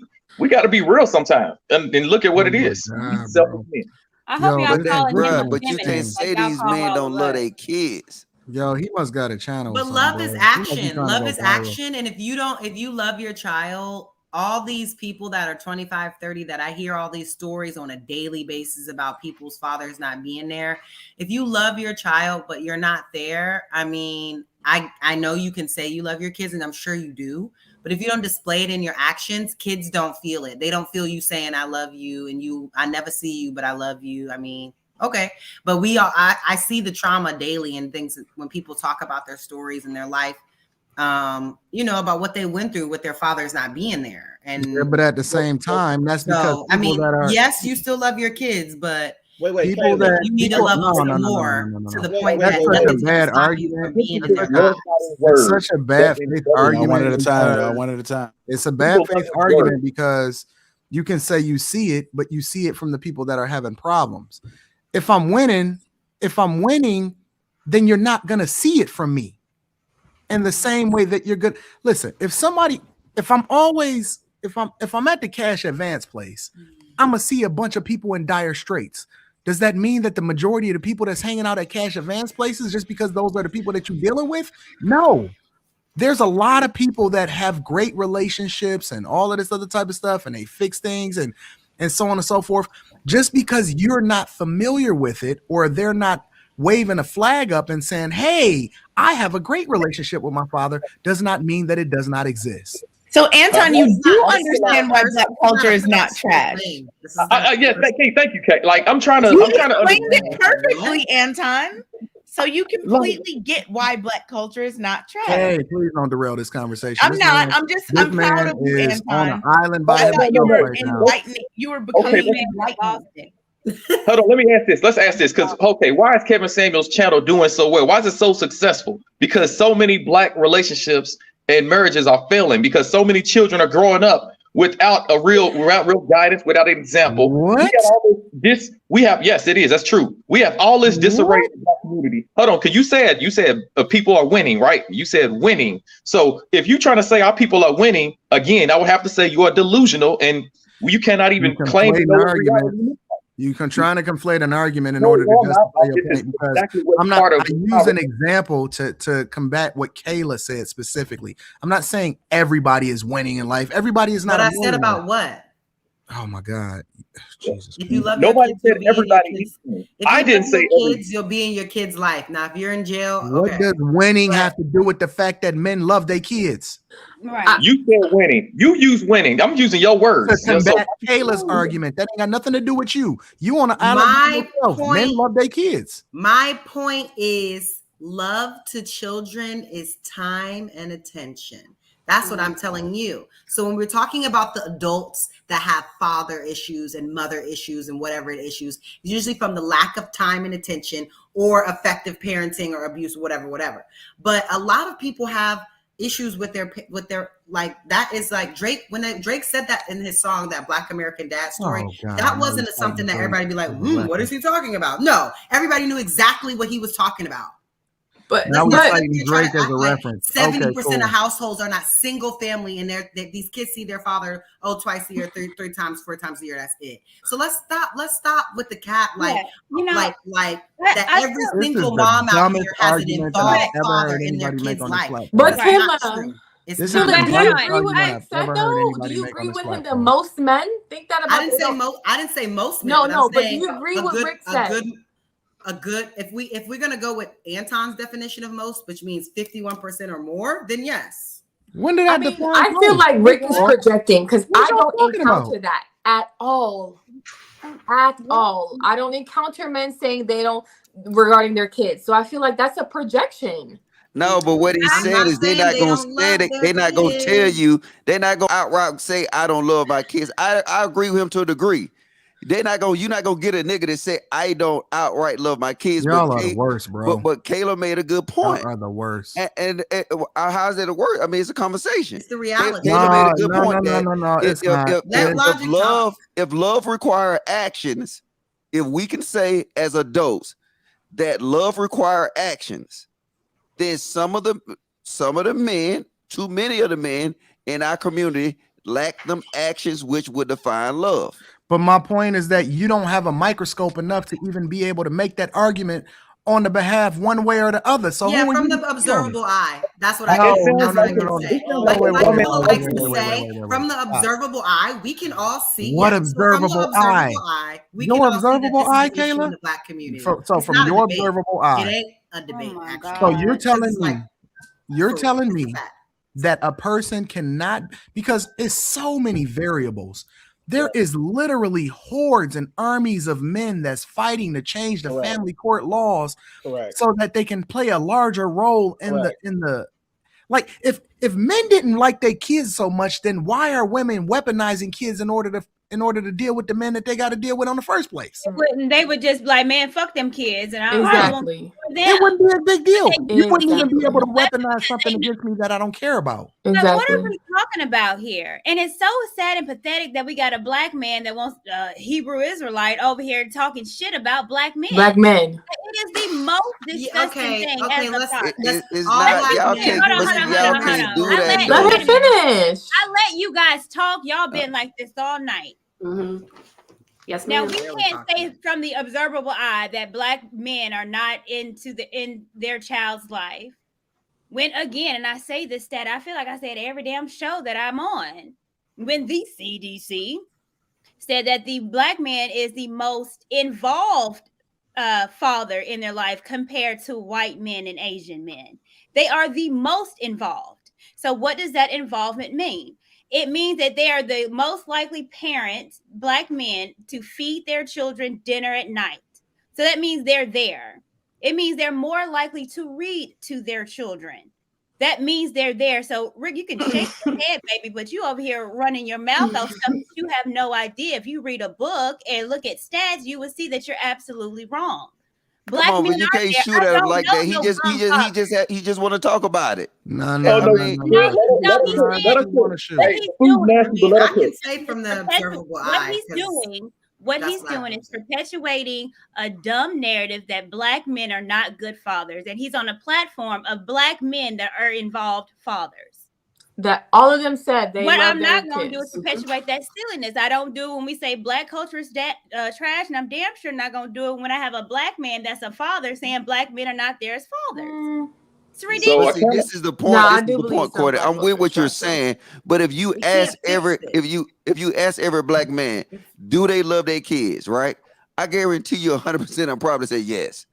got to be real sometimes and look at what it is. Selfish men. I hope y'all calling him, but you can't say these men don't love their kids. Yo, he must got a channel. But love is action. Love is action. And if you love your child, all these people that are 25, 30, that I hear all these stories on a daily basis about people's fathers not being there. If you love your child, but you're not there, I mean, I know you can say you love your kids, and I'm sure you do. But if you don't display it in your actions, kids don't feel it. They don't feel you saying I love you, and I never see you, but I love you. I mean, okay. But I see the trauma daily and things when people talk about their stories and their life, about what they went through with their fathers not being there. And but at the same time, that's because yes, you still love your kids, but people that you need to love them more to the point that that's such a bad argument. It's such a bad faith argument. One at a time. It's a bad faith argument because you can say you see it, but you see it from the people that are having problems. If I'm winning, then you're not gonna see it from me. in the same way that you're good. Listen, if I'm at the cash advance place, I'm gonna see a bunch of people in dire straits. Does that mean that the majority of the people that's hanging out at cash advance places, just because those are the people that you're dealing with? No. There's a lot of people that have great relationships and all of this other type of stuff, and they fix things and so on and so forth. Just because you're not familiar with it, or they're not waving a flag up and saying, hey, I have a great relationship with my father, does not mean that it does not exist. So, Anton, you do understand why Black culture is not trash. Yes, thank you, Kate. Like I'm trying to explained it perfectly, Anton. So you completely get why Black culture is not trash. Hey, please don't derail this conversation. I'm not. I'm proud of you, Anton. On an island by himself right now. You were becoming enlightened. Hold on, let me ask this. Let's ask this because why is Kevin Samuel's channel doing so well? Why is it so successful? Because so many Black relationships and marriages are failing, because so many children are growing up without real guidance, without an example. What? Yes, it is. That's true. We have all this disarray in the Black community. Hold on, because you said people are winning, right? You said winning. So if you're trying to say our people are winning, again, I would have to say you are delusional, and you cannot even claim to know what reality. You can try to conflate an argument in order to justify your point, because I use an example to combat what Kayla said specifically. I'm not saying everybody is winning in life. Everybody is not. But I said about what? Oh my God, Jesus! If you love nobody your kids, said everybody. I didn't say kids. You'll be in your kid's life. Now, if you're in jail, what does winning have to do with the fact that men love their kids? Right. You said winning. You use winning. I'm using your words. To combat Kayla's argument, that ain't got nothing to do with you. You on an island by yourself. Men love their kids. My point is, love to children is time and attention. That's what I'm telling you. So when we're talking about the adults that have father issues and mother issues and whatever issues, usually from the lack of time and attention or effective parenting or abuse, whatever. But a lot of people have issues with their like, that is like Drake, when Drake said that in his song, that Black American Dad story, that wasn't something that everybody be like, what is he talking about? No, everybody knew exactly what he was talking about. But now we're citing Drake as a reference. 70% of households are not single family, and these kids see their father twice a year, three times, 4 times a year. That's it. So let's stop with the cat, like that. Every single mom out here has an involved father in their kid's life. But Kayla, do you agree with him that most men think that about? I didn't say most men. No, but do you agree with Rick said? If we're gonna go with Anton's definition of most, which means 51% or more, then yes. When did I define? I feel like Rick is projecting, because I don't encounter that at all. At all. I don't encounter men saying they don't regarding their kids. So I feel like that's a projection. No, but what he said is they're not gonna say that. They're not gonna tell you. They're not gonna outright say I don't love my kids. I agree with him to a degree. You're not gonna get a nigga that say I don't outright love my kids. Y'all are the worst, bro. But Kayla made a good point. Y'all are the worst. And how's that a word? I mean, it's a conversation. It's the reality. Kayla made a good point. No, it's not. If love require actions, if we can say as adults that love require actions, then some of the men, too many of the men in our community lack them actions which would define love. But my point is that you don't have a microscope enough to even be able to make that argument on the behalf one way or the other. So yeah, from the observable eye. That's what I can say. From the observable eye, we can all see. What observable eye? No observable eye, Kayla? In the Black community. So from your observable eye. It ain't a debate. So you're telling me that a person cannot, because it's so many variables. There is literally hordes and armies of men that's fighting to change the family court laws so that they can play a larger role in the like, if men didn't like their kids so much, then why are women weaponizing kids in order in order to deal with the men that they got to deal with on the first place. They would just be like, man, fuck them kids, and I don't Exactly. want It wouldn't be a big deal. You wouldn't even be Exactly. able to weaponize something against me that I don't care about. But what are Exactly. we talking about here? And it's so sad and pathetic that we got a black man that wants Hebrew Israelite over here talking shit about black men. Black men. It is the most disgusting thing. Okay, as a father. It's all not. black Y'all men- can't. Hold on, Listen, hold on, y'all hold on, can't hold do on. that. Let though. her finish. I let you guys talk. Y'all been like this all night. Mm-hmm. Yes, Now ma'am. we can't say from the observable eye that black men are not in their child's life. When again, and I say this stat, I feel like I said every damn show that I'm on. When the CDC said that the black man is the most involved father in their life compared to white men and Asian men. They are the most involved. So what does that involvement mean? It means that they are the most likely parents, black men, to feed their children dinner at night. So that means they're there. It means they're more likely to read to their children. That means they're there. So, Rick, you can shake your head, baby, but you over here running your mouth off stuff that you have no idea. If you read a book and look at stats, you will see that you're absolutely wrong. Black Come on, men but you are can't there. shoot I at him don't like know that. He no just want to talk about it. No, I no, mean, No, he's let saying her want to shoot. what he's doing. I can say from the observable What eye. he's 'cause doing, what that's he's what I doing is perpetuating a dumb narrative that black men are not good fathers, and he's on a platform of black men that are involved fathers. That all of them said they What love I'm their not going to do is kids. perpetuate that silliness. I don't do it when we say black culture is trash, and I'm damn sure not going to do it when I have a black man that's a father saying black men are not there as fathers. It's ridiculous. But see, this is the point. No, I this do is the believe point, some Cordy. black I'm with culture what is you're trash, though. saying, but if you ask every if you ask every black man, do they love their kids, right? I guarantee you 100% I'm probably say yes.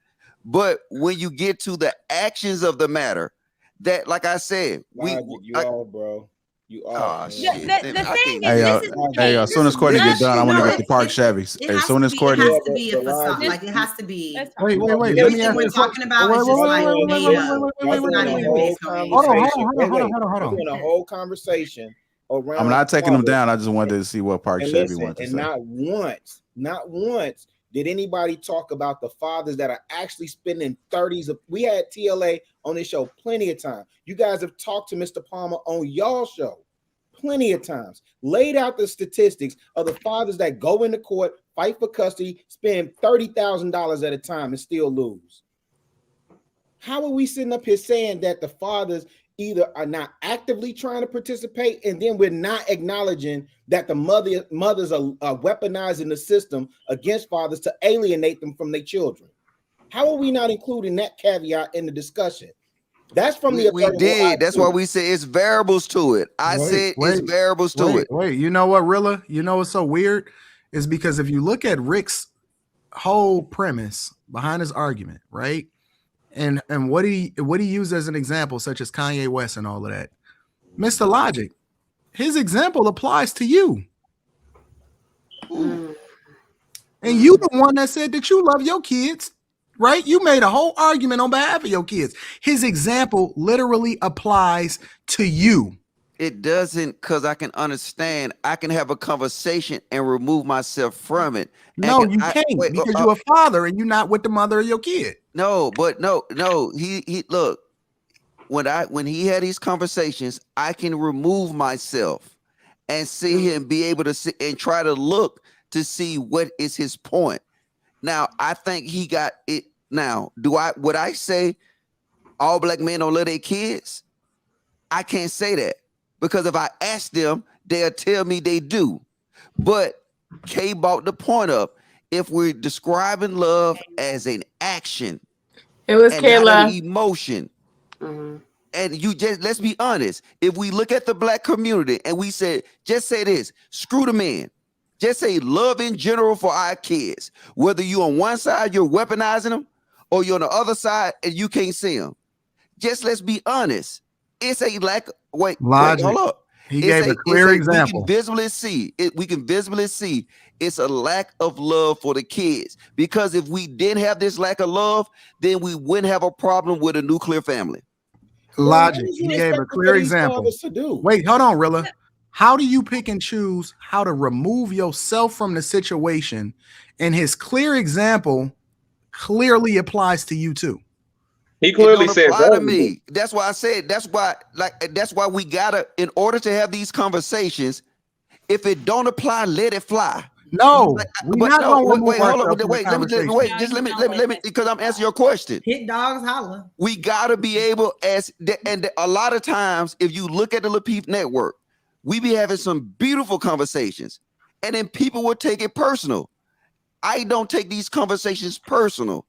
But when you get to the actions of the matter, that like I said, you all, bro. You all. Oh shit. The thing is, Hey, this is the hey, thing. as soon as Courtney get done, I want to get the Park Chevys. It As has soon to as be. It Courtney, has to be a facade. Like it has to be. Wait. Let me Everything ask we're you a talking question. about is just like made up. It's not even based on anything. Hold on. We're doing a whole conversation around. I'm not taking them fathers. down. I just wanted to see what Park And Chevy listen, wanted to and say. not once did anybody talk about the fathers that are actually spending 30s of. We had TLA on this show plenty of time. You guys have talked to Mr. Palmer on y'all show plenty of times, laid out the statistics of the fathers that go into court, fight for custody, spend $30,000 at a time and still lose. How are we sitting up here saying that the fathers either are not actively trying to participate, and then we're not acknowledging that the mothers are weaponizing the system against fathers to alienate them from their children? How are we not including that caveat in the discussion? That's from the we did. That's why we say it's variables to it. I said it's variables to it. Wait, you know what, Rilla? You know what's so weird is because if you look at Rick's whole premise behind his argument, right? And what he used as an example, such as Kanye West and all of that, Mr. Logic, his example applies to you. And you the one that said that you love your kids, right? You made a whole argument on behalf of your kids. His example literally applies to you. It doesn't, because I can understand. I can have a conversation and remove myself from it. No, you can't because you're a father and you're not with the mother of your kid. No. He look, when he had these conversations, I can remove myself and see him be able to sit and try to look to see what is his point. Now, I think he got it. Now, would I say all black men don't love their kids? I can't say that, because if I ask them, they'll tell me they do. But Kay brought the point up. If we're describing love as an action, it was and Kayla. not an emotion. And you just, let's be honest. If we look at the black community and we say, just say this, screw the men. Just say love in general for our kids. Whether you're on one side, you're weaponizing them, or you're on the other side and you can't see them. Just let's be honest. It's a lack. Wait, hold up. He gave a clear example. We can visibly see it's a lack of love for the kids. Because if we didn't have this lack of love, then we wouldn't have a problem with a nuclear family. Logic. He gave a clear example. Wait, hold on, Rilla. How do you pick and choose how to remove yourself from the situation? And his clear example clearly applies to you too. He It clearly don't said apply to that. me. That's why I said that's why we gotta, in order to have these conversations, if it don't apply, let it fly. No, we're But not no, gonna remove wait, hold ourselves on, from the wait, let me conversation. just let me because I'm answering your question. Hit dogs holler. We gotta be able, and a lot of times, if you look at the Lapeef Network, we be having some beautiful conversations, and then people will take it personal. I don't take these conversations personal.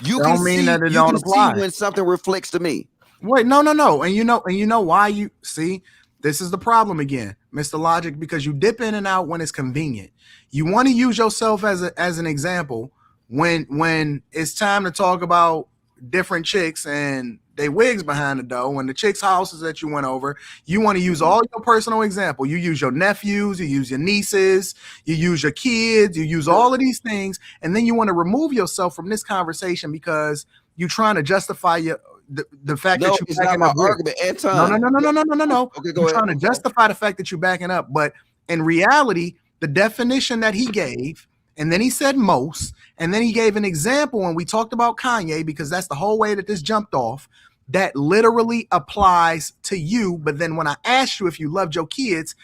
You can Don't mean see, that it you don't can see apply. when something reflects to me. Wait, no. And you know why you see this is the problem again, Mr. Logic, because you dip in and out when it's convenient. You want to use yourself as an example when it's time to talk about different chicks and they wigs behind the door. When the chicks' houses that you went over, you want to use all your personal example. You use your nephews, you use your nieces, you use your kids, you use all of these things, and then you want to remove yourself from this conversation because you're trying to justify the fact No, that you're it's not backing my up Rick. argument. No. No. Okay, go You're ahead. trying to justify the fact that you're backing up, but in reality, the definition that he gave, and then he said most, and then he gave an example, and we talked about Kanye because that's the whole way that this jumped off. That literally applies to you. But then when I asked you if you loved your kids,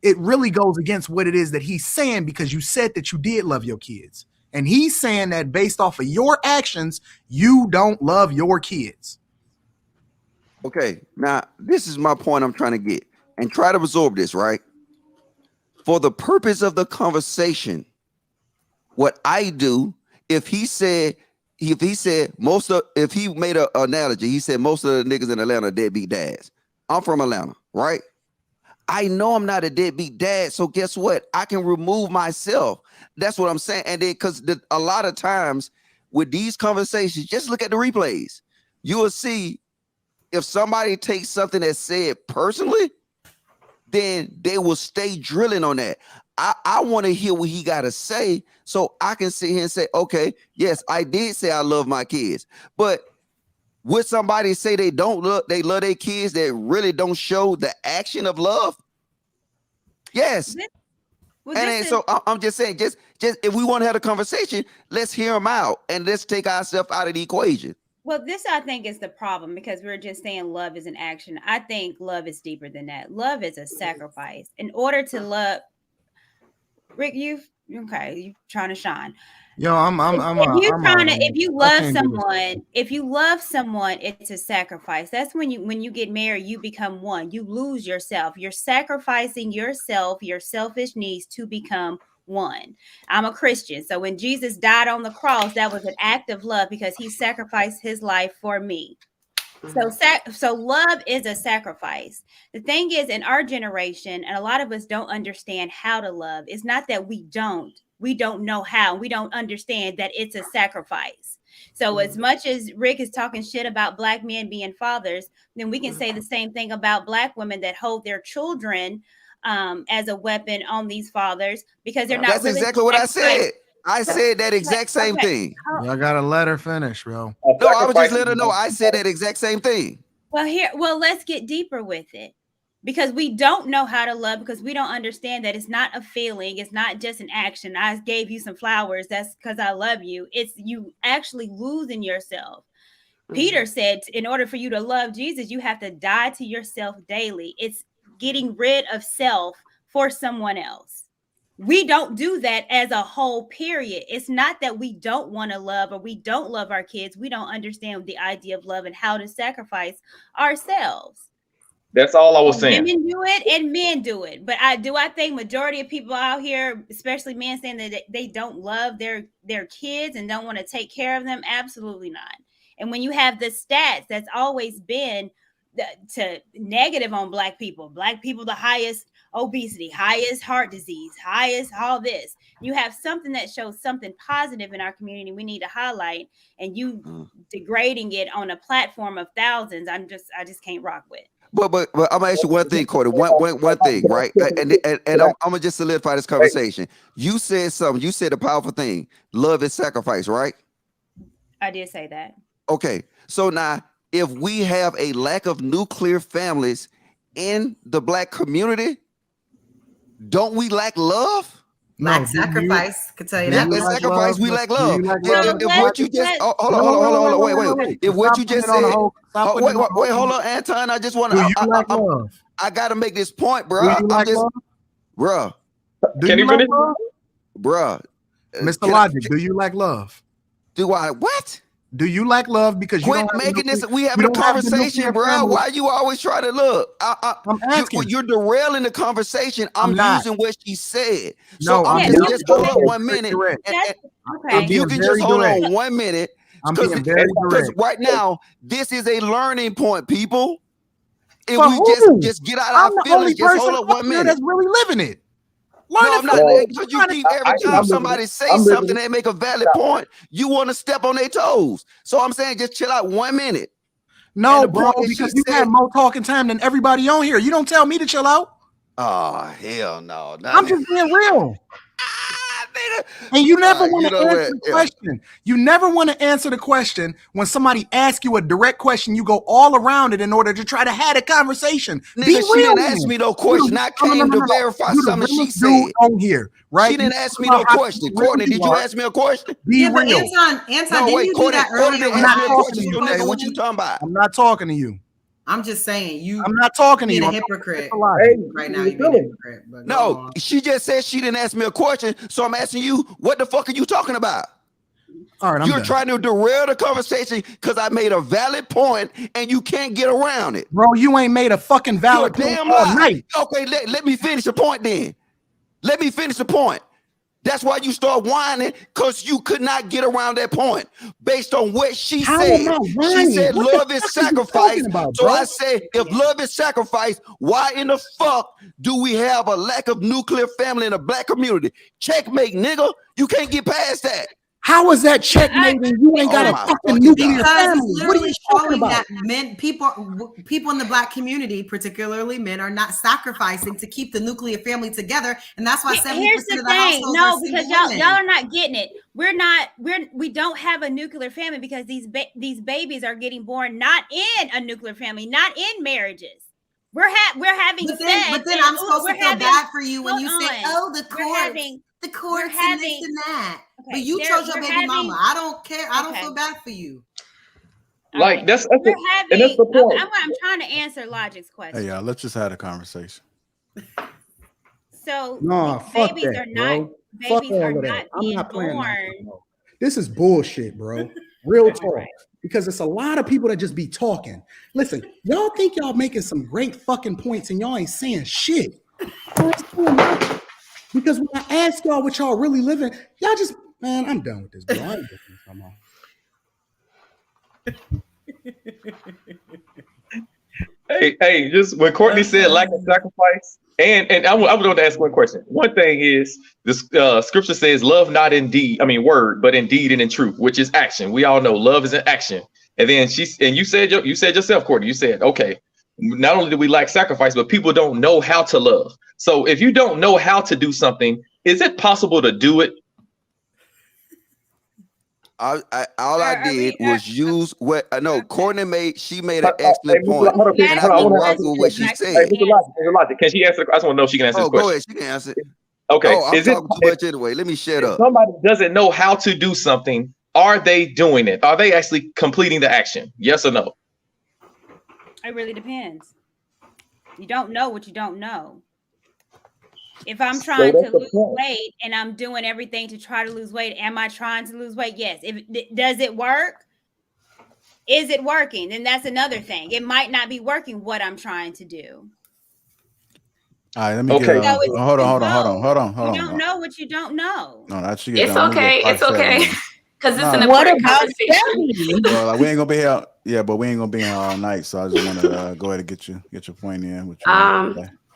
it really goes against what it is that he's saying because you said that you did love your kids. And he's saying that based off of your actions, you don't love your kids. Okay, now this is my point I'm trying to get, and try to absorb this, right? For the purpose of the conversation, what I do, if he made an analogy, he said most of the niggas in Atlanta are deadbeat dads. I'm from Atlanta, right? I know I'm not a deadbeat dad, so guess what? I can remove myself. That's what I'm saying. And then because a lot of times with these conversations, just look at the replays. You will see if somebody takes something that's said personally, then they will stay drilling on that. I want to hear what he got to say so I can sit here and say, okay, yes, I did say I love my kids. But would somebody say they love their kids that really don't show the action of love? Yes. So I'm just saying, just if we want to have a conversation, let's hear them out and let's take ourselves out of the equation. Well, this I think is the problem because we're just saying love is an action. I think love is deeper than that. Love is a sacrifice. In order to love, Rick, you trying to shine. Yo, if you love someone, it's a sacrifice. That's when you get married, you become one. You lose yourself. You're sacrificing yourself, your selfish needs to become one. I'm a Christian. So when Jesus died on the cross, that was an act of love because he sacrificed his life for me. So love is a sacrifice. The thing is, in our generation, and a lot of us don't understand how to love. It's not that we don't know how. We don't understand that it's a sacrifice. So as much as Rick is talking shit about Black men being fathers, then we can say the same thing about Black women that hold their children as a weapon on these fathers because they're not. That's really exactly what I said. I said that exact same thing. I gotta let her finish, bro. No, I was just letting her know I said that exact same thing. Well, let's get deeper with it. Because we don't know how to love because we don't understand that it's not a feeling. It's not just an action. I gave you some flowers. That's because I love you. It's you actually losing yourself. Peter said, in order for you to love Jesus, you have to die to yourself daily. It's getting rid of self for someone else. We don't do that as a whole, period. It's not that we don't want to love or we don't love our kids. We don't understand the idea of love and how to sacrifice ourselves. That's all I was saying. Women do it and men do it. But I think majority of people out here, especially men, saying that they don't love their kids and don't want to take care of them. Absolutely not. And when you have the stats, that's always been to negative on Black people. Black people, the highest obesity, highest heart disease, highest all this. You have something that shows something positive in our community we need to highlight, and you degrading it on a platform of thousands. I just can't rock with. But I'm gonna ask you one thing, Cordy. One thing, right? And I'm gonna just solidify this conversation. You said something. You said a powerful thing. Love is sacrifice, right? I did say that. Okay. So now, if we have a lack of nuclear families in the Black community, don't we lack love? Lack sacrifice. Could tell you that. Lack sacrifice. We lack love. If what you just hold on, wait. If what you just said, wait, hold on, Anton. I just want to. I got to make this point, bro. I'm just, bro. Can you finish, bro? Mr. Logic, do you lack love? Do I what? Do you lack love? Because you quit making this. We having a conversation, bro. Why you always try to look? I'm asking. You're derailing the conversation. I'm using what she said. So I'm just hold on 1 minute. If you can just hold on 1 minute, because right now this is a learning point, people. If we just get out our feelings, just hold up 1 minute. That's really living it. No, I'm not. Because you keep every time somebody say something and make a valid point, you want to step on their toes. So I'm saying just chill out 1 minute. No, bro, because you have more talking time than everybody on here. You don't tell me to chill out. Oh, hell no. I'm just being real. And you never want to answer the question. You never want to answer the question when somebody asks you a direct question. You go all around it in order to try to have a conversation. Nigga, she didn't ask me no question. I came to verify something she said on here, right? She didn't ask me no question. Courtney, did you ask me a question? Be real. Anton, no, wait, didn't you Courtney, do that earlier? Courtney asked me a question. So, nigga, what you talking about? I'm not talking to you. I'm just saying I'm not talking to you. Being a hypocrite right now. You're being a hypocrite. But no, she just said she didn't ask me a question, so I'm asking you, what the fuck are you talking about? All right, you're trying to derail the conversation because I made a valid point and you can't get around it. Bro, you ain't made a fucking valid point all night. Okay, let me finish the point then. Let me finish the point. That's why you start whining, because you could not get around that point based on what she said. She said love is sacrifice. So I said, if love is sacrifice, why in the fuck do we have a lack of nuclear family in the black community? Checkmate, nigga. You can't get past that. How is that checkmating? You ain't got a fucking nuclear family. What are you talking about? That men, people in the black community, particularly men, are not sacrificing to keep the nuclear family together, and that's why 70% of the households are single because y'all are not getting it. We don't have a nuclear family because these babies are getting born not in a nuclear family, not in marriages. We're having sex. But then I'm supposed to feel bad for you when you say, "Oh, the courts and this and that." Okay, but you chose your baby mama. I don't care. I don't feel bad for you. Like that's the point. I'm trying to answer Logic's question. Hey, y'all, let's just have a conversation. So babies are not being born. This is bullshit, bro. Real talk. Because it's a lot of people that just be talking. Listen, y'all think y'all making some great fucking points and y'all ain't saying shit. Because when I ask y'all what y'all really living, y'all just, man, I'm done with this, bro. I ain't doing this no more. Hey, just when Courtney said lack of sacrifice, and I want to ask one question. One thing is this scripture says love not in deed, word, but in deed and in truth, which is action. We all know love is an action. And then you said yourself, Courtney, you said, okay, not only do we lack sacrifice, but people don't know how to love. So if you don't know how to do something, is it possible to do it? All I did was use what I know. Courtney made an excellent point. And I go right with what she said. Hey, Mr. Logic, can she answer? I just want to know if she can answer this question. Go ahead. She can answer. Okay. I'm talking too much anyway. Let me shut up. If somebody doesn't know how to do something, are they doing it? Are they actually completing the action? Yes or no? It really depends. You don't know what you don't know. If I'm trying to lose weight and I'm doing everything to try to lose weight, am I trying to lose weight? Yes. Does it work? Is it working? Then that's another thing. It might not be working what I'm trying to do. All right, let me get hold on. You don't know what you don't know. No, that's it's okay. It's okay. Because it's an important conversation. Well, we ain't gonna be here. Yeah, but we ain't gonna be here all night. So I just want to go ahead and get your point in.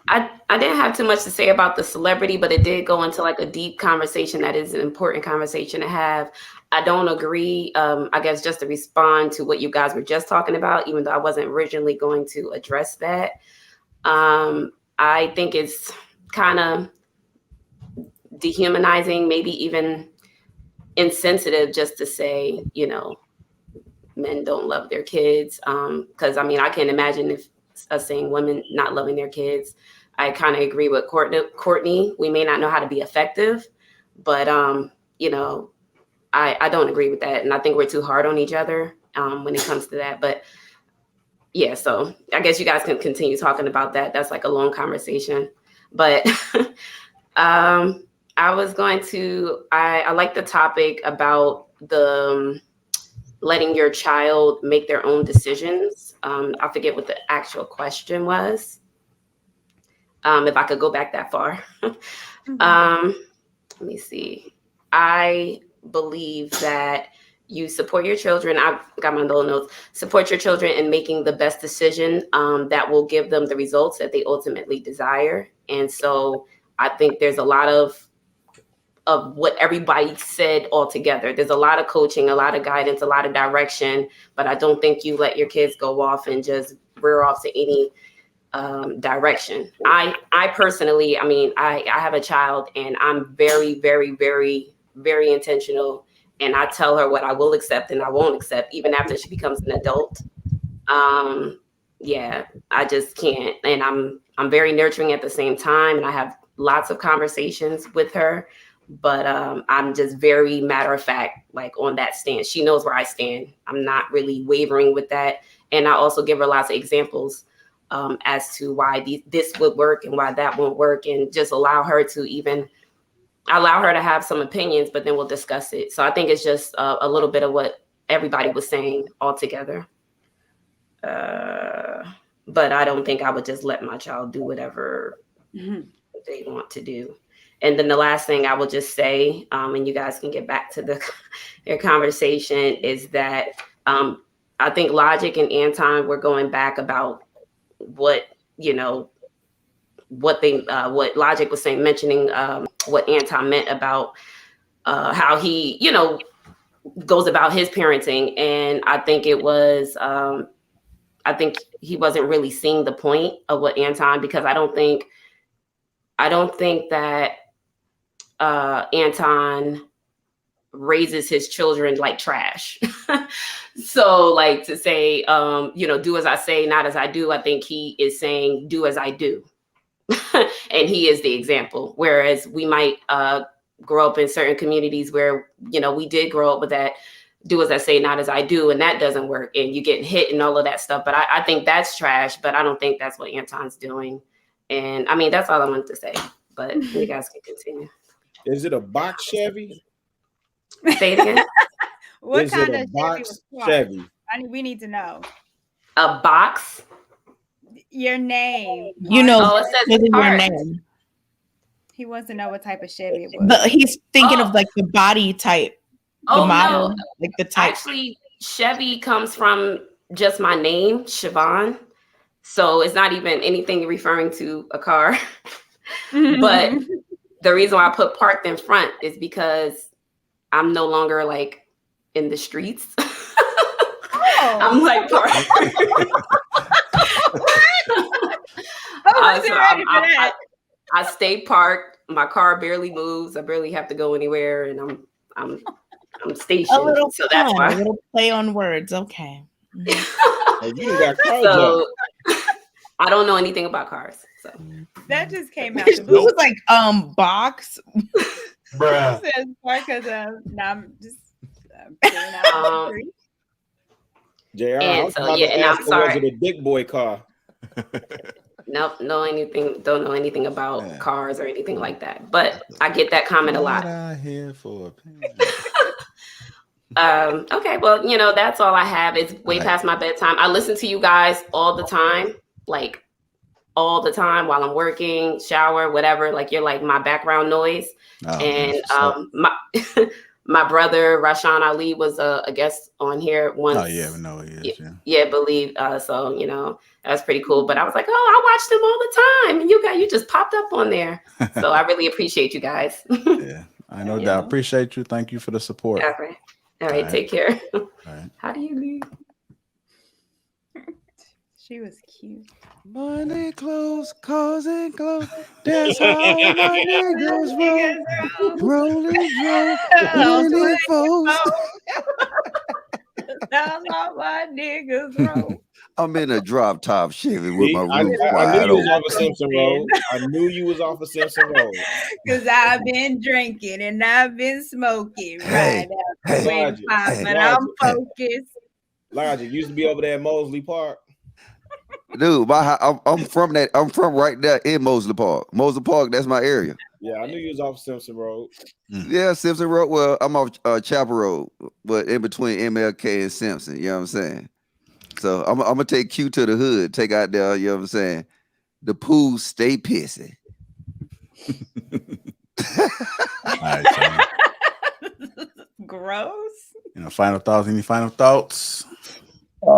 I didn't have too much to say about the celebrity, but it did go into like a deep conversation that is an important conversation to have. I don't agree. I guess just to respond to what you guys were just talking about, even though I wasn't originally going to address that. I think it's kind of dehumanizing, maybe even insensitive just to say, men don't love their kids. Because I can't imagine if us saying women not loving their kids. I kind of agree with Courtney. We may not know how to be effective, but you know, I don't agree with that, and I think we're too hard on each other when it comes to that. But yeah, so I guess you guys can continue talking about that. That's like a long conversation, but I was going to. I like the topic about the letting your child make their own decisions. I forget what the actual question was. If I could go back that far. Let me see. I believe that you support your children. I've got my little notes. Support your children in making the best decision that will give them the results that they ultimately desire. And so I think there's a lot of what everybody said all together. There's a lot of coaching, a lot of guidance, a lot of direction, but I don't think you let your kids go off and just rear off to any direction. I personally, I mean, I have a child, and I'm very, very, very, very intentional. And I tell her what I will accept and I won't accept, even after she becomes an adult. Yeah, I just can't. And I'm very nurturing at the same time. And I have lots of conversations with her, but I'm just very matter of fact, like on that stance. She knows where I stand. I'm not really wavering with that. And I also give her lots of examples as to why this would work and why that won't work, and just allow her to have some opinions, but then we'll discuss it. So I think it's just a little bit of what everybody was saying all together. But I don't think I would just let my child do whatever they want to do. And then the last thing I will just say, and you guys can get back to your conversation, is that I think Logic and Anton were going back about what Logic was saying, mentioning what Anton meant about how he, goes about his parenting. And I think it was, I think he wasn't really seeing the point of what Anton, because I don't think that Anton raises his children like trash. So like to say, do as I say, not as I do. I think he is saying, do as I do. And he is the example. Whereas we might grow up in certain communities where, we did grow up with that, do as I say, not as I do. And that doesn't work. And you get hit and all of that stuff. But I think that's trash, but I don't think that's what Anton's doing. And I mean, that's all I wanted to say, but you guys can continue. Is it a box Chevy? Say it again. What Is kind it a of box Chevy? Chevy? We need to know. A box? Your name. It says your parts. name. He wants to know what type of Chevy it was. But he's thinking of like the body type, the model, no. like the type. Actually, Chevy comes from just my name, Siobhan. So it's not even anything referring to a car. But the reason why I put parked in front is because I'm no longer like in the streets. I'm like parked. I stay parked. My car barely moves. I barely have to go anywhere, and I'm stationed. A little so that's why. A little play on words. Okay. So I don't know anything about cars. So that just came out. It was like box. Bruh. Because I'm just JR, and so yeah, and I'm sorry. Was it a dick boy car? Nope, don't know anything about cars or anything like that. But I get that comment a lot. Here for okay, well, that's all I have. It's way past my bedtime. I listen to you guys all the time, like all the time while I'm working, shower, whatever. Like you're like my background noise. And my brother Rashawn Ali was a guest on here once. Oh yeah, no, he is. Yeah, believe. So that's pretty cool. But I was like, I watched him all the time, and you just popped up on there. So I really appreciate you guys. Yeah, I know that. Appreciate you. Thank you for the support. All right. Take care. All right. How do you leave? She was cute. Money, clothes, cars and clothes. That's how my niggas roll. Rolling, That's how my niggas roll. I'm in a drop top Chevy with my I roof knew wide you was open. off of Simpson Road. I knew you was off of Simpson Road. Because I've been drinking and I've been smoking Hey, right hey, now. hey, But I'm Logic. focused. Logic used to be over there at Mosley Park. Dude, I'm from that. I'm from right there in Mosley Park. Mosley Park, that's my area. Yeah, I knew you was off Simpson Road. Yeah, Simpson Road. Well, I'm off Chapel Road, but in between MLK and Simpson. You know what I'm saying? So I'm gonna take Q to the hood. Take out there. You know what I'm saying? The pool stay pissy. All right, John. Gross. Final thoughts? Any final thoughts?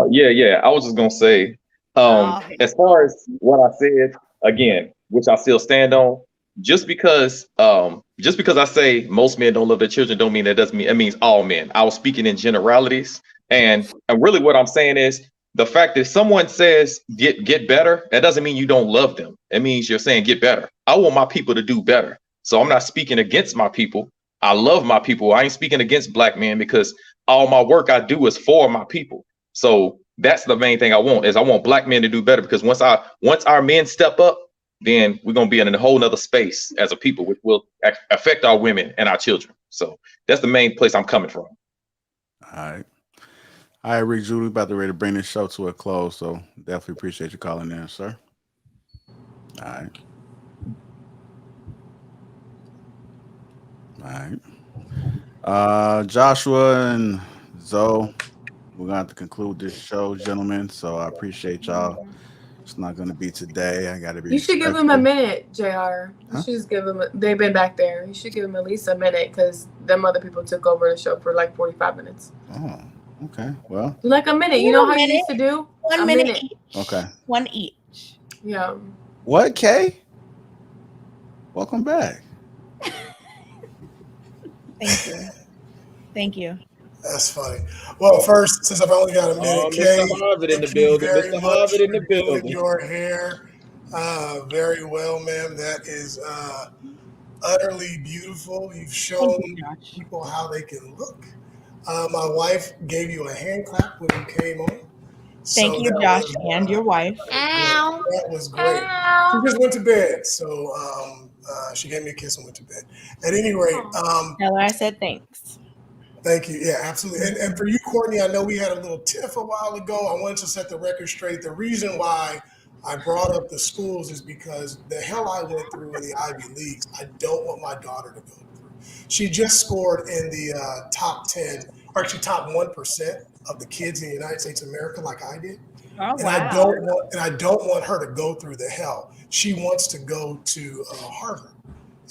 Yeah. I was just gonna say, as far as what I said again, which I still stand on, just because I say most men don't love their children, don't mean that doesn't mean it means all men. I was speaking in generalities, and really what I'm saying is the fact that someone says get better, that doesn't mean you don't love them. It means you're saying get better. I want my people to do better, so I'm not speaking against my people. I love my people. I ain't speaking against black men because all my work I do is for my people. So that's the main thing I want black men to do better, because once our men step up, then we're going to be in a whole nother space as a people, which will affect our women and our children. So that's the main place I'm coming from. All right, Rick Judy, about to ready to bring this show to a close. So definitely appreciate you calling in, sir. All right. Joshua and Zoe, we're going to have to conclude this show, gentlemen. So I appreciate y'all. It's not going to be today. I got to be. You should give them a minute, JR. You should just give them. They've been back there. You should give them at least a minute, because them other people took over the show for like 45 minutes. Oh, okay. Well, like a minute. You know how you used to do? One minute each. Okay. One each. Yeah. What, Kay? Welcome back. Thank you. That's funny. Well, first, since I've only got a minute, Kay, Mr. Harvard in the thank you building. very Mr. much Harvard in for the building. doing your hair very well, ma'am. That is utterly beautiful. You've shown people how they can look. My wife gave you a hand clap when you came on. Thank you, Josh, and your wife. Ow. That was great. She just went to bed, so she gave me a kiss and went to bed. At any rate, tell her I said thanks. Thank you. Yeah, absolutely. And for you, Courtney, I know we had a little tiff a while ago. I wanted to set the record straight. The reason why I brought up the schools is because the hell I went through in the Ivy Leagues, I don't want my daughter to go through. She just scored in the top 10, or actually top 1% of the kids in the United States of America, like I did. Oh, and wow. I don't want her to go through the hell. She wants to go to Harvard,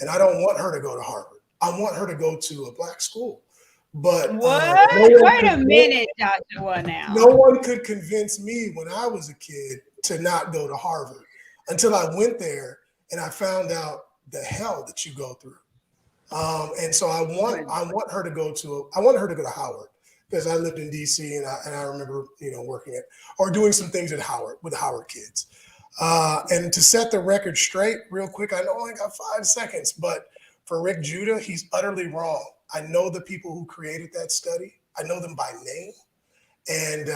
and I don't want her to go to Harvard. I want her to go to a black school. But what? Wait a minute, Joshua. Now, no one could convince me when I was a kid to not go to Harvard until I went there and I found out the hell that you go through. And so I want her to go to Howard, because I lived in DC and I remember working at or doing some things at Howard with the Howard kids. And to set the record straight, real quick, I know I only got 5 seconds, but for Rick Judah, he's utterly wrong. I know the people who created that study. I know them by name. And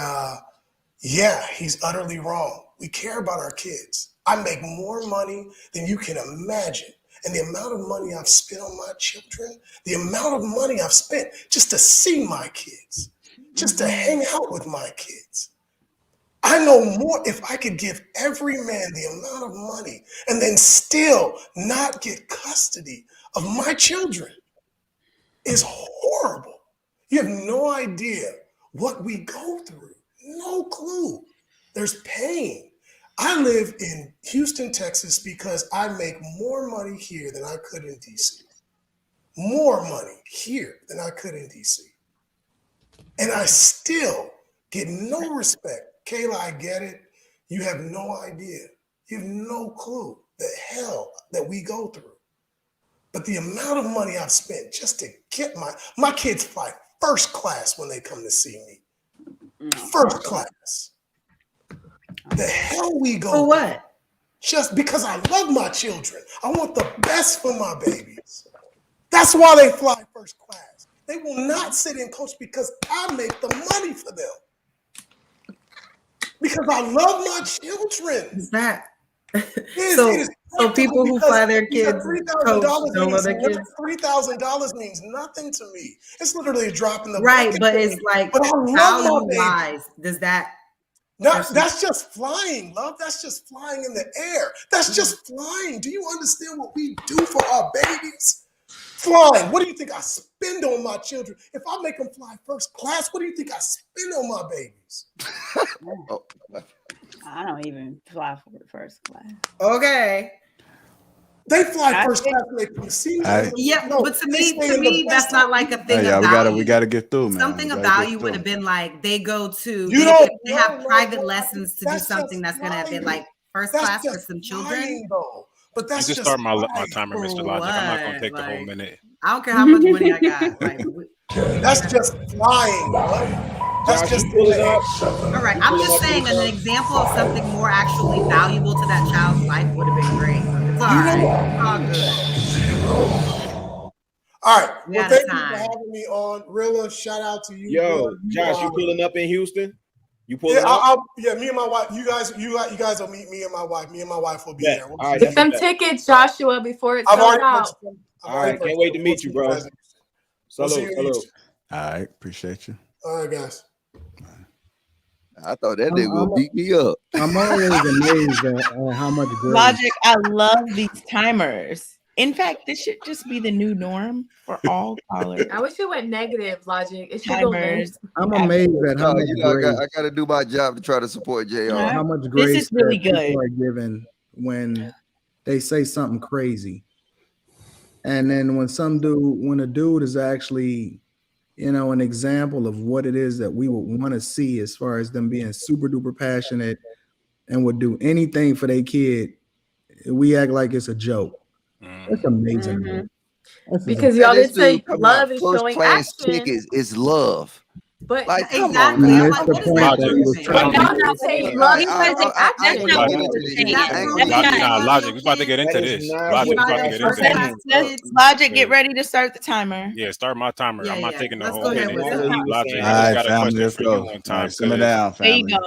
yeah, he's utterly wrong. We care about our kids. I make more money than you can imagine. And the amount of money I've spent on my children, the amount of money I've spent just to see my kids, just to hang out with my kids. I know more. If I could give every man the amount of money and then still not get custody of my children, is horrible. You have no idea what we go through. No clue. There's pain. I live in Houston, Texas, because I make more money here than I could in DC. More money here than I could in DC. And I still get no respect. Kayla, I get it. You have no idea. You have no clue the hell that we go through. But the amount of money I've spent just to get my kids fly first class when they come to see me. First class. The hell we go. For what? Just because I love my children. I want the best for my babies. That's why they fly first class. They will not sit in coach because I make the money for them. Because I love my children. Is that It is so people who fly their kids coach don't love their kids? $3,000 means nothing to me. It's literally a drop in the Right, bucket. but it's like but I love my baby. value-wise, does that That's just flying, love. That's just flying in the air. That's just flying. Do you understand what we do for our babies? Flying. What do you think I spend on my children? If I make them fly first class, what do you think I spend on my babies? I don't even fly for first class. Okay. They fly first class when they come to see me. Yeah, but to me, that's not like a thing Yeah, of value. we gotta get through, man. Something of value would have been like they go to they have private lessons to do something that's gonna have been like first class for some children. But that's you can start my timer, Mr. Logic. I'm not gonna take the whole minute. I don't care how much money I got. Like, that's just flying, bro. That's just all right. I'm just saying an example of something more actually valuable to that child's life would have been great. It's all right. It's all good. All right. Well, thank you for having me on. Rilla, shout out to you. Yo, Josh, you pulling up in Houston? You pulling up? Yeah, me and my wife. You guys will meet me and my wife. Me and my wife will be there. All right, Get them tickets, Joshua, before it's sold out. All right, can't wait to meet you, bro. Salute. All right, appreciate you. All right, guys. I thought that nigga would beat me up. I'm always amazed at how much grace. Logic, I love these timers. In fact, this should just be the new norm for all callers. I wish it went negative, Logic. It should go Timers. I'm amazed at how much grace. I got to do my job to try to support JR. How much grace This is really that people good. are given when they say something crazy, and then when a dude is actually, an example of what it is that we would want to see as far as them being super duper passionate and would do anything for their kid, we act like it's a joke. That's amazing. Mm-hmm. Because y'all did say love is showing class action. tickets is love. But like, come exactly. on, I'm man. like, what is that? Y'all not saying love is showing action. Logic, we about to get into this. Logic, we about to get into this. Logic, get ready to start the timer. Yeah, start my timer. I'm not taking the whole minute. Logic, All I right, got a family, question let's for go. you one time. Simmer down, There you family. go.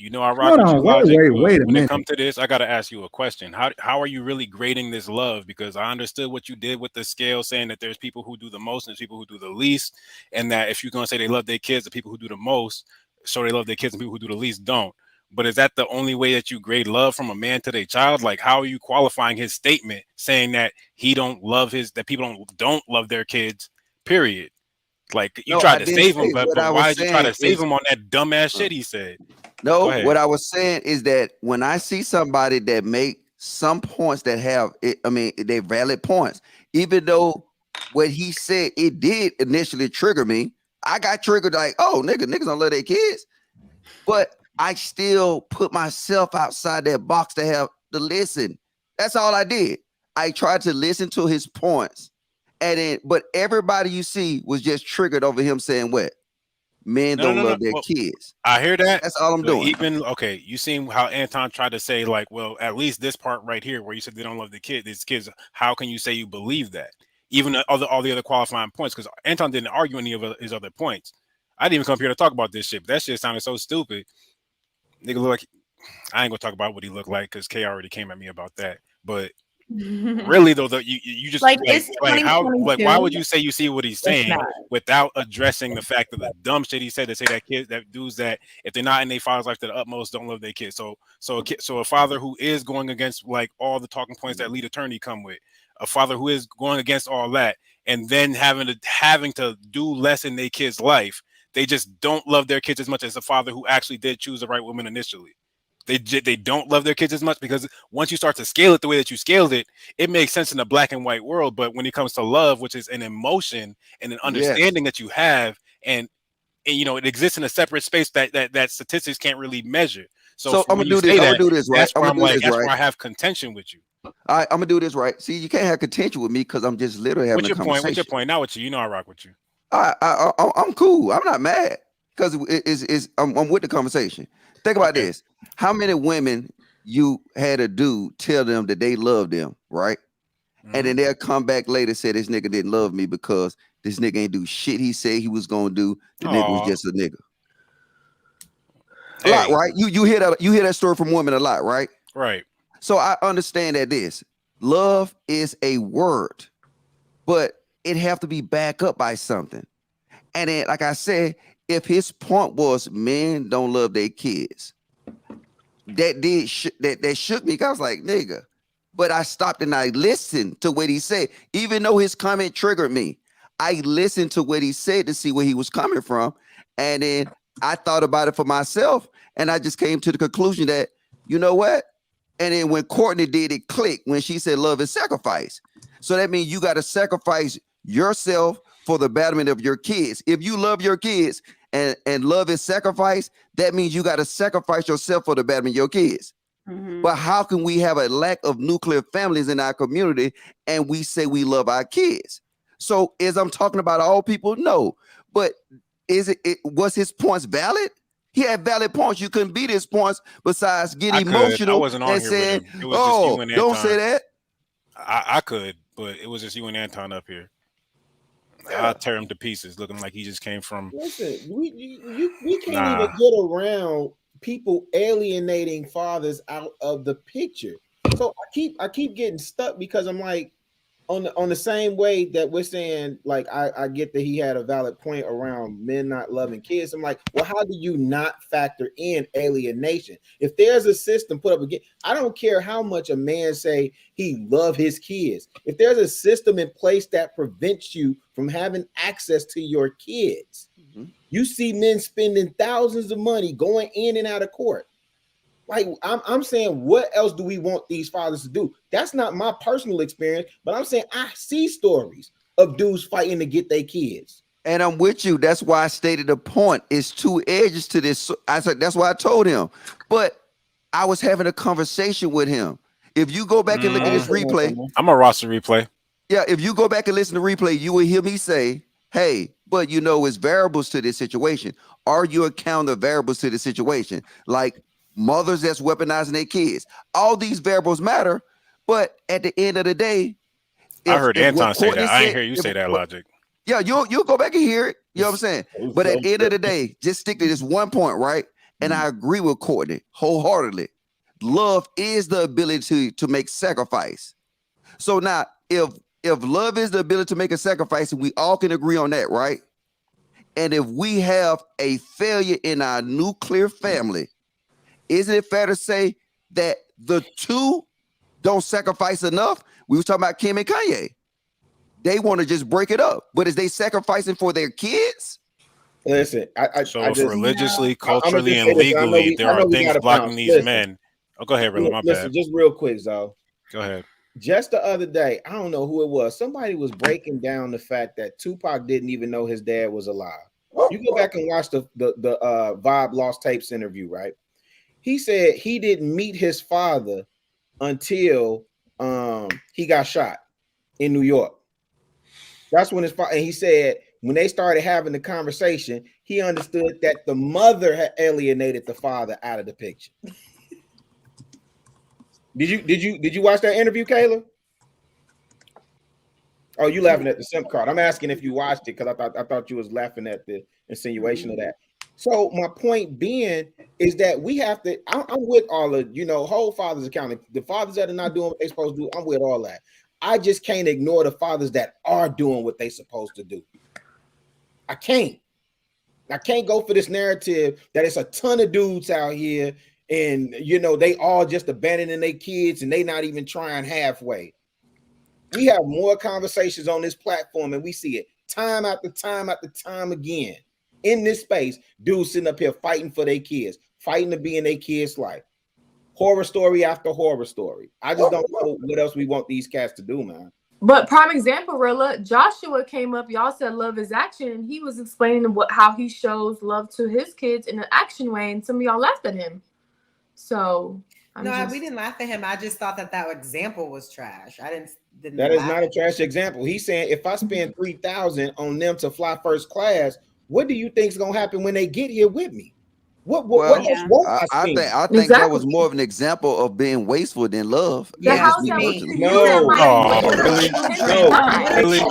You know I rock with you, Logic. Wait a When minute. it comes to this, I got to ask you a question. How are you really grading this love? Because I understood what you did with the scale, saying that there's people who do the most and there's people who do the least, and that if you're going to say they love their kids, the people who do the most, so they love their kids, and people who do the least don't. But is that the only way that you grade love from a man to their child? Like, how are you qualifying his statement saying that he don't love that people don't love their kids, period? Like, you tried to save him, but why did you try to save him on that dumbass shit he said? No, what I was saying is that when I see somebody that make some points that have, they're valid points, even though what he said, it did initially trigger me. I got triggered like, oh, niggas don't love their kids. But I still put myself outside that box to have to listen. That's all I did. I tried to listen to his points. But everybody you see was just triggered over him saying what? Men don't love their kids. I hear that. That's all I'm doing. You seen how Anton tried to say, like, well, at least this part right here where you said they don't love these kids. How can you say you believe that? Even all the other qualifying points, because Anton didn't argue any of his other points. I didn't even come here to talk about this shit. But that shit sounded so stupid. Nigga look like, I ain't gonna talk about what he looked like because Kay already came at me about that. But really though, you just like why would you say you see what he's saying without addressing the fact of the dumb shit he said to say that dudes that if they're not in their father's life to the utmost don't love their kids. So a father who is going against like all the talking points that lead attorney come with, a father who is going against all that, and then having to do less in their kid's life. They just don't love their kids as much as a father who actually did choose the right woman initially. They don't love their kids as much because once you start to scale it the way that you scaled it, it makes sense in a black and white world. But when it comes to love, which is an emotion and an understanding that you have, and it exists in a separate space that statistics can't really measure. So I'm gonna do this. I'm gonna do this right. That's where I have contention with you. All right, I'm gonna do this right. See, you can't have contention with me because I'm just literally having a conversation. What's your point? Not with you. You know I rock with you. I'm cool. I'm not mad because I'm with the conversation. Think about this. How many women you had a dude tell them that they love them, right? Mm-hmm. And then they'll come back later and say this nigga didn't love me because this nigga ain't do shit he said he was gonna do. The nigga was just a nigga. A lot, right? You hear that story from women a lot, right? Right. So I understand that love is a word, but it have to be backed up by something. And then, like I said, if his point was men don't love their kids, that shook me. 'Cause I was like, nigga. But I stopped and I listened to what he said. Even though his comment triggered me, I listened to what he said to see where he was coming from. And then I thought about it for myself. And I just came to the conclusion that, you know what? And then when Courtney did it click, when she said love is sacrifice. So that means you got to sacrifice yourself for the betterment of your kids. If you love your kids and love is sacrifice, that means you got to sacrifice yourself for the betterment of your kids. Mm-hmm. But how can we have a lack of nuclear families in our community and we say we love our kids? So as I'm talking about all people, no. But was his points valid? He had valid points. You couldn't beat his points besides getting emotional. I wasn't on and here saying, with him. It was just you and Anton. Don't say that. I could, but it was just you and Anton up here. I'll tear him to pieces, looking like he just came from. Listen, we can't even get around people alienating fathers out of the picture. So I keep getting stuck because I'm like, on the same way that we're saying, like, I get that he had a valid point around men not loving kids. I'm like, well, how do you not factor in alienation? If there's a system put up again, I don't care how much a man say he love his kids. If there's a system in place that prevents you from having access to your kids, you see men spending thousands of money going in and out of court. Like, I'm saying, what else do we want these fathers to do? That's not my personal experience, but I'm saying I see stories of dudes fighting to get their kids. And I'm with you. That's why I stated the point. It's two edges to this. I said that's why I told him. But I was having a conversation with him. If you go back and look at this replay, I'm a roster replay. Yeah, if you go back and listen to replay, you will hear me say, hey, but you know, it's variables to this situation. Are you account the variables to the situation? Like mothers that's weaponizing their kids. All these variables matter, but at the end of the day, I heard Anton say that. I ain't hear you say that, Logic. Yeah, you'll go back and hear it. You know what I'm saying? But at the end of the day, just stick to this one point, right? And I agree with Courtney wholeheartedly. Love is the ability to make sacrifice. So now, if love is the ability to make a sacrifice, and we all can agree on that, right? And if we have a failure in our nuclear family, isn't it fair to say that the two don't sacrifice enough? We were talking about Kim and Kanye. They want to just break it up, but is they sacrificing for their kids? Listen, I just, religiously, culturally, and legally, there are things blocking these men. Oh, go ahead, Rilla. My bad. Just real quick, Zo. Go ahead. Just the other day, I don't know who it was. Somebody was breaking down the fact that Tupac didn't even know his dad was alive. You go back and watch the Vibe Lost Tapes interview, right? He said he didn't meet his father until he got shot in New York. That's when his father, and he said when they started having the conversation, he understood that the mother had alienated the father out of the picture. Did you watch that interview, Kayla? Oh, you laughing at the SIM card. I'm asking if you watched it because I thought you was laughing at the insinuation of that. So my point being is that we have to, I'm with all of, whole fathers accounting. The fathers that are not doing what they're supposed to do, I'm with all that. I just can't ignore the fathers that are doing what they're supposed to do. I can't go for this narrative that it's a ton of dudes out here and, they all just abandoning their kids and they not even trying halfway. We have more conversations on this platform and we see it time after time after time again. In this space, dudes sitting up here fighting for their kids, fighting to be in their kids' life. Horror story after horror story. I just don't know what else we want these cats to do, man. But prime example, Rilla, Joshua came up. Y'all said love is action, and he was explaining how he shows love to his kids in an action way, and some of y'all laughed at him. So we didn't laugh at him. I just thought that example was trash. I didn't. That is not a trash example. He's saying if I spend $3,000 on them to fly first class, what do you think is gonna happen when they get here with me? What else won't I spend? I think that was more of an example of being wasteful than love. That's just me personally. No. Really? You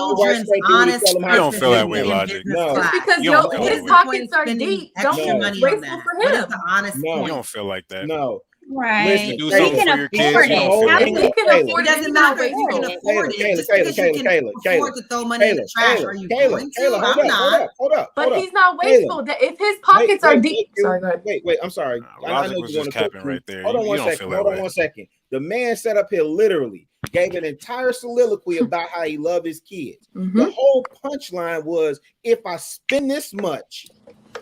don't feel that way, Logic. No. Just because his pockets are deep, don't mean it's wasteful for him. The honest No. point. You don't feel like that. No. Right. You do something for your kids. You don't feel like If he can afford It doesn't matter if you can afford it. Just because you can afford to throw money in the trash, are you going to? I'm not. Hold up. But he's not wasteful. If his pockets are deep, sorry, go ahead. Wait. I'm sorry. I know was you want just to capping right there. Hold on one second. Hold on 1 second. The man sat up here literally gave an entire soliloquy about how he loved his kids. The whole punchline was, if I spend this much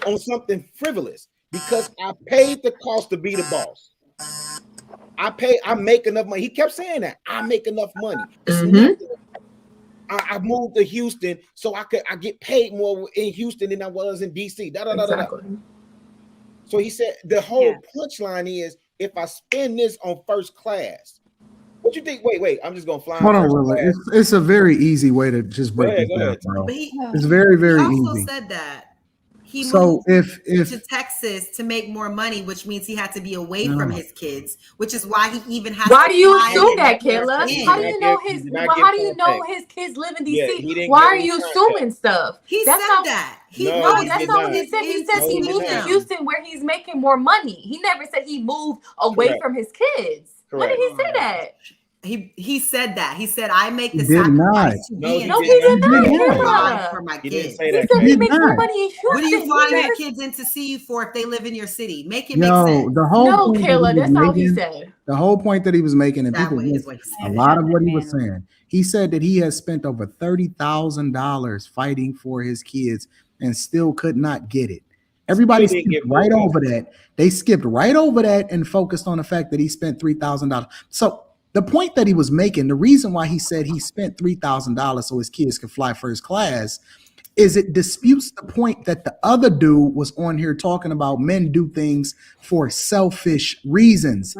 on something frivolous because I paid the cost to be the boss. I make enough money. He kept saying that. I make enough money. I moved to Houston so I get paid more in Houston than I was in DC. Exactly. So he said the whole punchline is, if I spend this on first class, what you think? Wait, I'm just gonna fly. Hold on, Willa. It's a very easy way to just break it down, bro. It's very, very easy. He also said that he moved to Texas to make more money, which means he had to be away from his kids, which is why he even has. Why do you assume that, Kayla? How do you know how do you know his kids live in DC? Why are you assuming stuff? He that's said not, that. That's not what he said. He says he moved to Houston where he's making more money. He never said he moved away from his kids. When did he say that? He said that. He said, I make the He did not. sacrifice to No, be he did not for my He kids. didn't say that. He said he makes more money in Houston. What are you flying your kids in to see you for if they live in your city? Make it make Yo, sense. the whole point Kayla, that that's not what he said. The whole point that he was making, and That people way is missed what he a said. lot of what he was saying. He said that he has spent over $30,000 fighting for his kids and still could not get it. Everybody skipped right over that. They skipped right over that and focused on the fact that he spent $3,000. So the point that he was making, the reason why he said he spent $3,000 so his kids could fly first class, is it disputes the point that the other dude was on here talking about men do things for selfish reasons.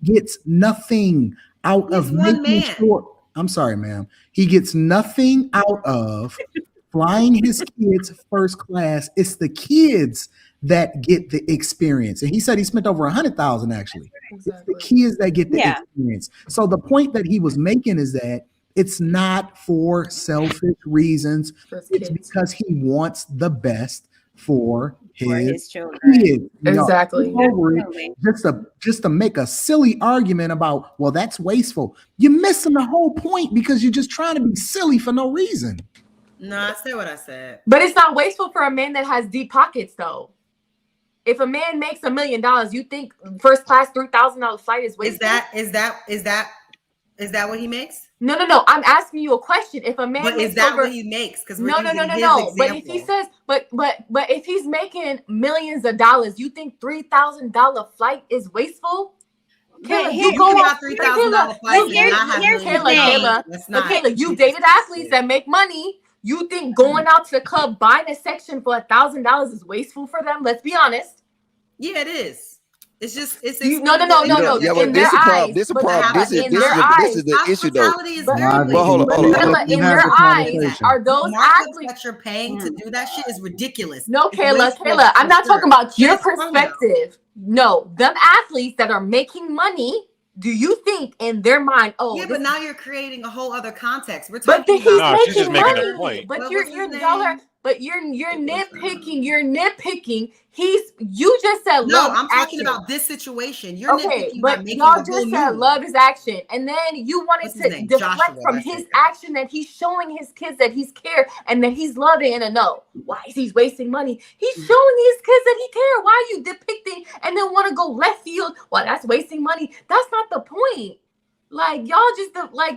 Gets nothing out of making sure. I'm sorry, ma'am. He gets nothing out of flying his kids first class. It's the kids that get the experience. And he said he spent over $100,000 actually. It's the kids that get the experience. So the point that he was making is that it's not for selfish reasons. It's because he wants the best for his children. Kids. Exactly. Just to make a silly argument about, well, that's wasteful. You're missing the whole point because you're just trying to be silly for no reason. No, I said what I said. But it's not wasteful for a man that has deep pockets, though. If a man makes $1 million, you think first class $3,000 flight is wasteful? Is that what he makes? No. I'm asking you a question. If a man but makes is that what he makes? Because no. But if he says, but if he's making millions of dollars, you think $3,000 flight is wasteful? Kayla, you go on $3,000 flight. Kayla, you dated athletes that make money. You think going out to the club buying a section for $1,000 is wasteful for them? Let's be honest. Yeah, it is. It's just no. Yeah, but this is a problem. This is a problem. This is the issue, though. But hold on. In their eyes, are those athletes that you're paying to do that shit is ridiculous? No, Kayla, I'm not talking about your perspective. No, them athletes that are making money. Do you think in their mind, but now you're creating a whole other context. We're but talking he's making making a point. But you're nitpicking. You're nitpicking. You just said love. No, I'm talking action. about this situation. You're nitpicking but by making y'all the just whole said move. love is action, and then you wanted to deflect Joshua, from his action that he's showing his kids that he's care and that he's loving. And no, why is he wasting money? He's showing his kids that he care. Why are you depicting and then want to go left field? Well, that's wasting money. That's not the point. Like y'all just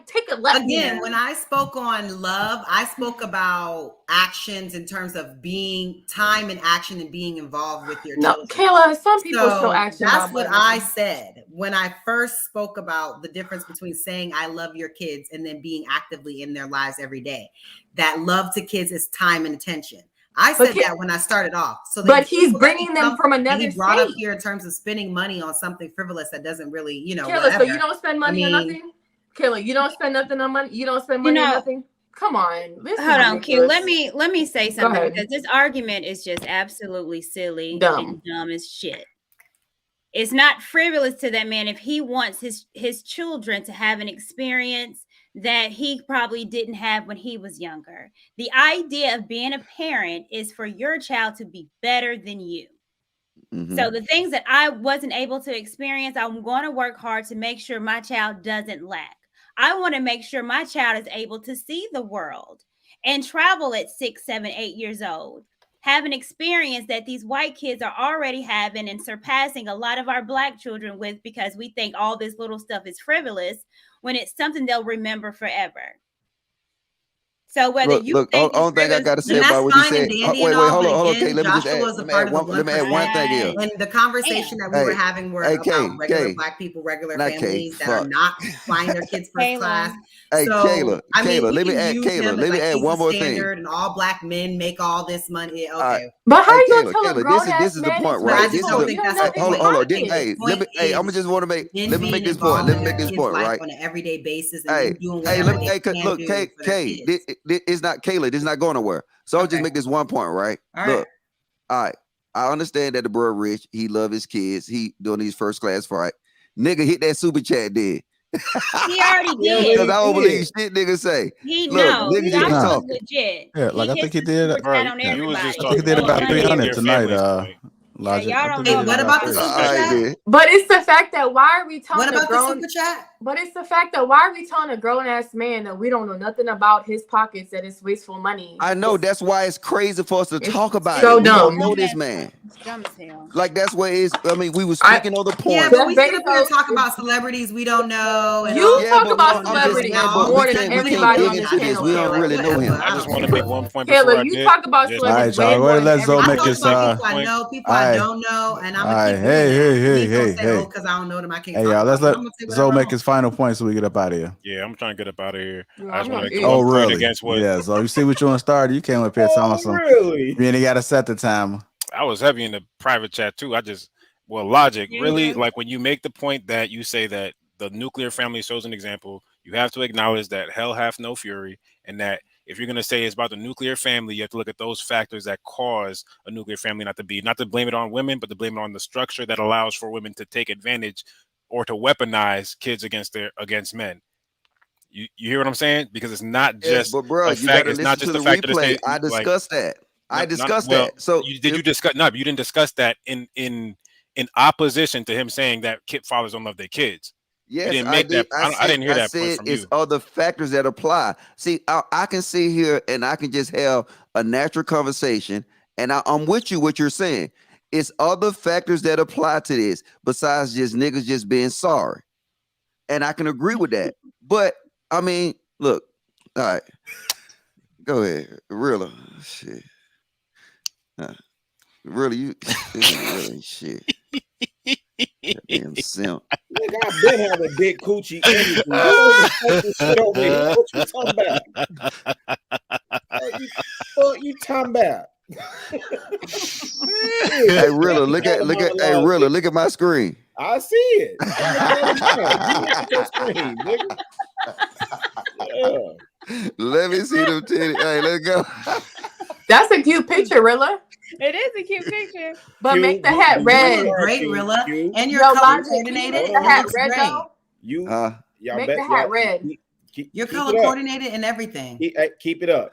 take a left. Again, when I spoke on love, I spoke about actions in terms of being time and action and being involved with your children. Kayla, some people show action. That's what I said when I first spoke about the difference between saying I love your kids and then being actively in their lives every day. That love to kids is time and attention. I said that when I started off. But he's bringing them from another he brought up state. here in terms of spending money on something frivolous that doesn't really, Kayla, so you don't spend money on nothing? Kayla, you don't spend nothing on money? You don't spend money on nothing? Come on. This Hold is on, Q. ridiculous. Let me say Go something ahead. because this argument is just absolutely silly Dumb. and dumb as shit. It's not frivolous to that man if he wants his children to have an experience that he probably didn't have when he was younger. The idea of being a parent is for your child to be better than you. So the things that I wasn't able to experience, I'm going to work hard to make sure my child doesn't lack. I want to make sure my child is able to see the world and travel at 6, 7, 8 years old. Have an experience that these white kids are already having and surpassing a lot of our black children with, because we think all this little stuff is frivolous when it's something they'll remember forever. So whether you think only thing I got to say about what you said. Wait, hold on. Okay, let me just add. Let me add one thing here. And the conversation that we were having were about regular black people, regular families that are not flying their kids first class. Hey, so, Kayla, I mean, let me add one more thing. And all black men make all this money. Okay. But how you gonna tell a grown ass this is the man point, his right? I just don't think that's the hold point. on. Hey, I'm just want to make. Let me make this point. Let me make this point, right? On an everyday basis, and doing whatever they can look, do for their kids. It's not Kayla. This is not going nowhere. So I'll just make this one point, right? Look, all right. I understand that the bro rich. He love his kids. He doing these first class flight. Nigga, hit that super chat, did. He already did. Because I don't believe shit niggas say. He Look, niggas just was talking. legit. Yeah, like I think he did. You was just I talking think he did about 300 tonight. Logic. I think Hey, he did what about the super chat? But it's the fact that why are we telling What about a grown, the super chat? But it's the fact that why are we telling a grown ass man that we don't know nothing about his pockets, that it's wasteful money? I know that's why it's crazy for us to talk about so it. dumb. We don't know this man. It's dumb as hell. Like that's what it is. I mean, we were speaking on the point. Yeah, but we sit up here and talk about celebrities we don't know. And You talk about celebrities more than everybody on this channel. We don't really know him. I just want to make one point before Taylor, I you get. talk about All right, celebrities. y'all. Go ahead, let Zoe make his. People I know, people I don't know, and I'm gonna keep doing that. Hey. Because I don't know them, I can't. Hey, y'all. Let's let Zoe make his final point so we get up out of here. Yeah, I'm trying to get up out of here. Yeah, I just want to Oh, really? against what. Yeah. So you see what you want to start? You came up here telling some. Really? You ain't got to set the timer. I was heavy in the private chat too. Logic, really, like when you make the point that you say that the nuclear family shows an example, you have to acknowledge that hell hath no fury, and that if you're going to say it's about the nuclear family, you have to look at those factors that cause a nuclear family not to blame it on women, but to blame it on the structure that allows for women to take advantage or to weaponize kids against men. You hear what I'm saying? Because it's not just but bro, you got to listen to the replay. I discussed that. I discussed that. So did you discuss? No, you didn't discuss that in opposition to him saying that fathers don't love their kids. Yes, I didn't hear that point from you. It's other factors that apply. See, I can sit here and I can just have a natural conversation, and I'm with you what you're saying. It's other factors that apply to this besides just niggas just being sorry, and I can agree with that. But I mean, look, all right, go ahead, Rilla, shit, really, you really shit. Damn simp. Nigga, I've been having big coochie energy. Shit over here. What you talking about? What you talking about? Hey, Rilla, look at my screen. I see it. Let me see them titties. Hey, let's go. That's a cute picture, Rilla. It is a cute picture. But make the hat red. Great, Rilla. And your color coordinated. Make the hat red though. Y'all make the hat red. You're color coordinated and everything. Keep it up.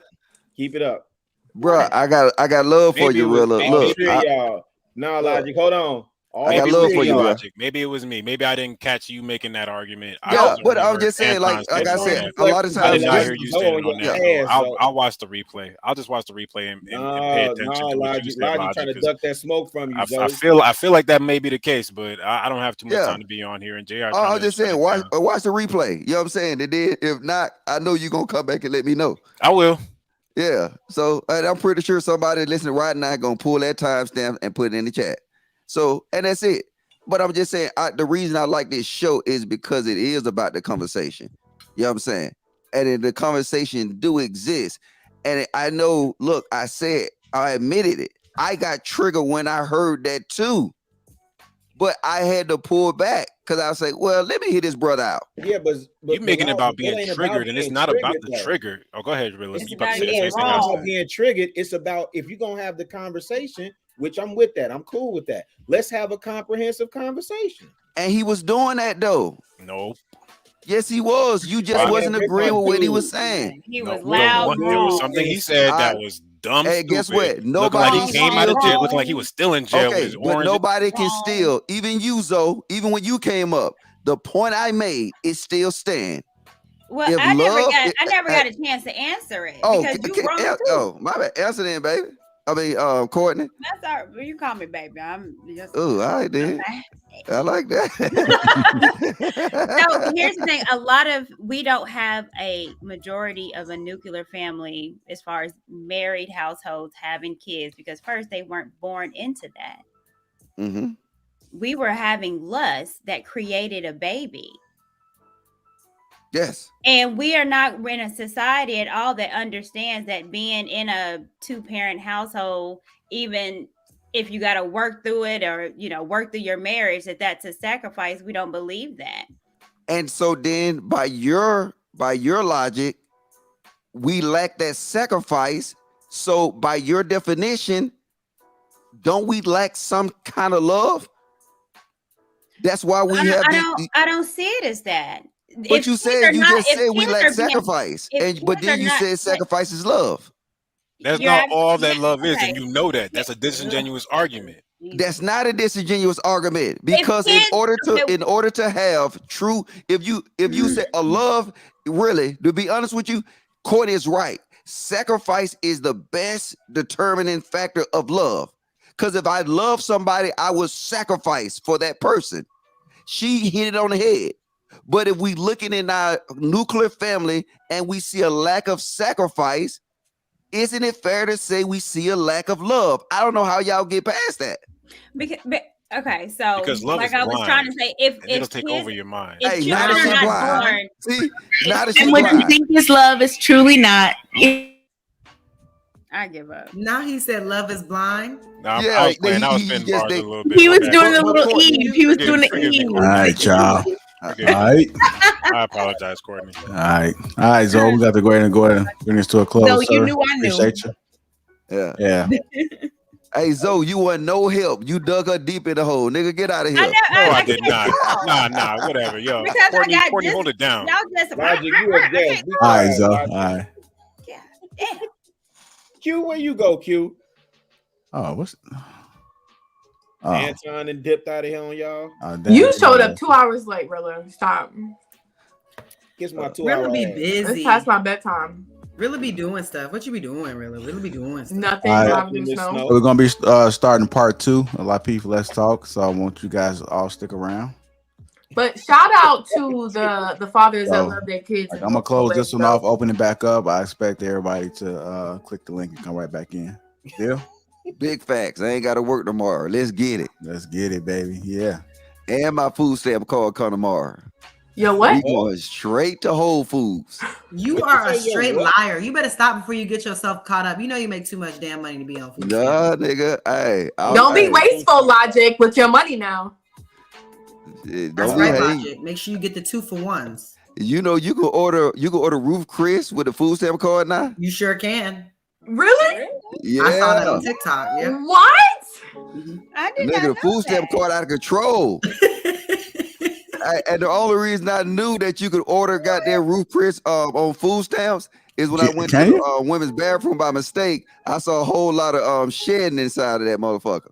Keep it up. Bro, I got love for you, Rilla. Look, y'all. No, Logic, hold on. I got love for you, Logic. Maybe it was me. Maybe I didn't catch you making that argument. Yeah, but I'm just saying, like I said, a lot of times I did not hear you standing on that. I'll watch the replay. I'll just watch the replay and pay attention to what you said. Logic trying to duck that smoke from you. I feel like that may be the case, but I don't have too much time to be on here. And JR, I'm just saying, watch the replay. You know what I'm saying? If not, I know you're gonna come back and let me know. I will. Yeah. So I'm pretty sure somebody listening right now gonna pull that timestamp and put it in the chat. So, and that's it. But I'm just saying, the reason I like this show is because it is about the conversation. You know what I'm saying? And the conversation do exist. And I know, look, I admitted it. I got triggered when I heard that too. but I had to pull back because I was like, well, let me hear this brother out. Yeah, but you making it about being triggered, and it's not about the though. trigger. Oh, go ahead, Realist. It's You about to not say something else? about being triggered. It's about if you're gonna have the conversation, which I'm with that. I'm cool with that. Let's have a comprehensive conversation. And he was doing that though. No. Yes, he was. You just wasn't agreeing with what he was saying. He was loud. There was something he said that was dumb. Hey, guess what? Looking Nobody like he came out of jail, looking like he was still in jail with his but orange. nobody can steal. Even you, Zoe. Even when you came up, the point I made is still stand. Well, If I never love- got a chance to answer it Oh, because you wrong too. oh, my bad. Answer then, baby. I mean, Courtney. That's all right. You call me baby. I'm just. Oh, all right, then. I like that. So here's the thing: we don't have a majority of a nuclear family as far as married households having kids because first they weren't born into that. Mm-hmm. We were having lust that created a baby. Yes. And we are not in a society at all that understands that being in a 2-parent household, even if you got to work through it or, work through your marriage, that's a sacrifice. We don't believe that. And so then by your logic, we lack that sacrifice. So by your definition, don't we lack some kind of love? That's why we I don't see it as that. But you said we lack sacrifice, but then you said sacrifice is love. That's not all that love is, and you know that. That's a disingenuous argument. That's not a disingenuous argument because in order to have true, if you say a love, really, to be honest with you, Courtney is right. Sacrifice is the best determining factor of love. Because if I love somebody, I will sacrifice for that person. She hit it on the head. But if we looking in our nuclear family and we see a lack of sacrifice, isn't it fair to say we see a lack of love? I don't know how y'all get past that. Because love like is I was blind, trying to say, if it'll take over your mind. If children are not born, see, and what you think is love is truly not. I give up. Now he said love is blind. Nah, I was playing. I was spinning bars a little bit. He was doing the little Eve. He was doing the Eve. All right, y'all. All right. I apologize, Courtney. All right, Zoe. We got to go ahead and bring this to a close. No, you sir. knew I knew. Appreciate you. Yeah. Hey, Zoe, you want no help. You dug her deep in the hole. Nigga, get out of here. I did not. Nah, whatever. Yo, Courtney, hold it down. Logic, you a guest. All right, Zoe. All right. Q, where you go, Q? Oh, what's... Anton and dipped out of here on y'all. You showed up 2 hours late, brother. Stop. Guess my 2 hours. Really be busy. It's past my bedtime. Really be doing stuff. What you be doing, really? Really be doing stuff. Nothing. We're gonna be starting part 2 of Lapeef Let's Talk. So I want you guys to all stick around. But shout out to the fathers that love their kids. I'm gonna close this one off, open it back up. I expect everybody to click the link and come right back in. Deal? Big facts. I ain't got to work tomorrow. Let's get it. Let's get it, baby. Yeah. And my food stamp card come tomorrow. Yo, what? We going straight to Whole Foods. You are a straight liar. You better stop before you get yourself caught up. You know you make too much damn money to be on food. Nah, nigga. Hey, don't be wasteful, Logic, with your money now. That's right, Logic. Make sure you get the 2-for-1s. You know you can order Roof Chris with a food stamp card now. You sure can. Really? Yeah. I saw that on TikTok. Yeah. What? I did Nigga, the food stamp card out of control. And the only reason I knew that you could order goddamn Roof Chris on food stamps is when I went to the women's bathroom by mistake. I saw a whole lot of shedding inside of that motherfucker.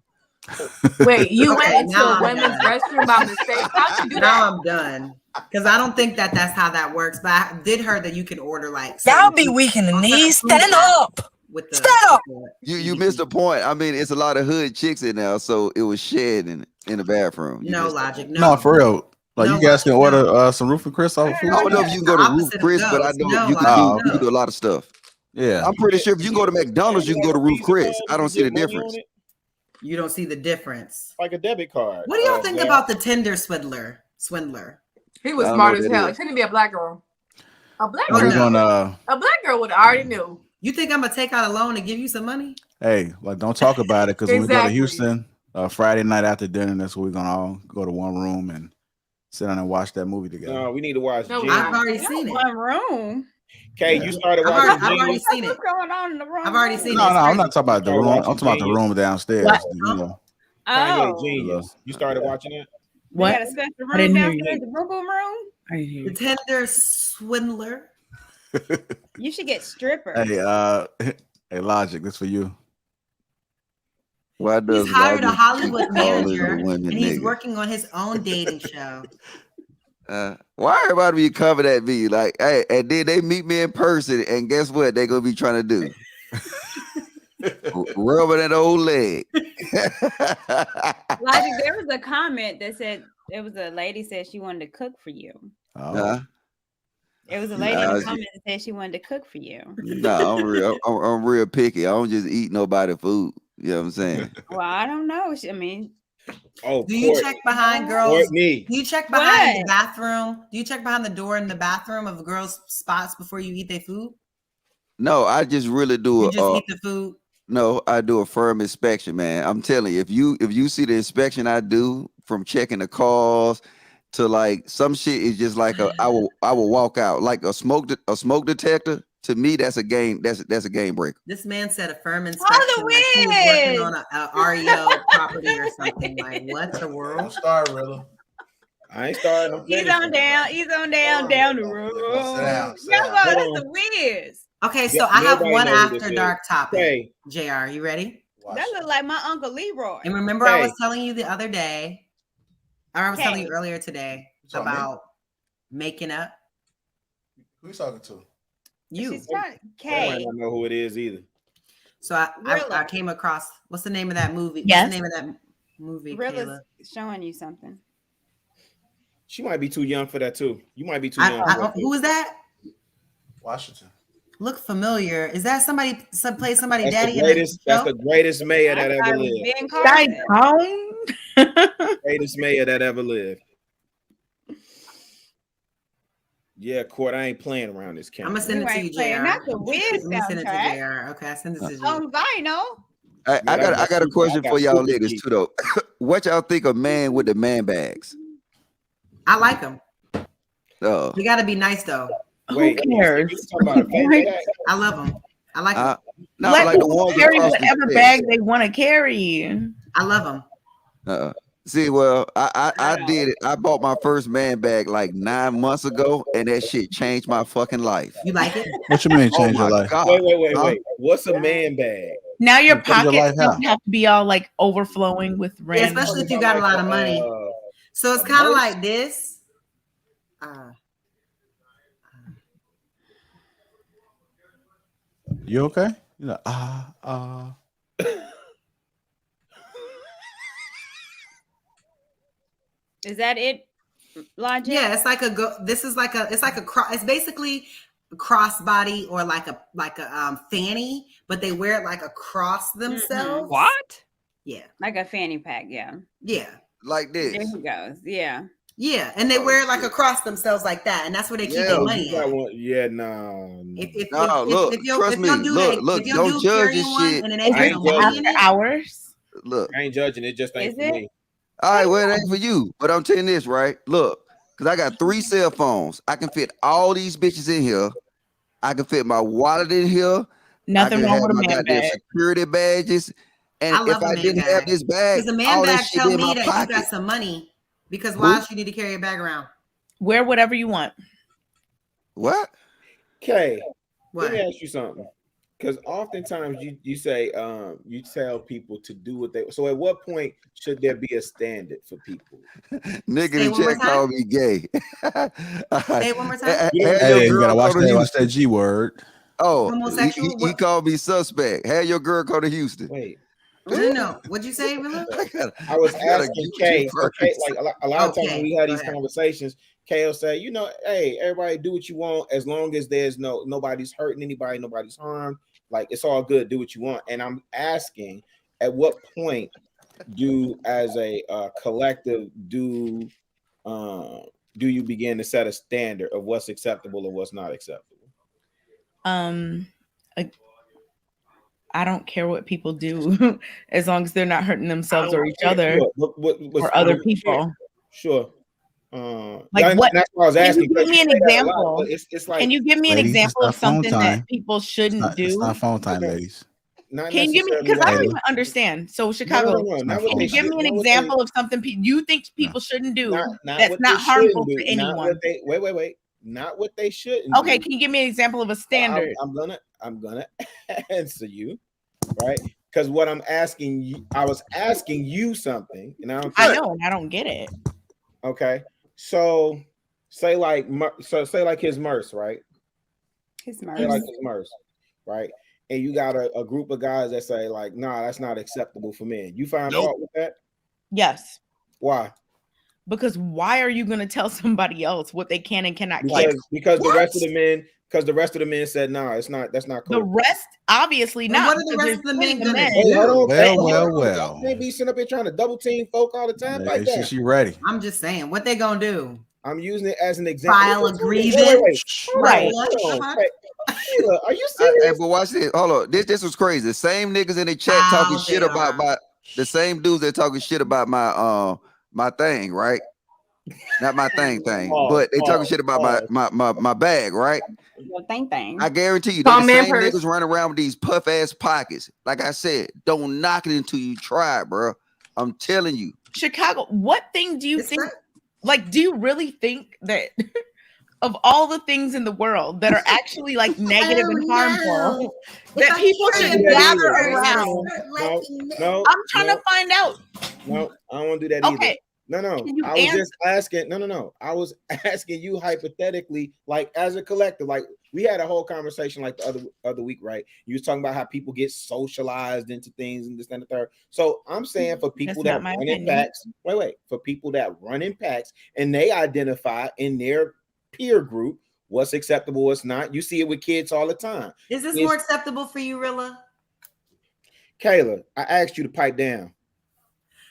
Wait, you went into a women's restroom by mistake? How'd you do that? Now I'm done. Because I don't think that's how that works. But I did hear that you can order like. That'll be weak in the knees. Stand up. Stand up. You missed the point. I mean, it's a lot of hood chicks in there, so it was shed in the bathroom. No Logic. No, for real. Like you guys can order some Roof and Chris off food. I don't know if you can go to Roof Chris, but I know you can do a lot of stuff. Yeah, I'm pretty sure if you go to McDonald's, you can go to Roof Chris. I don't see the difference. You don't see the difference. Like a debit card. What do y'all think about the Tinder swindler? He was smart as hell. It couldn't be a black girl. A black girl. A black girl would have already knew. You think I'm gonna take out a loan and give you some money? Hey, like don't talk about it because when we go to Houston, Friday night after dinner, that's where we're gonna all go to one room and sit down and watch that movie together. No, we need to watch. No, Genius. I've already seen it. One room. Okay, Yeah. you started I've watching. already seen it. What's going on in the room? I've already seen it. No, It's I'm crazy. not talking about the Started room. I'm watching talking about the Genius. room downstairs. What? You know. Kanye Oh, Genius. You started watching it? you What? got a special I room didn't hear downstairs, you. the boom boom room. I didn't hear The you. Tender Swindler. You should get strippers. Hey, Logic, this for you. Why He's does hired a Logic Hollywood keep calling manager, the women and he's niggas? working on his own dating show. Why everybody be coming at me like, hey, and then they meet me in person, and guess what they gonna be trying to do? Rubbing that old leg. Logic, there was a comment that said there was a lady said she wanted to cook for you. Oh. There was a lady in Nah, the comment that said she wanted to cook for you. Nah, I'm real picky. I don't just eat nobody food. You know what I'm saying? Well, I don't know. I mean, Oh, Do you check behind girls? Courtney. Do you check behind the What? bathroom? Do you check behind the door in the bathroom of girls' spots before you eat their food? No, I just really do You just eat the food. no, I do a firm inspection, man. I'm telling you, if you see the inspection I do, from checking the cars to like some shit is just like I will walk out like a smoke detector. To me, that's a game. That's a game breaker. This man said a firm inspection like he was working on a REO property or something. Like, what the world? Don't start, Rilla. I ain't starting. I'm he's on down. He's on down the road. Sit Y'all down. go, that's the Wiz. Okay, so Yeah, I have nobody one knows who this after is. dark topic. Okay. JR, you ready? That look like my Uncle Leroy. And remember, I Okay. was telling you the other day, or I was telling you Okay. earlier today talking about me? about making up. Who you talking to? You. She's trying. They might Kay. not know who it is either. So I Rilla. came across, what's the name of that movie? Yes. What's the name of that movie, Rilla's Kayla? showing you something. She might be too young for that too. You might be too young. for that Who too. is that? Washington. Look familiar. Is that somebody play somebody That's daddy the in a greatest. That's show? the greatest mayor that I ever thought it was lived. Ben Sky Carson. Home? Greatest mayor that ever lived. Yeah, Court. I ain't playing around this camera. I'm gonna send You it to ain't you, playing JR. not the Wiz Let me send it to soundtrack. JR. Okay, I send it to you. Oh, Vinyl. I got a question for y'all ladies deep. too though. What y'all think of man with the man bags? I like them. Oh, You got to be nice though. Wait, Who cares? you talking about a fake Like, bag? I love them. I like them. no, let like the people ones carry across the whatever street. bag they want to carry. I love them. See, well, I did it. I bought my first man bag like 9 months ago, and that shit changed my fucking life. You like it? What you mean Oh change your my life? God. Wait. What's a man bag? Now your Change your life pockets how? don't have to be all like overflowing with Yeah, random. especially if you got a lot of money. So it's a kind of purse? like this. You okay? You know, Is that it? Logic? Yeah, it's like this is like it's like a cross. It's basically a crossbody or like a fanny, but they wear it like across themselves. What? Yeah. Like a fanny pack, yeah. Yeah. Like this. There he goes. Yeah. Yeah, and they wear it like across themselves like that, and that's where they keep their money at. Yeah, no. Look, trust me. Look, don't judge this shit. And it I ain't ain't some money in judging. it, hours. Look, I ain't judging. It just ain't Is for it? me. all right, well, it ain't for you, but I'm telling you this, right? Look, because I got 3 cell phones. I can fit all these bitches in here. I can fit my wallet in here. Nothing I can wrong have with a my man goddamn bag. security badges. And I love if a I man didn't have bag. this bag, because a man all that bag shit tell in me my that pocket. you got some money. Because Who? why else you need to carry your bag around? Wear whatever you want. What? Okay. What? Let me ask you something. Because oftentimes you say you tell people to do what they. So at what point should there be a standard for people? Nigga Say in it one more chat time. called me gay. Say it one more time. You don't- Have your hey, you gotta girl watch go to that. Watch Houston. that G word. Oh, Homosexual? he What? called me suspect. Have your girl go to Houston. Wait. No. What'd you say, Rilla? I was gotta asking get Kay. you So Kay, first. like a lot of times Okay, when we have go these ahead. conversations, Kay will say, hey, everybody do what you want as long as there's nobody's hurting anybody, nobody's harmed. Like it's all good. Do what you want. And I'm asking, at what point do as a collective do you begin to set a standard of what's acceptable or what's not acceptable? I don't care what people do as long as they're not hurting themselves or each other or other people. Sure. Like what? That's what I was asking. Can you give me an example? It's like, can you give me an ladies, example of it's not phone something that time. people shouldn't do? It's not phone time, ladies. Not Can you give me, because I don't even understand. So Chicago, not can you give me an example of something you think people shouldn't do that's what not they harmful shouldn't to do, not anyone? what they wait. Not what they shouldn't Okay, do. can you give me an example of a standard? I'm gonna answer you, right? Because what I'm asking you, I was asking you something, and I know, and I don't get it. Okay, so say like his MERS, right? His Say MERS. like his MERS, right? And you got a group of guys that say like, nah, that's not acceptable for men. You find fault with that? Yes. Why? Because why are you going to tell somebody else what they can and cannot get? Because the rest of the men said, nah, that's not cool. The rest, obviously not. What are the rest of the men gonna do? Hey, hold on. Well. Can't be sitting up here trying to double team folk all the time like that. She ready. I'm just saying, what they gonna do? I'm using it as an example. File a grievance. Right. Sheila, are you serious? Hey, but watch this. Hold on. This was crazy. The same niggas in the chat talking shit about the same dudes that talking shit about my thing, right? Not my thing, but they talking shit about my bag, right? Your thing. I guarantee you, the same niggas running around with these puff ass pockets. Like I said, don't knock it until you try it, bro. I'm telling you. Chicago, what thing do you think? Like, do you really think that of all the things in the world that are actually like negative and harmful, that people should gather around? No, I'm trying to find out. No, I don't want to do that either. No. I was just asking. No. I was asking you hypothetically, like as a collective, like we had a whole conversation like the other week, right? You was talking about how people get socialized into things and this and the third. So I'm saying for people that run in packs, for people that run in packs and they identify in their peer group what's acceptable, what's not. You see it with kids all the time. Is this more acceptable for you, Rilla? Kayla, I asked you to pipe down.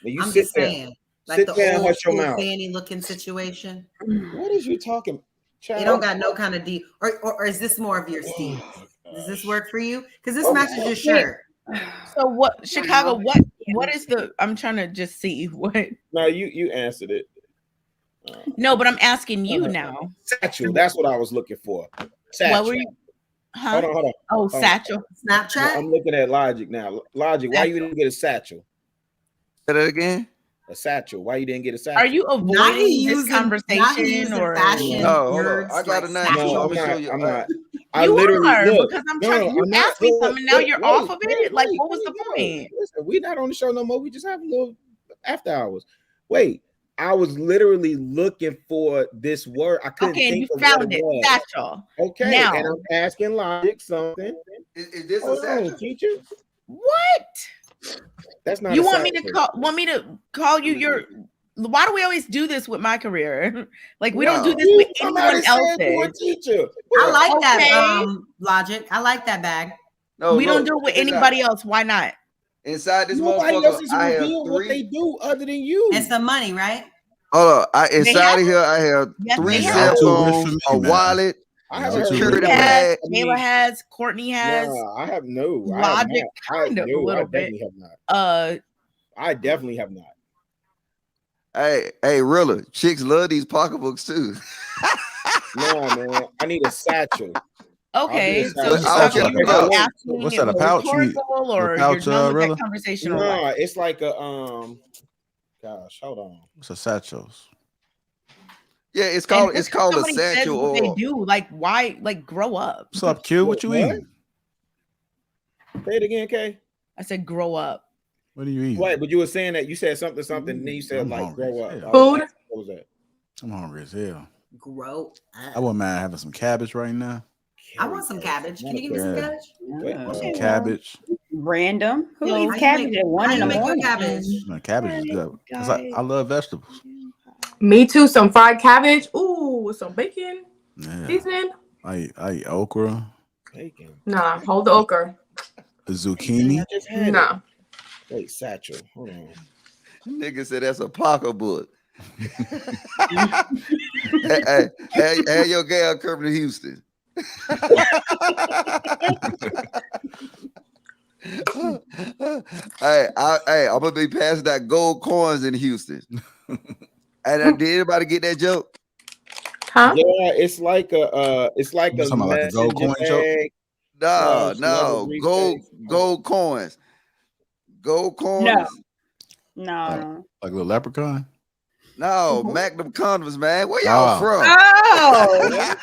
Now you I'm sit just there. saying, like Sit the there and old hush your school mouth. fanny looking situation. What is you talking? Child? It don't got no kind of deep, or is this more of your style? Does this work for you? Because this matches your shirt. So what, Chicago? What is the? I'm trying to just see what. No, you answered it. No, but I'm asking you now. Satchel. That's what I was looking for. Satchel. What were you? Huh? Hold on. Oh, satchel. Snapchat. I'm looking at Logic now. Logic, why you didn't get a satchel? Say that again. A satchel. Why you didn't get a satchel? Are you avoiding this conversation or? No, hold on. I got a name. No, I'm not. I You literally are, look. because I'm trying. You asked me something. Now you're off of it. Like, what was the point? Listen, we're not on the show no more. We just have a little after hours. Wait, I was literally looking for this word. I couldn't think of what it was. Satchel. Okay, now, and I'm asking Logic something. Is this a satchel, teacher? What? That's not. You want me to call you your? Why do we always do this with my career? Like we don't do this with anyone else's. Teacher. I like that Logic. I like that bag. No, we don't do it with anybody else. Why not? Inside this Nobody motherfucker, else is I have revealed what they do other than you. And some money, right? Hold on. Inside of here, I have 3 cell phones, a wallet, security bag. Kayla has, Courtney has. No, I have no. Logic, kind of a little bit. I definitely have not. I definitely have not. Hey, Rilla, chicks love these pocketbooks too. No, man, I need a satchel. Okay, so what's that, a pouch? Or you're done with that conversation? No, it's like a gosh, hold on. What's a satchels? Yeah, it's called a satchel. What they do, like why? Like grow up. What's up, Q? What you eating? Say it again, Kay. I said grow up. What do you eat? Wait, but you were saying that you said something, and then you said like grow up. Food. What was that? I'm hungry as hell. Grow up. I wouldn't mind having some cabbage right now. I want some cabbage. Can you give me some cabbage? Some cabbage. Random. Who eats cabbage at 1 in the morning? Cabbage. No, cabbage is good. I love vegetables. Me too. Some fried cabbage. Ooh, with some bacon. Yeah. Seasoning. I eat okra. Bacon. Nah, hold the okra. Zucchini. Nah. Wait, satchel. Hold on. Nigga said that's a pocketbook. hey, your gal coming to Houston. Hey, I'm gonna be passing out gold coins in Houston. And did anybody get that joke? Huh? Yeah, it's like a You talking about like a gold messenger coin joke? bag. No, gold coins. Gold coins. No. Like a little leprechaun? No, Magnum condoms, man. Where y'all from? Oh,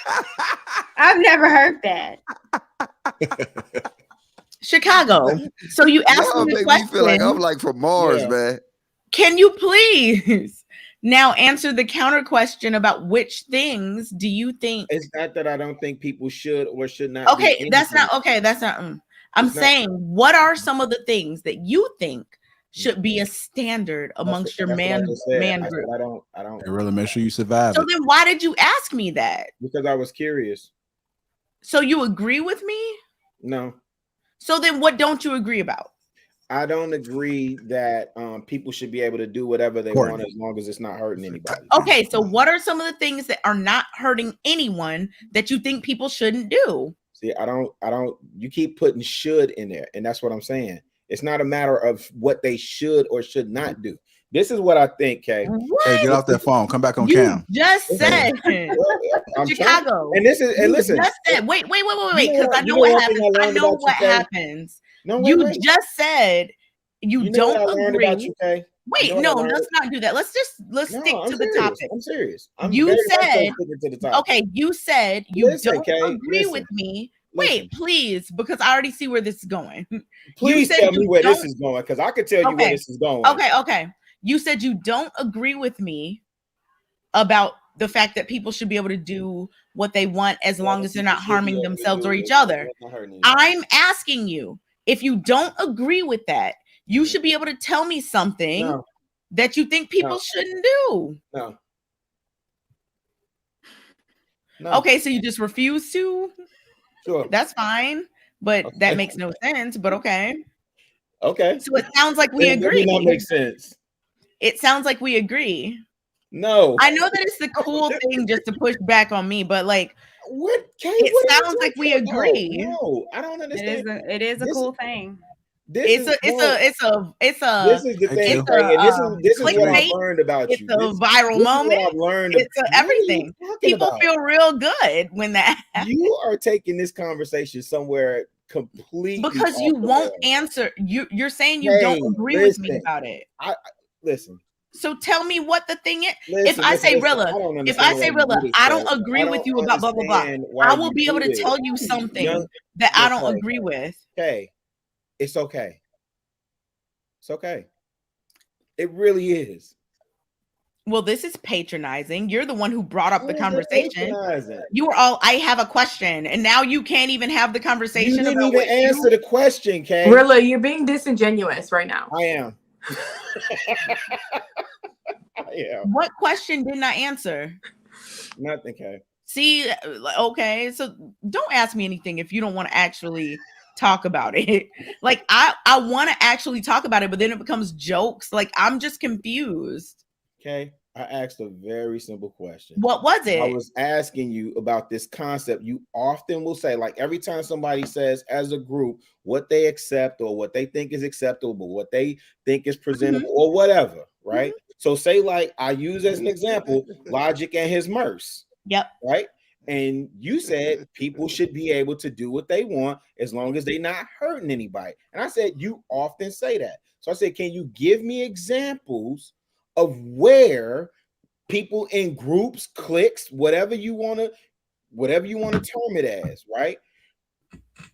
I've never heard that. Chicago. So you asked Y'all me the make question. me feel like I'm like from Mars, man. Can you please now answer the counter question about which things do you think? It's not that I don't think people should or should not. Okay, that's not okay. That's not. I'm It's not- saying, what are some of the things that you think should be a standard amongst your man group? I don't. And really make sure you survive So it. then, why did you ask me that? Because I was curious. So you agree with me? No, So then, what don't you agree about? I don't agree that people should be able to do whatever they want as long as it's not hurting anybody. Okay, so what are some of the things that are not hurting anyone that you think people shouldn't do? See, I don't. You keep putting should in there, and that's what I'm saying. It's not a matter of what they should or should not do. This is what I think, Kay. Hey, get off that phone. Come back on You cam. just said I'm Chicago. and this is and You listen. just said wait, because I know you know what one thing happens. I I learned know about what you, Kay? happens. No, You wait. just said you know what I don't learned agree. about you, Kay? Wait, You know what I no, let's not do that. Let's No, stick I'm to the serious. topic. I'm serious. I'm You very much so said sticking to the topic. okay. You said you Listen, don't Kay, agree listen. with me. Listen. Wait, please, because I already see where this is going. Please said tell you me where this don't- is going, because I could tell you where Okay. this is going. Okay. You said you don't agree with me about the fact that people should be able to do what they want as long as they're not harming themselves or each other. I'm asking you, if you don't agree with that, you should be able to tell me something No. that you think people shouldn't do. No. Okay, so you just refuse to? Sure. That's fine, but that makes no sense, but okay. Okay. So it sounds like we It agree. does not make sense. It sounds like we agree. No. I know that it's the cool thing just to push back on me, but like what? Kay, it what are you sounds like we talking about? agree. No, I don't understand. It is a cool thing. This is This is the thing, Kay, and this is what I've learned about it's you. a viral this moment. Is what I've learned. It's What are you everything. talking People about? feel real good when that happens. You are taking this conversation somewhere completely Because you off the won't rails. answer. You're saying you Hey, don't agree with me listen. about it. Listen. So tell me what the thing is. Listen, if I say listen, Rilla, I don't if I understand say why you Rilla, do this, I don't Kay. agree I with don't you about blah blah blah. understand why I will you be able do to this. tell you something Young- that I don't Okay. agree with. Okay, it's okay. It's okay. It really is. Well, this is patronizing. You're the one who brought up the How is it conversation. patronizing? You were all, I have a question, and now you can't even have the You conversation didn't about even what answer the question, Kay. Rilla, you're being disingenuous right now. I am. Yeah. What question didn't I answer? Nothing, Kay. See, okay, so don't ask me anything if you don't want to actually talk about it. Like I want to actually talk about it, but then it becomes jokes. Like I'm just confused. Okay, I asked a very simple question. What was it? I was asking you about this concept. You often will say, like every time somebody says as a group what they accept or what they think is acceptable, what they think is presentable or whatever, right? So say like I use as an example Logic and his Merce. Yep. Right. And you said people should be able to do what they want as long as they're not hurting anybody. And I said, you often say that. So I said, can you give me examples of where people in groups, cliques, whatever you want to term it as, right?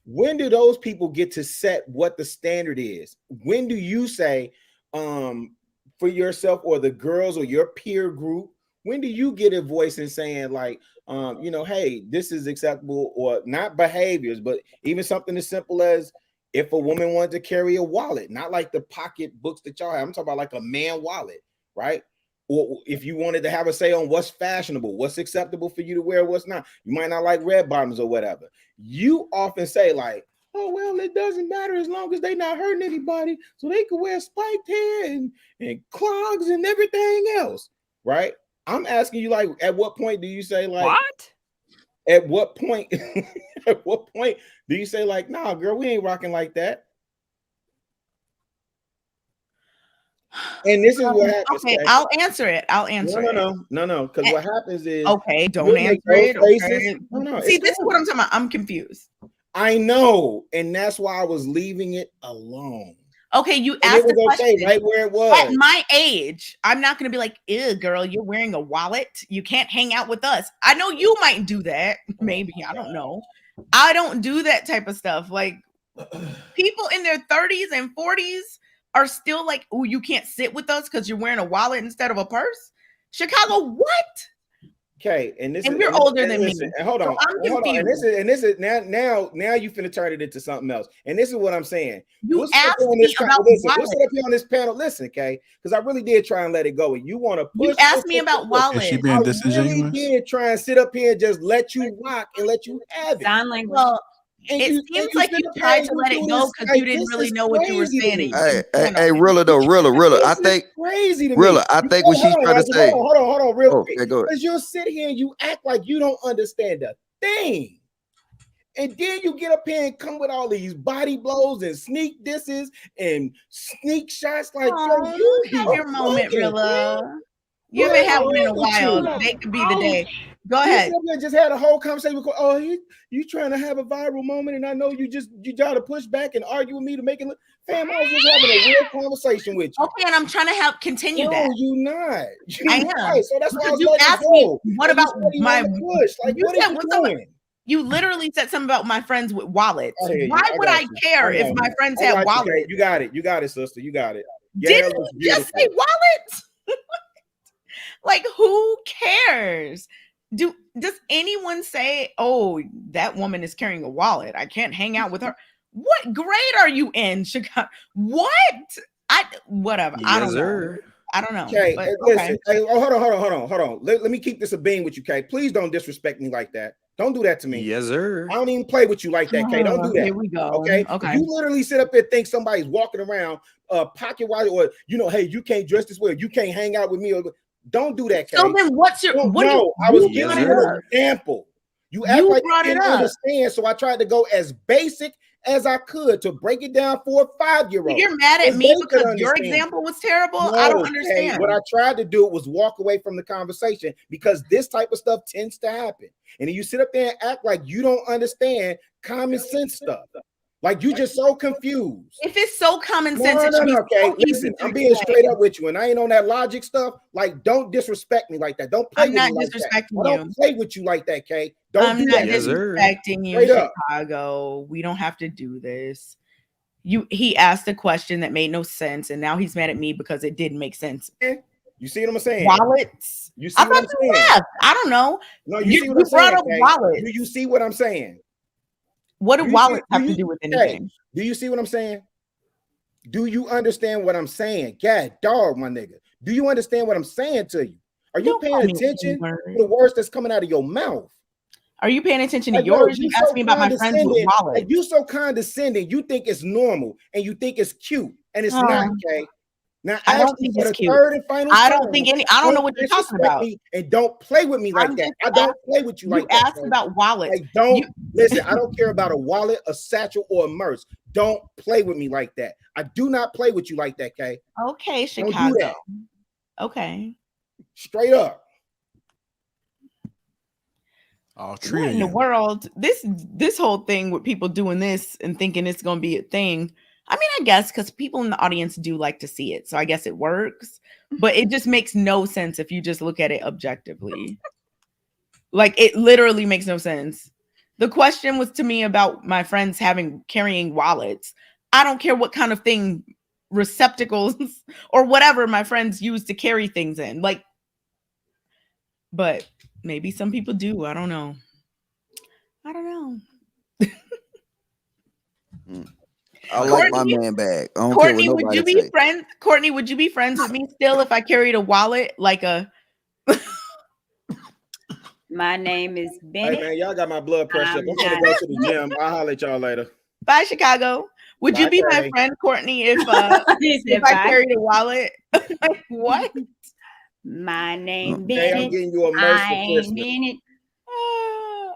When do those people get to set what the standard is? When do you say for yourself or the girls or your peer group, when do you get a voice in saying like, hey, this is acceptable or not behaviors, but even something as simple as if a woman wanted to carry a wallet, not like the pocket books that y'all have. I'm talking about like a man wallet, right? Or if you wanted to have a say on what's fashionable, what's acceptable for you to wear, what's not. You might not like red bottoms or whatever. You often say like, oh, well, it doesn't matter as long as they're not hurting anybody. So they can wear spiked hair and clogs and everything else, right? I'm asking you, like, at what point do you say, like, what? At what point, at what point do you say, like, nah, girl, we ain't rocking like that? And this is what happens. Okay, I'll answer it. I'll answer it. No. Because what happens is okay, don't answer it. Okay. No. See, this is what I'm talking about. I'm confused. I know, and that's why I was leaving it alone. Okay, you asked the question right where it was. At my age, I'm not going to be like, ew, girl, you're wearing a wallet. You can't hang out with us. I know you might do that. Maybe. I don't know. I don't do that type of stuff. Like, people in their 30s and 40s are still like, oh, you can't sit with us because you're wearing a wallet instead of a purse. Chicago, what? Okay, and you're older than me. And hold on, so I'm confused. And this is now you finna turn it into something else. And this is what I'm saying. You asked me about we'll sit up here on this panel. Listen, okay, because I really did try and let it go. And you want to push. You asked me about wallet. Is she being disingenuous? I really did try and sit up here and just let you rock and let you have it. Sign language. Well, it seems like you tried to let it go because you didn't really know what you were saying. Hey, Rilla. I think crazy to Rilla. me. I think what she's trying to say. Hold on, real quick. Okay, go ahead. Because you'll sit here and you act like you don't understand a thing. And then you get up here and come with all these body blows and sneak disses and sneak shots. Like, you have your moment, Rilla. You haven't had one in a while. Today could be the day. Go ahead. Just had a whole conversation with, you trying to have a viral moment, and I know you try to push back and argue with me to make it look. Fam, I was just having a real conversation with you. Okay, and I'm trying to help continue that. No, you not. I am. Right. So that's why you asked me, what about my push? Like, what are you doing? You literally said something about my friends with wallets. Why would I care if my friends had wallets? You got it, sister. You got it. Didn't you just say wallets? Like, who cares? Does anyone say, oh, that woman is carrying a wallet, I can't hang out with her? What grade are you in, Chicago? What? Whatever. I don't know. I don't know. Okay, but, listen. Hey, hold on. Let me keep this a bean with you, Kay. Please don't disrespect me like that. Don't do that to me. Yes, sir. I don't even play with you like that, Kay. Don't do that. Here we go. Okay. You literally sit up there and think somebody's walking around pocket watch, or hey, you can't dress this way, or you can't hang out with me, or don't do that, Kay. So then what's your I was giving you an example. You act like you didn't understand, so I tried to go as basic as I could to break it down for a 5-year-old. You're mad at me because your example was terrible? No, I don't understand. What I tried to do was walk away from the conversation because this type of stuff tends to happen. And then you sit up there and act like you don't understand common sense stuff. Like you just so confused. If it's so common sense, okay. Listen, I'm being straight up with you, and I ain't on that logic stuff. Like, don't disrespect me like that. Don't play with me like that. I don't play with you like that, Kay. Don't do that. I'm not disrespecting you, Chicago. We don't have to do this. He asked a question that made no sense, and now he's mad at me because it didn't make sense. You see what I'm saying? Wallets. You see what I'm saying? I don't know. No, you see what I'm brought saying? Up wallets. Do you see what I'm saying? What do wallets have to do with anything? Do you see what I'm saying? Do you understand what I'm saying? God, dog, my nigga. Do you understand what I'm saying to you? Are you paying attention to the words that's coming out of your mouth? Are you paying attention to yours? You asked me about my friends with wallets. Like, you so condescending. You think it's normal and you think it's cute, and it's not, okay? Now, I don't think it's cute. I don't think any. I don't know what you're talking about. And don't play with me like that. I don't play with you like that. You asked about wallets. Like, listen. I don't care about a wallet, a satchel, or a purse. Don't play with me like that. I do not play with you like that, Kay. Okay, Chicago. Don't do that. Okay. Straight up. All true. What in the world? This whole thing with people doing this and thinking it's going to be a thing. I mean, I guess because people in the audience do like to see it. So I guess it works. But it just makes no sense if you just look at it objectively. Like, it literally makes no sense. The question was to me about my friends carrying wallets. I don't care what kind of thing, receptacles or whatever my friends use to carry things in. Like, but maybe some people do. I don't know. I like my man bag. I don't Courtney, care what would you be friends? Courtney, would you be friends with me still if I carried a wallet like a? My name is Bennett. Hey man, y'all got my blood pressure. I'm gonna go to the gym. I'll holler at y'all later. Bye, Chicago. Would you be my friend, Courtney, if I carried a wallet? Like, what? My name Bennett. I'm getting you a merch for Christmas. Bennett.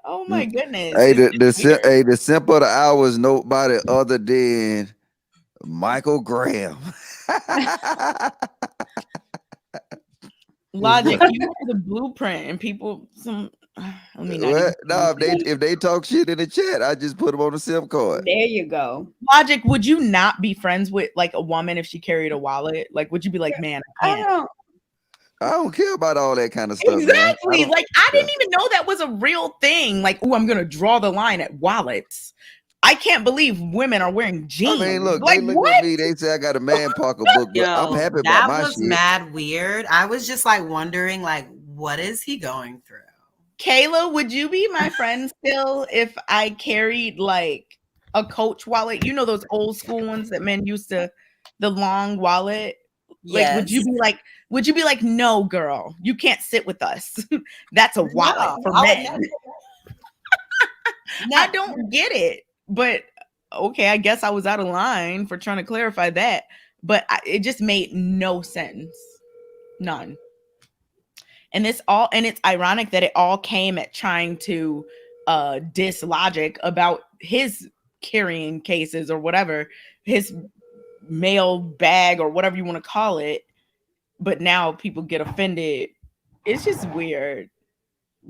Oh my goodness. Hey, the simple of the hour is nobody other than Michael Graham. Logic, you are the blueprint, and people let me not even No, if they talk shit in the chat, I just put them on the SIM card. There you go. Logic, would you not be friends with like a woman if she carried a wallet? Like, would you be like, man, I can't? I don't care about all that kind of stuff. Exactly. Man. Like, I didn't even know that was a real thing. Like, oh, I'm gonna draw the line at wallets. I can't believe women are wearing jeans. I mean, look, like, they look what? at me. They say I got a man pocketbook, but I'm happy about my That was shit. mad weird. I was just like wondering, like, what is he going through? Kayla, would you be my friend still if I carried like a Coach wallet? You know those old school ones that men used to, the long wallet. Like, Yes. would you be like, no, girl, you can't sit with us. That's a wallet for men. I don't get it, but okay, I guess I was out of line for trying to clarify that, but it just made no sense. None. And it's ironic that it all came at trying to diss Logic about his carrying cases or whatever, his mail bag or whatever you want to call it. But now people get offended. It's just weird.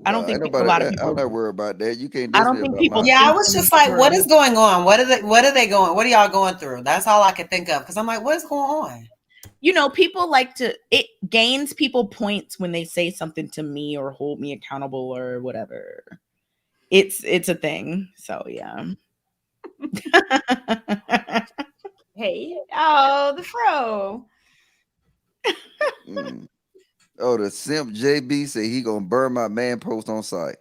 I don't think a lot of people. I'm not worried about that. You can't. I don't think people. Yeah, I was just like, what is going on? What are they going? What are y'all going through? That's all I could think of because I'm like, what is going on? You know, people like to. It gains people points when they say something to me or hold me accountable or whatever. It's a thing. So yeah. Hey, oh, the fro. Oh, the simp JB say he gonna burn my man post on site.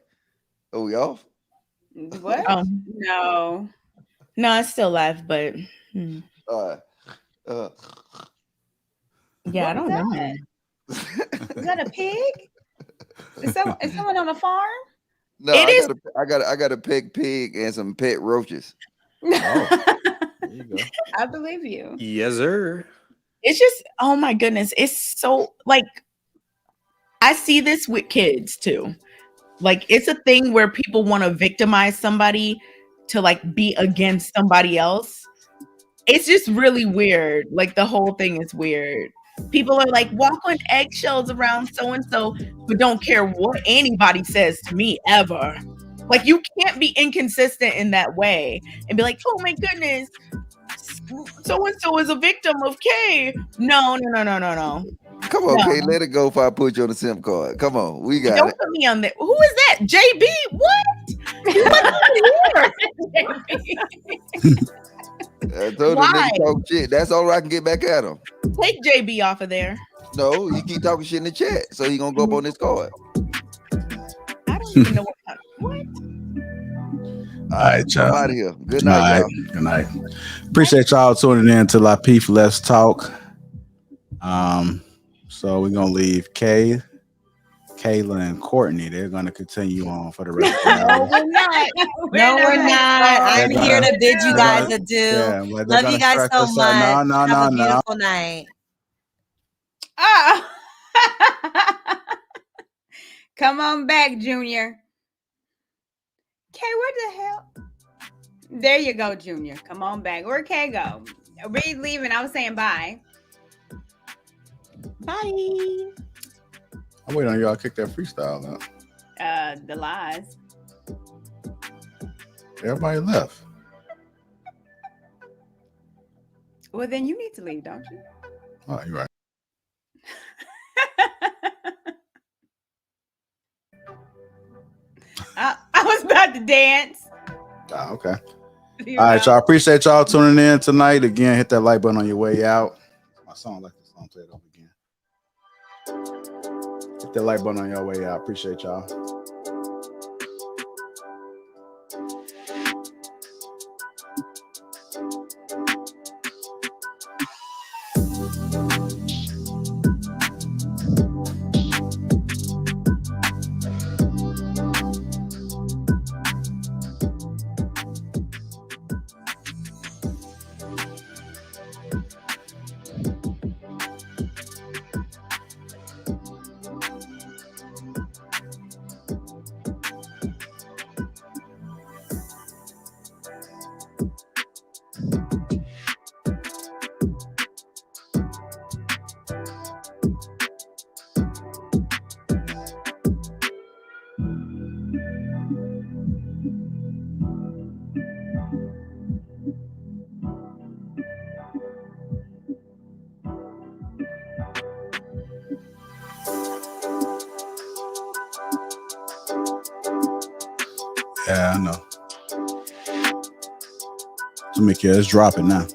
Oh, we off? What? No, it's still live, but yeah, I don't know. Is that a pig? Is someone on a farm? No, I got a pig and some pet roaches. There you go. I believe you. Yes, sir. It's just, oh my goodness, it's so like I see this with kids too. Like it's a thing where people want to victimize somebody to like be against somebody else. It's just really weird. Like the whole thing is weird. People are like, walk on eggshells around so and so, but don't care what anybody says to me ever. Like you can't be inconsistent in that way and be like, oh my goodness, so and so is a victim of K. No. Come on, Kay, let it go if I put you on the SIM card. Come on, we got Don't it. put me on there. Who is that? JB? What? I told him nigga talk shit. That's all I can get back at him. Take JB off of there. No, you keep talking shit in the chat, so he gonna go up on this card. I don't even know what. All right, y'all. I'm out of here. Good night, y'all. Good night. Appreciate y'all tuning in to Lapeef Let's Talk. So we're gonna leave Kay, Kayla, and Courtney. They're gonna continue on for the rest of the hour. No, we're not. I'm here to bid you guys adieu. Yeah, love you guys so much. No. Have a beautiful night. Oh. Come on back, Junior. Kay, where the hell? There you go, Junior. Come on back. Where'd Kay go? We leaving. I was saying bye. Bye. I'm waiting on y'all to kick that freestyle now. The lies. Everybody left. Well, then you need to leave, don't you? Oh, you're right. I was about to dance. Oh, okay. All right, y'all. Appreciate y'all tuning in tonight. Again, hit that like button on your way out. My song like this song. Play it over again. Hit that like button on your way out. Appreciate y'all. Yeah, I know. So make it's dropping now.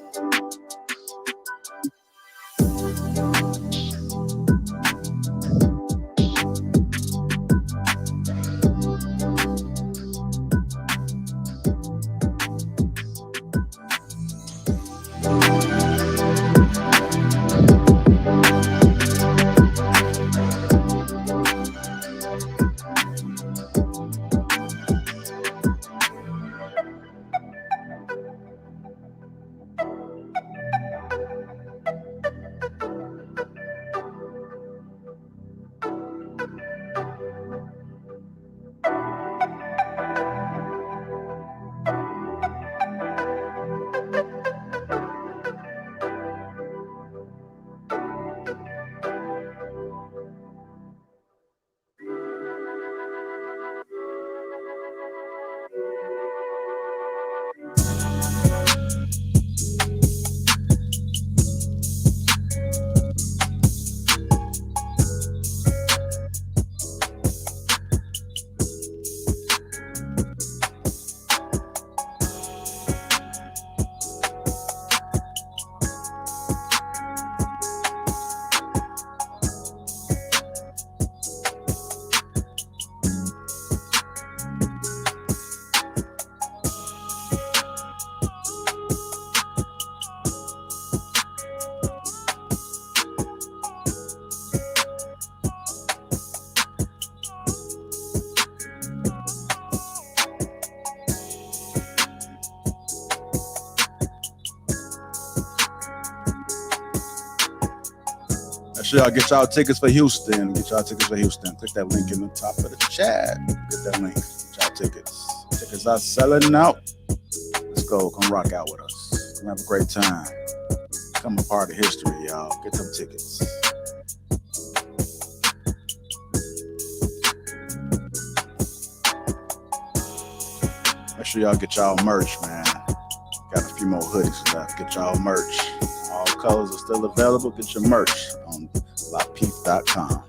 Make sure y'all get y'all tickets for Houston. Get y'all tickets for Houston. Click that link in the top of the chat. Get that link. Get y'all tickets. Tickets are selling out. Let's go. Come rock out with us. Come have a great time. Become a part of history, y'all. Get them tickets. Make sure y'all get y'all merch, man. Got a few more hoodies left. Get y'all merch. All colors are still available. Get your merch on Lapeef.com.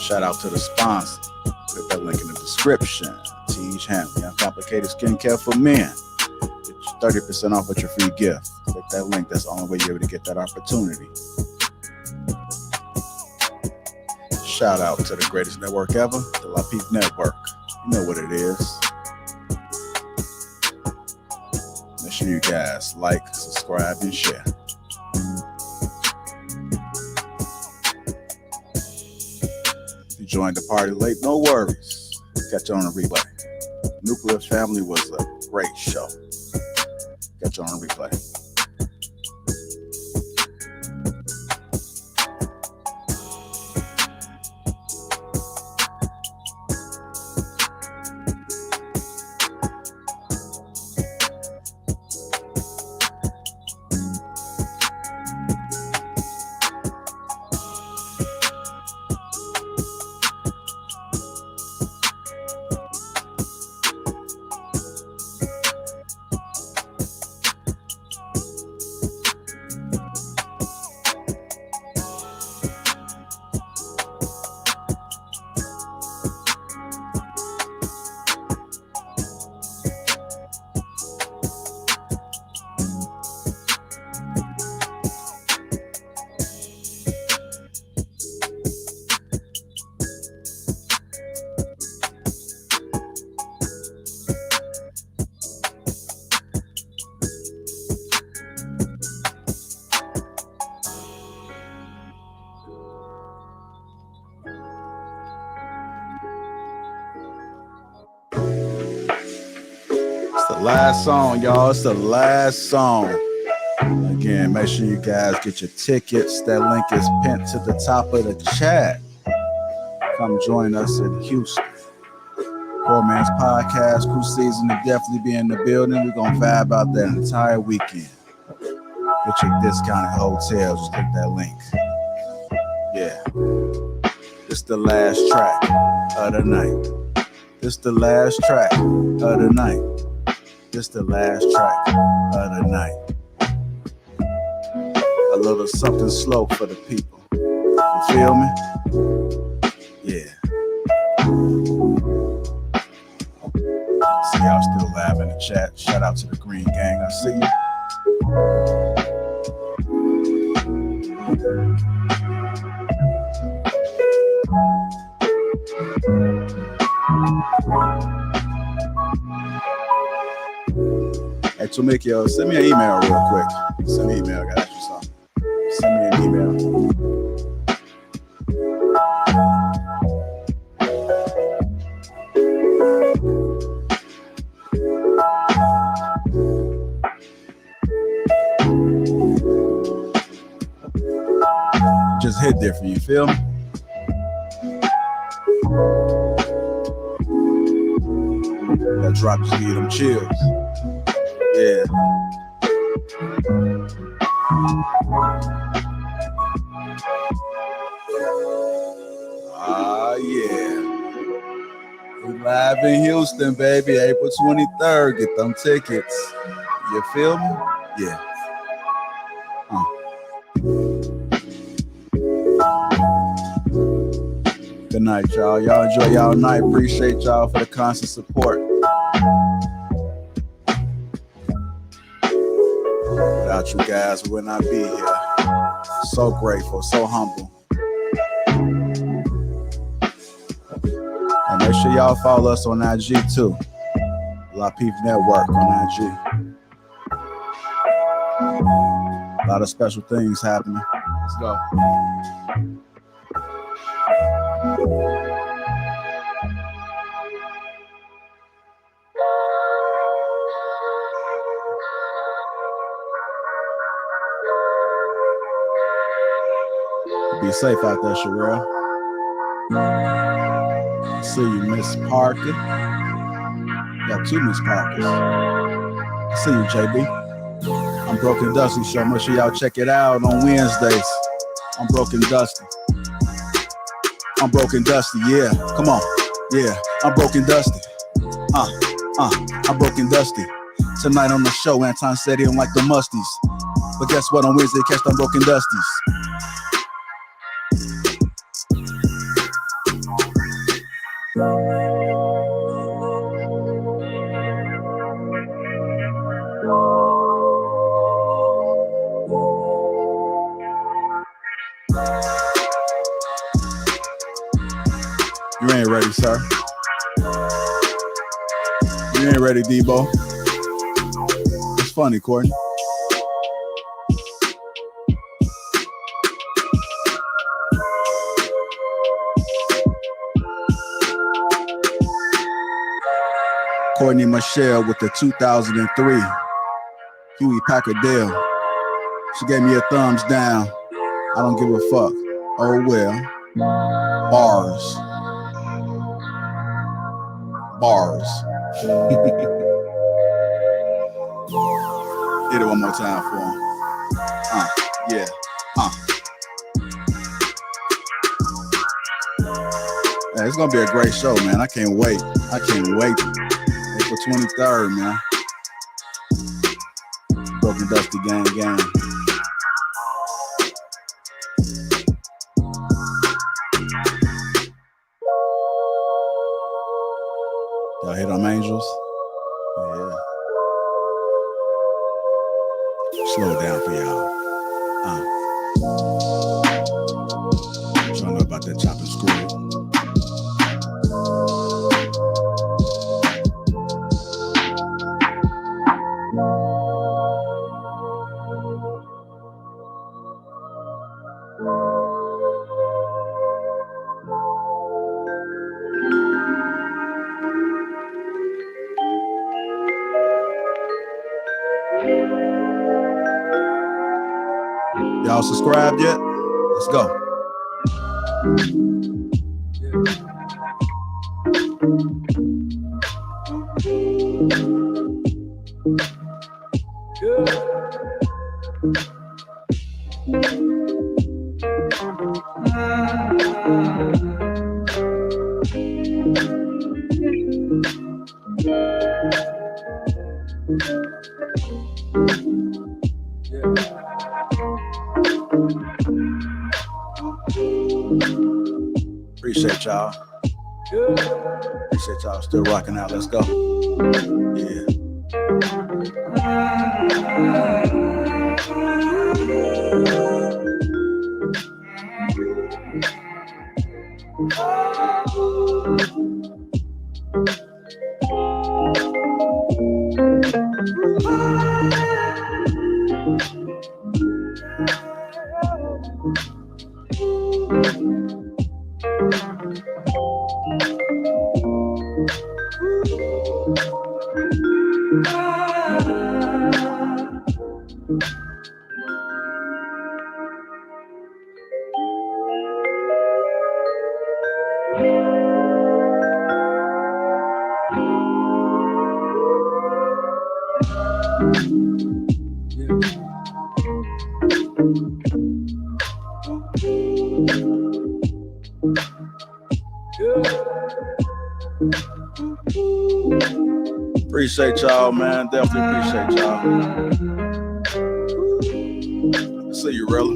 Shout out to the sponsor. Put that link in the description. Teach Handling, uncomplicated skincare for men. Get 30% off with your free gift. Click that link. That's the only way you're able to get that opportunity. Shout out to the greatest network ever, the Lapeef Network. You know what it is. Make sure you guys like, subscribe, and share. If you joined the party late, no worries. Catch you on a replay. Nuclear Family was a great show. Catch you on a replay. Last song, y'all. It's the last song. Again, make sure you guys get your tickets. That link is pinned to the top of the chat. Come join us in Houston. Poor Man's Podcast crew season will definitely be in the building. We're going to vibe out that entire weekend. Get your discounted hotels. Just click that link. Yeah. This the last track of the night. This the last track of the night. This the last track of the night. A little something slow for the people. You feel me? Yeah. in the chat. Shout out to the Green Gang. I see you. Hey, Tumikio, send me an email real quick. Send me an email. I gotta ask you something. Send me an email. Just hit different, you feel me? That drop just give you them chills. Yeah. Yeah. We live in Houston, baby. April 23rd. Get them tickets. You feel me? Yeah. Good night, y'all. Y'all enjoy y'all night. Appreciate y'all for the constant support. Without you guys, we would not be here. So grateful, so humble. And make sure y'all follow us on IG too. Lapeef Network on IG. A lot of special things happening. Let's go. Be safe out there, Sherelle. See you, Miss Parker. Got two Miss Parkers. See you, JB. I'm Broken Dusty Show. Make sure y'all check it out on Wednesdays. I'm Broken Dusty. I'm Broken Dusty, yeah. Come on. Yeah, I'm Broken Dusty. I'm Broken Dusty. Tonight on the show, Anton said he don't like the musties. But guess what? On Wednesday, catch them Broken Dusties. You ain't ready, sir. You ain't ready, Debo. It's funny, Courtney. Courtney Michelle with the 2003 Huey Packard deal. She gave me a thumbs down. I don't give a fuck. Oh well. Bars. Bars. Hit it one more time for him. Yeah. Yeah, it's gonna be a great show, man. I can't wait. April 23rd, man. Broken Dusty gang. Y'all hit them angels? Yeah. Slow it down for y'all. Y'all know about that chop and screw. Y'all subscribed yet? Let's go. Appreciate y'all. Appreciate y'all still rocking out. Let's go. Yeah. Appreciate y'all, man. Definitely appreciate y'all. See you, Rilla.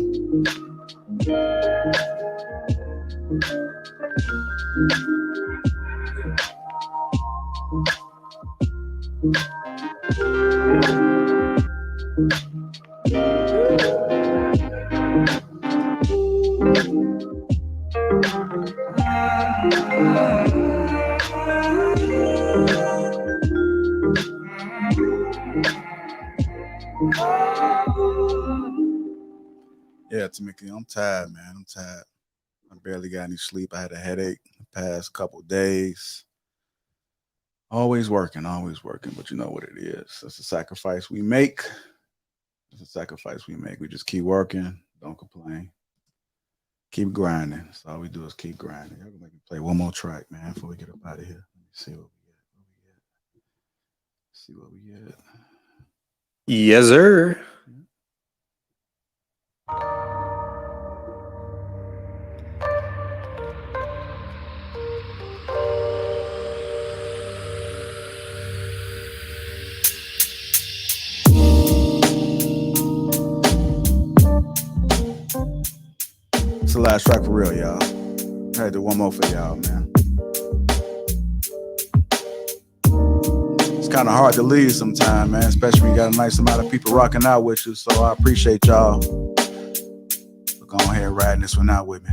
Yeah, Tamika, I'm tired, man. I'm tired. I barely got any sleep. I had a headache the past couple days. Always working, but you know what it is. It's a sacrifice we make. It's a sacrifice we make. We just keep working, don't complain. Keep grinding. That's all we do is keep grinding. Y'all gonna make me play one more track, man, before we get up out of here. Let me see what we get. Yes, sir. It's the last track for real, y'all. I had to do one more for y'all, man. It's kind of hard to leave sometime, man, especially when you got a nice amount of people rocking out with you. So I appreciate y'all. Go ahead and ride this one out with me.